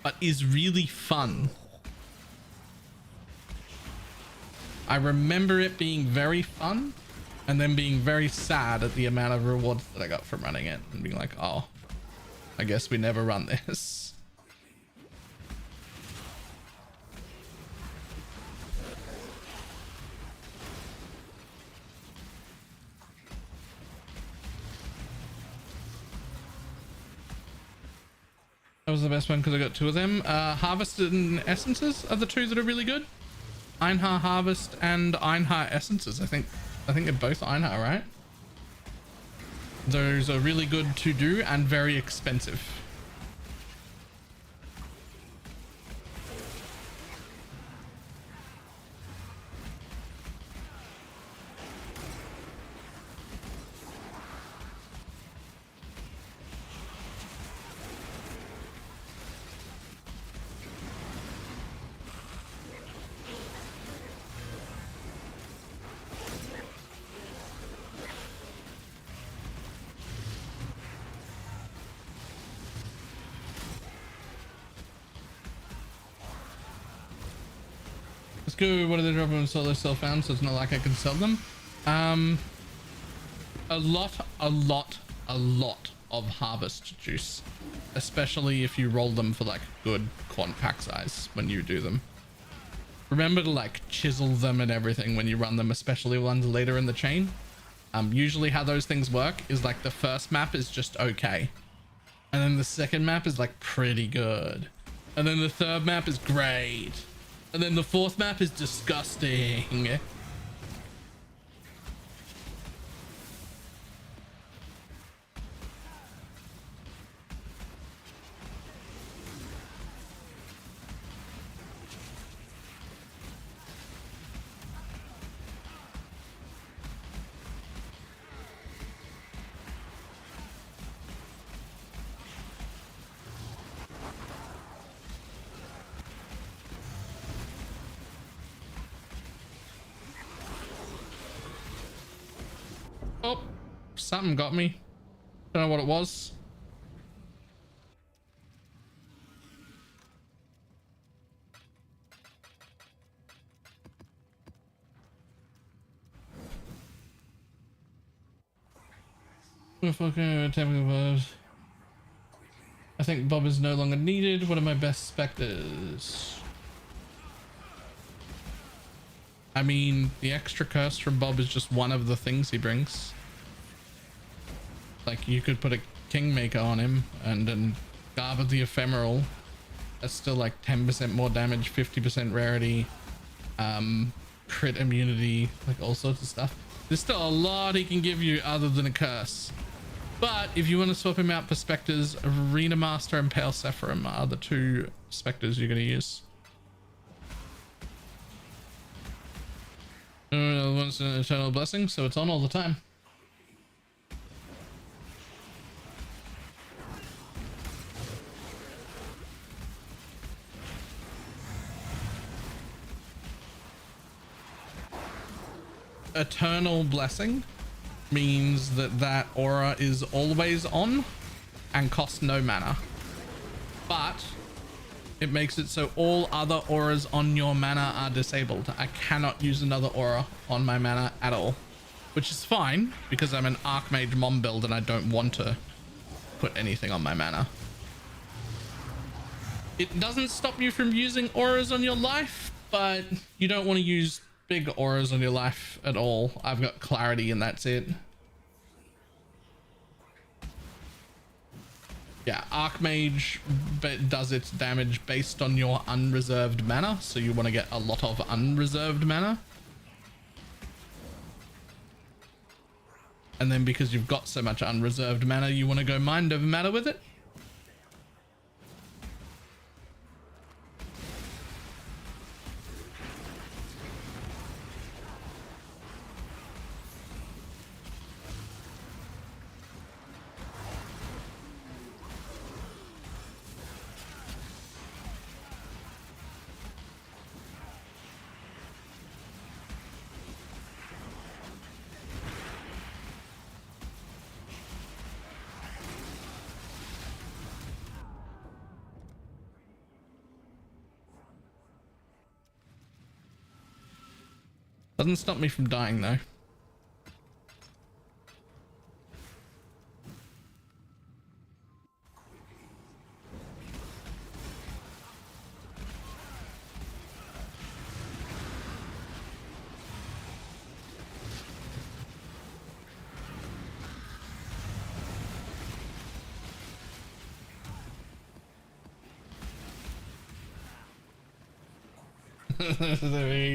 but is really fun. I remember it being very fun and then being very sad at the amount of rewards that I got from running it and being like, oh, I guess we never run this. That was the best one because I got 2 of them. Harvest and Essences are the 2 that are really good. Einhar Harvest and Einhar Essences. I think they're both Einhar, right? Those are really good to do and very expensive. What are they dropping on solo sell found, so it's not like I can sell them? A lot of harvest juice, especially if you roll them for like good quant pack size when you do them. Remember to like chisel them and everything when you run them, especially ones later in the chain. Usually how those things work is like the first map is just okay, and then the second map is like pretty good, and then the third map is great. And then the 4th map is disgusting. Oh, something got me. Don't know what it was. Okay, I think Bob is no longer needed. What are my best specters? I mean, the extra curse from Bob is just one of the things he brings. Like, you could put a Kingmaker on him and then Garb of the Ephemeral. That's still like 10% more damage, 50% rarity, crit immunity, like all sorts of stuff. There's still a lot he can give you other than a curse. But if you want to swap him out for specters, Arena Master and Pale Sephirim are the 2 specters you're going to use. One's an Eternal Blessing, so it's on all the time. Eternal Blessing means that aura is always on and costs no mana, but it makes it so all other auras on your mana are disabled. I cannot use another aura on my mana at all, which is fine because I'm an Archmage Mom build and I don't want to put anything on my mana. It doesn't stop you from using auras on your life, but you don't want to use big auras on your life at all. I've got clarity and that's it. Yeah, ARPGs does its damage based on your unreserved mana, so you want to get a lot of unreserved mana. And then because you've got so much unreserved mana, you want to go mind over matter with it. Doesn't stop me from dying though.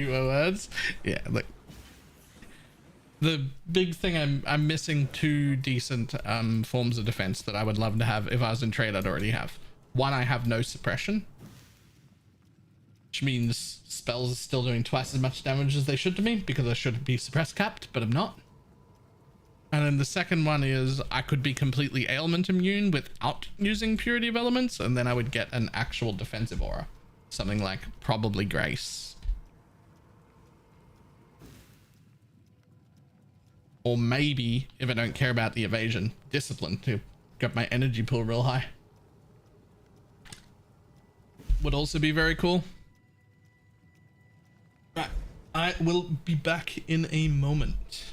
Words. Yeah, look. The big thing, I'm missing two decent forms of defense that I would love to have. If I was in trade, I'd already have. One, I have no suppression, which means spells are still doing twice as much damage as they should to me because I should be suppress capped, but I'm not. And then the second one is I could be completely ailment immune without using Purity of Elements, and then I would get an actual defensive aura. Something like probably Grace. Or maybe, if I don't care about the evasion, Discipline to get my energy pool real high. Would also be very cool. Right, I will be back in a moment.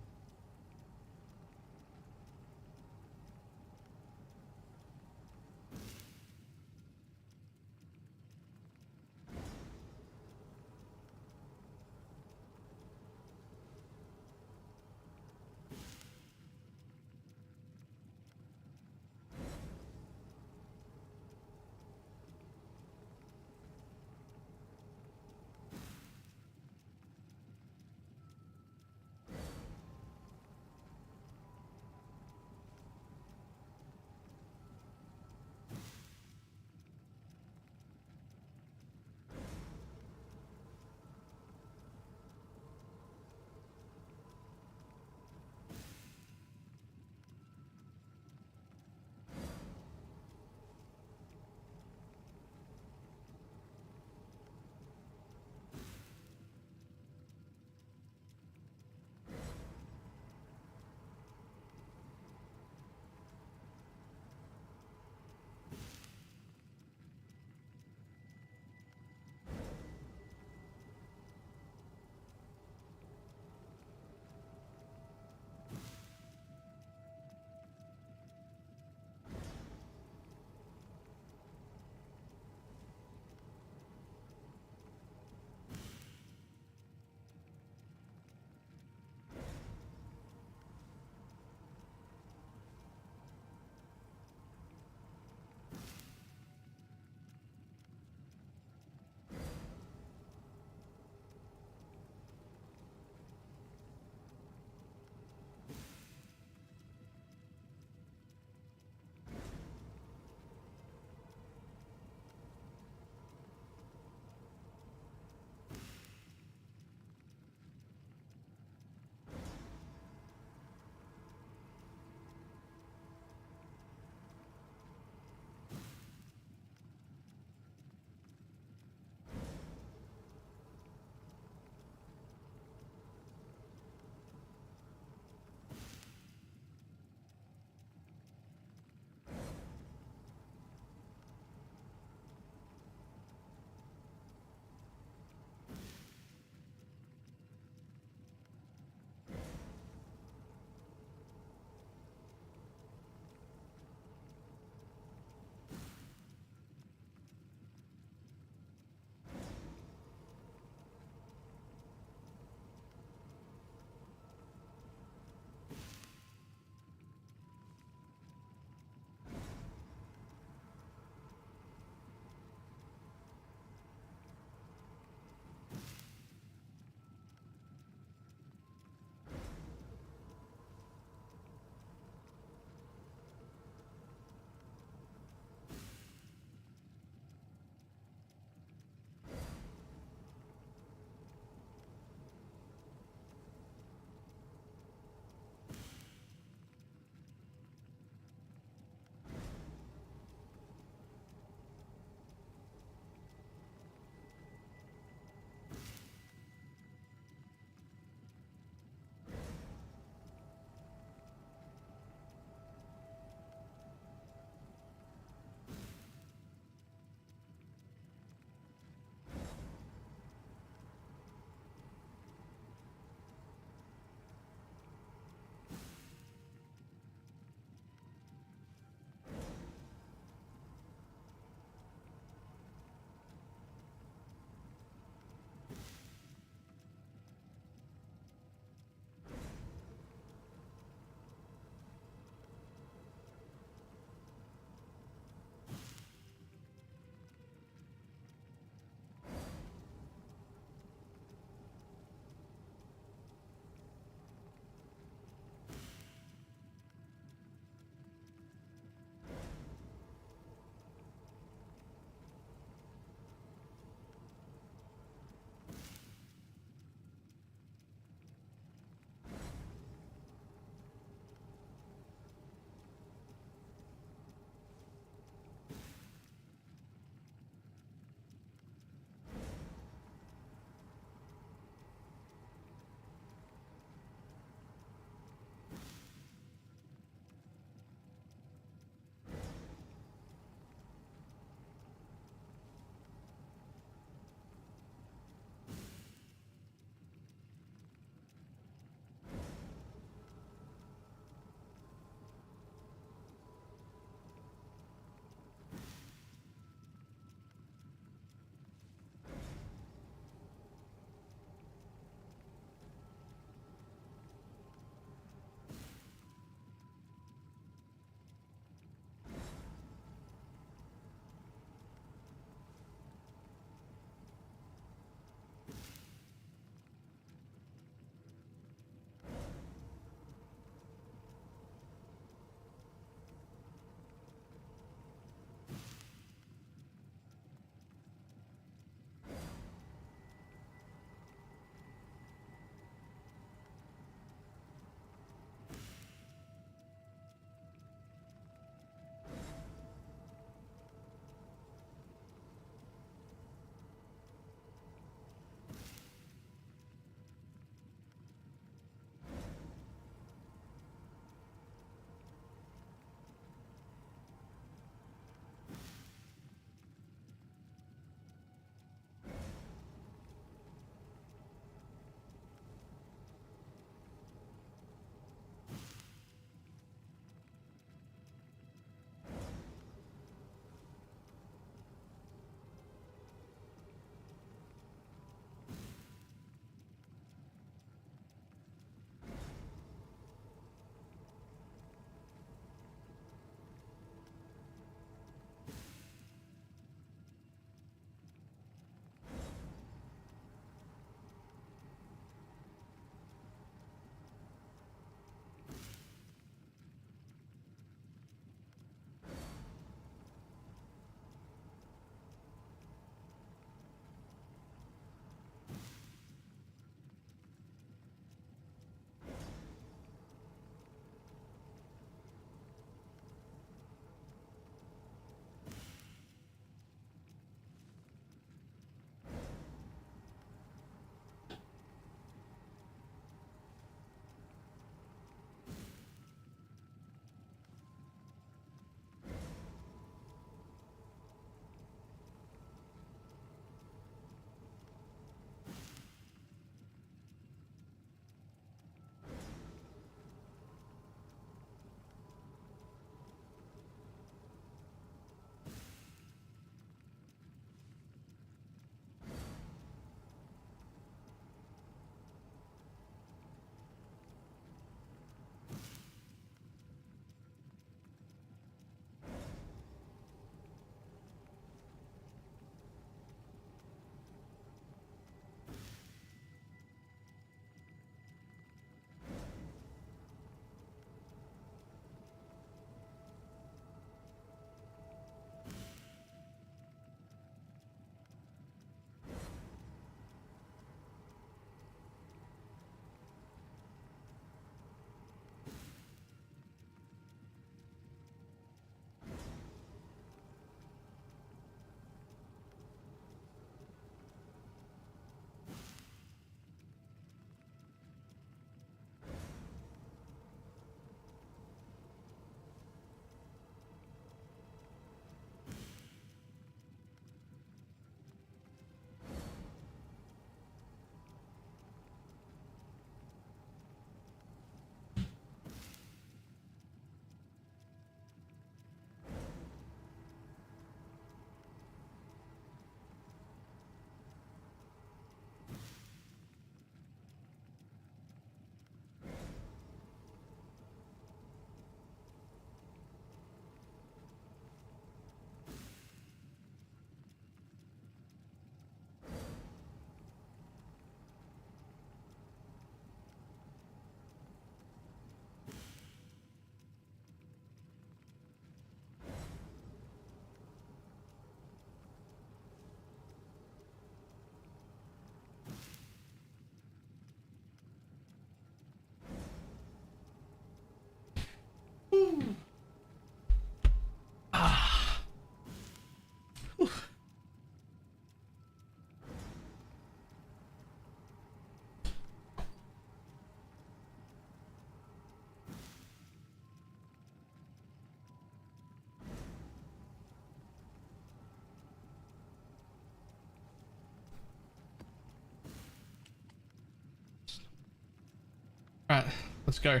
All right, let's go.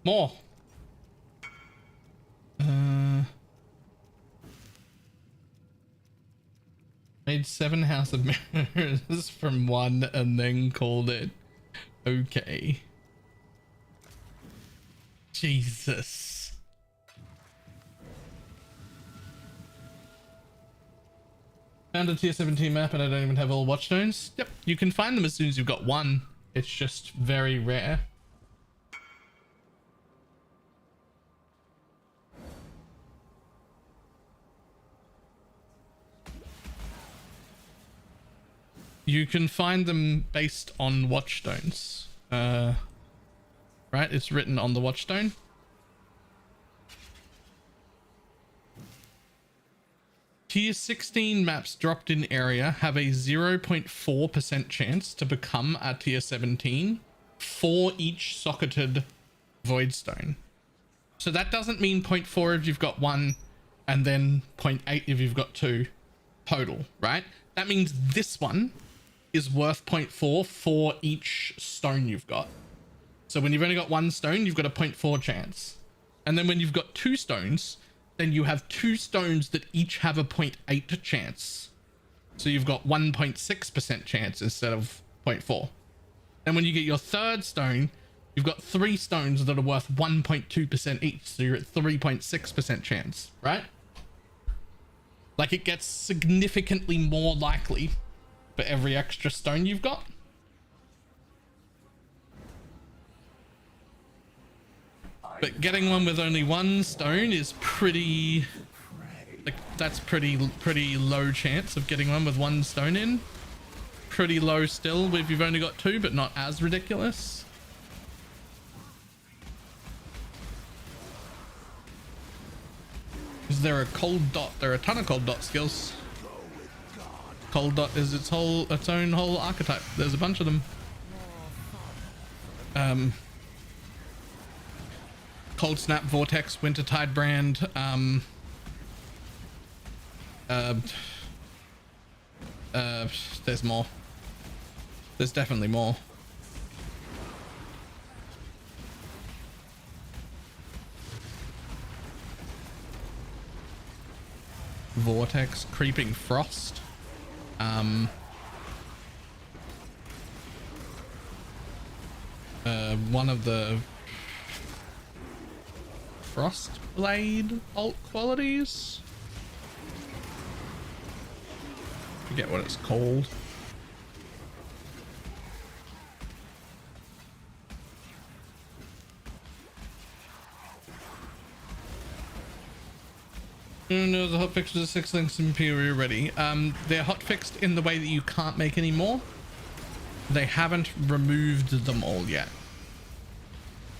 More. Made 7 House of Mirrors from 1 and then called it okay. Jesus. Found a tier 17 map and I don't even have all watchstones. Yep, you can find them as soon as you've got 1. It's just very rare. You can find them based on watchstones. Right, it's written on the watchstone. Tier 16 maps dropped in area have a 0.4% chance to become a tier 17 for each socketed voidstone. So that doesn't mean 0.4 if you've got 1 and then 0.8 if you've got 2 total, right? That means this one is worth 0.4 for each stone you've got. So when you've only got 1 stone, you've got a 0.4 chance. And then when you've got 2 stones, then you have 2 stones that each have a 0.8 chance. So you've got 1.6% chance instead of 0.4. And when you get your 3rd stone, you've got 3 stones that are worth 1.2% each. So you're at 3.6% chance, right? Like it gets significantly more likely for every extra stone you've got. But getting one with only 1 stone is pretty, like that's pretty low chance of getting one with 1 stone in. Pretty low still if you've only got 2, but not as ridiculous. Is there a cold dot? There are a ton of cold dot skills. Cold dot is its own whole archetype. There's a bunch of them. Cold Snap, Vortex, Wintertide Brand. There's more. There's definitely more. Vortex, Creeping Frost. One of the Frost Blade alt qualities. Forget what it's called. No, the hotfix is 6 links Imperial ready. They're hotfixed in the way that you can't make any more. They haven't removed them all yet,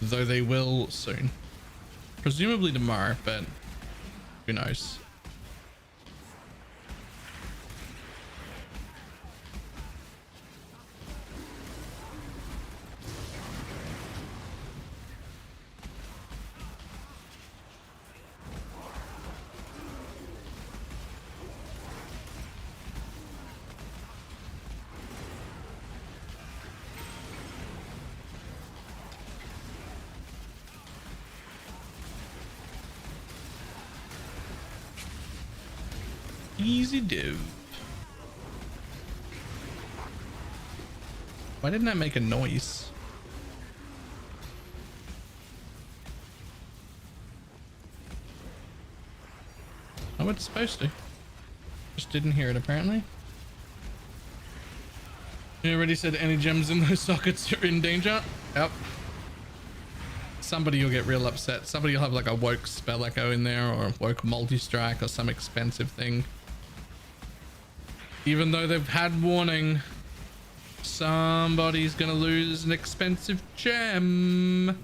though they will soon. Presumably tomorrow, but who knows? Easy do. Why didn't I make a noise? Oh, it's supposed to. Just didn't hear it apparently. You already said any gems in those sockets are in danger. Yep. Somebody will get real upset. Somebody will have like a woke spell echo in there or a woke multi-strike or some expensive thing. Even though they've had warning, somebody's gonna lose an expensive gem.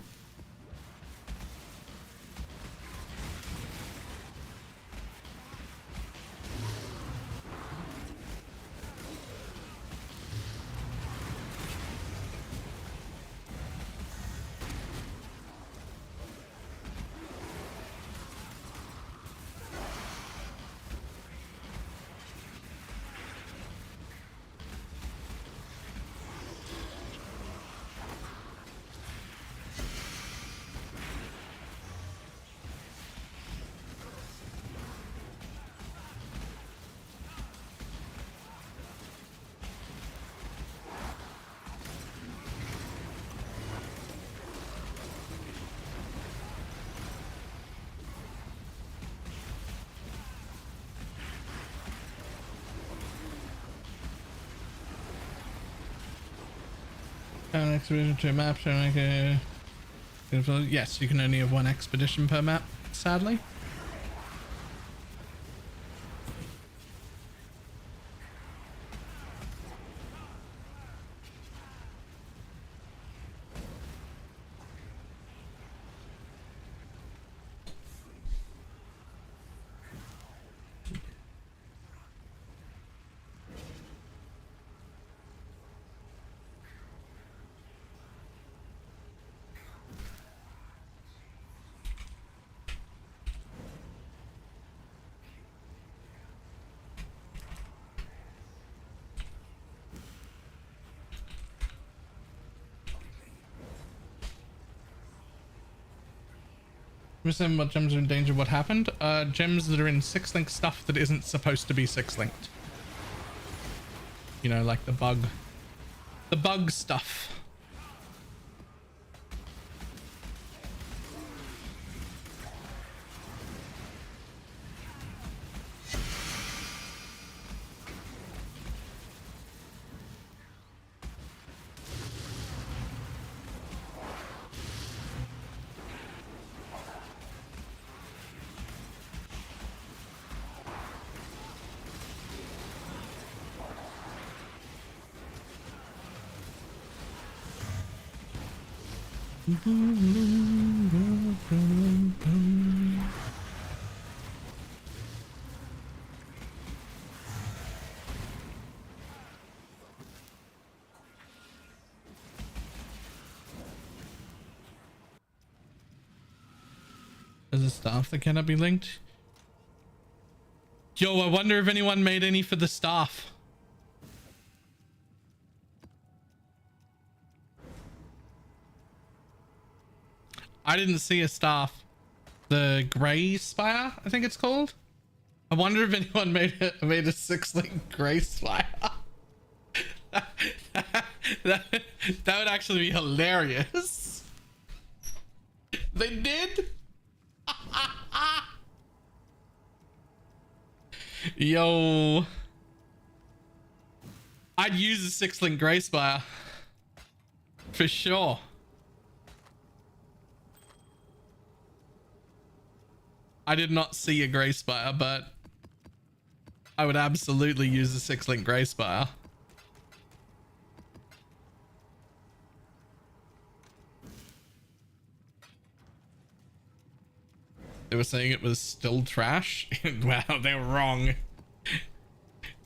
An expedition to a map showing like a... Yes, you can only have one expedition per map, sadly. Understand what gems are in danger. What happened? Gems that are in 6-link stuff that isn't supposed to be 6-linked. You know, like the bug stuff. There's a staff that cannot be linked. Yo, I wonder if anyone made any for the staff. I didn't see a staff. The Grey Spire, I think it's called. I wonder if anyone made a 6-link Grey Spire. that would actually be hilarious. They did? Yo. I'd use a 6-link Grey Spire. For sure. I did not see a Grey Spire, but I would absolutely use a 6-link Grey Spire. They were saying it was still trash. Wow, they were wrong.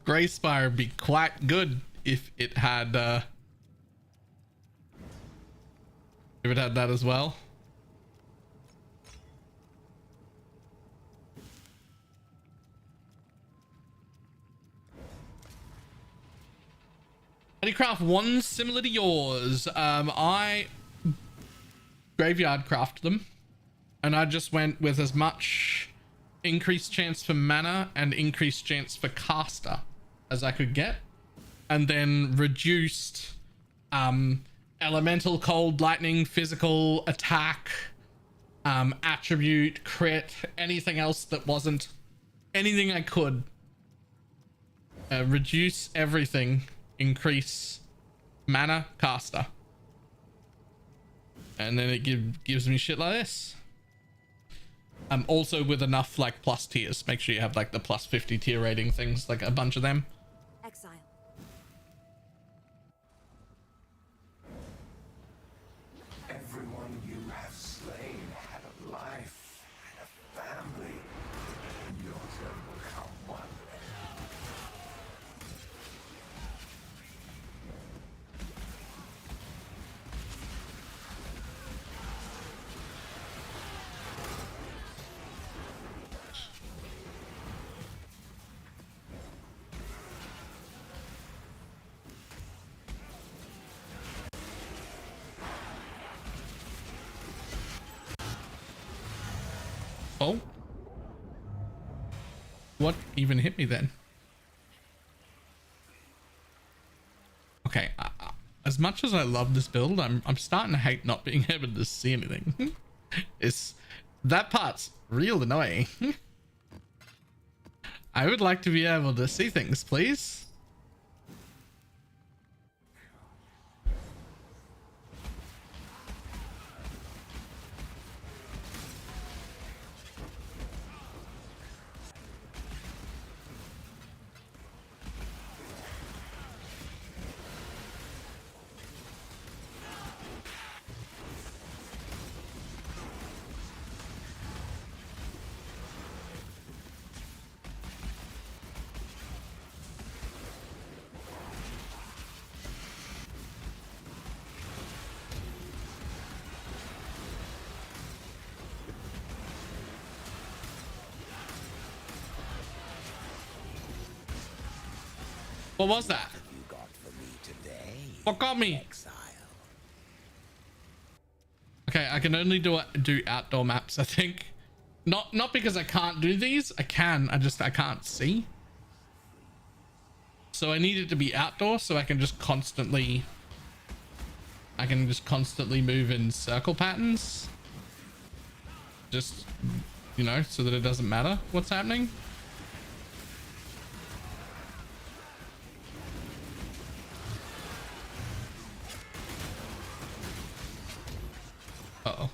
Grey Spire would be quite good if it had that as well. Any craft one similar to yours? I graveyard craft them, and I just went with as much increased chance for mana and increased chance for caster as I could get, and then reduced elemental, cold, lightning, physical, attack, attribute, crit, anything else that wasn't anything I could. Reduce everything, increase mana, caster, and then it gives me shit like this. Also with enough like plus tiers. Make sure you have like the plus 50 tier rating things, like a bunch of them. Exile. Everyone you have slain had a life and a family. Yours will become one. Oh, what even hit me then? Okay, as much as I love this build, I'm starting to hate not being able to see anything. That part's real annoying. I would like to be able to see things, please. What was that? You got for me today, What got me? exile. Okay, I can only do outdoor maps, I think. Not because I can't do these. I can. I can't see. So I need it to be outdoor so I can just constantly move in circle patterns. Just, you know, so that it doesn't matter what's happening. Uh-oh.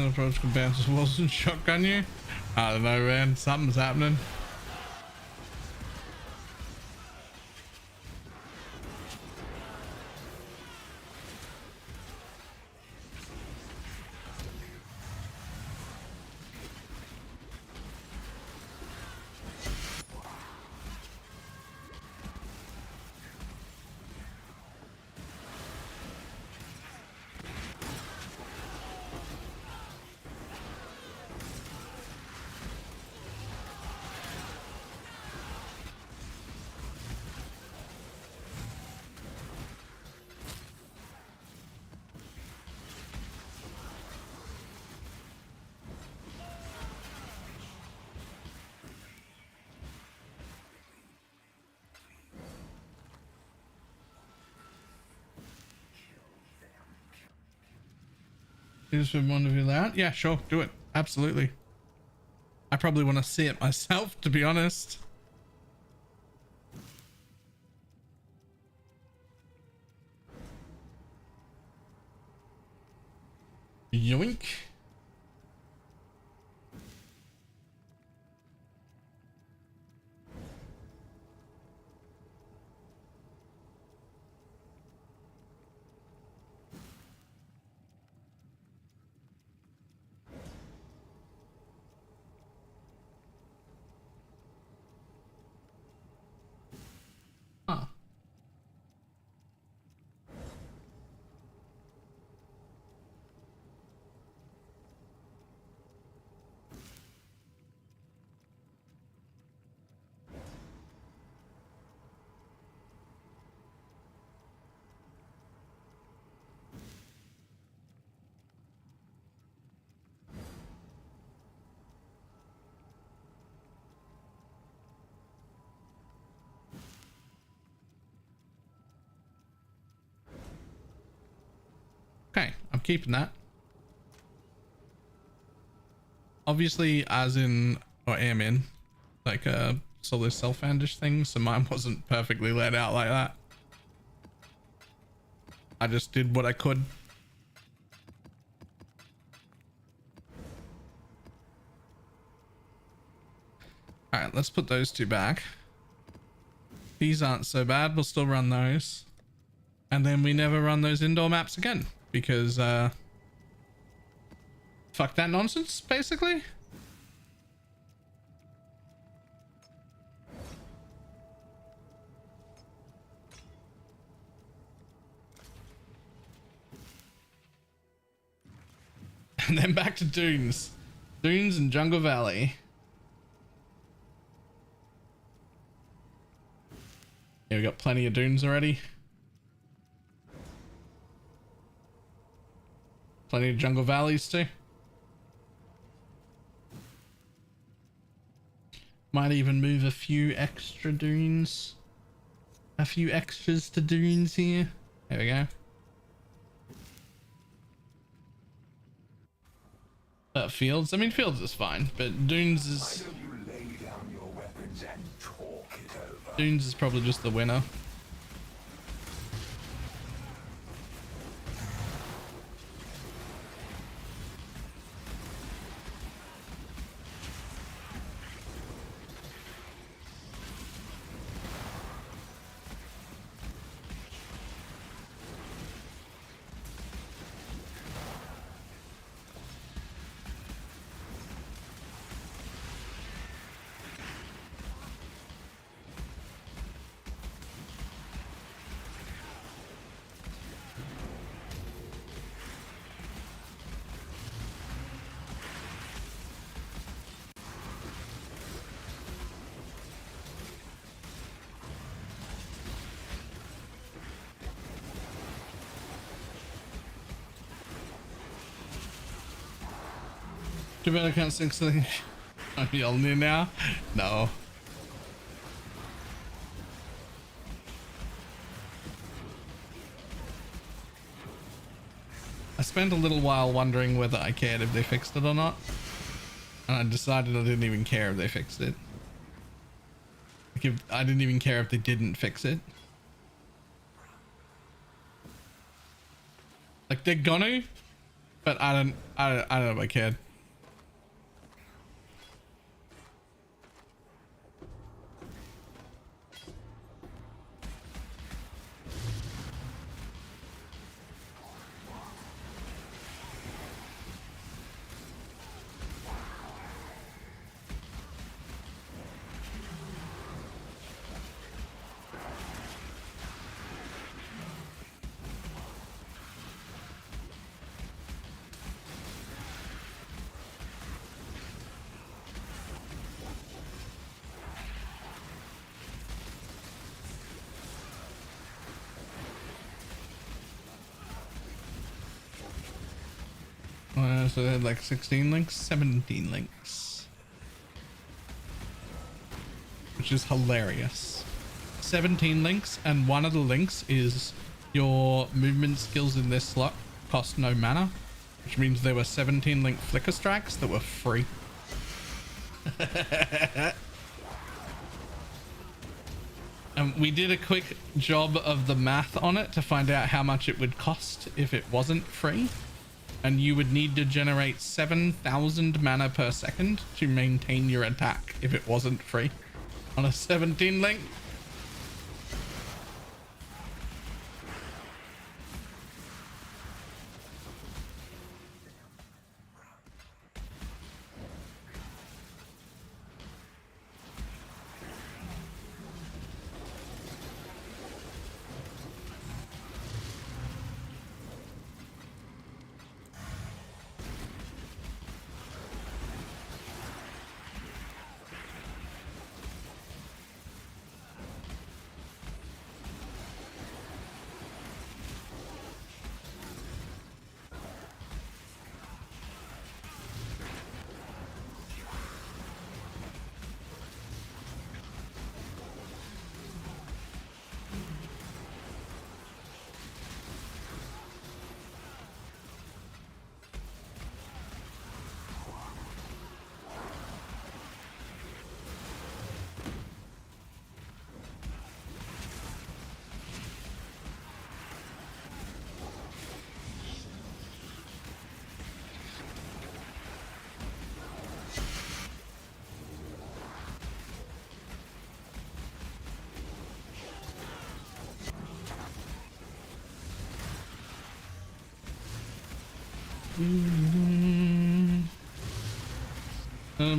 Approach can bounce walls and shotgun you. I don't know, man. Something's happening. Is one of you loud? Yeah, sure, do it. Absolutely. I probably want to see it myself, to be honest. Yoink. Huh. Okay, I'm keeping that. Obviously, as in, or am in, like a solo self-andish thing, so mine wasn't perfectly laid out like that. I just did what I could. Alright, let's put those two back. These aren't so bad, we'll still run those. And then we never run those indoor maps again. Because, fuck that nonsense, basically. And then back to Dunes. Dunes and Jungle Valley. Yeah, we got plenty of Dunes already. Plenty of Jungle Valleys too. Might even move a few extra dunes. A few extras to dunes here. There we go. But fields, I mean fields is fine, but dunes is... Why don't you lay down your weapons and talk it over? Dunes is probably just the winner. Too bad I can't sing something. I'm yelling you now? No. I spent a little while wondering whether I cared if they fixed it or not. And I decided I didn't even care if they fixed it. Like if, I didn't even care if they didn't fix it. Like they're gonna, but I don't know if I cared. So they had like 16 links, 17 links, which is hilarious. 17 links, and one of the links is your movement skills in this slot cost no mana, which means there were 17 link flicker strikes that were free. And we did a quick job of the math on it to find out how much it would cost if it wasn't free. And you would need to generate 7,000 mana per second to maintain your attack if it wasn't free on a 17 link.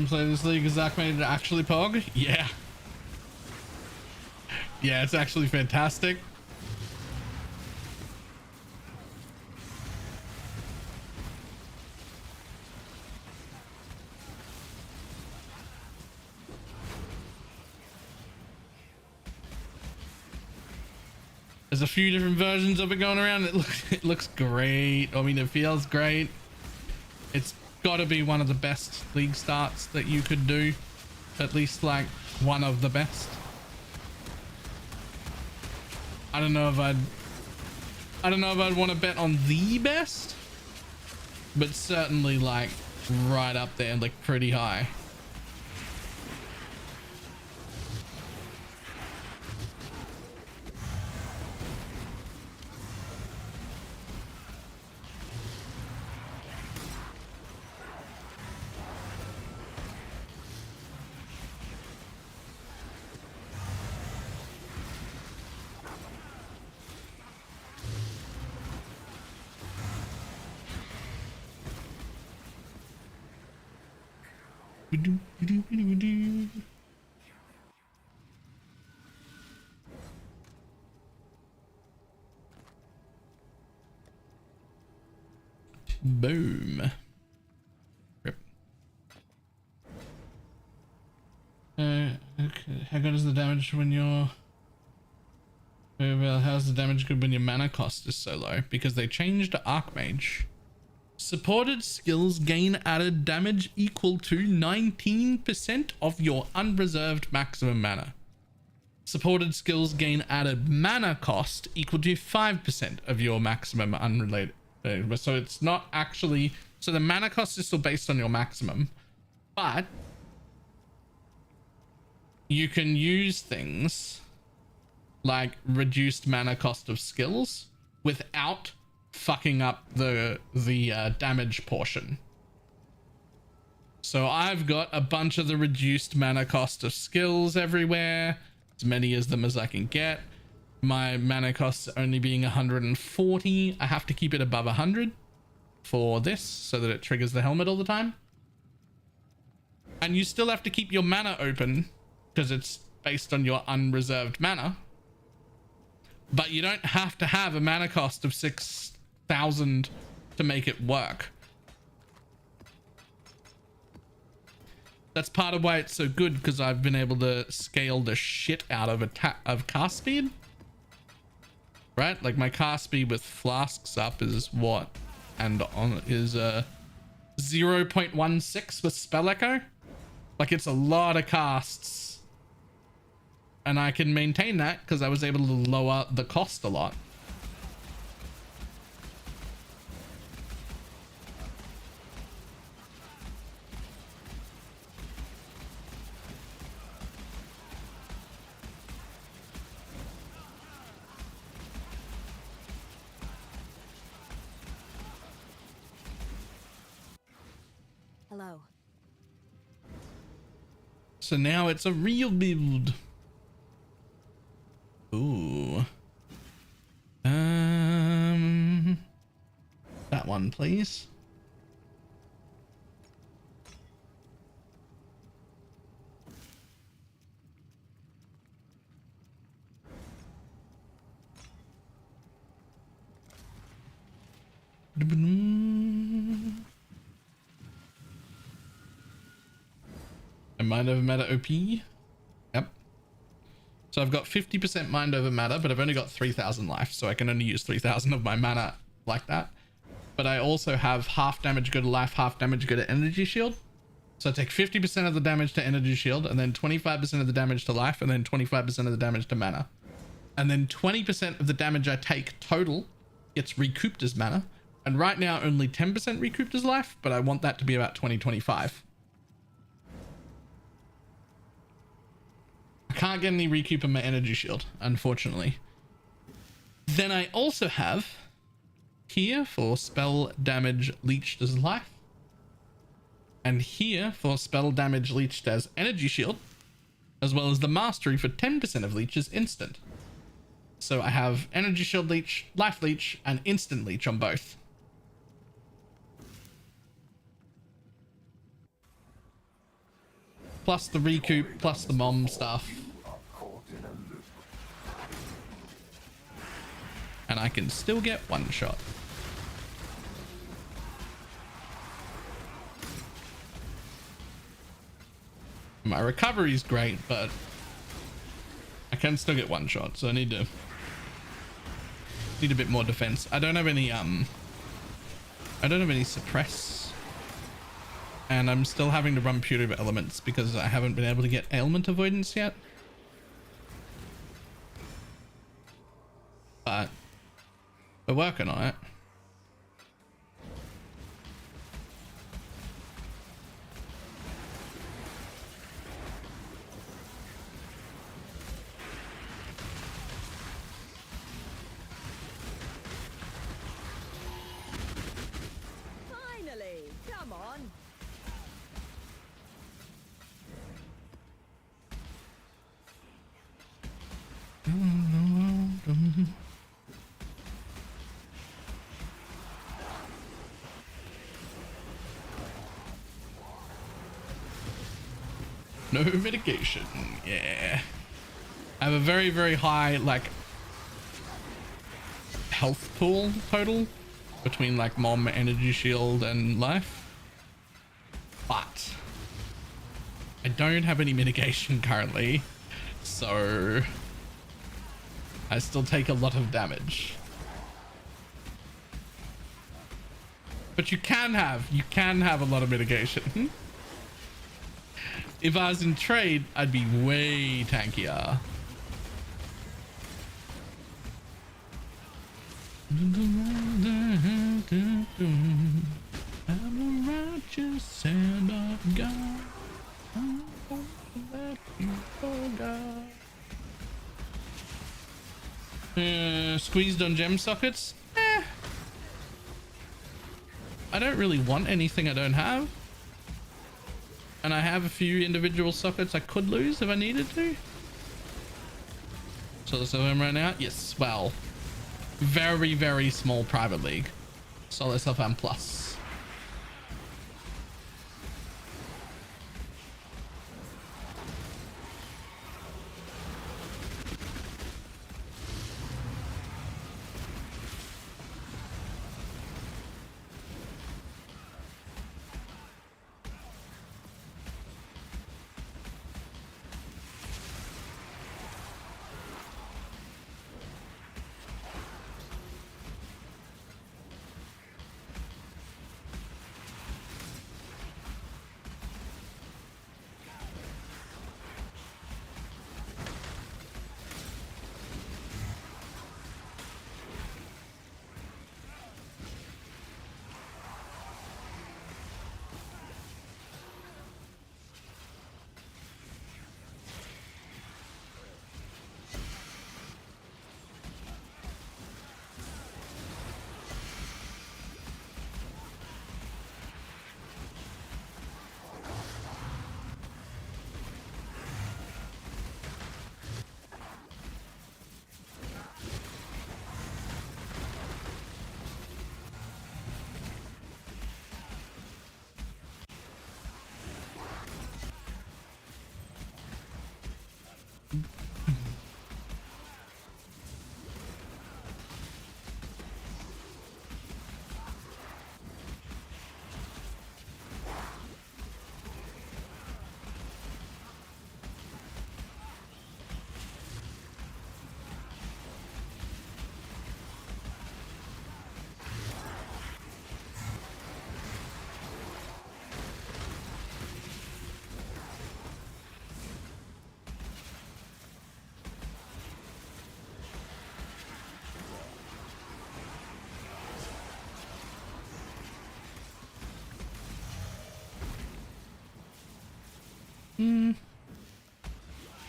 Playing this league, is Zach made it actually pog? Yeah. Yeah, it's actually fantastic. There's a few different versions of it going around. It looks great. I mean, it feels great. It's got to be one of the best league starts that you could do. at least like one of the best. I don't know if I'd want to bet on the best, but certainly like right up there, like pretty high. Boom. Rip. Okay. How good is the damage when you're... Well, how's the damage good when your mana cost is so low? Because they changed to ARPGs. Supported skills gain added damage equal to 19% of your unreserved maximum mana. Supported skills gain added mana cost equal to 5% of your maximum unrelated. So it's not actually... So the mana cost is still based on your maximum, but you can use things like reduced mana cost of skills without fucking up the damage portion. So I've got a bunch of the reduced mana cost of skills everywhere, as many as them as I can get. My mana costs only being 140. I have to keep it above 100 for this so that it triggers the helmet all the time. And you still have to keep your mana open because it's based on your unreserved mana. But you don't have to have a mana cost of 6,000 to make it work. That's part of why it's so good, because I've been able to scale the shit out of cast speed. Right? Like my cast speed with flasks up is what? And on is 0.16 with spell echo. Like it's a lot of casts. And I can maintain that because I was able to lower the cost a lot. Hello. So now it's a real build. Ooh. That one, please. And mind over matter OP. Yep. So I've got 50% mind over matter, but I've only got 3,000 life, so I can only use 3,000 of my mana like that. But I also have half damage go to life, half damage go to energy shield. So I take 50% of the damage to energy shield, and then 25% of the damage to life, and then 25% of the damage to mana. And then 20% of the damage I take total gets recouped as mana. And right now only 10% recouped as life, but I want that to be about 20-25. I can't get any recoup on my energy shield, unfortunately. Then I also have here for spell damage leached as life, and here for spell damage leached as energy shield, as well as the mastery for 10% of leeches instant. So I have energy shield leech, life leech, and instant leech on both. Plus the recoup, plus the mom stuff. And I can still get one shot. My recovery is great, but I can still get one shot, so I need a bit more defense. I don't have any suppress And I'm still having to run putative elements because I haven't been able to get ailment avoidance yet. But we're working on it. Finally, come on. No mitigation. Yeah. I have a very, very high, like, health pool total between, like, Mom, Energy Shield, and Life. But I don't have any mitigation currently, so I still take a lot of damage. But you can have a lot of mitigation. If I was in trade, I'd be way tankier. I'm a righteous son of God. I'm gonna let you go, God. Squeezed on gem sockets? I don't really want anything I don't have. And I have a few individual sockets I could lose if I needed to. So let's have them right now. Yes, well, very, very small private league. Solid self-am plus.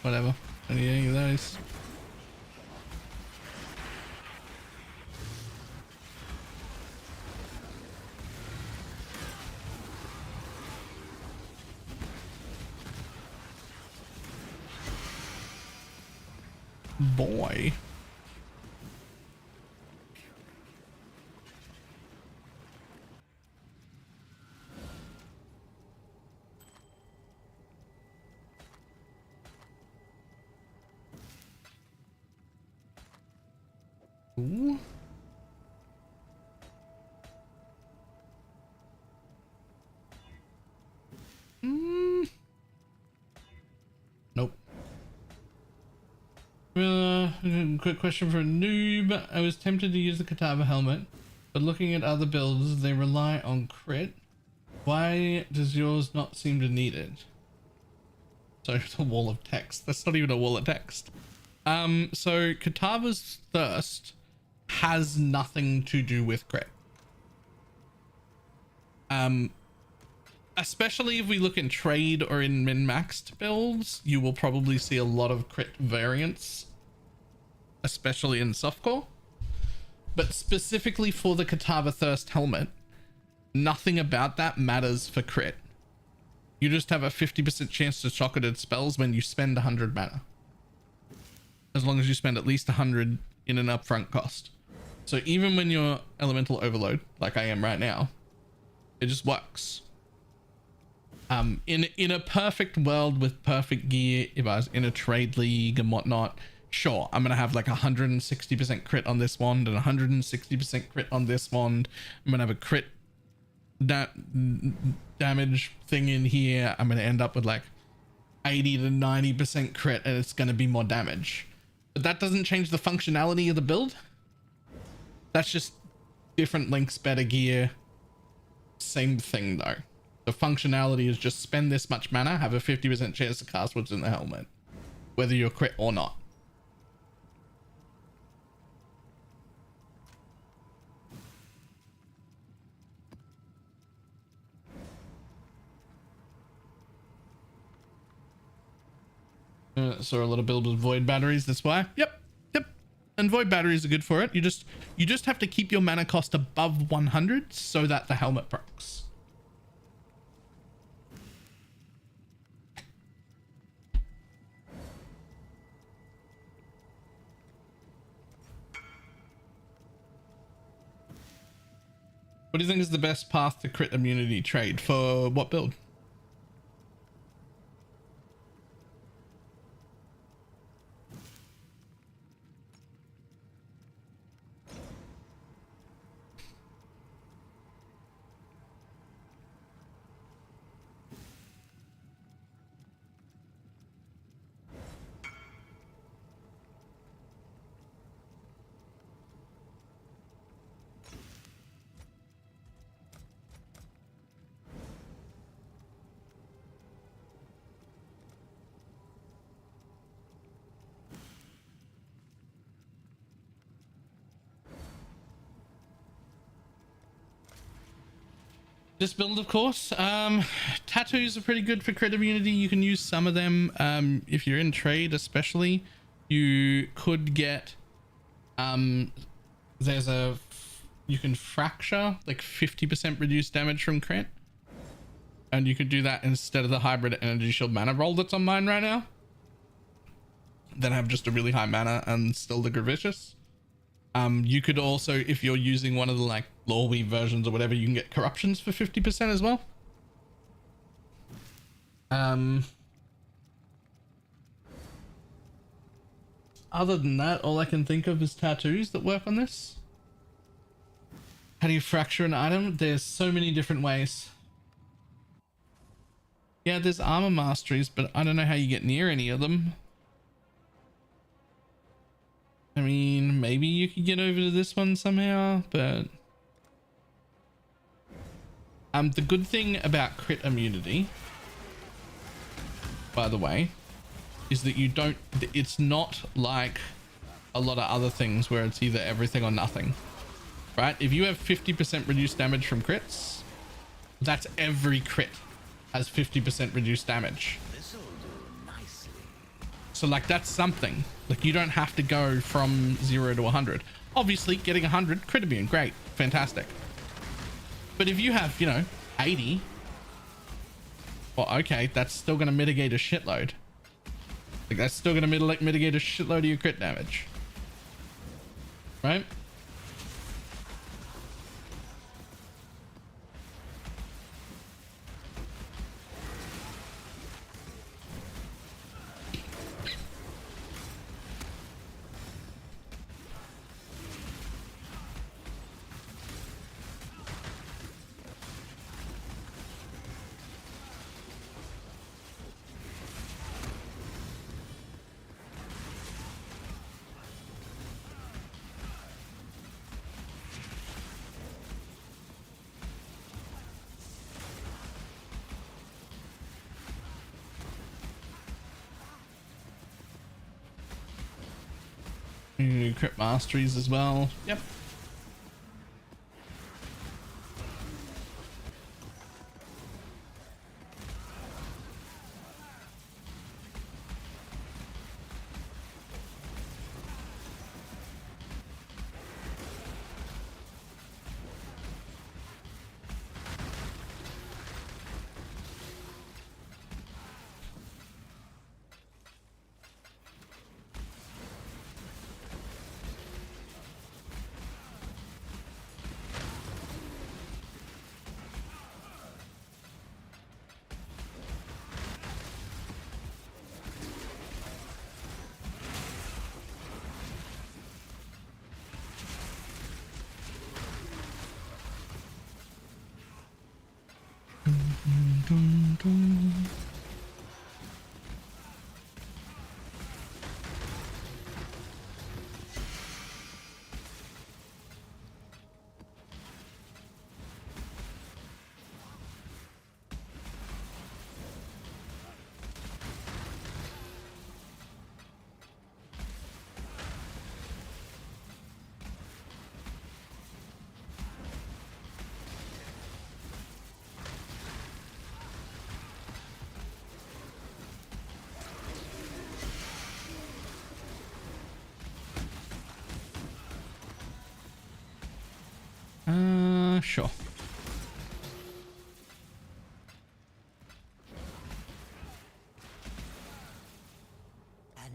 Whatever. I need any of those. Boy. Ooh. Nope. Quick question for a noob. I was tempted to use the Katava helmet, but looking at other builds, they rely on crit. Why does yours not seem to need it? So it's a wall of text. That's not even a wall of text. So Katava's Thirst has nothing to do with crit. Especially if we look in trade or in min-maxed builds, you will probably see a lot of crit variance, especially in softcore. But specifically for the Katava Thirst helmet, nothing about that matters for crit. You just have a 50% chance to socketed spells when you spend 100 mana. As long as you spend at least 100 in an upfront cost. So even when you're elemental overload, like I am right now, it just works. In a perfect world with perfect gear, if I was in a trade league and whatnot, sure, I'm gonna have like 160% crit on this wand and 160% crit on this wand. I'm gonna have a crit damage thing in here. I'm gonna end up with like 80 to 90% crit, and it's gonna be more damage. But that doesn't change the functionality of the build. That's just different links, better gear. Same thing though. The functionality is just spend this much mana, have a 50% chance to cast what's in the helmet, whether you're crit or not. So a lot of build with void batteries, that's why. Yep. And void batteries are good for it. You just have to keep your mana cost above 100 so that the helmet procs. What do you think is the best path to crit immunity trade for what build? This build, of course. Tattoos are pretty good for crit immunity. You can use some of them if you're in trade, especially. You could get you can fracture like 50% reduced damage from crit, and you could do that instead of the hybrid energy shield mana roll that's on mine right now. Then have just a really high mana and still the Gravicious. You could also, if you're using one of the like lore weave versions or whatever, you can get corruptions for 50% as well. Other than that, all I can think of is tattoos that work on this. How do you fracture an item? There's so many different ways. Yeah, there's armor masteries, but I don't know how you get near any of them. I mean, maybe you could get over to this one somehow, but the good thing about crit immunity, by the way, is that you don't, it's not like a lot of other things where it's either everything or nothing, right? If you have 50% reduced damage from crits, that's every crit has 50% reduced damage. So like that's something. Like you don't have to go from 0 to 100. Obviously getting 100 crit immune, great, fantastic. But if you have, you know, 80, well, okay, that's still going to mitigate a shitload. Like that's still going to mitigate a shitload of your crit damage, right? Crit masteries as well. Yep. Sure.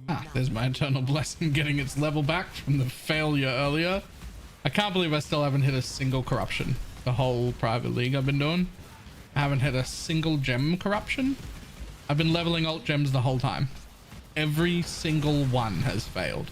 Ah, there's my eternal blessing getting its level back from the failure earlier. I can't believe I still haven't hit a single corruption. The whole private league I've been doing. I haven't hit a single gem corruption. I've been leveling alt gems the whole time. Every single one has failed.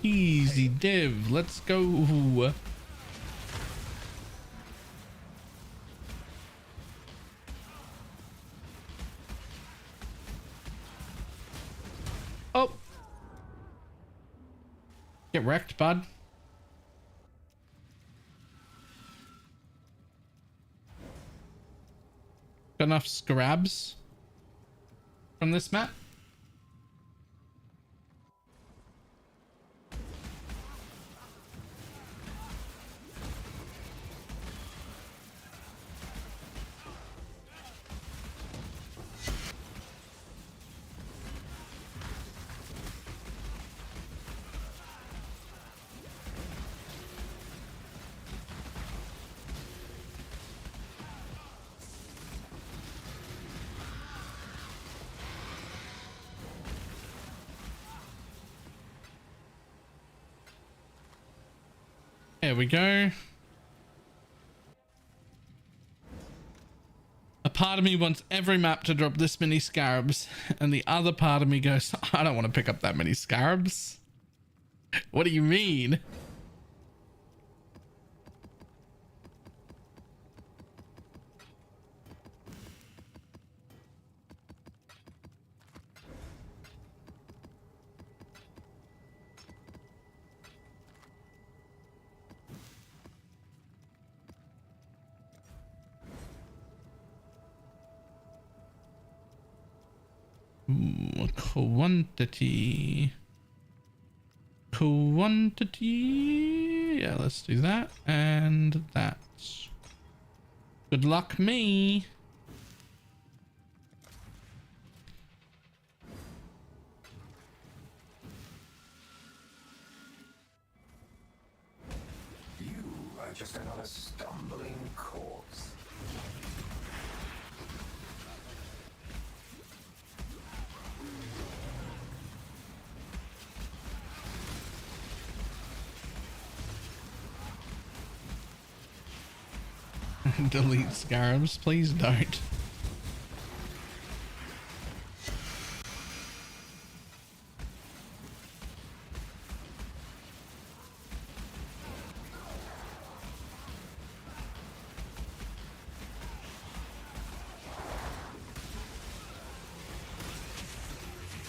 Easy div, let's go. Oh, get wrecked, bud. Got enough scrabs from this map. There we go. A part of me wants every map to drop this many scarabs, and the other part of me goes, I don't want to pick up that many scarabs. What do you mean? Quantity. Yeah, let's do that and that. Good luck me. You are just another stumbling corpse. Delete scarabs, please don't.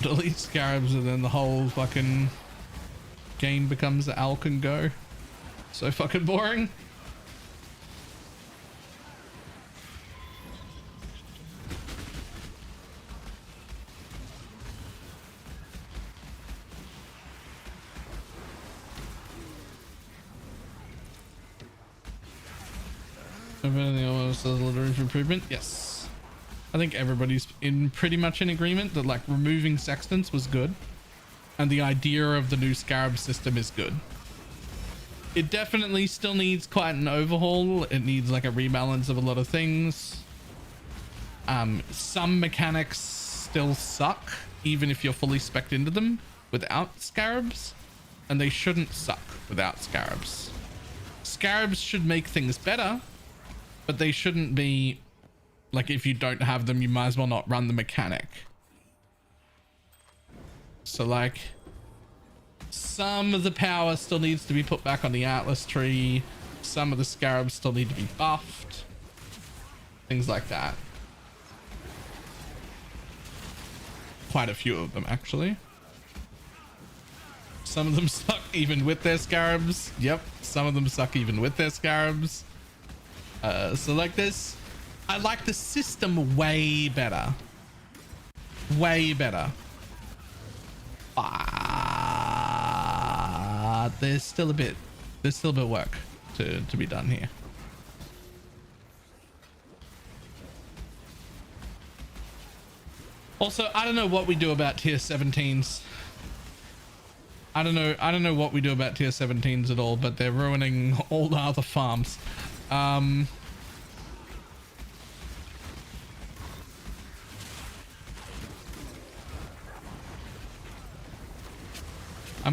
Delete scarabs and then the whole fucking game becomes Alk and Go. So fucking boring. Everything else has a lot of room for improvement. Yes. I think everybody's pretty much in agreement that like removing sextants was good. And the idea of the new scarab system is good. It definitely still needs quite an overhaul. It needs like a rebalance of a lot of things. Some mechanics still suck, even if you're fully spec'd into them without scarabs. And they shouldn't suck without scarabs. Scarabs should make things better, but they shouldn't be like, if you don't have them, you might as well not run the mechanic. So like, some of the power still needs to be put back on the Atlas tree. Some of the scarabs still need to be buffed. Things like that. Quite a few of them, actually. Some of them suck even with their scarabs. Yep, some of them suck even with their scarabs. So like this, I like the system way better. Way better. There's still a bit work to be done here. Also, I don't know what we do about tier 17s. I don't know what we do about tier 17s at all, but they're ruining all the other farms. I'm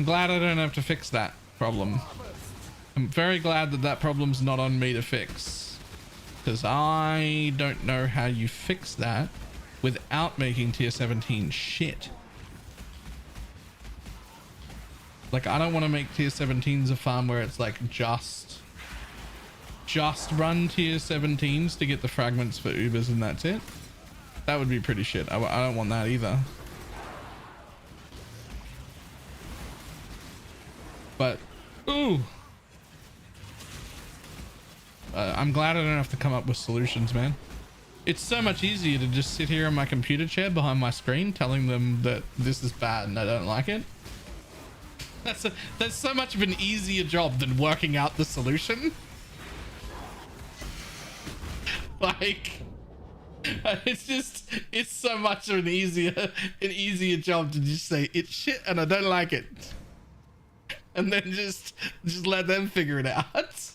glad I don't have to fix that problem. I'm very glad that that problem's not on me to fix, because I don't know how you fix that without making tier 17 shit. Like, I don't want to make tier 17s a farm where it's like just run tier 17s to get the fragments for Ubers and that's it. That would be pretty shit. I don't want that either. But, ooh. I'm glad I don't have to come up with solutions, man. It's so much easier to just sit here in my computer chair behind my screen telling them that this is bad and I don't like it. That's so much of an easier job than working out the solution. Like, it's so much of an easier job to just say it's shit and I don't like it. And then just let them figure it out.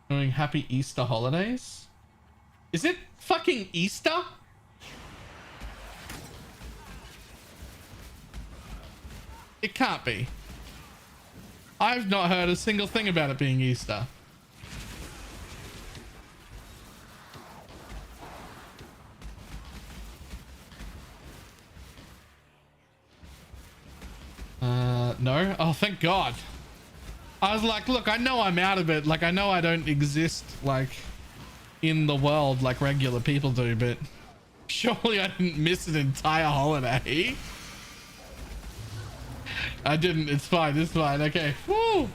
Doing happy Easter holidays? Is it fucking Easter? It can't be. I've not heard a single thing about it being Easter. No? Oh, thank God. I was like, look, I know I'm out of it. Like, I know I don't exist, like, in the world like regular people do, but surely I didn't miss an entire holiday. I didn't. It's fine. It's fine. Okay. Woo!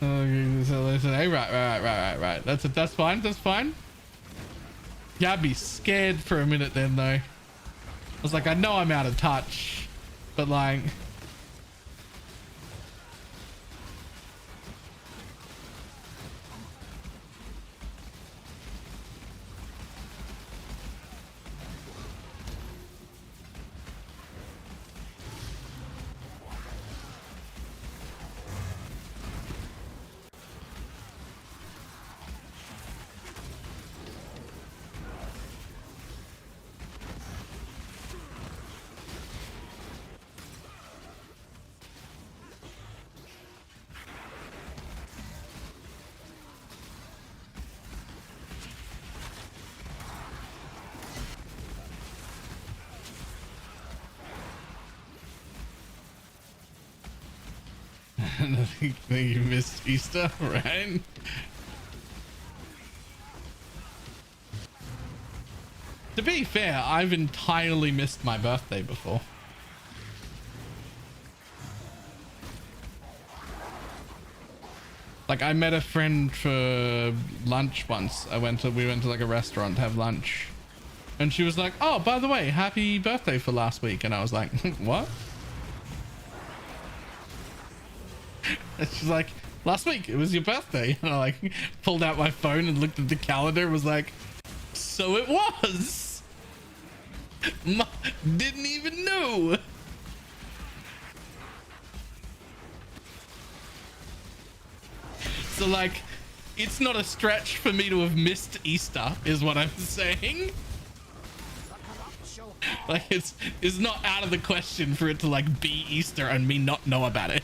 Okay, so listen, hey, right. That's fine. That's fine. Yeah, I'd be scared for a minute then, though. I was like, I know I'm out of touch, but like... I think you missed Easter, right? To be fair, I've entirely missed my birthday before. Like, I met a friend for lunch once. We went to like a restaurant to have lunch. And she was like, oh, by the way, happy birthday for last week. And I was like, what? And she's like, last week, it was your birthday. And I like pulled out my phone and looked at the calendar and was like, so it was. Didn't even know. So like, it's not a stretch for me to have missed Easter, is what I'm saying. Like, it's not out of the question for it to like be Easter and me not know about it.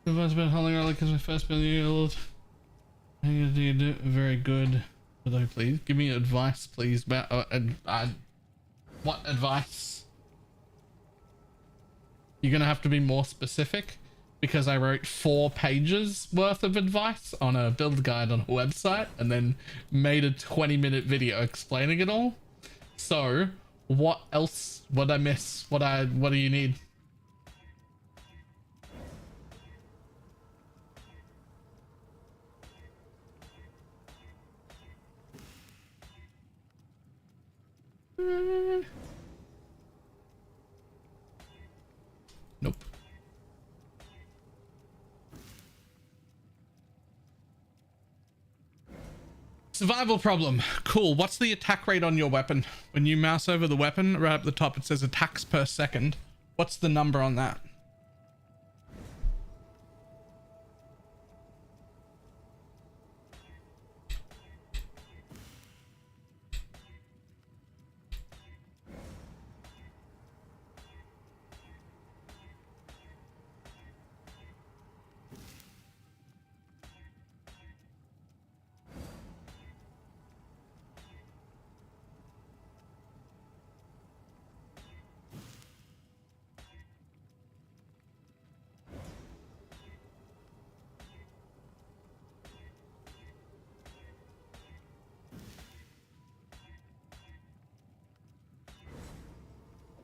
I've been holding early because my first $1 million. You do very good. Although, please give me advice, please. About what advice? You're gonna have to be more specific because I wrote 4 pages worth of advice on a build guide on a website and then made a 20-minute video explaining it all. So, what else would I miss? What do you need? Nope. Survival problem. Cool. What's the attack rate on your weapon? When you mouse over the weapon, right up the top, it says attacks per second. What's the number on that?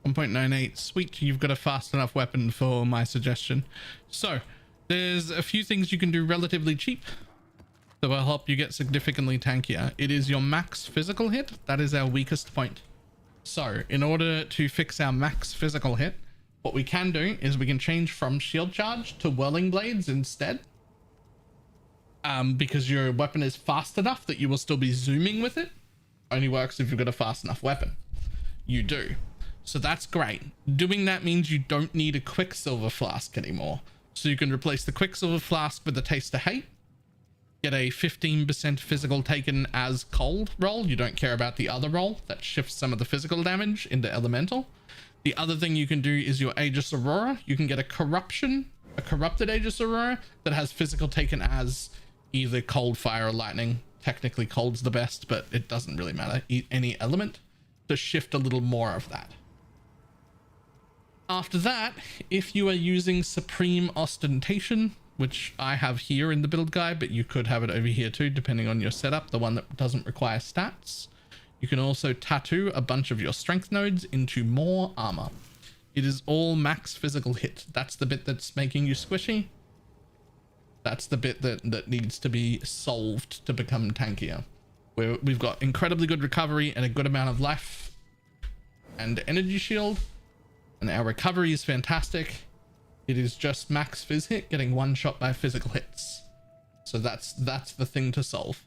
.98. Sweet, you've got a fast enough weapon for my suggestion. So there's a few things you can do relatively cheap that will help you get significantly tankier. It is your max physical hit. That is our weakest point. So in order to fix our max physical hit, what we can do is we can change from shield charge to whirling blades instead, because your weapon is fast enough that you will still be zooming with it. Only works if you've got a fast enough weapon. You do. So that's great. Doing that means you don't need a Quicksilver Flask anymore. So you can replace the Quicksilver Flask with the Taste of Hate. Get a 15% physical taken as cold roll. You don't care about the other roll. That shifts some of the physical damage into elemental. The other thing you can do is your Aegis Aurora. You can get a corrupted Aegis Aurora that has physical taken as either cold, fire, or lightning. Technically cold's the best, but it doesn't really matter. Any element to shift a little more of that. After that, if you are using Supreme Ostentation, which I have here in the build guide, but you could have it over here too, depending on your setup, the one that doesn't require stats, You can also tattoo a bunch of your strength nodes into more armor. It is all max physical hit. That's the bit that's making you squishy. That's the bit that needs to be solved to become tankier. We've got incredibly good recovery and a good amount of life and energy shield. And our recovery is fantastic. It is just max phys hit getting one shot by physical hits. So that's the thing to solve.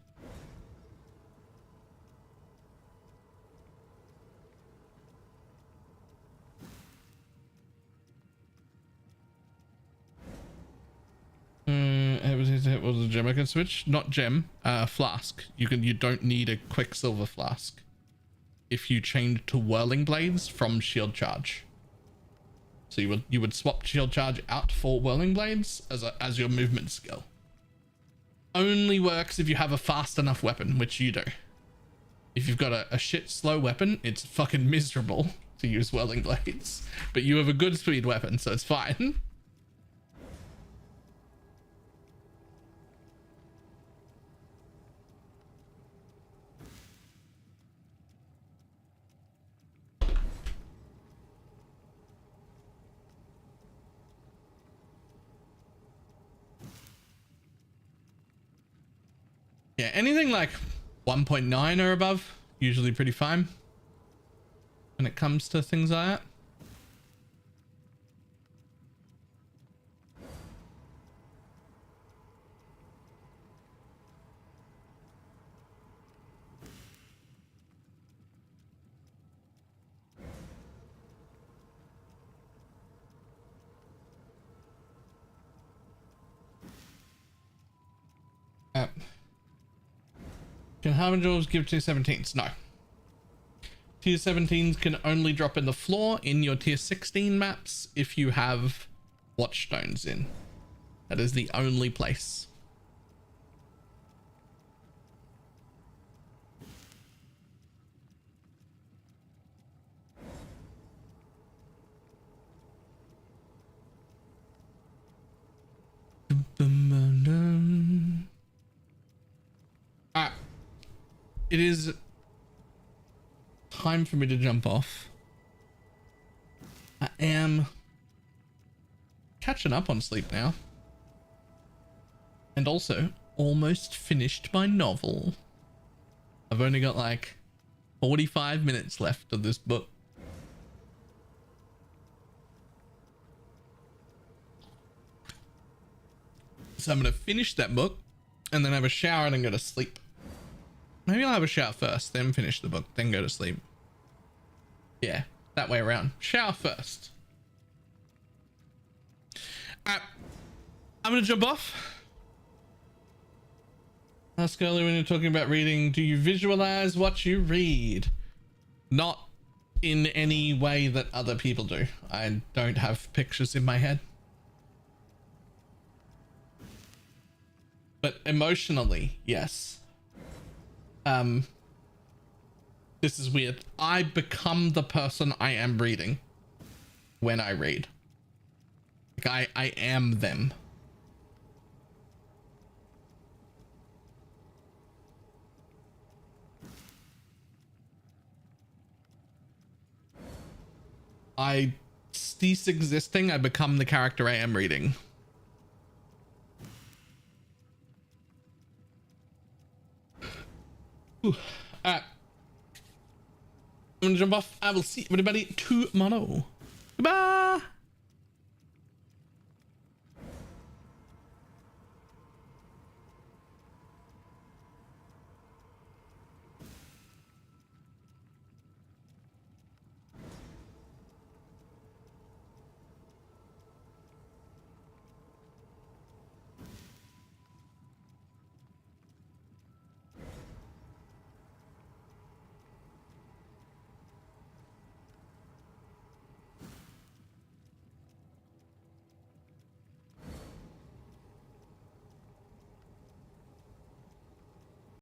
It was a gem I can switch, not gem, flask. You don't need a quicksilver flask if you change to whirling blades from shield charge. So you would swap shield charge out for whirling blades as your movement skill. Only works if you have a fast enough weapon, which you do. If you've got a shit slow weapon, it's fucking miserable to use whirling blades. But you have a good speed weapon, so it's fine. Yeah, anything like 1.9 or above, usually pretty fine when it comes to things like that. Can Harbingers give tier 17s? No. Tier 17s can only drop in the floor in your tier 16 maps if you have watchstones in. That is the only place. It is time for me to jump off. I am catching up on sleep now. And also almost finished my novel. I've only got like 45 minutes left of this book. So I'm going to finish that book and then have a shower and then go to sleep. Maybe I'll have a shower first, then finish the book, then go to sleep. Yeah, that way around. Shower first. I'm gonna jump off. Ask earlier when you're talking about reading, do you visualize what you read? Not in any way that other people do. I don't have pictures in my head. But emotionally, yes. This is weird. I become the person I am reading when I read. Like I am them. I cease existing. I become the character I am reading. Alright. I'm gonna jump off. I will see everybody tomorrow. Goodbye.